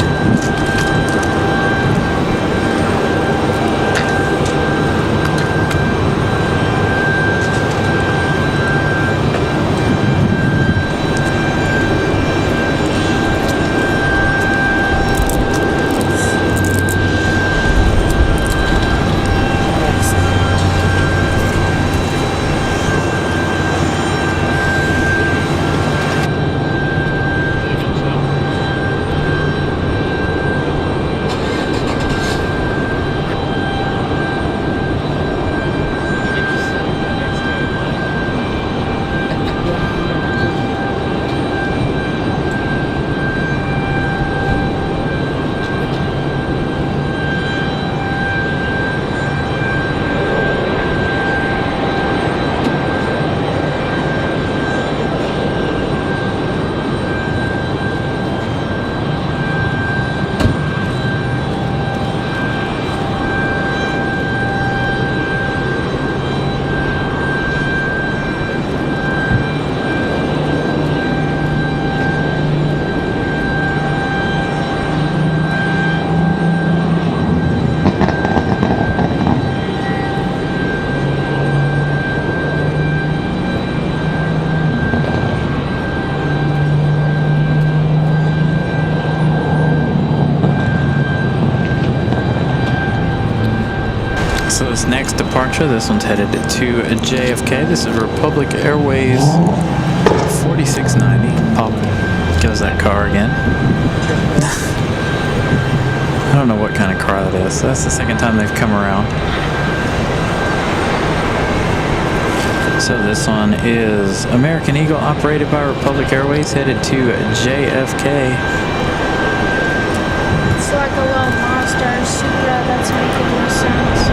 So this next departure, this one's headed to JFK. This is Republic Airways 4690. Pop goes that car again. I don't know what kind of car that is. That's the second time they've come around. So this one is American Eagle, operated by Republic Airways, headed to JFK. It's like a little monster Supra that's making no sense.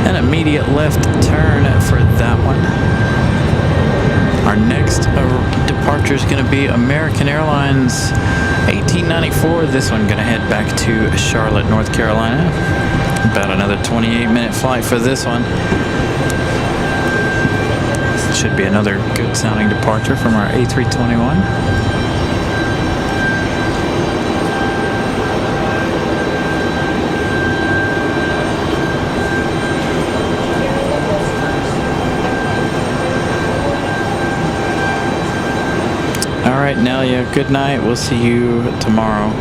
An immediate left turn for that one. Our next departure is going to be American Airlines 1894. This one going to head back to Charlotte, North Carolina. About another 28-minute flight for this one. Should be another good sounding departure from our A321. All right, Nelia, good night. We'll see you tomorrow.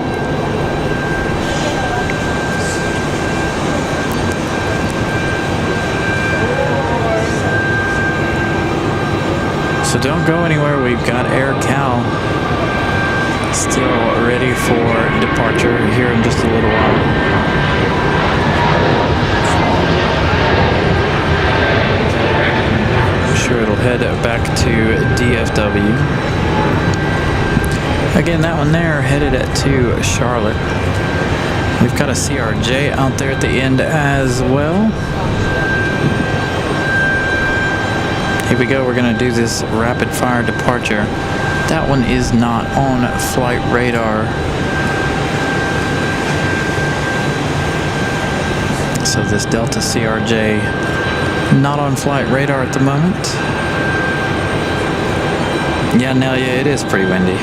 So don't go anywhere. We've got Air Cal still ready for departure here in just a little while. I'm sure it'll head back to DFW. Again, that one there headed to Charlotte. We've got a CRJ out there at the end as well. Here we go. We're going to do this rapid fire departure. That one is not on flight radar. So this Delta CRJ not on flight radar at the moment. Yeah, Nelia, it is pretty windy.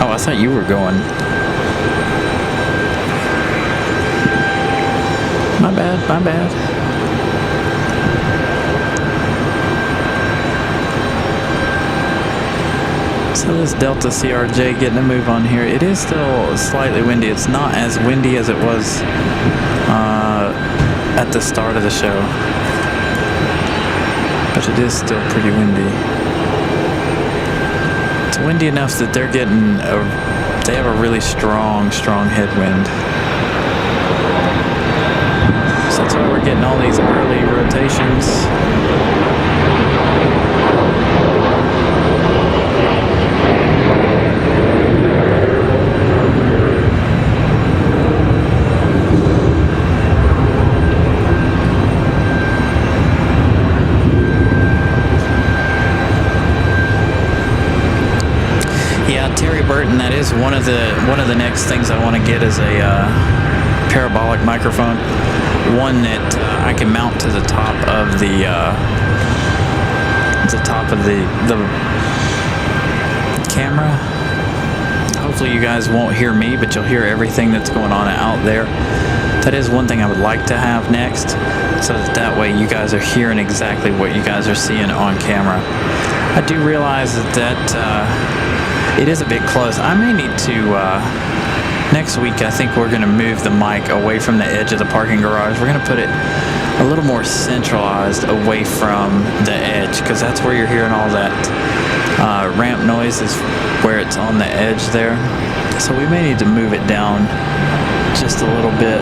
Oh, I thought you were going. My bad, my bad. So this Delta CRJ getting a move on here. It is still slightly windy. It's not as windy as it was at the start of the show. But it is still pretty windy. It's windy enough that they have a really strong headwind. So that's why we're getting all these early rotations. guys, one of the next things I want to get is a parabolic microphone, one that I can mount to the top of the camera. Hopefully you guys won't hear me, but you'll hear everything that's going on out there. That is one thing I would like to have next, so that way you guys are hearing exactly what you guys are seeing on camera. I do realize that it is a bit close. I may need to next week, I think we're going to move the mic away from the edge of the parking garage. We're going to put it a little more centralized away from the edge, because that's where you're hearing all that ramp noise, is where it's on the edge there. So we may need to move it down just a little bit,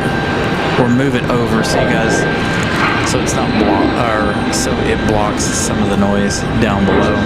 or move it over so you guys, so it's not so it blocks some of the noise down below.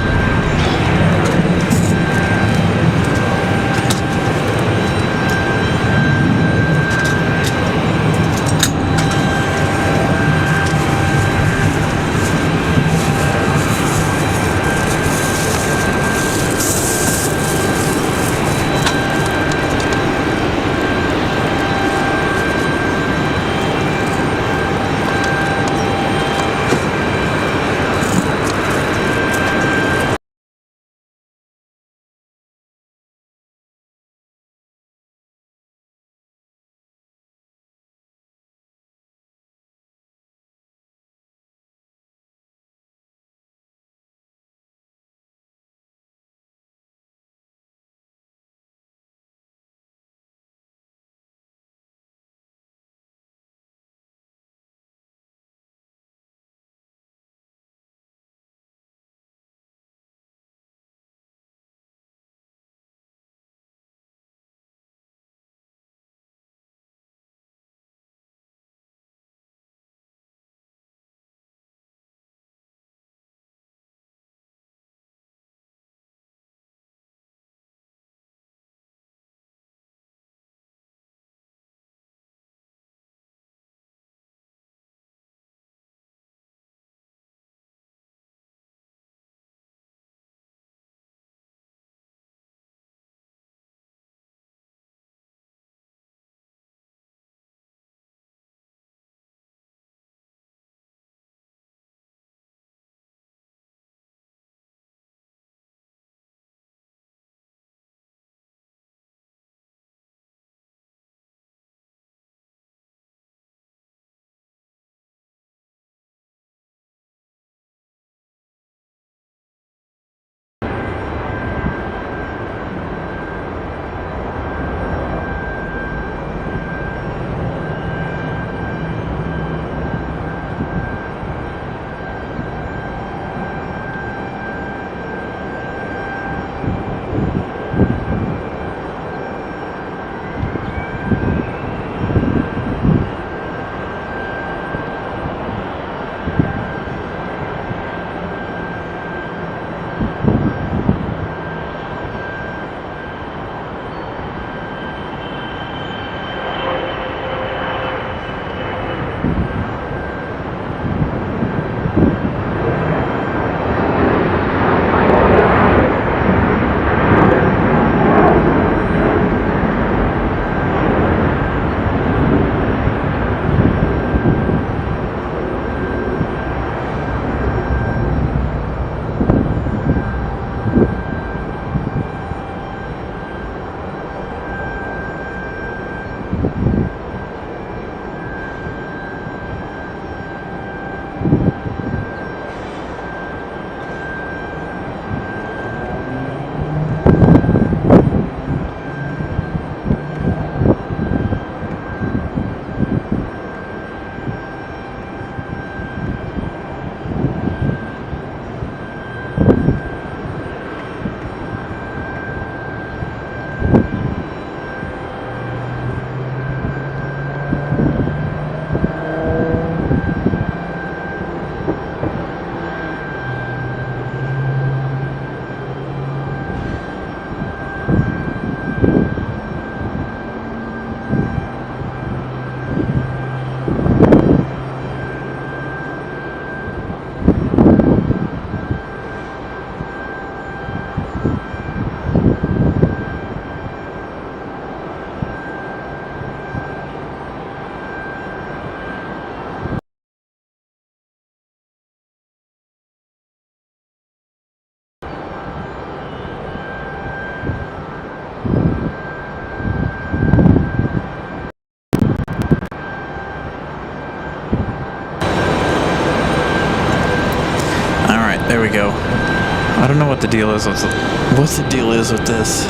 the deal is with this.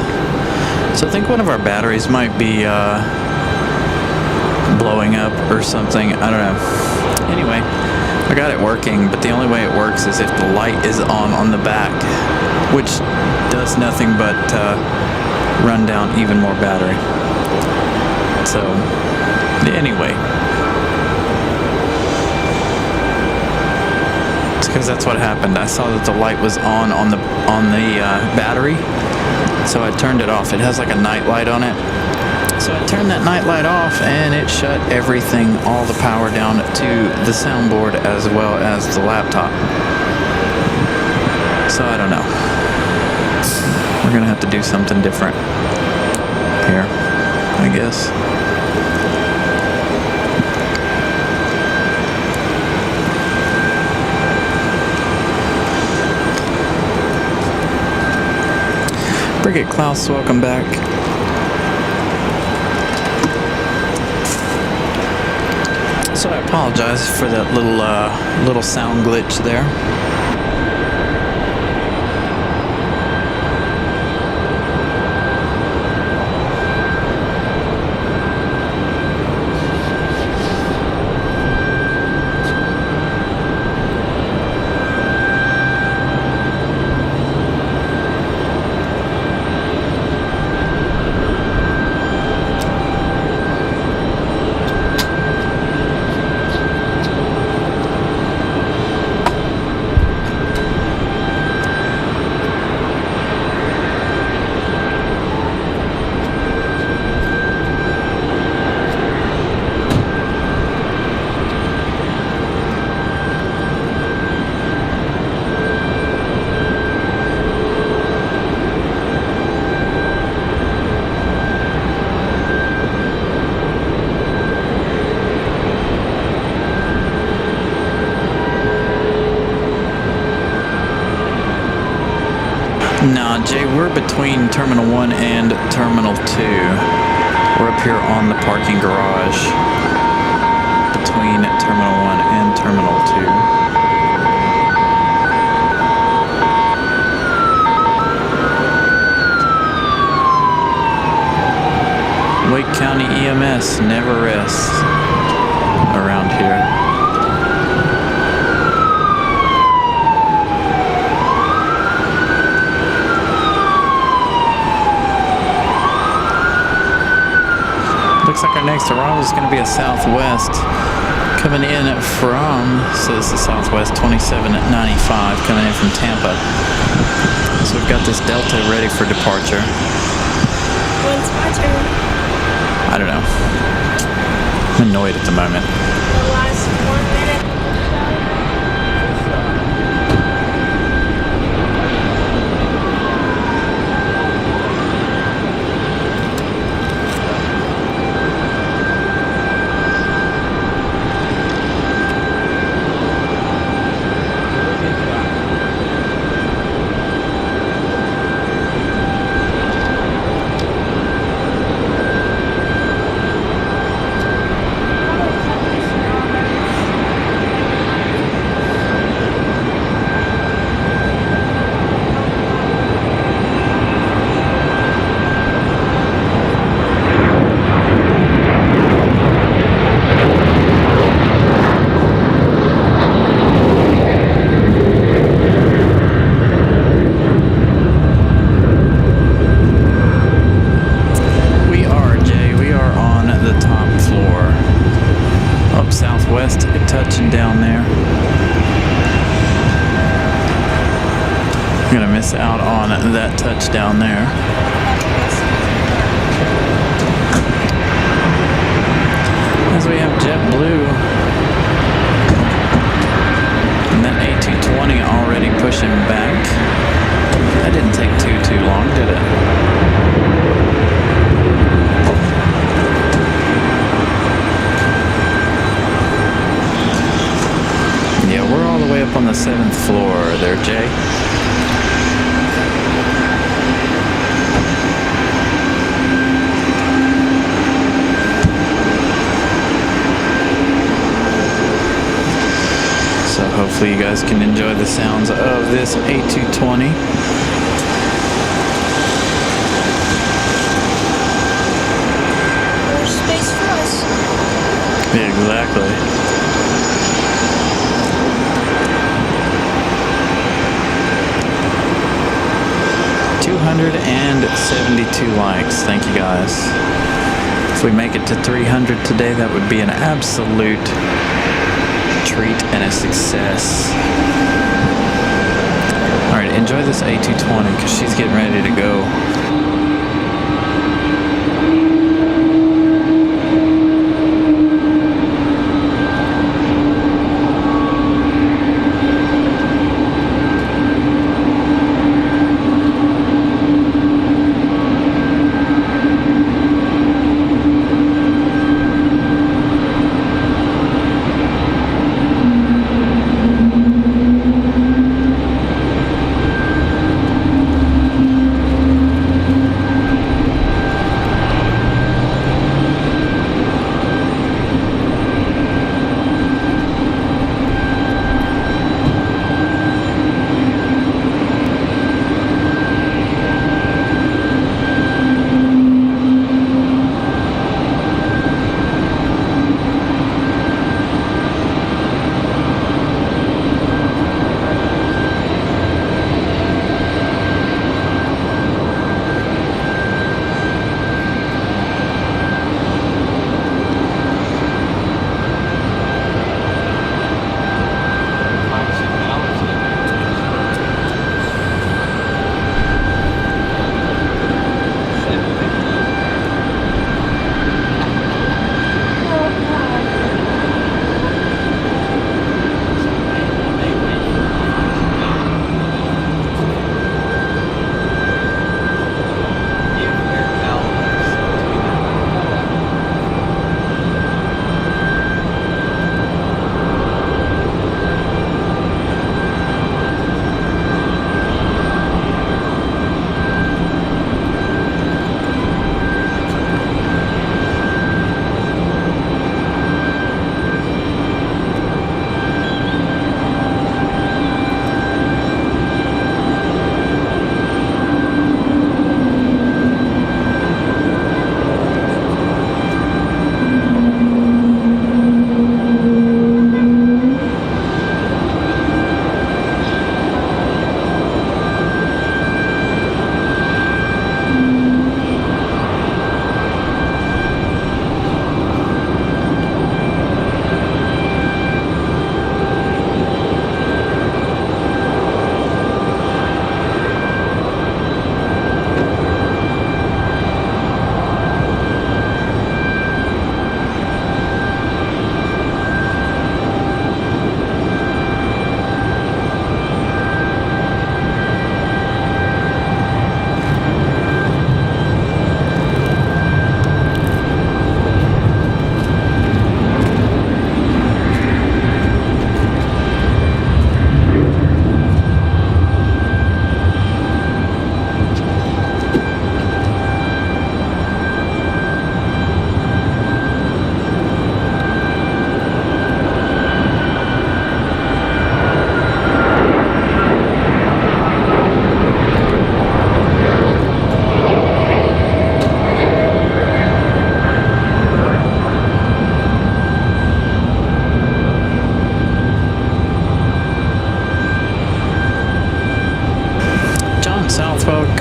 So I think one of our batteries might be blowing up or something. I don't know. Anyway, I got it working, but the only way it works is if the light is on the back, which does nothing but run down even more battery. So anyway, it's because that's what happened. I saw that the light was on the battery, so I turned it off. It has like a night light on it. So I turned that night light off and it shut everything, all the power down to the soundboard as well as the laptop. So I don't know. We're gonna have to do something different here, I guess. Frigate Klaus, welcome back. So I apologize for that little sound glitch there. Nah, Jay, we're between Terminal 1 and Terminal 2. We're up here on the parking garage between Terminal 1 and Terminal 2. Wake County EMS never rests around here. Looks like our next arrival is going to be a Southwest coming in from, so this is Southwest 2795 coming in from Tampa. So we've got this Delta ready for departure. When's my turn? I don't know. I'm annoyed at the moment. The last 1 minute. Touching down there. I'm gonna miss out on that touchdown there. As we have JetBlue and that A220 already pushing back. That didn't take too long, did it? Yeah, we're all the way up on the 7th floor there, Jay. So hopefully you guys can enjoy the sounds of this A220. Exactly. $272 likes. Thank you guys. If we make it to 300 today, that would be an absolute treat and a success. All right, enjoy this A220 because she's getting ready to go.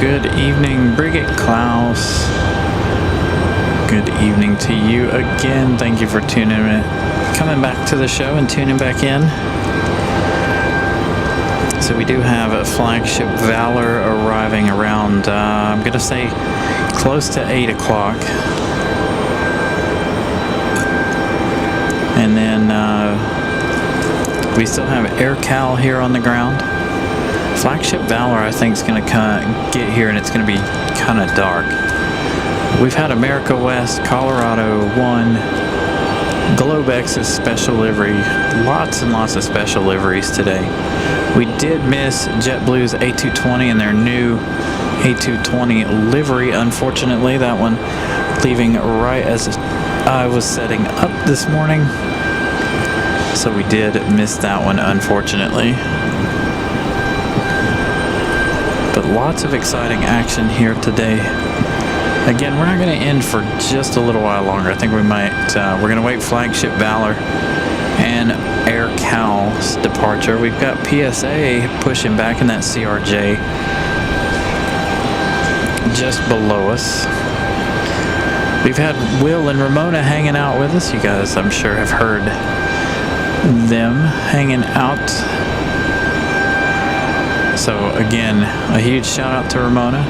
Good evening, Bridget Klaus. Good evening to you again. Thank you for coming back to the show and tuning back in. So we do have a Flagship Valor arriving around, I'm going to say close to 8 o'clock. And then we still have AirCal here on the ground. Flagship Valor, I think, is going to get here, and it's going to be kind of dark. We've had America West, Colorado 1, Globex's special livery, lots and lots of special liveries today. We did miss JetBlue's A220 and their new A220 livery. Unfortunately, that one leaving right as I was setting up this morning. So we did miss that one, unfortunately. But lots of exciting action here today. Again, we're not going to end for just a little while longer. I think we might, we're going to wait Flagship Valor and Air Cal's departure. We've got PSA pushing back in that CRJ just below us. We've had Will and Ramona hanging out with us. You guys, I'm sure, have heard them hanging out. So again, a huge shout out to Ramona.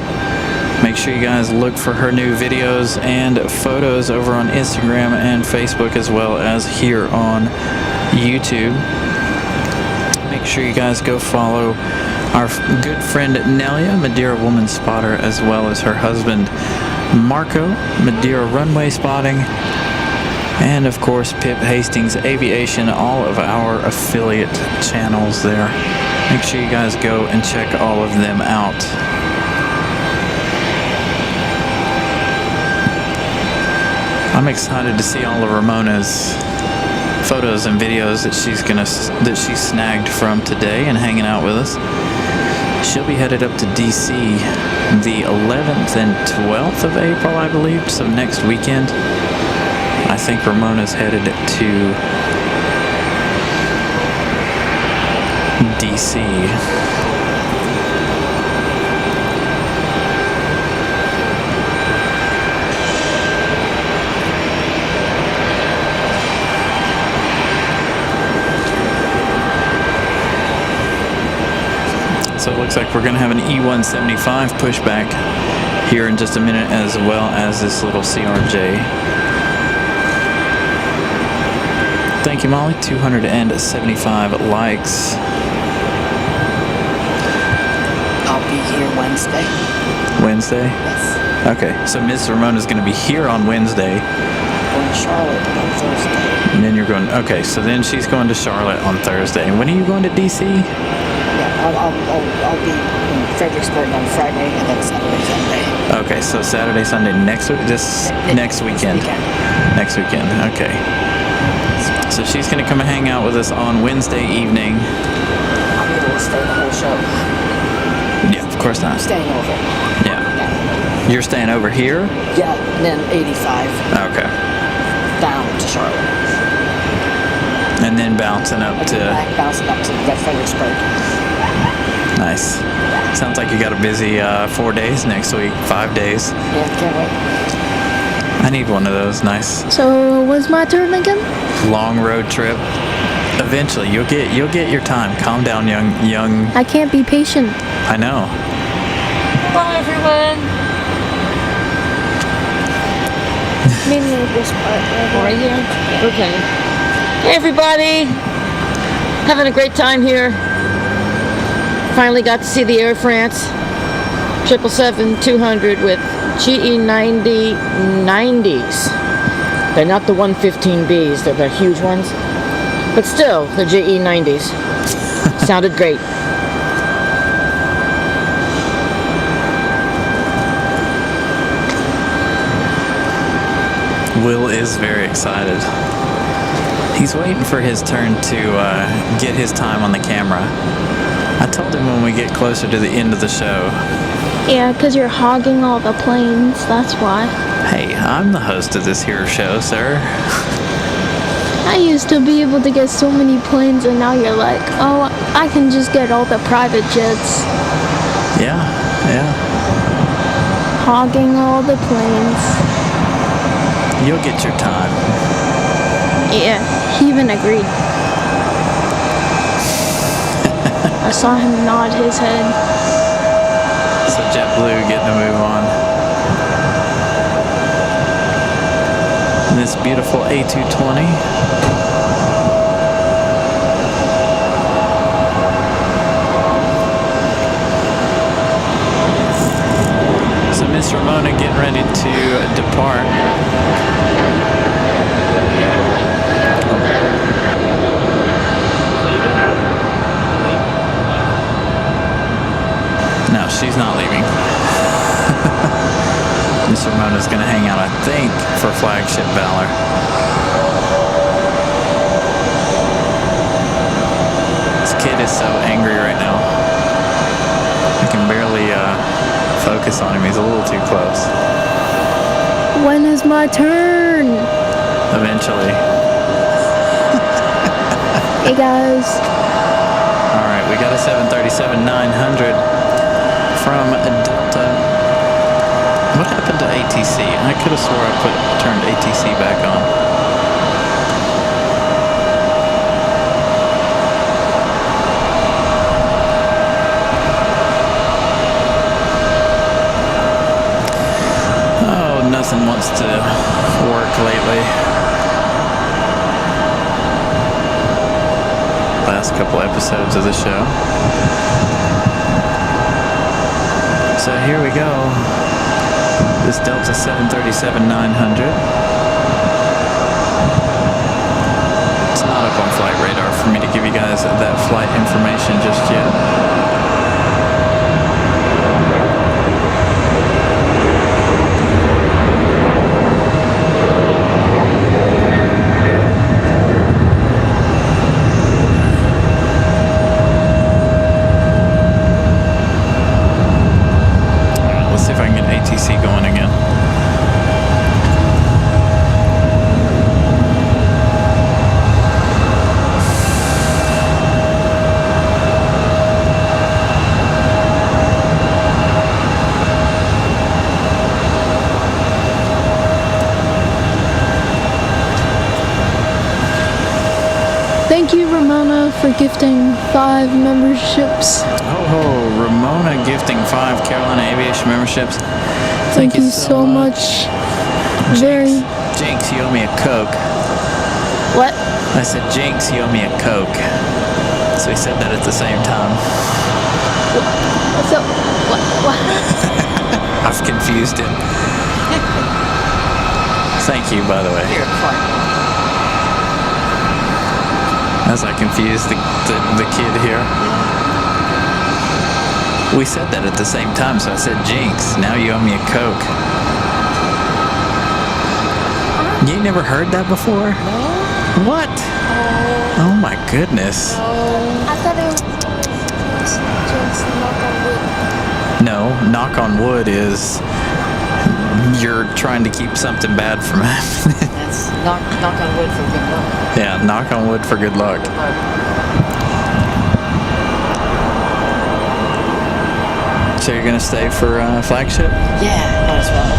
Make sure you guys look for her new videos and photos over on Instagram and Facebook, as well as here on YouTube. Make sure you guys go follow our good friend Nelia, Madeira Woman Spotter, as well as her husband Marco, Madeira Runway Spotting, and of course Pip Hastings Aviation, all of our affiliate channels there. Make sure you guys go and check all of them out. I'm excited to see all of Ramona's photos and videos that she snagged from today and hanging out with us. She'll be headed up to DC the 11th and 12th of April, I believe, so next weekend. I think Ramona's headed to DC. So it looks like we're going to have an E175 pushback here in just a minute, as well as this little CRJ. Thank you, Molly. 275 likes. I'll be here Wednesday. Wednesday? Yes. Okay, so Miss Ramona's going to be here on Wednesday. Going to Charlotte on Thursday. And then you're going, okay, so then she's going to Charlotte on Thursday. And when are you going to DC? I'll be in Fredericksburg on Friday and then Saturday, Sunday. Okay, so Saturday, Sunday, next weekend. Next weekend, okay. So she's going to come and hang out with us on Wednesday evening. I'll be able to stay the whole show. Yeah, of course not. I'm staying over. Yeah. You're staying over here? Yeah, and then 85. Okay. Down to Charlotte. And then bouncing up to... Bouncing up to Fredericksburg. Nice. Sounds like you got a busy 4 days next week, 5 days. Yeah, can't wait. I need one of those. Nice. So, what's my turn again? Long road trip. Eventually, you'll get your time. Calm down, young. I can't be patient. I know. Bye, everyone. Maybe this part Right here? Okay. Hey, everybody. Having a great time here. Finally got to see the Air France 777-200 with GE90 90s. They're not the 115Bs, they're the huge ones. But still, the GE90s. Sounded great. Will is very excited. He's waiting for his turn to get his time on the camera. I told him when we get closer to the end of the show. Yeah, because you're hogging all the planes, that's why. Hey, I'm the host of this here show, sir. I used to be able to get so many planes, and now you're like, oh, I can just get all the private jets. Yeah. Hogging all the planes. You'll get your time. Yeah, he even agreed. I saw him nod his head. So JetBlue getting a move on. And this beautiful A220. So Miss Ramona getting ready to depart. No, she's not leaving. Miss Ramona's going to hang out, I think, for Flagship Valor. This kid is so angry right now. I can barely focus on him. He's a little too close. When is my turn? Eventually. Hey guys. All right, we got a 737-900 from Delta. What happened to ATC? I could have swore I turned ATC back on. Oh, nothing wants to work lately. Last couple episodes of the show. So here we go. This Delta 737-900. It's not up on flight radar for me to give you guys that flight information just yet. Going again. Thank you, Ramona, for gifting 5 memberships. Oh, Ramona gifting 5 Carolina Aviation memberships. Thank you so much. Jinx, you owe me a Coke. What? I said, Jinx, you owe me a Coke. So he said that at the same time. So, what? I've confused him. Thank you, by the way. You're fine. As I confused the kid here. We said that at the same time, so I said, Jinx, now you owe me a Coke. You ain't never heard that before? No. What? Oh my goodness. I thought it was just knock on wood. No, knock on wood is you're trying to keep something bad from happening. That's knock on wood for good luck. Yeah, knock on wood for good luck. So you're gonna stay for Flagship? Yeah, might as well.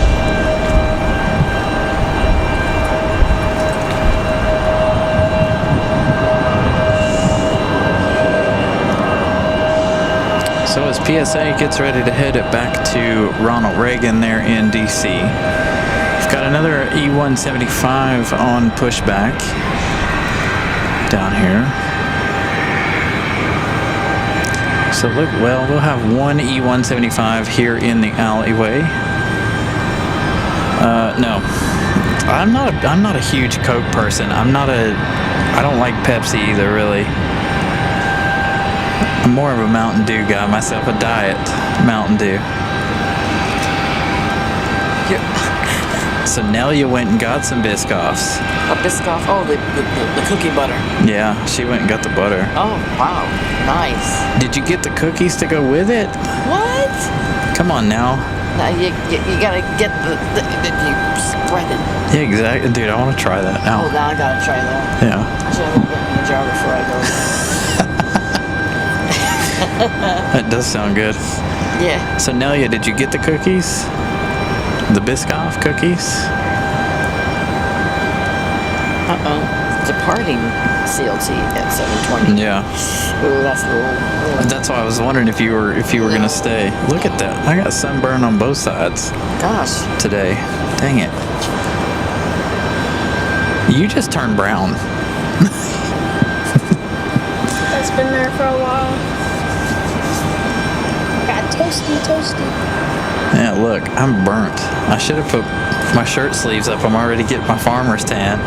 So as PSA gets ready to head it back to Ronald Reagan there in DC, we've got another E-175 on pushback down here. So look, well, we'll have one E-175 here in the alleyway. No, I'm not a huge Coke person. I don't like Pepsi either, really. I'm more of a Mountain Dew guy myself, a diet Mountain Dew. So Nelia went and got some Biscoffs. A Biscoff? Oh, the cookie butter. Yeah, she went and got the butter. Oh, wow. Nice. Did you get the cookies to go with it? What? Come on now. No, you gotta get you spread it. Yeah, exactly. Dude, I want to try that now. Oh, now I gotta try that. Yeah. I should have gotten the jar before I go. That does sound good. Yeah. So Nelia, did you get the cookies? The Biscoff cookies? Departing CLT at 7:20. Yeah. Ooh, that's a little. That's why I was wondering if you were gonna stay. Look at that. I got sunburn on both sides Gosh. today. Dang it. You just turned brown. That's been there for a while. Got toasty. Yeah, look, I'm burnt. I should have put my shirt sleeves up. I'm already getting my farmer's tan.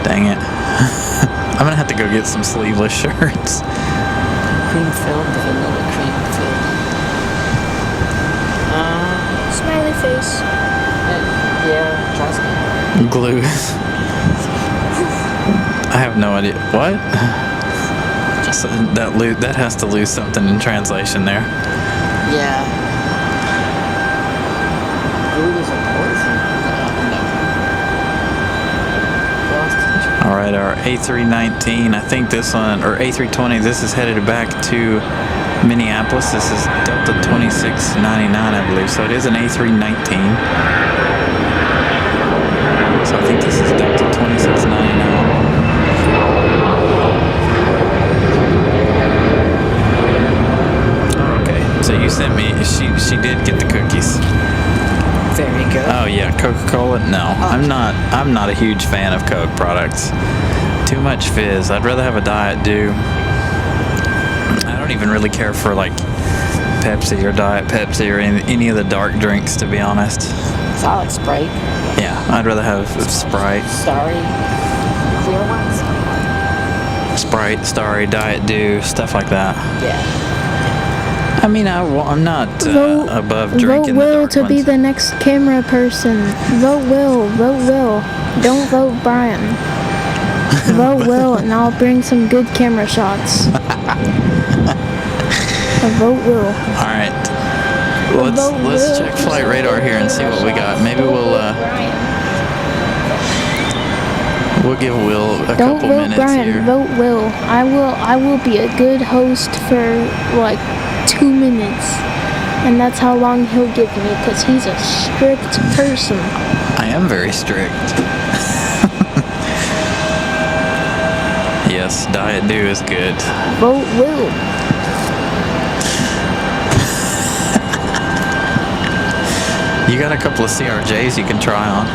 Dang it. I'm gonna have to go get some sleeveless shirts. Cream filled, the vanilla cream filled. Smiley face. Yeah, try some. Glue. I have no idea. What? So that has to lose something in translation there. Yeah. Glue is a poison. All right, our A319, I think this one, or A320, this is headed back to Minneapolis. This is Delta 2699, I believe. So it is an A319. So I think this is Delta 2699. Okay, so you sent me, she did get the cookies. Very good. Oh yeah, Coca-Cola? No, I'm not a huge fan of Coke products. Too much fizz. I'd rather have a Diet Dew. I don't even really care for like Pepsi or Diet Pepsi or any of the dark drinks, to be honest. So I like Sprite. Yeah, I'd rather have Sprite. Starry. Clear ones? Sprite, Starry, Diet Dew, stuff like that. Yeah. I mean, I'm not above Vote drinking the Will dark to be ones. the next camera person. Vote Will. Vote Will. Don't vote Brian. Vote Will, and I'll bring some good camera shots. Vote Will. All right. Let's check flight radar here and see what we got. Maybe we'll give Will a Don't couple vote minutes Brian. here. Vote Will. I will be a good host for like 2 minutes, and that's how long he'll give me, because he's a strict person. I am very strict. Yes, Diet Dew is good. Vote Will. You got a couple of CRJs you can try on.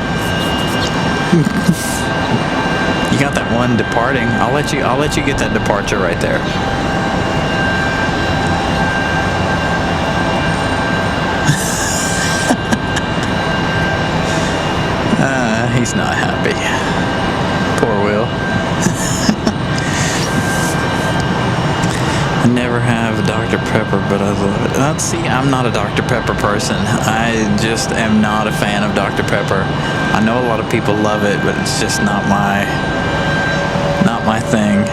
You got that one departing. I'll let you get that departure right there. He's not happy. Poor Will. I never have Dr. Pepper, but I love it. See, I'm not a Dr. Pepper person. I just am not a fan of Dr. Pepper. I know a lot of people love it, but it's just not my thing.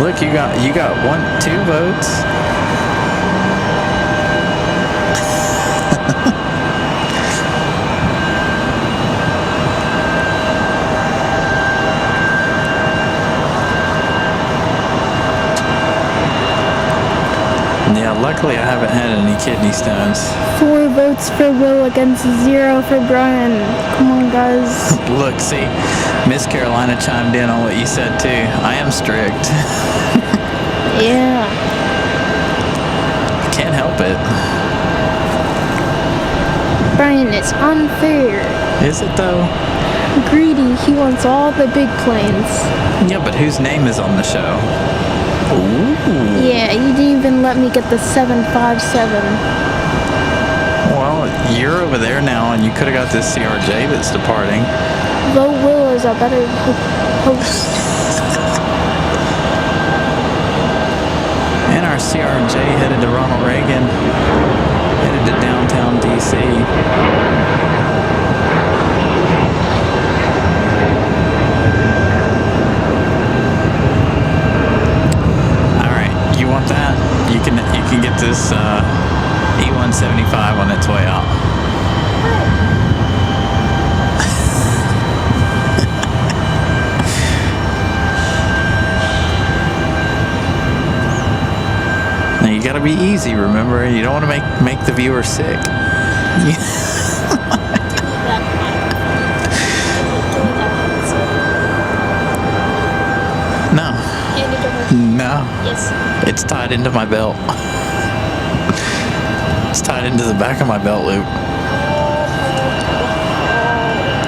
Look, you got 2 votes. Yeah, luckily I haven't had any kidney stones. 4 votes for Will against 0 for Brian. Come on, guys. Look, see, Miss Carolina chimed in on what you said too. I am strict. Yeah. Can't help it. Brian, it's unfair. Is it though? Greedy, he wants all the big planes. Yeah, but whose name is on the show? Ooh. Yeah, you didn't even let me get the 757. Well, you're over there now, and you could have got this CRJ that's departing. Vote Will is a better host. And our CRJ headed to Ronald Reagan, headed to downtown DC. You want that? You can get this E175 on its way out. Now you gotta be easy, remember? You don't want to make the viewer sick. No. No. Yes. It's tied into my belt. It's tied into the back of my belt loop.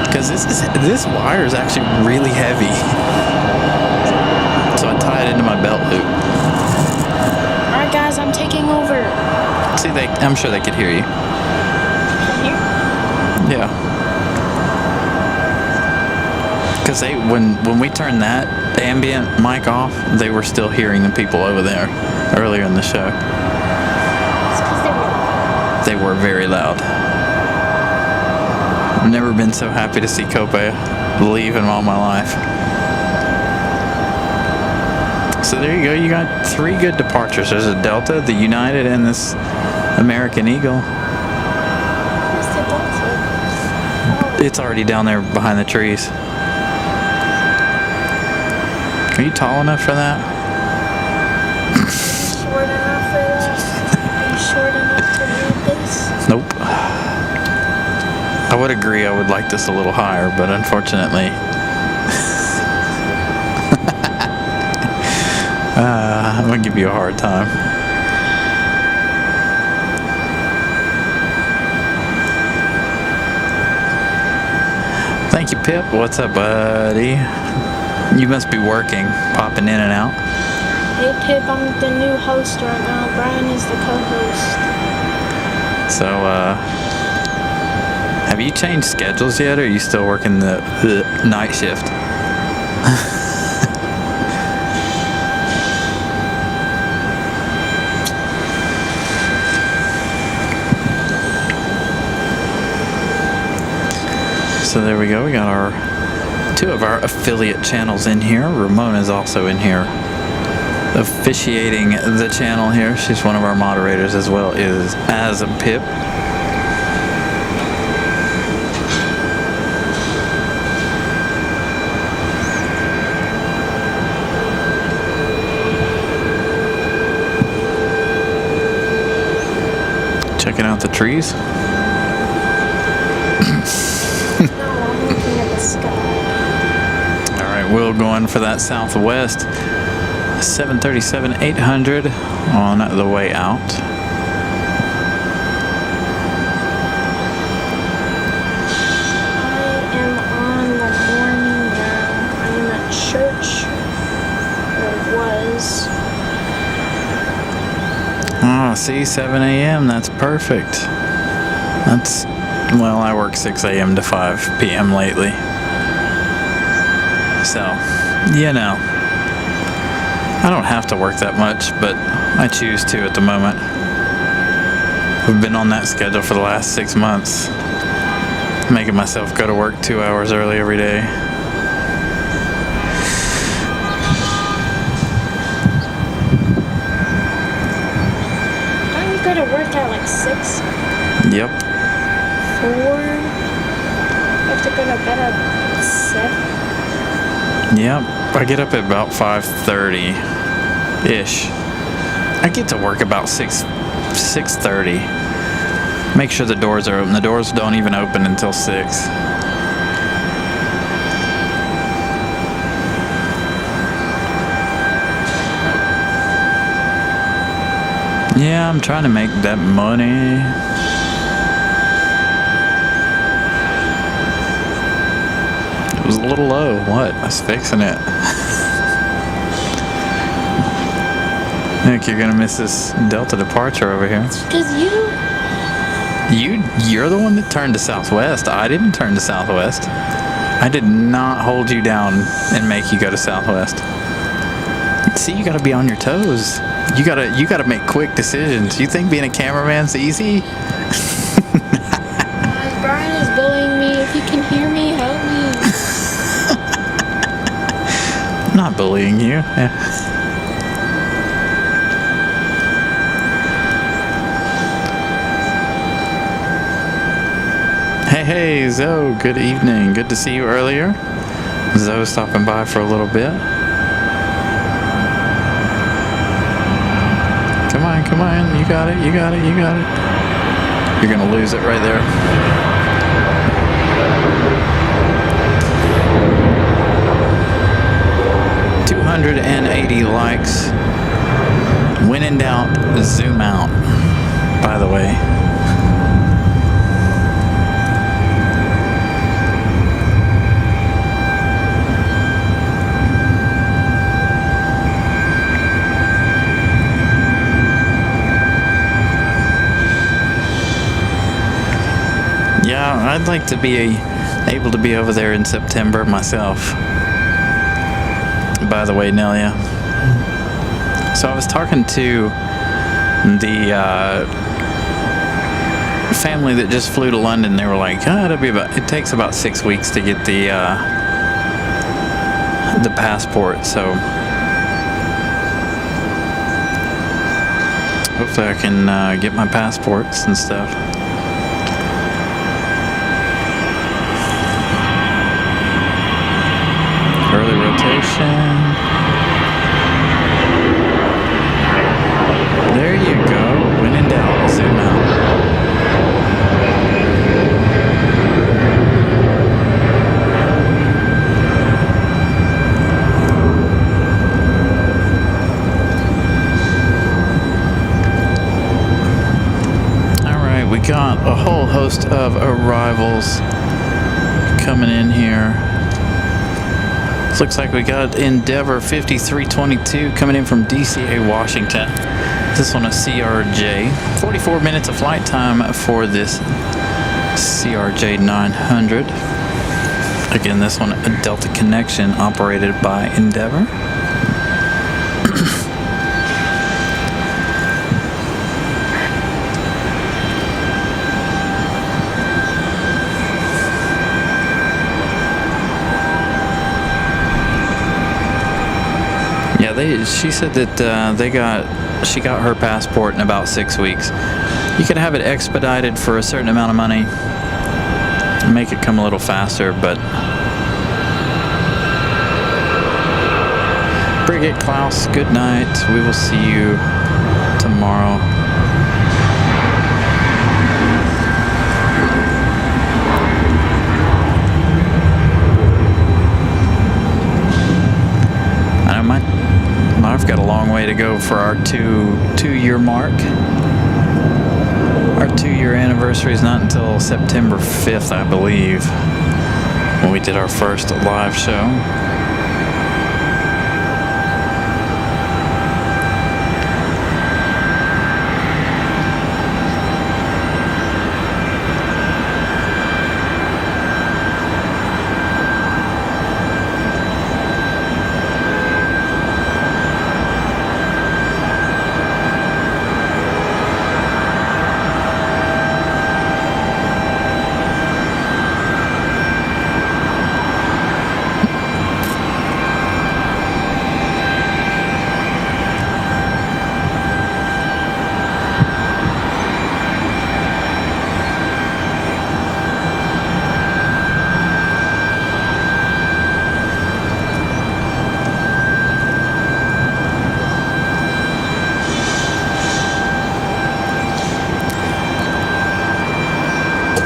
Because this wire is actually really heavy. So I tie it into my belt loop. Alright guys, I'm taking over. See, I'm sure they could hear you. Here? Yeah. Because when we turned that ambient mic off, they were still hearing the people over there earlier in the show. It's because They were very loud. I've never been so happy to see Copa leave in all my life. So there you go. You got 3 good departures. There's a Delta, the United, and this American Eagle. Where's the Delta? It's already down there behind the trees. Are you tall enough for that? Short enough for this? Are you short enough to read this? Nope. I would agree I would like this a little higher, but unfortunately... I'm going to give you a hard time. Thank you, Pip. What's up, buddy? You must be working, popping in and out. Hey Pip, I'm the new host right now. Brian is the co-host. So, have you changed schedules yet, or are you still working the night shift? So there we go. We got our two of our affiliate channels in here. Ramona is also in here, officiating the channel here. She's one of our moderators as well as a Pip. Checking out the trees. No, I'm looking at the sky. Alright, we'll go in for that Southwest 737-800 on the way out. I am on the morning now. I am at church. Or was. Oh, see, 7 a.m. That's perfect. That's, well, I work 6 a.m. to 5 p.m. lately. So, you know, I don't have to work that much, but I choose to at the moment. I've been on that schedule for the last 6 months, making myself go to work 2 hours early every day. Don't you go to work at like 6? Yep. 4? You have to go to bed at 7? Yep. I get up at about 5:30-ish. I get to work about 6:30. Make sure the doors are open. The doors don't even open until 6. Yeah, I'm trying to make that money. It was a little low. What? I was fixing it. I think you're gonna miss this Delta departure over here. Because You're the one that turned to Southwest. I didn't turn to Southwest. I did not hold you down and make you go to Southwest. See, you gotta be on your toes. You gotta make quick decisions. You think being a cameraman's easy? Brian is bullying me. If you can hear me, help me. I'm not bullying you. Yeah. Hey, Zoe, good evening. Good to see you earlier. Zoe stopping by for a little bit. Come on, you got it. You're gonna lose it right there. $280 likes. When in doubt, zoom out, by the way. Yeah, I'd like to be able to be over there in September myself. By the way, Nelia. So I was talking to the family that just flew to London. They were like, it takes about 6 weeks to get the passport. So hopefully I can get my passports and stuff. connection. There you go. When in doubt, zoom out. We got a whole host of arrivals coming in here. Looks like we got Endeavor 5322 coming in from DCA, Washington. This one a CRJ. 44 minutes of flight time for this CRJ 900. Again, this one a Delta Connection operated by Endeavor. She said that she got her passport in about 6 weeks. You could have it expedited for a certain amount of money, make it come a little faster, but Brigade Klaus, good night. We will see you tomorrow. I've got a long way to go for our two-year mark. Our 2-year anniversary is not until September 5th, I believe, when we did our first live show.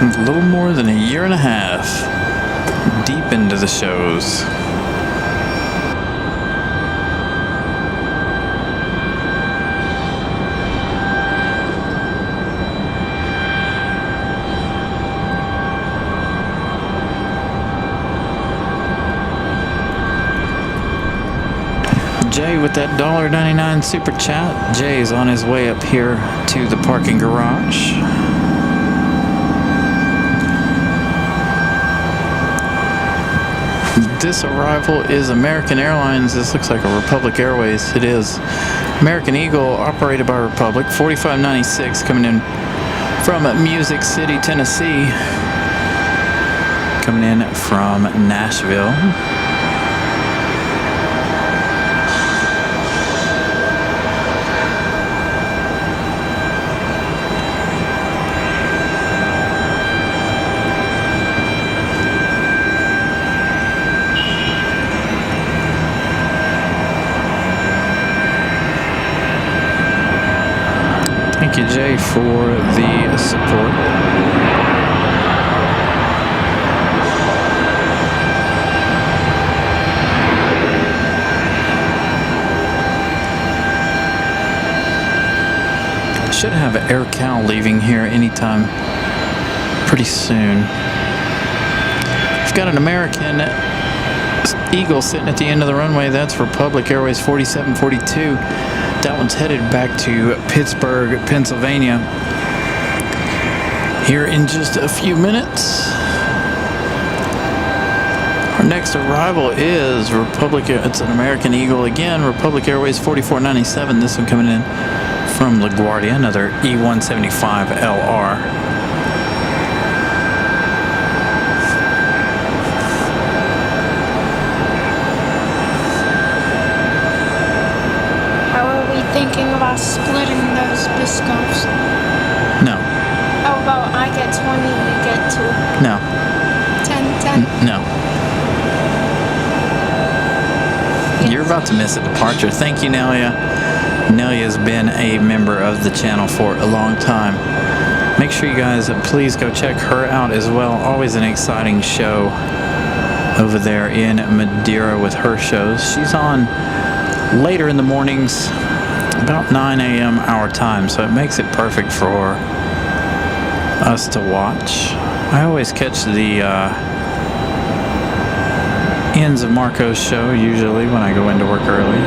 A little more than a year and a half deep into the shows. Jay with that $1.99 super chat. Jay's on his way up here to the parking garage. This arrival is American Airlines. This looks like a Republic Airways. It is. American Eagle, operated by Republic. 4596 coming in from Music City, Tennessee. Coming in from Nashville. Thank you, Jay, for the support. Should have an AirCal leaving here anytime pretty soon. We've got an American Eagle sitting at the end of the runway. That's Republic Airways 4742. That one's headed back to Pittsburgh, Pennsylvania here in just a few minutes. Our next arrival is Republic. It's an American Eagle again, Republic Airways 4497. This one coming in from LaGuardia, another E175LR. Thinking about splitting those Biscoffs. No. How about I get 20, you get 2? No. 10, 10? No. about to miss a departure. Thank you, Nelia. Nelia's been a member of the channel for a long time. Make sure you guys please go check her out as well. Always an exciting show over there in Madeira with her shows. She's on later in the mornings, about 9 a.m. our time, so it makes it perfect for us to watch. I always catch the ends of Marco's show usually when I go into work early.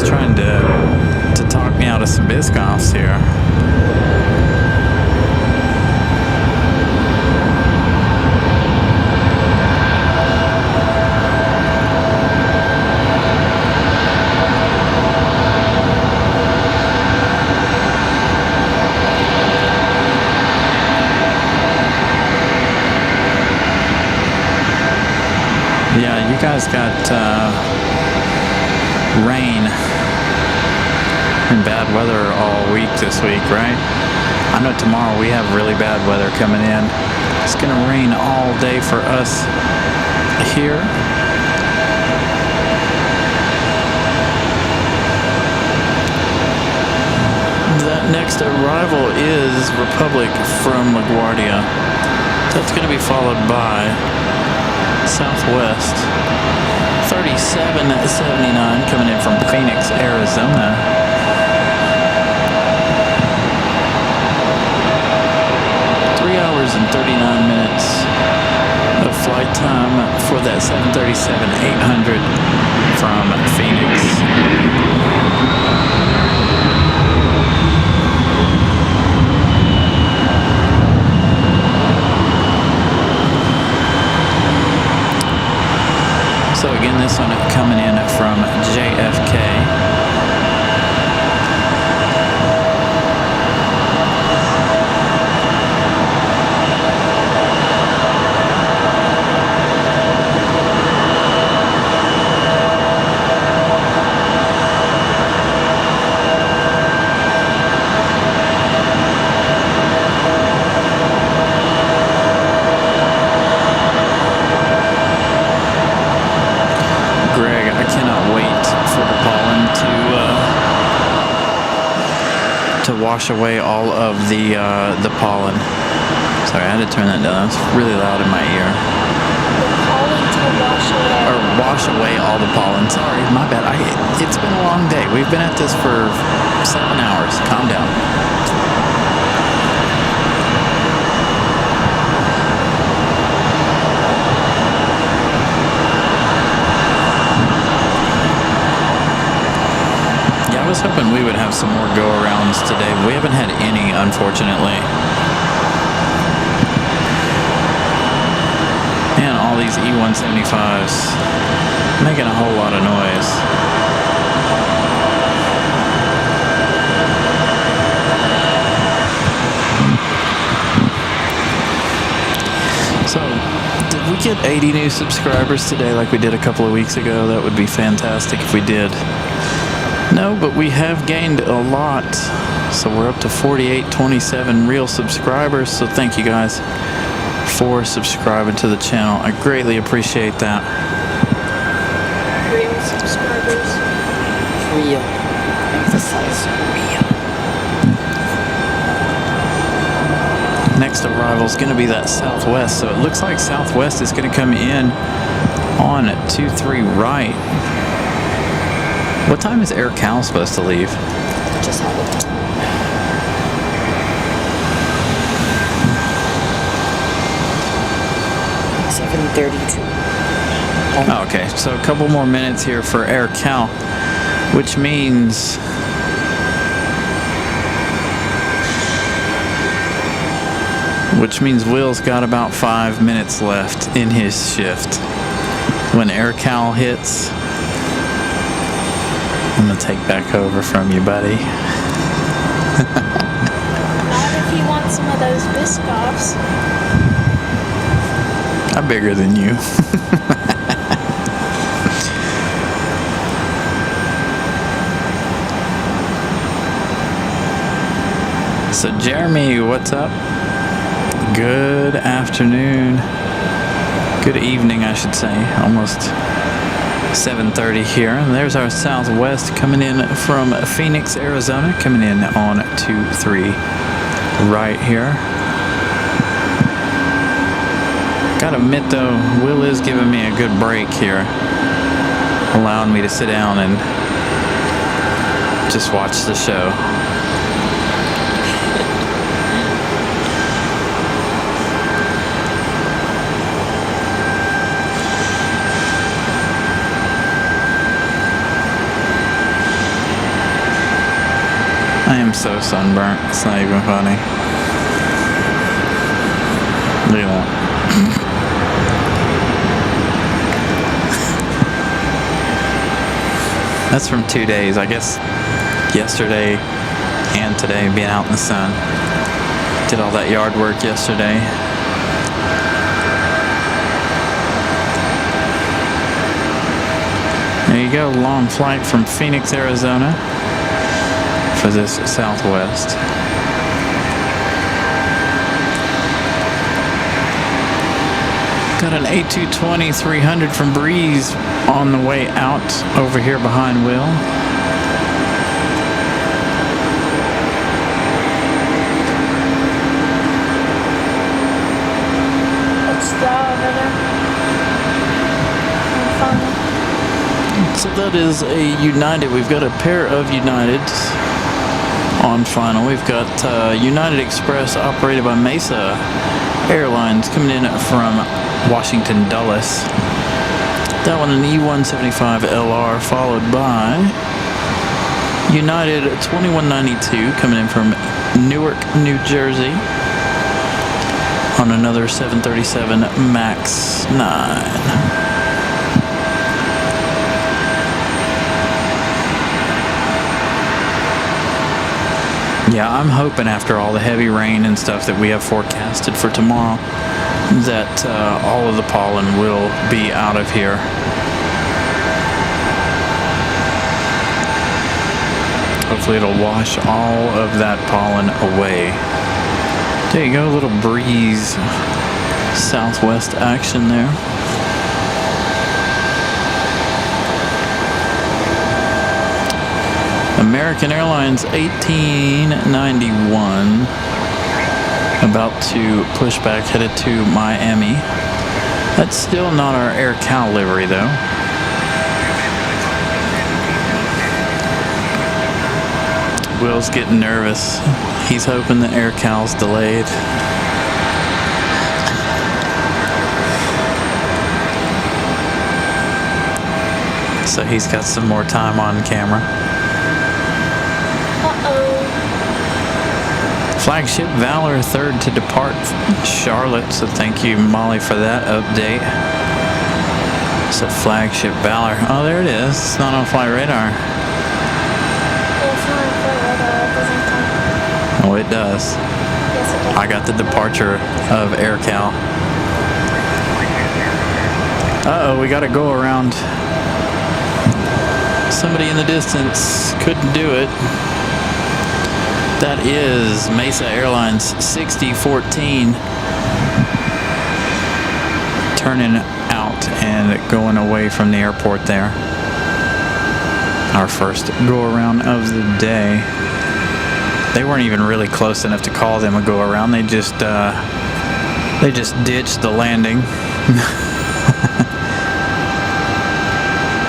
Trying to talk me out of some Biscoffs here. Yeah, you guys got rain and bad weather all week this week, right? I know tomorrow we have really bad weather coming in. It's gonna rain all day for us here. That next arrival is Republic from LaGuardia. That's gonna be followed by Southwest 3779 coming in from Phoenix, Arizona. 3 hours and 39 minutes of flight time for that 737-800 from Phoenix. So again, this one coming in from JFK. Wash away all of the pollen. Sorry, I had to turn that down. It's really loud in my ear. The pollen to wash away. Or wash away all the pollen. Sorry, my bad. It's been a long day. We've been at this for 7 hours. Calm down. I was hoping we would have some more go-arounds today. We haven't had any, unfortunately. And all these E175s making a whole lot of noise. So, did we get 80 new subscribers today like we did a couple of weeks ago? That would be fantastic if we did. No, but we have gained a lot. So we're up to 4827 real subscribers. So thank you guys for subscribing to the channel. I greatly appreciate that. Real subscribers. Real. Emphasize real. Next arrival is going to be that Southwest. So it looks like Southwest is going to come in on 23 right. What time is Air Cal supposed to leave? Just had it. 7:32. Oh, okay, so a couple more minutes here for Air Cal, which means Will's got about 5 minutes left in his shift. When Air Cal hits, I'm gonna take back over from you, buddy. Not if you want some of those Biscoffs. I'm bigger than you. Jeremy, what's up? Good afternoon. Good evening, I should say. Almost 7:30 here. And there's our Southwest coming in from Phoenix, Arizona, coming in on 23 right here. Gotta admit though, Will is giving me a good break here, allowing me to sit down and just watch the show. I am so sunburnt, it's not even funny. Look at that. That's from 2 days, I guess. Yesterday and today being out in the sun. Did all that yard work yesterday. There you go, long flight from Phoenix, Arizona for this Southwest. Got an A220 300 from Breeze on the way out over here behind Will. What's that over there? So that is a United. We've got a pair of Uniteds on final. We've got United Express operated by Mesa Airlines coming in from Washington Dulles. That one an E175 LR, followed by United 2192 coming in from Newark, New Jersey on another 737 MAX 9. Yeah, I'm hoping after all the heavy rain and stuff that we have forecasted for tomorrow that all of the pollen will be out of here. Hopefully it'll wash all of that pollen away. There you go, a little Breeze Southwest action there. American Airlines 1891 about to push back, headed to Miami. That's still not our Air Cal livery though. Will's getting nervous. He's hoping the Air Cal's delayed. So he's got some more time on camera. Flagship Valor, third to depart Charlotte, so thank you, Molly, for that update. So Flagship Valor, oh, there it is. It's not on flight radar. It's not on flight radar, it doesn't come. Oh, it does. Yes, it does. I got the departure of Air Cal. Uh-oh, we got to go around. Somebody in the distance couldn't do it. That is Mesa Airlines 6014 turning out and going away from the airport there. Our first go around of the day. They weren't even really close enough to call them a go around. They just ditched the landing.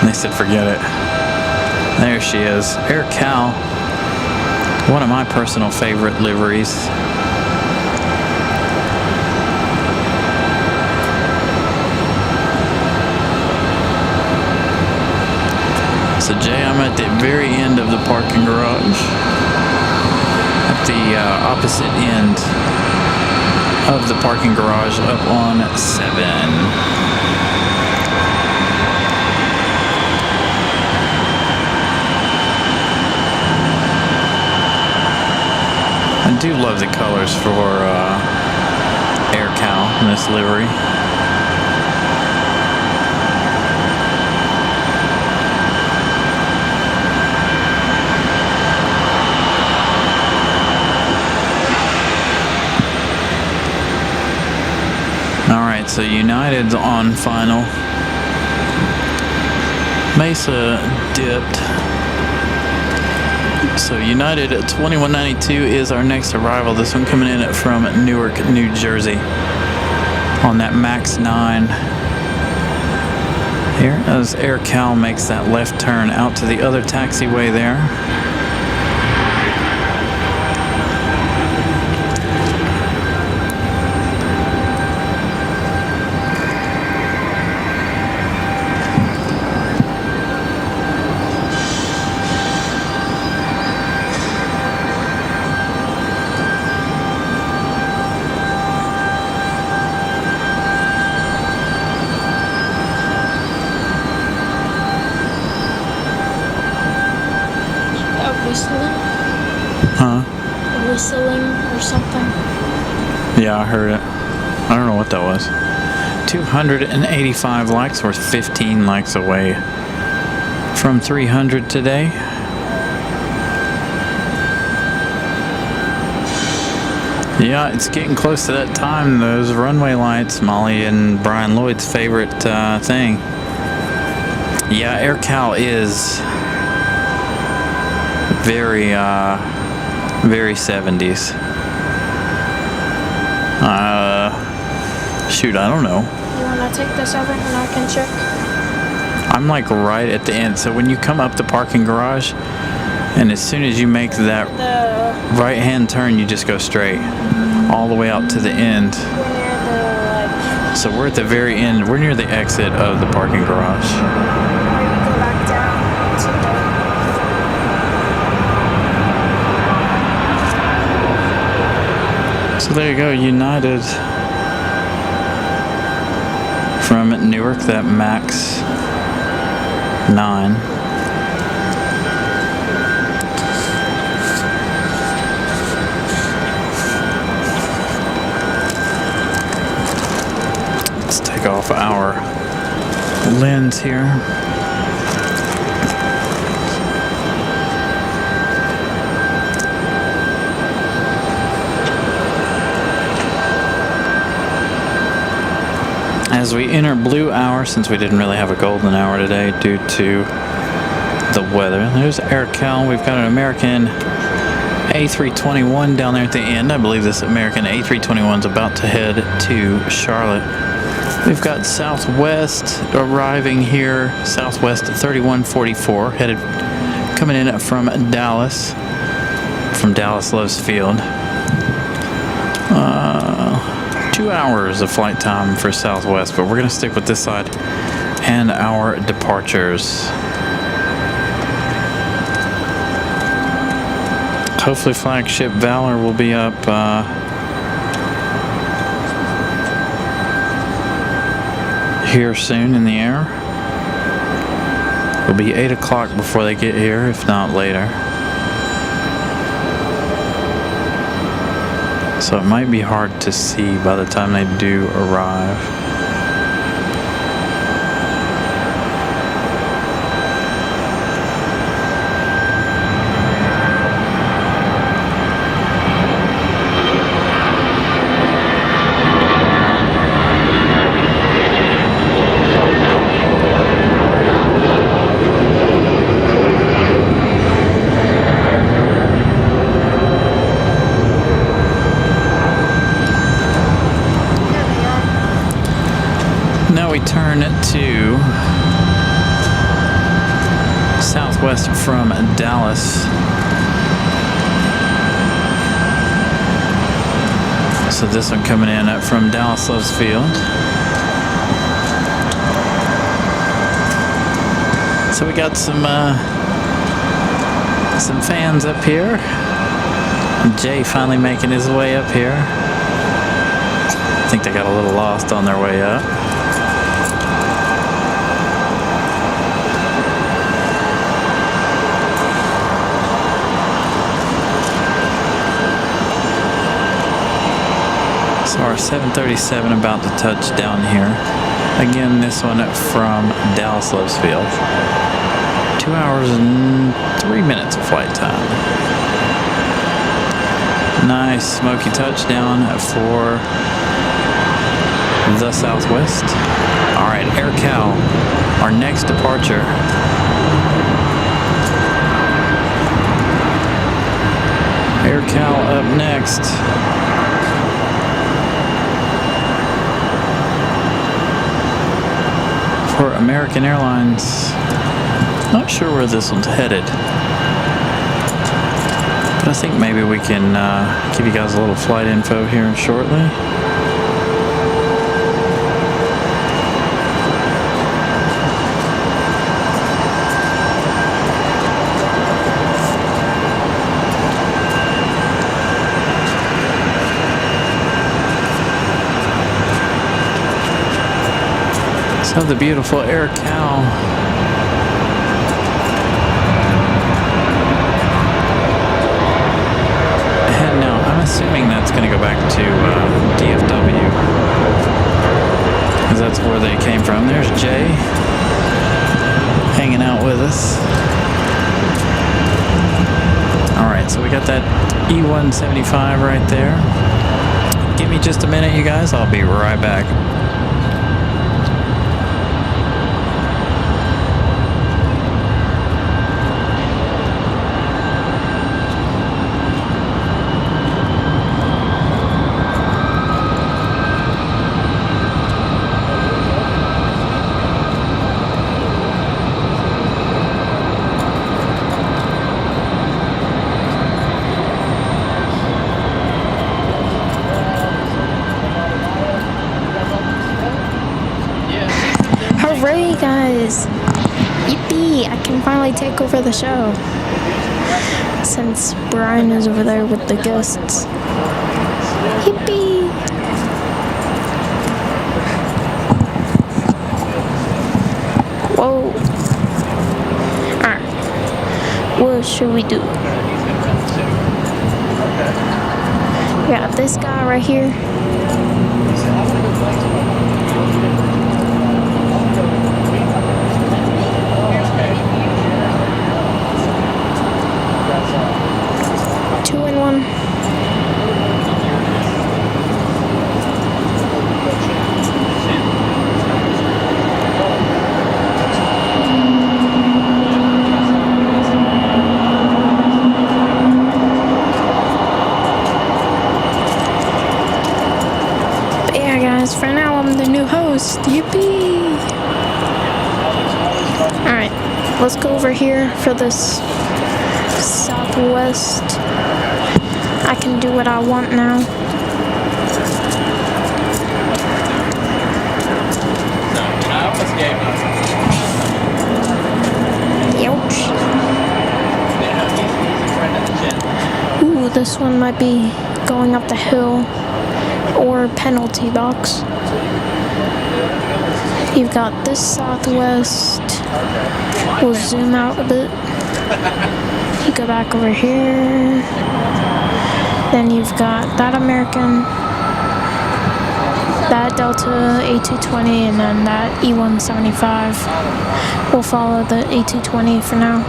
They said forget it. There she is, Air Cal. One of my personal favorite liveries. So Jay, I'm at the very end of the parking garage. At the opposite end of the parking garage up on 7. I do love the colors for Air Cal in this livery. Alright, so United's on final. Mesa dipped. So United at 2192 is our next arrival. This one coming in from Newark, New Jersey on that MAX 9. Here as AirCal makes that left turn out to the other taxiway there. Huh? Whistling or something. Yeah, I heard it. I don't know what that was. 285 likes. We're 15 likes away from 300 today. Yeah, it's getting close to that time. Those runway lights, Molly and Brian Lloyd's favorite thing. Yeah, AirCal is very 70s. Shoot, I don't know. You wanna take this over and I can check? I'm like right at the end. So when you come up the parking garage, and as soon as you make that right hand turn, you just go straight all the way out to the end. We're near the So we're at the very end. We're near the exit of the parking garage. where you go back down to So there you go, United from Newark, that MAX 9. Let's take off our lens here. As we enter blue hour, since we didn't really have a golden hour today due to the weather. There's AirCal. We've got an American A321 down there at the end. I believe this American A321 is about to head to Charlotte. We've got Southwest arriving here. Southwest 3144 headed coming in from Dallas. From Dallas Loves Field. 2 hours of flight time for Southwest, but we're going to stick with this side and our departures. Hopefully Flagship Valor will be up here soon in the air. It'll be 8 o'clock before they get here, if not later. So it might be hard to see by the time they do arrive. Now we turn to Southwest from Dallas. So this one coming in from Dallas Loves Field. So we got some fans up here. Jay finally making his way up here. I think they got a little lost on their way up. So our 737 about to touch down here. Again, this one from Dallas Loves Field. 2 hours and 3 minutes of flight time. Nice smoky touchdown for the Southwest. All right, Air Cal, our next departure. Air Cal up next. For American Airlines. Not sure where this one's headed. But I think maybe we can give you guys a little flight info here shortly. So the beautiful Air Cal. Heading out. I'm assuming that's going to go back to DFW. Because that's where they came from. There's Jay hanging out with us. Alright, so we got that E175 right there. Give me just a minute, you guys. I'll be right back. Hooray, guys! Yippee! I can finally take over the show. Since Brian is over there with the guests. Yippee! Whoa! Alright. What should we do? We got this guy right here. For now, I'm the new host. Yippee! Alright, let's go over here for this Southwest. I can do what I want now. Ouch. Ooh, this one might be going up the hill. Or penalty box. You've got this Southwest. We'll zoom out a bit. You go back over here. Then you've got that American, that Delta A220, and then that E175. We'll follow the A220 for now.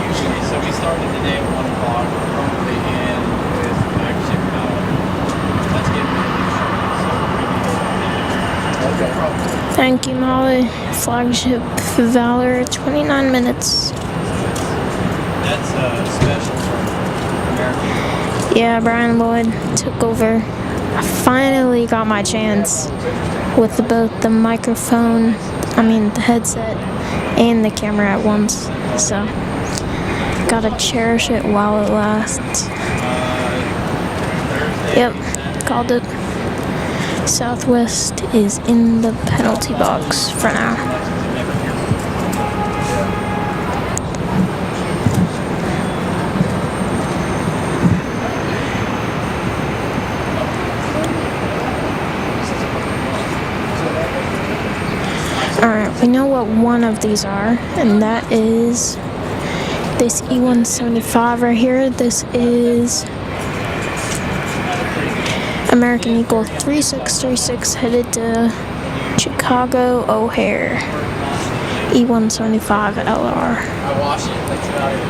Usually, so we started the day at 1 o'clock, probably end with Flagship Valor. Let's get ready. Thank you, Molly. Flagship Valor, 29 minutes. That's special for American. Yeah, Brian Lloyd took over. I finally got my chance with both the microphone, the headset, and the camera at once. So, gotta cherish it while it lasts. Yep, called it. Southwest is in the penalty box for now. Alright, we know what one of these are, and that is this E175 right here. This is American Eagle 3636 headed to Chicago O'Hare. E175 LR. I wash it. That's about it.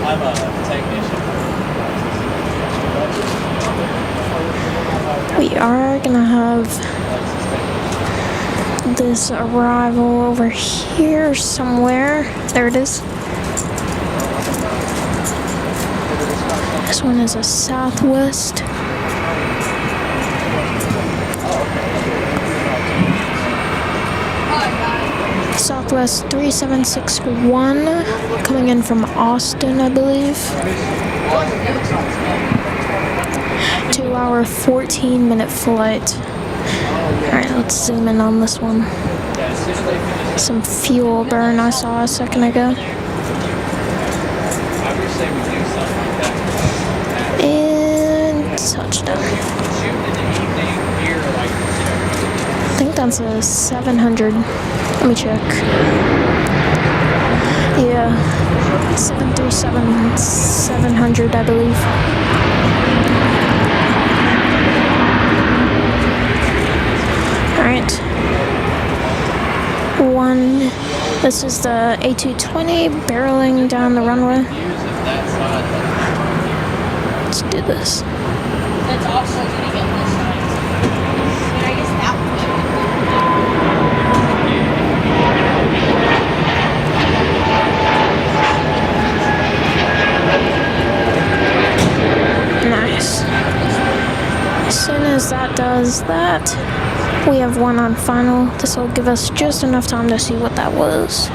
I'm a technician. We are gonna have this arrival over here somewhere. There it is. This one is a Southwest. Southwest 3761 coming in from Austin, I believe. 2 hour, 14-minute flight. Alright, let's zoom in on this one. Some fuel burn I saw a second ago. And touchdown. I think that's a 700. Let me check. Yeah, 737-700, I believe. Alright. This is the A220 barreling down the runway. Let's do this. That's also going to get this side. I guess that Nice. As soon as that does that, we have one on final. This will give us just enough time to see what that was.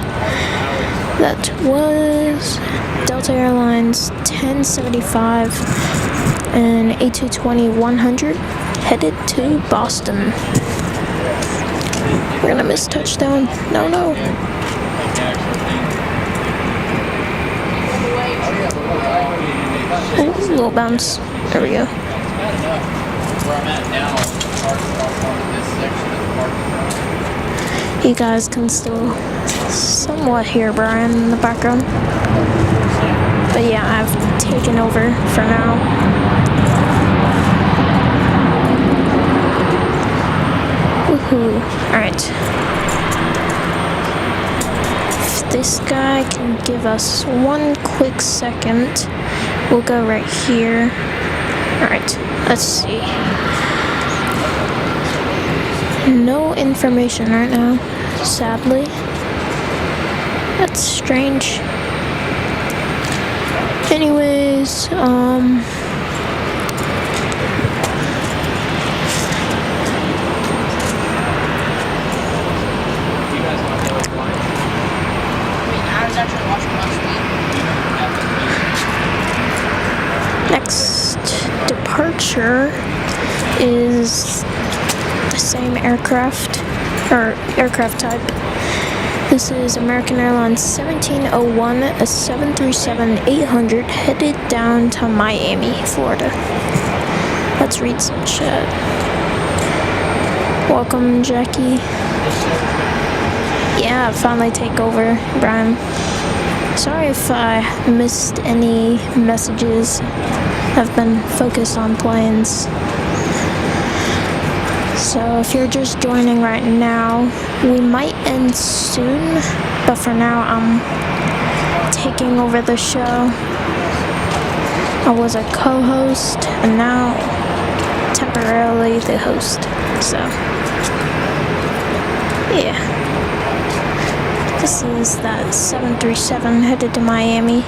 That was Delta Airlines 1075 and A220-100 headed to Boston. We're gonna miss touchdown. No. Ooh, little bounce. There we go. Where I'm at now, this section of the parking. You guys can still somewhat hear Brian in the background. But yeah, I've taken over for now. Woohoo. Alright. If this guy can give us 1 quick second, we'll go right here. Alright, let's see. No information right now, sadly. That's strange. Anyways, next departure is the same aircraft, or aircraft type. This is American Airlines 1701, a 737-800 headed down to Miami, Florida. Let's read some chat. Welcome, Jackie. Yeah, finally take over, Brian. Sorry if I missed any messages. I've been focused on planes. So if you're just joining right now, we might end soon, but for now I'm taking over the show. I was a co-host and now temporarily the host. So yeah. This is that 737 headed to Miami.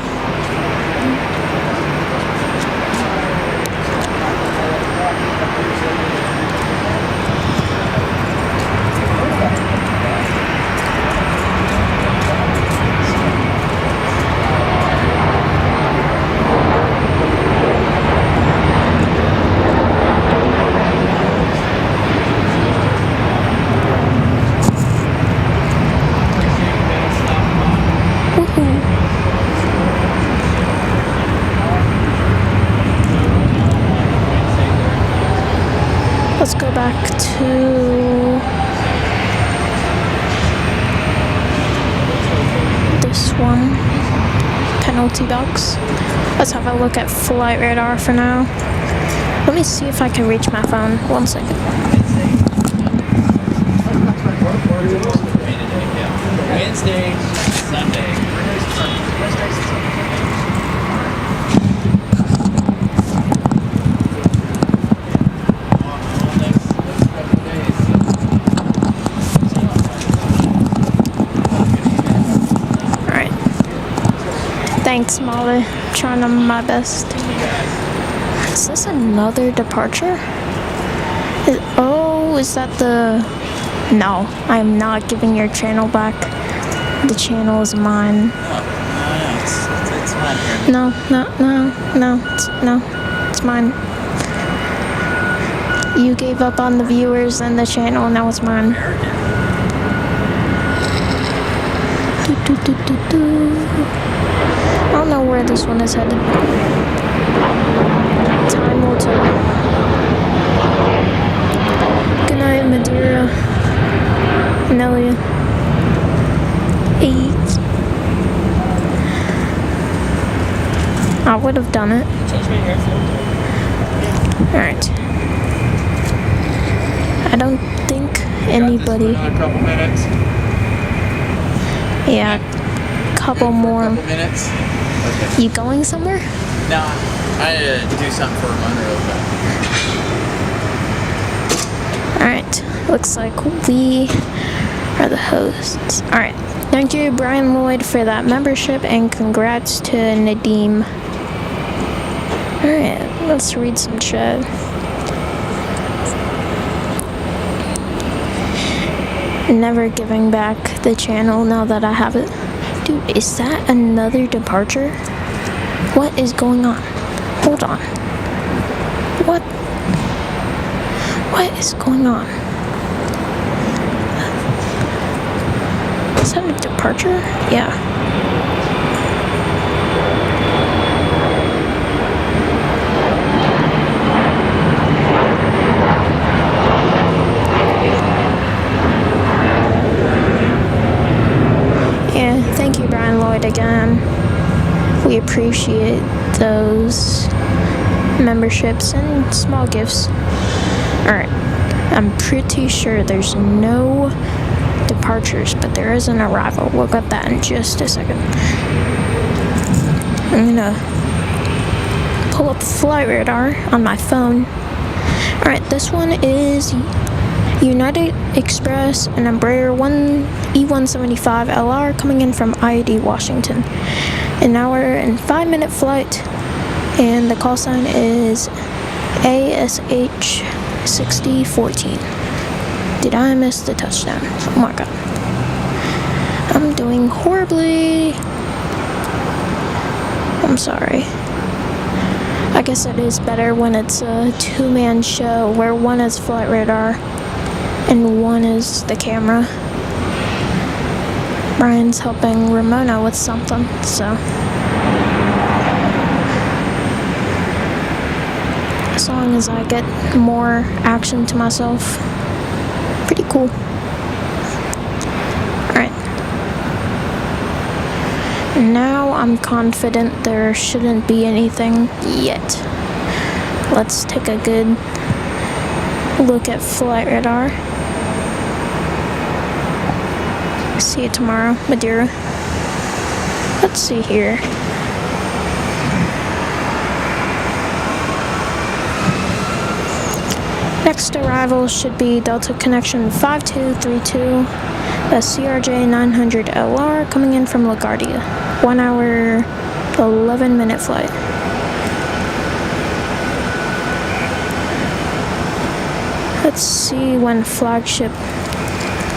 Let's go back to this one, multi-box. Let's have a look at flight radar for now. Let me see if I can reach my phone. 1 second. Wednesday, Sunday. Alright. Thanks, Molly. Trying my best. Is this another departure? Is that the... No, I am not giving your channel back. The channel is mine. It's mine here. No, it's mine. You gave up on the viewers and the channel, now it's mine. I don't know where this one is headed. Time will tell. Good night, Madeira. Nelia. 8. I would have done it. Alright. I don't think anybody... A couple minutes. Yeah, couple more. Couple minutes. Okay. You going somewhere? No, I had to do something for Ramon real quick. Alright, looks like we are the hosts. Alright, thank you, Brian Lloyd, for that membership, and congrats to Nadeem. Alright, let's read some chat. Never giving back the channel now that I have it. Dude, is that another departure? What is going on? Hold on. What is going on? Is that a departure? Yeah. Yeah, thank you, Brian Lloyd, again. We appreciate those memberships and small gifts. Alright, I'm pretty sure there's no departures, but there is an arrival. We'll get that in just a second. I'm gonna pull up flight radar on my phone. Alright, this one is United Express and Embraer E175 LR coming in from IAD, Washington. An hour and 5-minute flight, and the call sign is ASH 6014. Did I miss the touchdown? Oh my god. I'm doing horribly. I'm sorry. I guess it is better when it's a two-man show where one is flight radar and one is the camera. Brian's helping Ramona with something, so. As long as I get more action to myself. Pretty cool. Alright. Now I'm confident there shouldn't be anything yet. Let's take a good look at flight radar. See you tomorrow, Madeira. Let's see here. Next arrival should be Delta Connection 5232, a CRJ 900 LR coming in from LaGuardia. 1 hour, 11-minute flight. Let's see when Flagship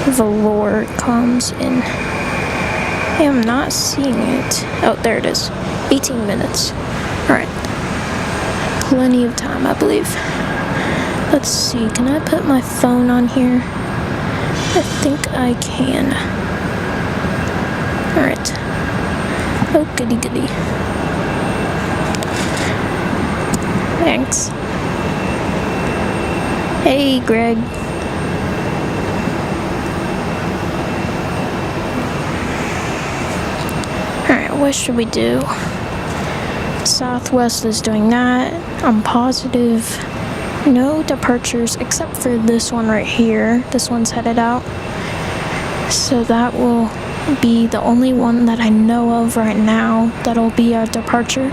Valor comes in. I am not seeing it. Oh, there it is. 18 minutes. Alright. Plenty of time, I believe. Let's see. Can I put my phone on here? I think I can. Alright. Oh, goody goody. Thanks. Hey, Greg. Alright, what should we do? Southwest is doing that. I'm positive no departures except for this one right here. This one's headed out. So that will be the only one that I know of right now that'll be a departure.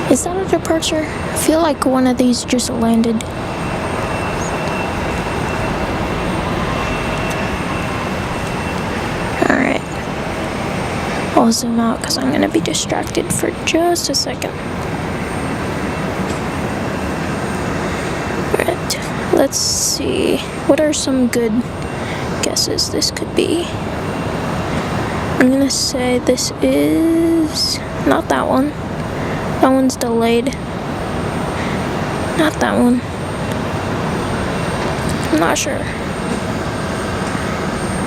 Is that a departure? I feel like one of these just landed. Alright. I'll zoom out because I'm going to be distracted for just a second. Alright. Let's see. What are some good guesses this could be? I'm going to say this is not that one. That one's delayed. Not that one. I'm not sure.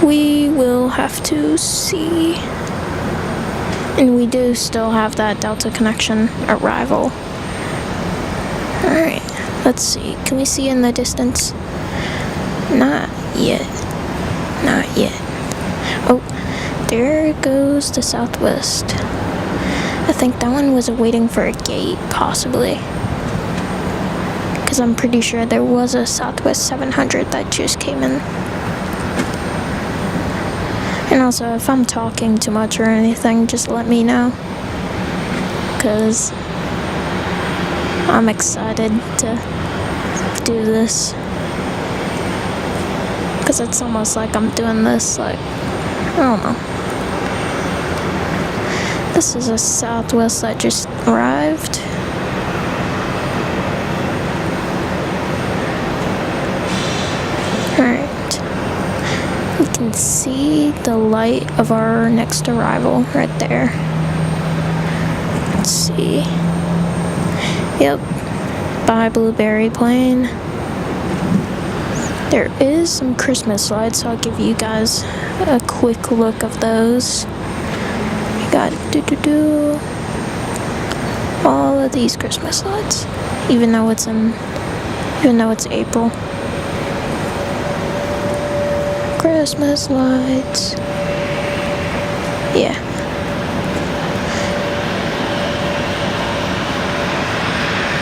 We will have to see. And we do still have that Delta connection arrival. Alright, let's see. Can we see in the distance? Not yet. Not yet. Oh, there goes the Southwest. I think that one was waiting for a gate, possibly. Because I'm pretty sure there was a Southwest 700 that just came in. And also, if I'm talking too much or anything, just let me know. Because I'm excited to do this. Because it's almost like I'm doing this, like, I don't know. This is a Southwest that just arrived. Alright. We can see the light of our next arrival right there. Let's see. Yep. Bye, Blueberry plane. There is some Christmas lights, so I'll give you guys a quick look of those. Got all of these Christmas lights, even though it's April. Christmas lights. Yeah.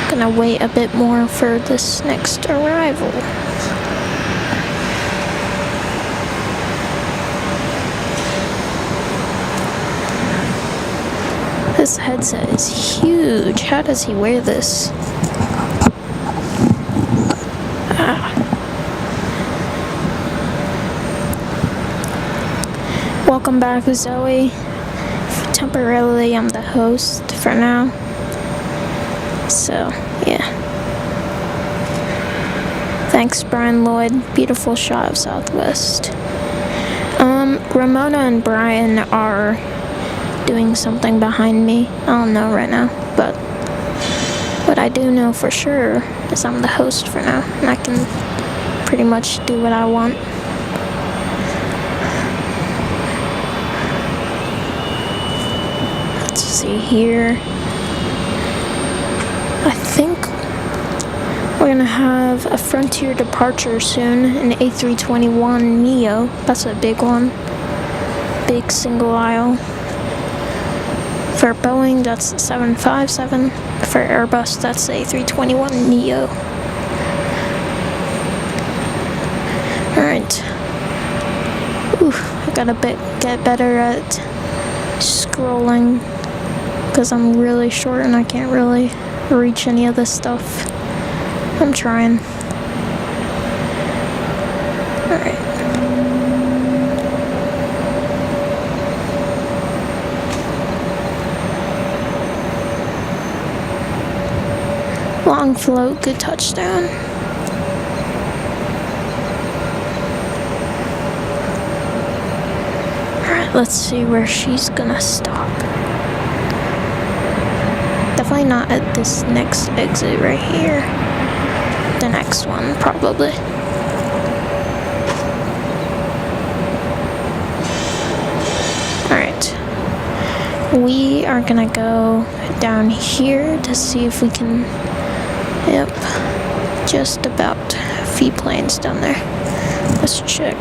Gonna wait a bit more for this next arrival. This headset is huge. How does he wear this? Welcome back, Zoe. Temporarily, I'm the host for now. So, yeah. Thanks, Brian Lloyd. Beautiful shot of Southwest. Ramona and Brian are doing something behind me. I don't know right now, but what I do know for sure is I'm the host for now, and I can pretty much do what I want. Let's see here. I think we're gonna have a Frontier departure soon, an A321 Neo. That's a big one. Big single aisle. For Boeing, that's the 757. For Airbus, that's the A321 Neo. Alright. Ooh, I gotta get better at scrolling because I'm really short and I can't really reach any of this stuff. I'm trying. Alright. Long float, good touchdown. Alright, let's see where she's gonna stop. Definitely not at this next exit right here. The next one, probably. Alright. We are gonna go down here to see if we can. Yep. Just about a few planes down there. Let's check.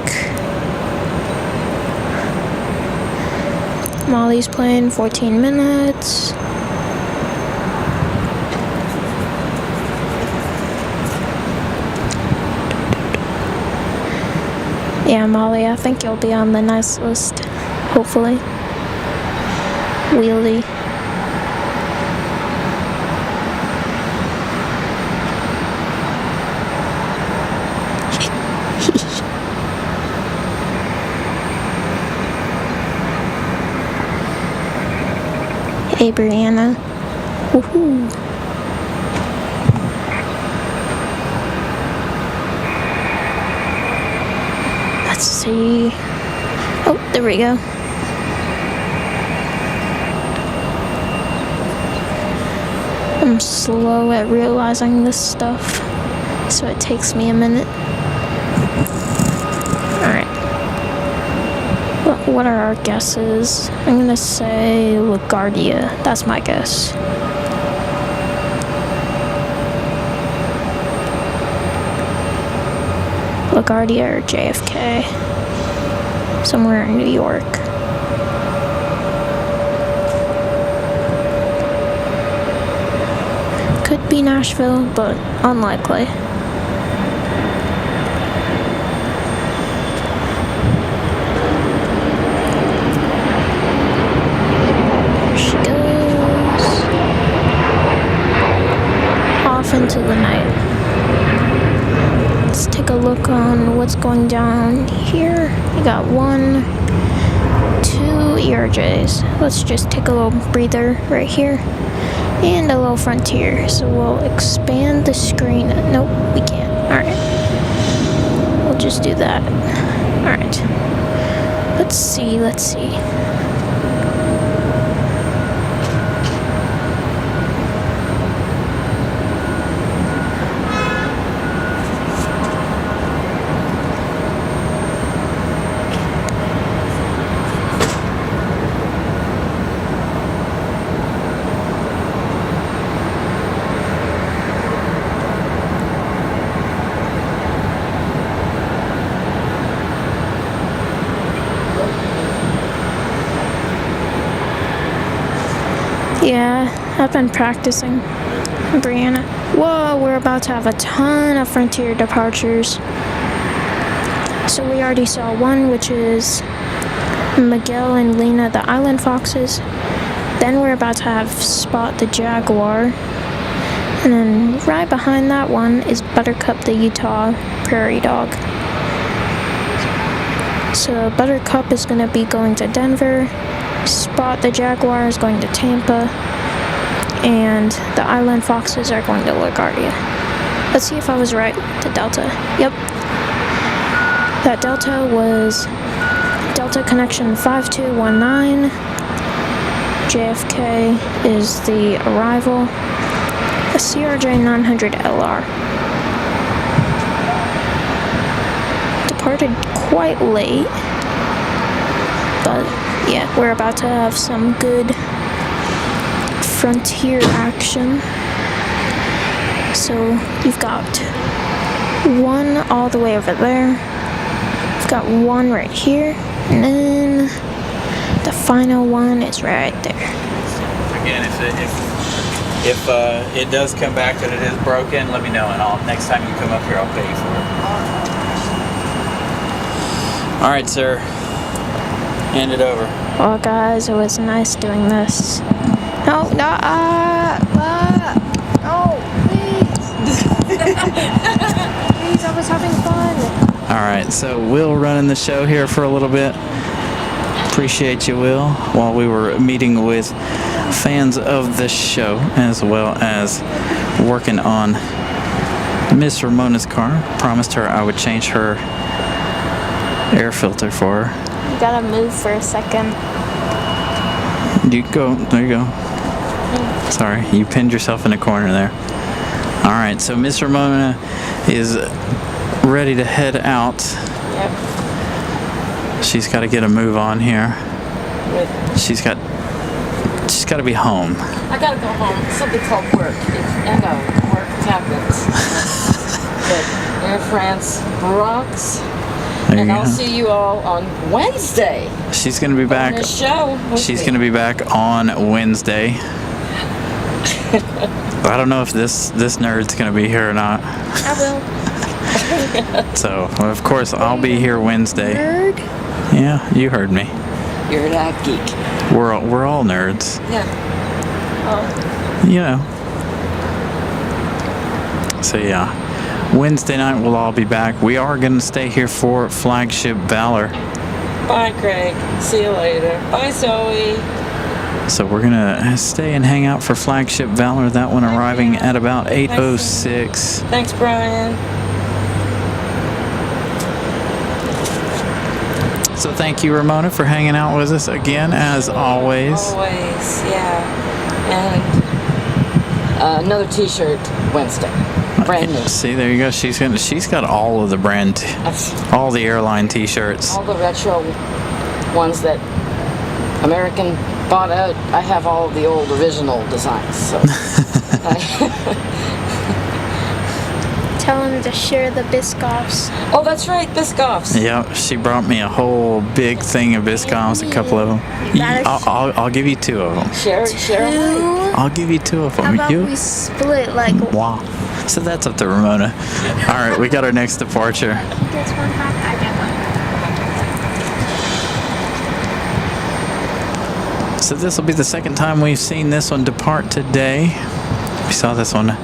Molly's plane, 14 minutes. Yeah, Molly, I think you'll be on the nice list, hopefully. Wheelie. Hey, Brianna. Woohoo. Let's see. Oh, there we go. I'm slow at realizing this stuff, so it takes me a minute. Alright. What are our guesses? I'm gonna say LaGuardia. That's my guess. LaGuardia or JFK. Somewhere in New York. Could be Nashville, but unlikely. Into the night. Let's take a look on what's going down here. We got 1, 2 ERJs. Let's just take a little breather right here and a little frontier. So we'll expand the screen. Nope, we can't. Alright. We'll just do that. Alright. Let's see. Yeah, I've been practicing, Brianna. Whoa, we're about to have a ton of Frontier departures. So we already saw one, which is Miguel and Lena, the Island Foxes. Then we're about to have Spot the Jaguar. And then right behind that one is Buttercup the Utah Prairie Dog. So Buttercup is going to be going to Denver. Spot the Jaguar is going to Tampa, and the Island Foxes are going to LaGuardia. Let's see if I was right. The Delta. Yep. That Delta was Delta Connection 5219. JFK is the arrival. A CRJ 900LR. Departed quite late, but yeah, we're about to have some good Frontier action. So you've got one all the way over there. You've got one right here, and then the final one is right there. Again, if it does come back that it is broken, let me know, and next time you come up here, I'll pay you for it. All right, sir. Hand it over. Well, guys, it was nice doing this. No, please. Please, I was having fun. All right, so Will running the show here for a little bit. Appreciate you, Will, while we were meeting with fans of the show, as well as working on Miss Ramona's car. Promised her I would change her air filter for her. You gotta move for a second. You go. There you go. Sorry, you pinned yourself in a corner there. All right, so Miss Ramona is ready to head out. Yep. She's got to get a move on here. She's got to be home. I gotta go home. Something called work. I know, work happens. But Air France rocks. There And you I'll go. see you all on Wednesday. She's gonna be On back. this show. She's gonna be back on Wednesday. I don't know if this nerd's gonna be here or not. I will. So of course I'll be here Wednesday. Nerd. Yeah, you heard me. You're that geek. We're all nerds. Yeah. You know. So yeah, Wednesday night we'll all be back. We are gonna stay here for Flagship Valor. Bye, Craig. See you later. Bye, Zoe. So we're gonna stay and hang out for Flagship Valor. That one arriving at about 8:06. Thanks, Brian. So thank you, Ramona, for hanging out with us again, as always. Always, yeah. And another T-shirt Wednesday, brand new. See, there you go. She's got all of the brand, all the airline T-shirts. All the retro ones that American bought out. I have all of the old original designs. So. Tell him to share the Biscoffs. Oh, that's right, Biscoffs. Yep, she brought me a whole big thing of Biscoffs, a couple of them. I'll give you 2 of them. Share. I'll give you 2 of them. How about we split like Wow. So that's up to Ramona. All right, we got our next departure. this one half, I get one. So this will be the second time we've seen this one depart today. We saw this one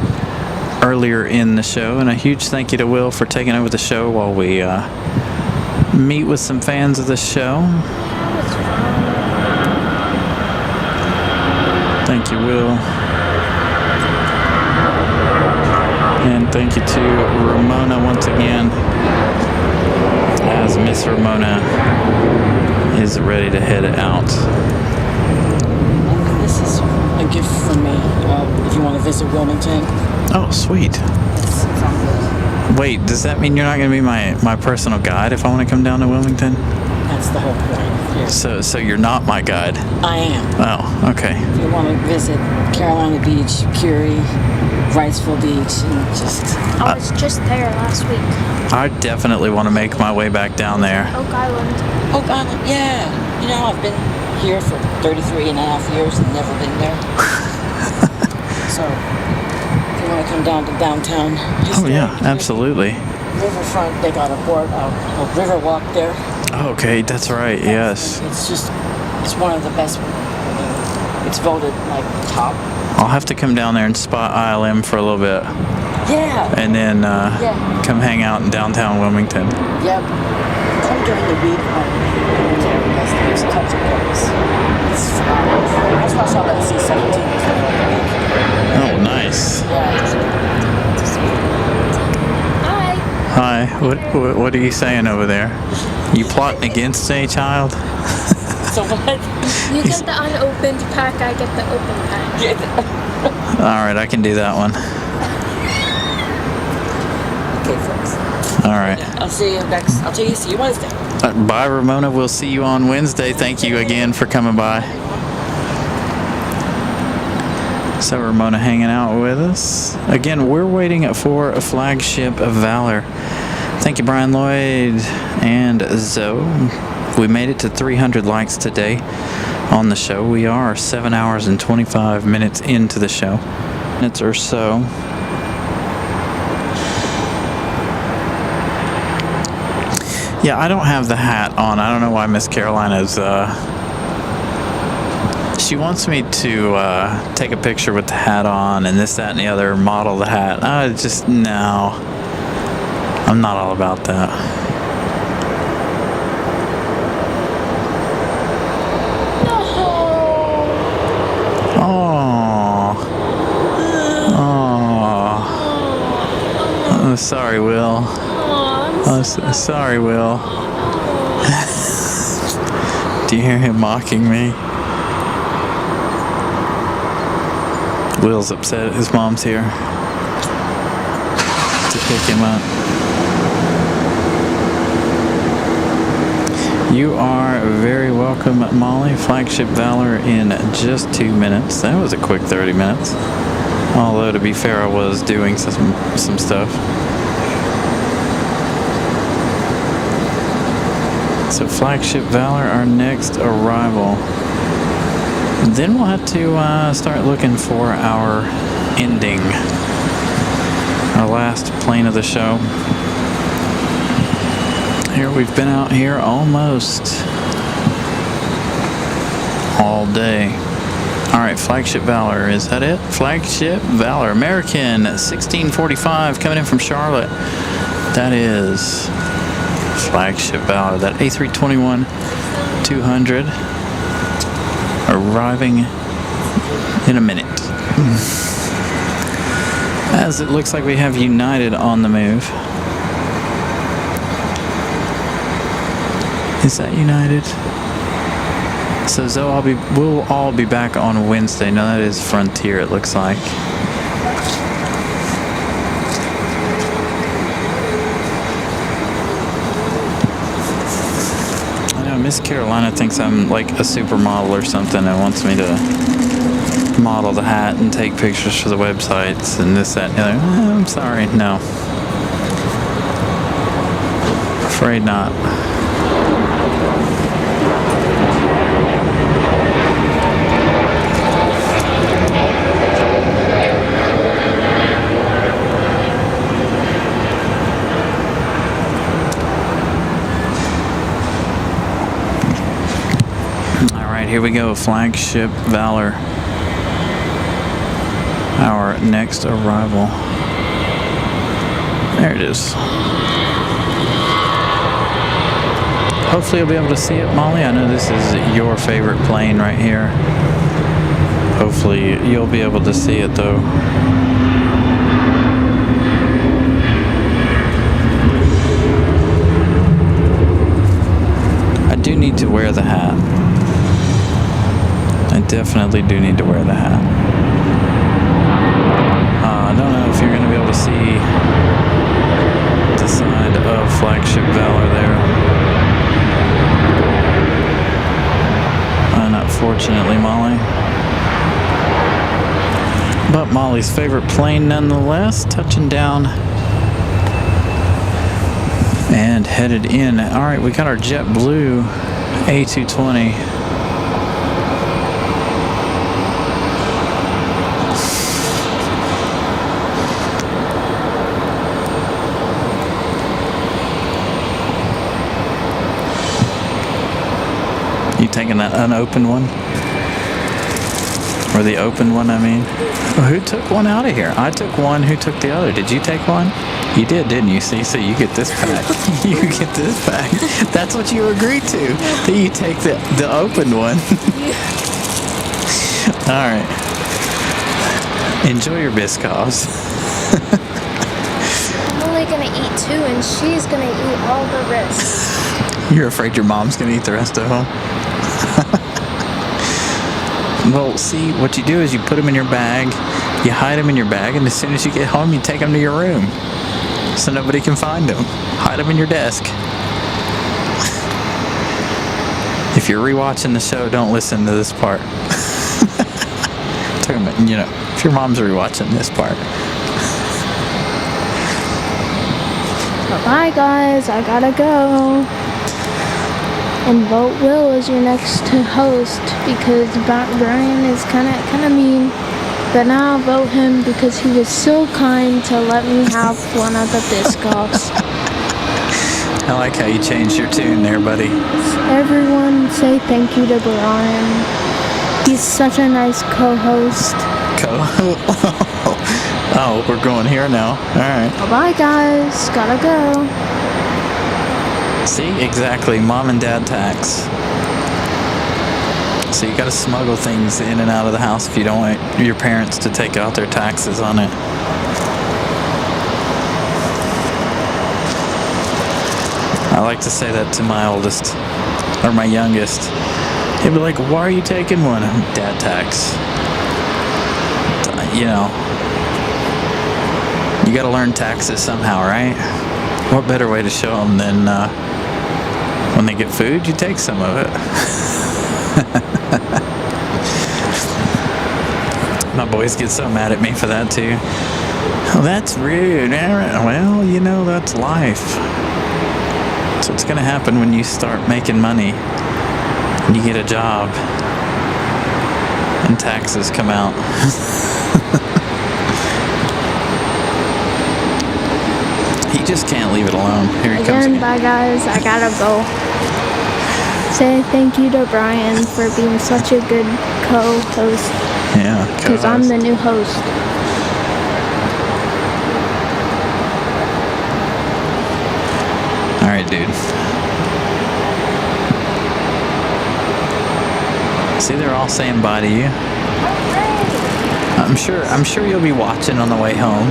earlier in the show, and a huge thank you to Will for taking over the show while we meet with some fans of the show. Thank you, Will. And thank you to Ramona once again, as Miss Ramona is ready to head out. This is a gift from me. If you want to visit Wilmington. Oh, sweet. Wait, does that mean you're not going to be my personal guide if I want to come down to Wilmington? That's the whole point. Yes. So you're not my guide? I am. Oh, okay. If you want to visit Carolina Beach, Curie, Wrightsville Beach, and just... I was just there last week. I definitely want to make my way back down there. Oak Island. Oak Island, yeah. You know, I've been here for 33 and a half years and never been there. So, if you want to come down to downtown... Oh, yeah, absolutely. Riverfront, they got a river walk there. Okay, that's right, yes. It's one of the best. It's voted like top. I'll have to come down there and spot ILM for a little bit. Yeah. And then come hang out in downtown Wilmington. Yep. Come during the week when there's tons of cars. It's phenomenal. That's why I saw that C-17 during the week. Oh, nice. Hi. Hi, what are you saying over there? You plotting against a child? So what? You get the unopened pack, I get the open pack. Alright, I can do that one. Okay, folks. Alright. I'll see you next. See you Wednesday. Bye, Ramona. We'll see you on Wednesday. Thank you again for coming by. So Ramona hanging out with us. Again, we're waiting for a Flagship Valor. Thank you, Brian Lloyd and Zoe. We made it to 300 likes today on the show. We are 7 hours and 25 minutes into the show. Minutes or so. Yeah, I don't have the hat on. I don't know why Miss Carolina's... She wants me to take a picture with the hat on and this, that, and the other, model the hat. No. I'm not all about that. Oh, sorry, Will. Sorry, Will. Do you hear him mocking me? Will's upset his mom's here to pick him up. You are very welcome, Molly. Flagship Valor in just 2 minutes. That was a quick 30 minutes. Although, to be fair, I was doing some stuff. So Flagship Valor, our next arrival. Then we'll have to start looking for our ending. Our last plane of the show. Here we've been out here almost all day. Alright, Flagship Valor, is that it? Flagship Valor, American 1645 coming in from Charlotte. That is Flagship Valor, that A321-200 arriving in a minute. As it looks like we have United on the move. Is that United? So we'll all be back on Wednesday. No, that is Frontier, it looks like. I know Miss Carolina thinks I'm like a supermodel or something and wants me to model the hat and take pictures for the websites and this, that, and the other. I'm sorry, no. Afraid not. Here we go, Flagship Valor. Our next arrival. There it is. Hopefully you'll be able to see it, Molly. I know this is your favorite plane right here. Hopefully you'll be able to see it though. I do need to wear the hat. I definitely do need to wear the hat. I don't know if you're going to be able to see the side of Flagship Valor there. Unfortunately, Molly. But Molly's favorite plane nonetheless, touching down and headed in. All right, we got our JetBlue A220. You taking that unopened one? Or the open one, I mean? Oh, who took one out of here? I took one. Who took the other? Did you take one? You did, didn't you? See, so you get this pack. You get this pack. That's what you agreed to. That you take the open one. All right. Enjoy your Biscoffs. I'm only gonna eat 2 and she's gonna eat all the rest. You're afraid your mom's gonna eat the rest of them? Well, see, what you do is you put them in your bag, you hide them in your bag, and as soon as you get home, you take them to your room so nobody can find them. Hide them in your desk. If you're rewatching the show, don't listen to this part. Talking about, you know, if your mom's rewatching this part. Bye guys, I gotta go. And vote Will as your next host because Brian is kind of mean. But now I'll vote him because he was so kind to let me have one of the Biscoffs. I like how you changed your tune there, buddy. Everyone say thank you to Brian. He's such a nice co-host. Oh, we're going here now. All right. Bye guys, gotta go. See, exactly, mom and dad tax. So you gotta smuggle things in and out of the house if you don't want your parents to take out their taxes on it. I like to say that to my oldest, or my youngest. He'd be like, why are you taking one? Dad tax. You know, you gotta learn taxes somehow, right? What better way to show them than when they get food, you take some of it. My boys get so mad at me for that too. Oh, that's rude. Well, you know, that's life. That's what's going to happen when you start making money and you get a job and taxes come out. He just can't leave it alone. Here he comes Again, again. bye guys. I gotta go. Say thank you to Brian for being such a good co-host. Yeah, Because I'm the new host. All right, dude. See, they're all saying bye to you. I'm sure you'll be watching on the way home.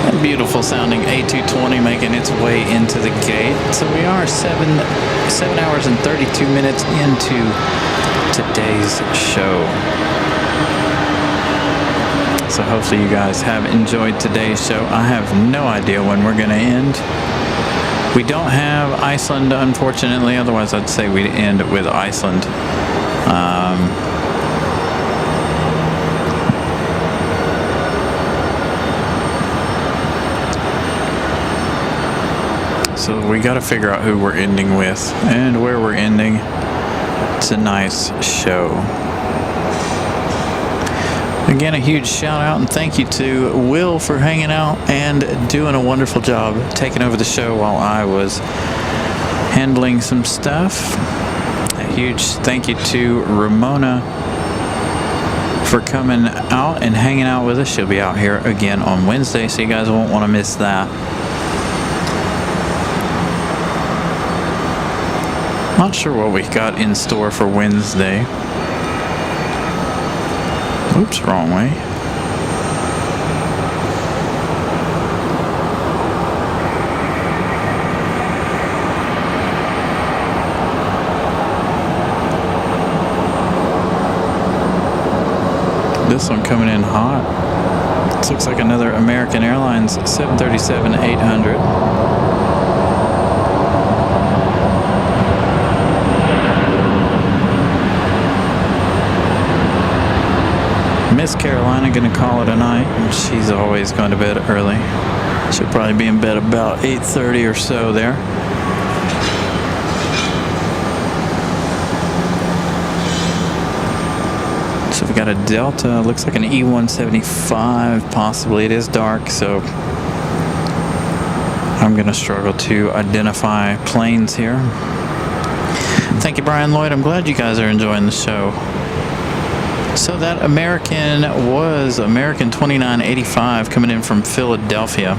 That beautiful sounding A220 making its way into the gate. So we are 7 hours and 32 minutes into today's show. So hopefully you guys have enjoyed today's show. I have no idea when we're going to end. We don't have Iceland, unfortunately. Otherwise, I'd say we'd end with Iceland. So we got to figure out who we're ending with and where we're ending tonight's show. Again, a huge shout out and thank you to Will for hanging out and doing a wonderful job taking over the show while I was handling some stuff. A huge thank you to Ramona for coming out and hanging out with us. She'll be out here again on Wednesday, so you guys won't want to miss that. Not sure what we got in store for Wednesday. Oops, wrong way. This one coming in hot. This looks like another American Airlines 737-800. Miss Carolina gonna call it a night. She's always going to bed early. She'll probably be in bed about 8:30 or so there. So we got a Delta, looks like an E175, possibly. It is dark, so I'm gonna struggle to identify planes here. Thank you, Brian Lloyd. I'm glad you guys are enjoying the show. So that American was American 2985 coming in from Philadelphia.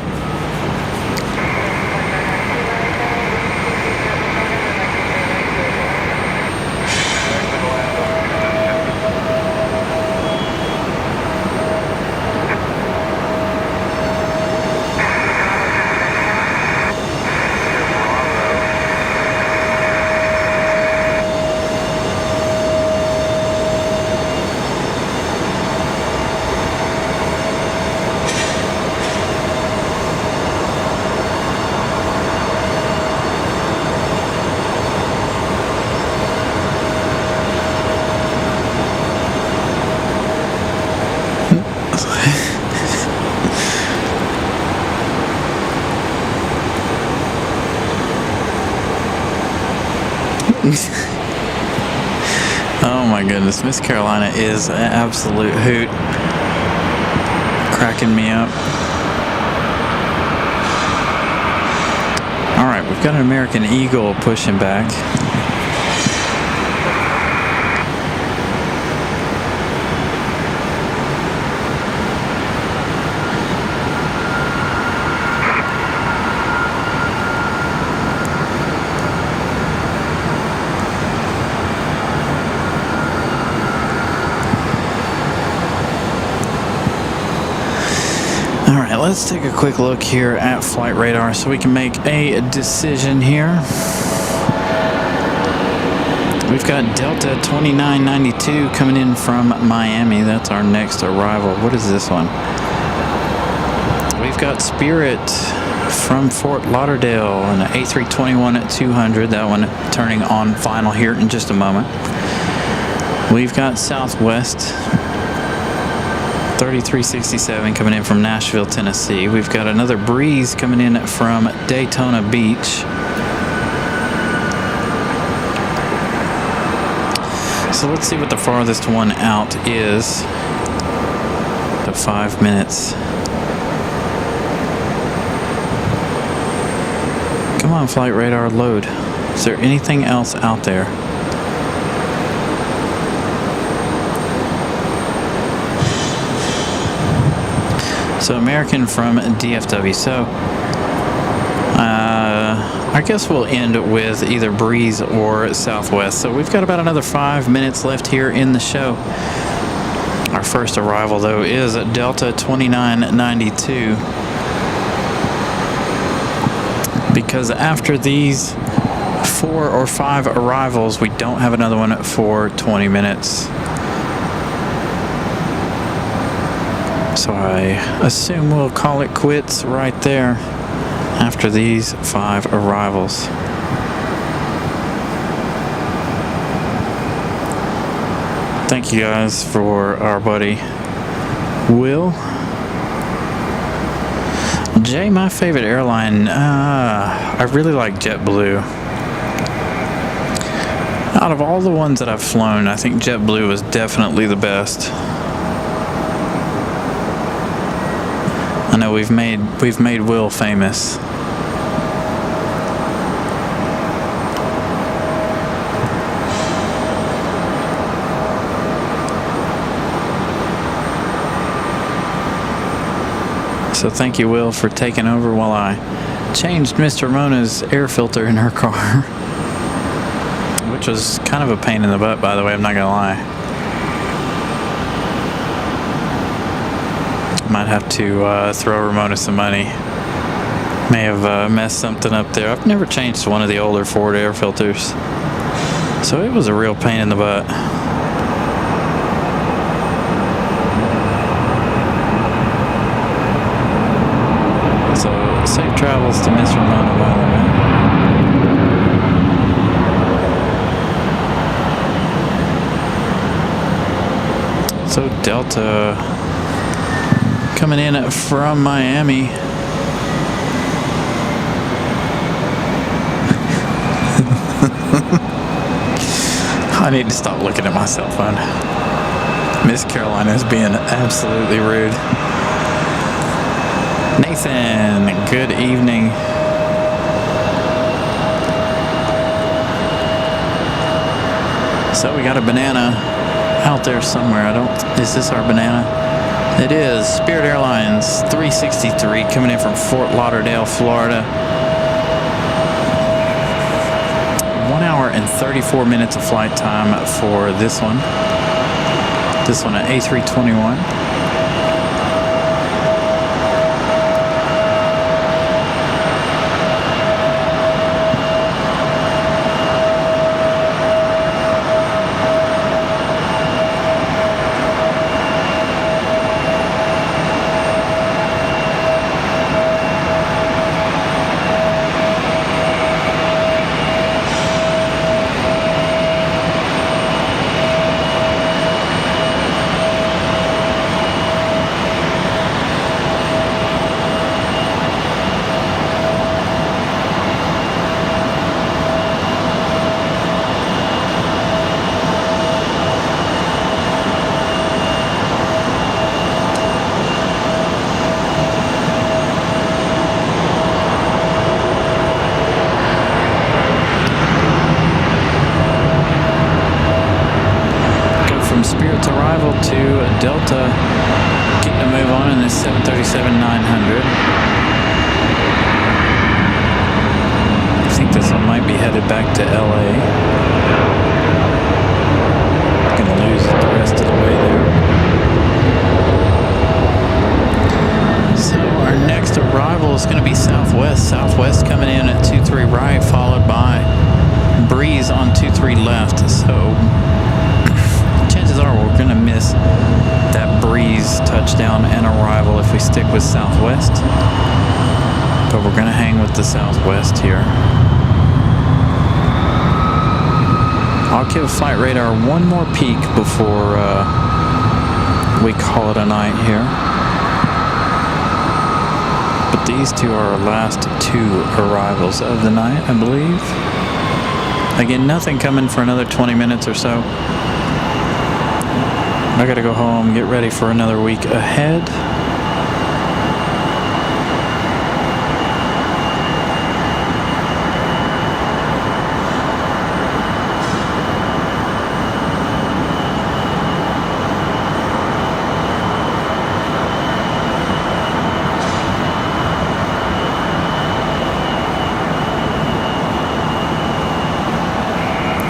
Oh my goodness, Miss Carolina is an absolute hoot. Cracking me up. Alright, we've got an American Eagle pushing back. Alright, let's take a quick look here at flight radar so we can make a decision here. We've got Delta 2992 coming in from Miami. That's our next arrival. What is this one? We've got Spirit from Fort Lauderdale and an A321 at 200. That one turning on final here in just a moment. We've got Southwest 3367 coming in from Nashville, Tennessee. We've got another breeze coming in from Daytona Beach. So let's see what the farthest one out is. To 5 minutes. Come on, flight radar, load. Is there anything else out there? So American from DFW. So I guess we'll end with either breeze or Southwest. So we've got about another 5 minutes left here in the show. Our first arrival, though, is Delta 2992. Because after these 4 or 5 arrivals, we don't have another one for 20 minutes. So I assume we'll call it quits right there after these 5 arrivals. Thank you guys for our buddy Will. Jay, my favorite airline, I really like JetBlue. Out of all the ones that I've flown, I think JetBlue was definitely the best. I know we've made Will famous. So thank you, Will, for taking over while I changed Mr. Mona's air filter in her car. Which was kind of a pain in the butt, by the way, I'm not gonna lie. Might have to throw Ramona some money. May have messed something up there. I've never changed one of the older Ford air filters. So it was a real pain in the butt. So safe travels to Miss Ramona, by the way. So Delta coming in from Miami. I need to stop looking at my cell phone. Miss Carolina is being absolutely rude. Nathan, good evening. So we got a banana out there somewhere. Is this our banana? It is. Spirit Airlines 363 coming in from Fort Lauderdale, Florida. 1 hour and 34 minutes of flight time for this one. This one, an A321. To Delta, getting a move on in this 737-900. I think this one might be headed back to LA. Gonna lose it the rest of the way there. So our next arrival is gonna be Southwest. Southwest coming in at 23 right, followed by Breeze on 23 left. So chances are we're going to miss that Breeze touchdown and arrival if we stick with Southwest. But we're going to hang with the Southwest here. I'll give Flight Radar one more peek before we call it a night here. But these two are our last two arrivals of the night, I believe. Again, nothing coming for another 20 minutes or so. I gotta go home, get ready for another week ahead.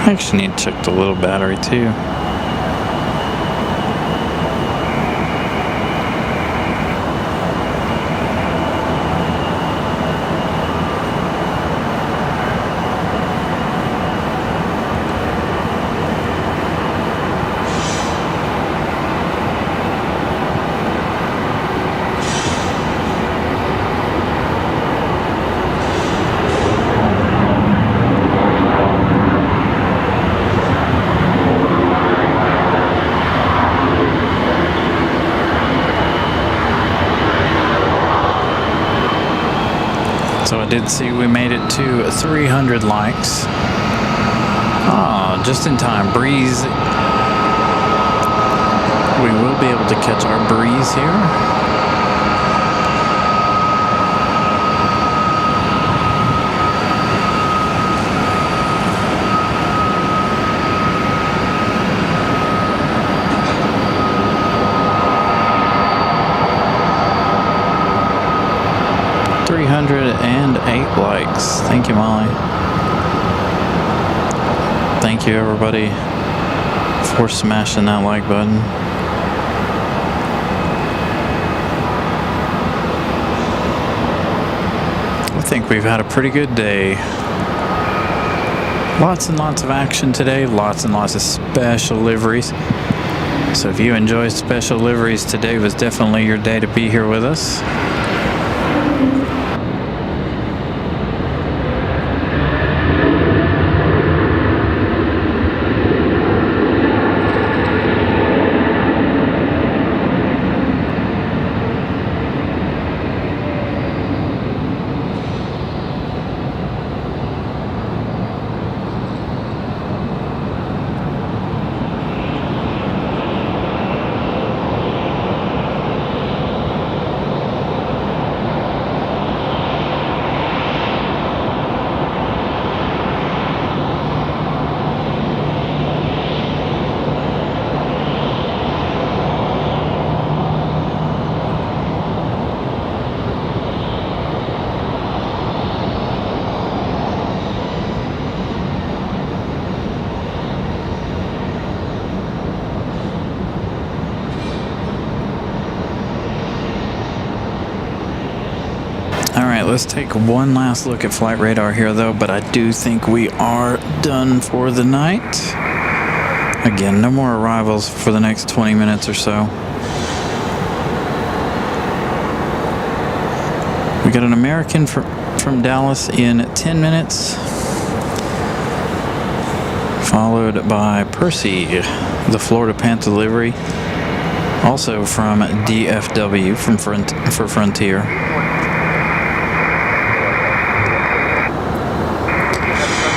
I actually need to check the little battery too. So I did see we made it to 300 likes. Ah, just in time. Breeze. We will be able to catch our breeze here. And 8 likes. Thank you, Molly. Thank you, everybody, for smashing that like button. I think we've had a pretty good day. Lots and lots of action today. Lots and lots of special liveries. So if you enjoy special liveries, today was definitely your day to be here with us. Let's take one last look at flight radar here though, but I do think we are done for the night. Again, no more arrivals for the next 20 minutes or so. We got an American from Dallas in 10 minutes, followed by Percy, the Florida Panther livery, also from DFW for Frontier.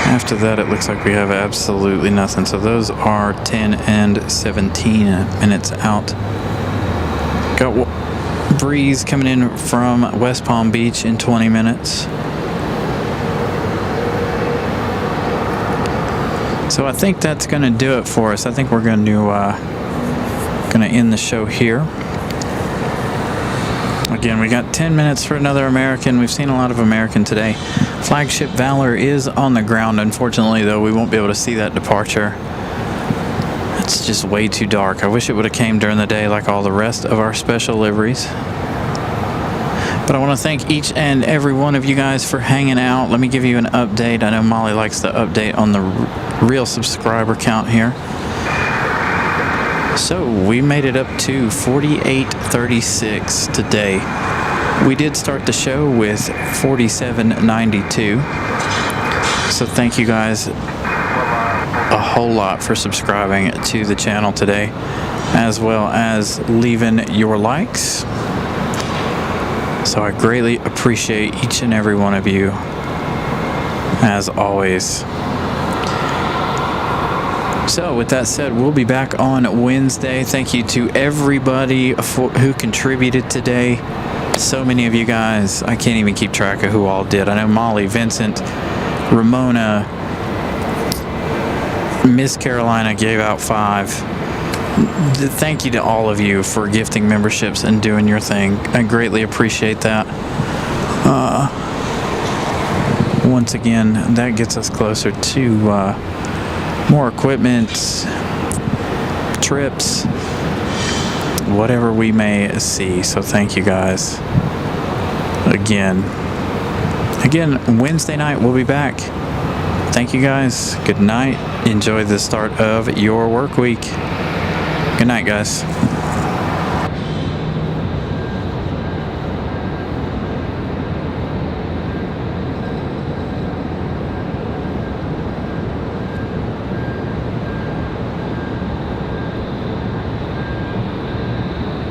After that, it looks like we have absolutely nothing. So those are 10 and 17 minutes out. Got breeze coming in from West Palm Beach in 20 minutes. So I think that's going to do it for us. I think we're going to end the show here. Again, we got 10 minutes for another American. We've seen a lot of American today. Flagship Valor is on the ground. Unfortunately, though, we won't be able to see that departure. It's just way too dark. I wish it would have came during the day like all the rest of our special liveries. But I want to thank each and every one of you guys for hanging out. Let me give you an update. I know Molly likes the update on the real subscriber count here. So we made it up to 4836 today. We did start the show with 4792. So thank you guys a whole lot for subscribing to the channel today. as well as leaving your likes. So I greatly appreciate each and every one of you, as always. So with that said, we'll be back on Wednesday. Thank you to everybody who contributed today. So many of you guys, I can't even keep track of who all did. I know Molly, Vincent, Ramona, Miss Carolina gave out 5. Thank you to all of you for gifting memberships and doing your thing. I greatly appreciate that. Once again, that gets us closer to more equipment, trips, whatever we may see. So thank you guys. Again, Wednesday night we'll be back. Thank you guys. Good night. Enjoy the start of your work week. Good night, guys.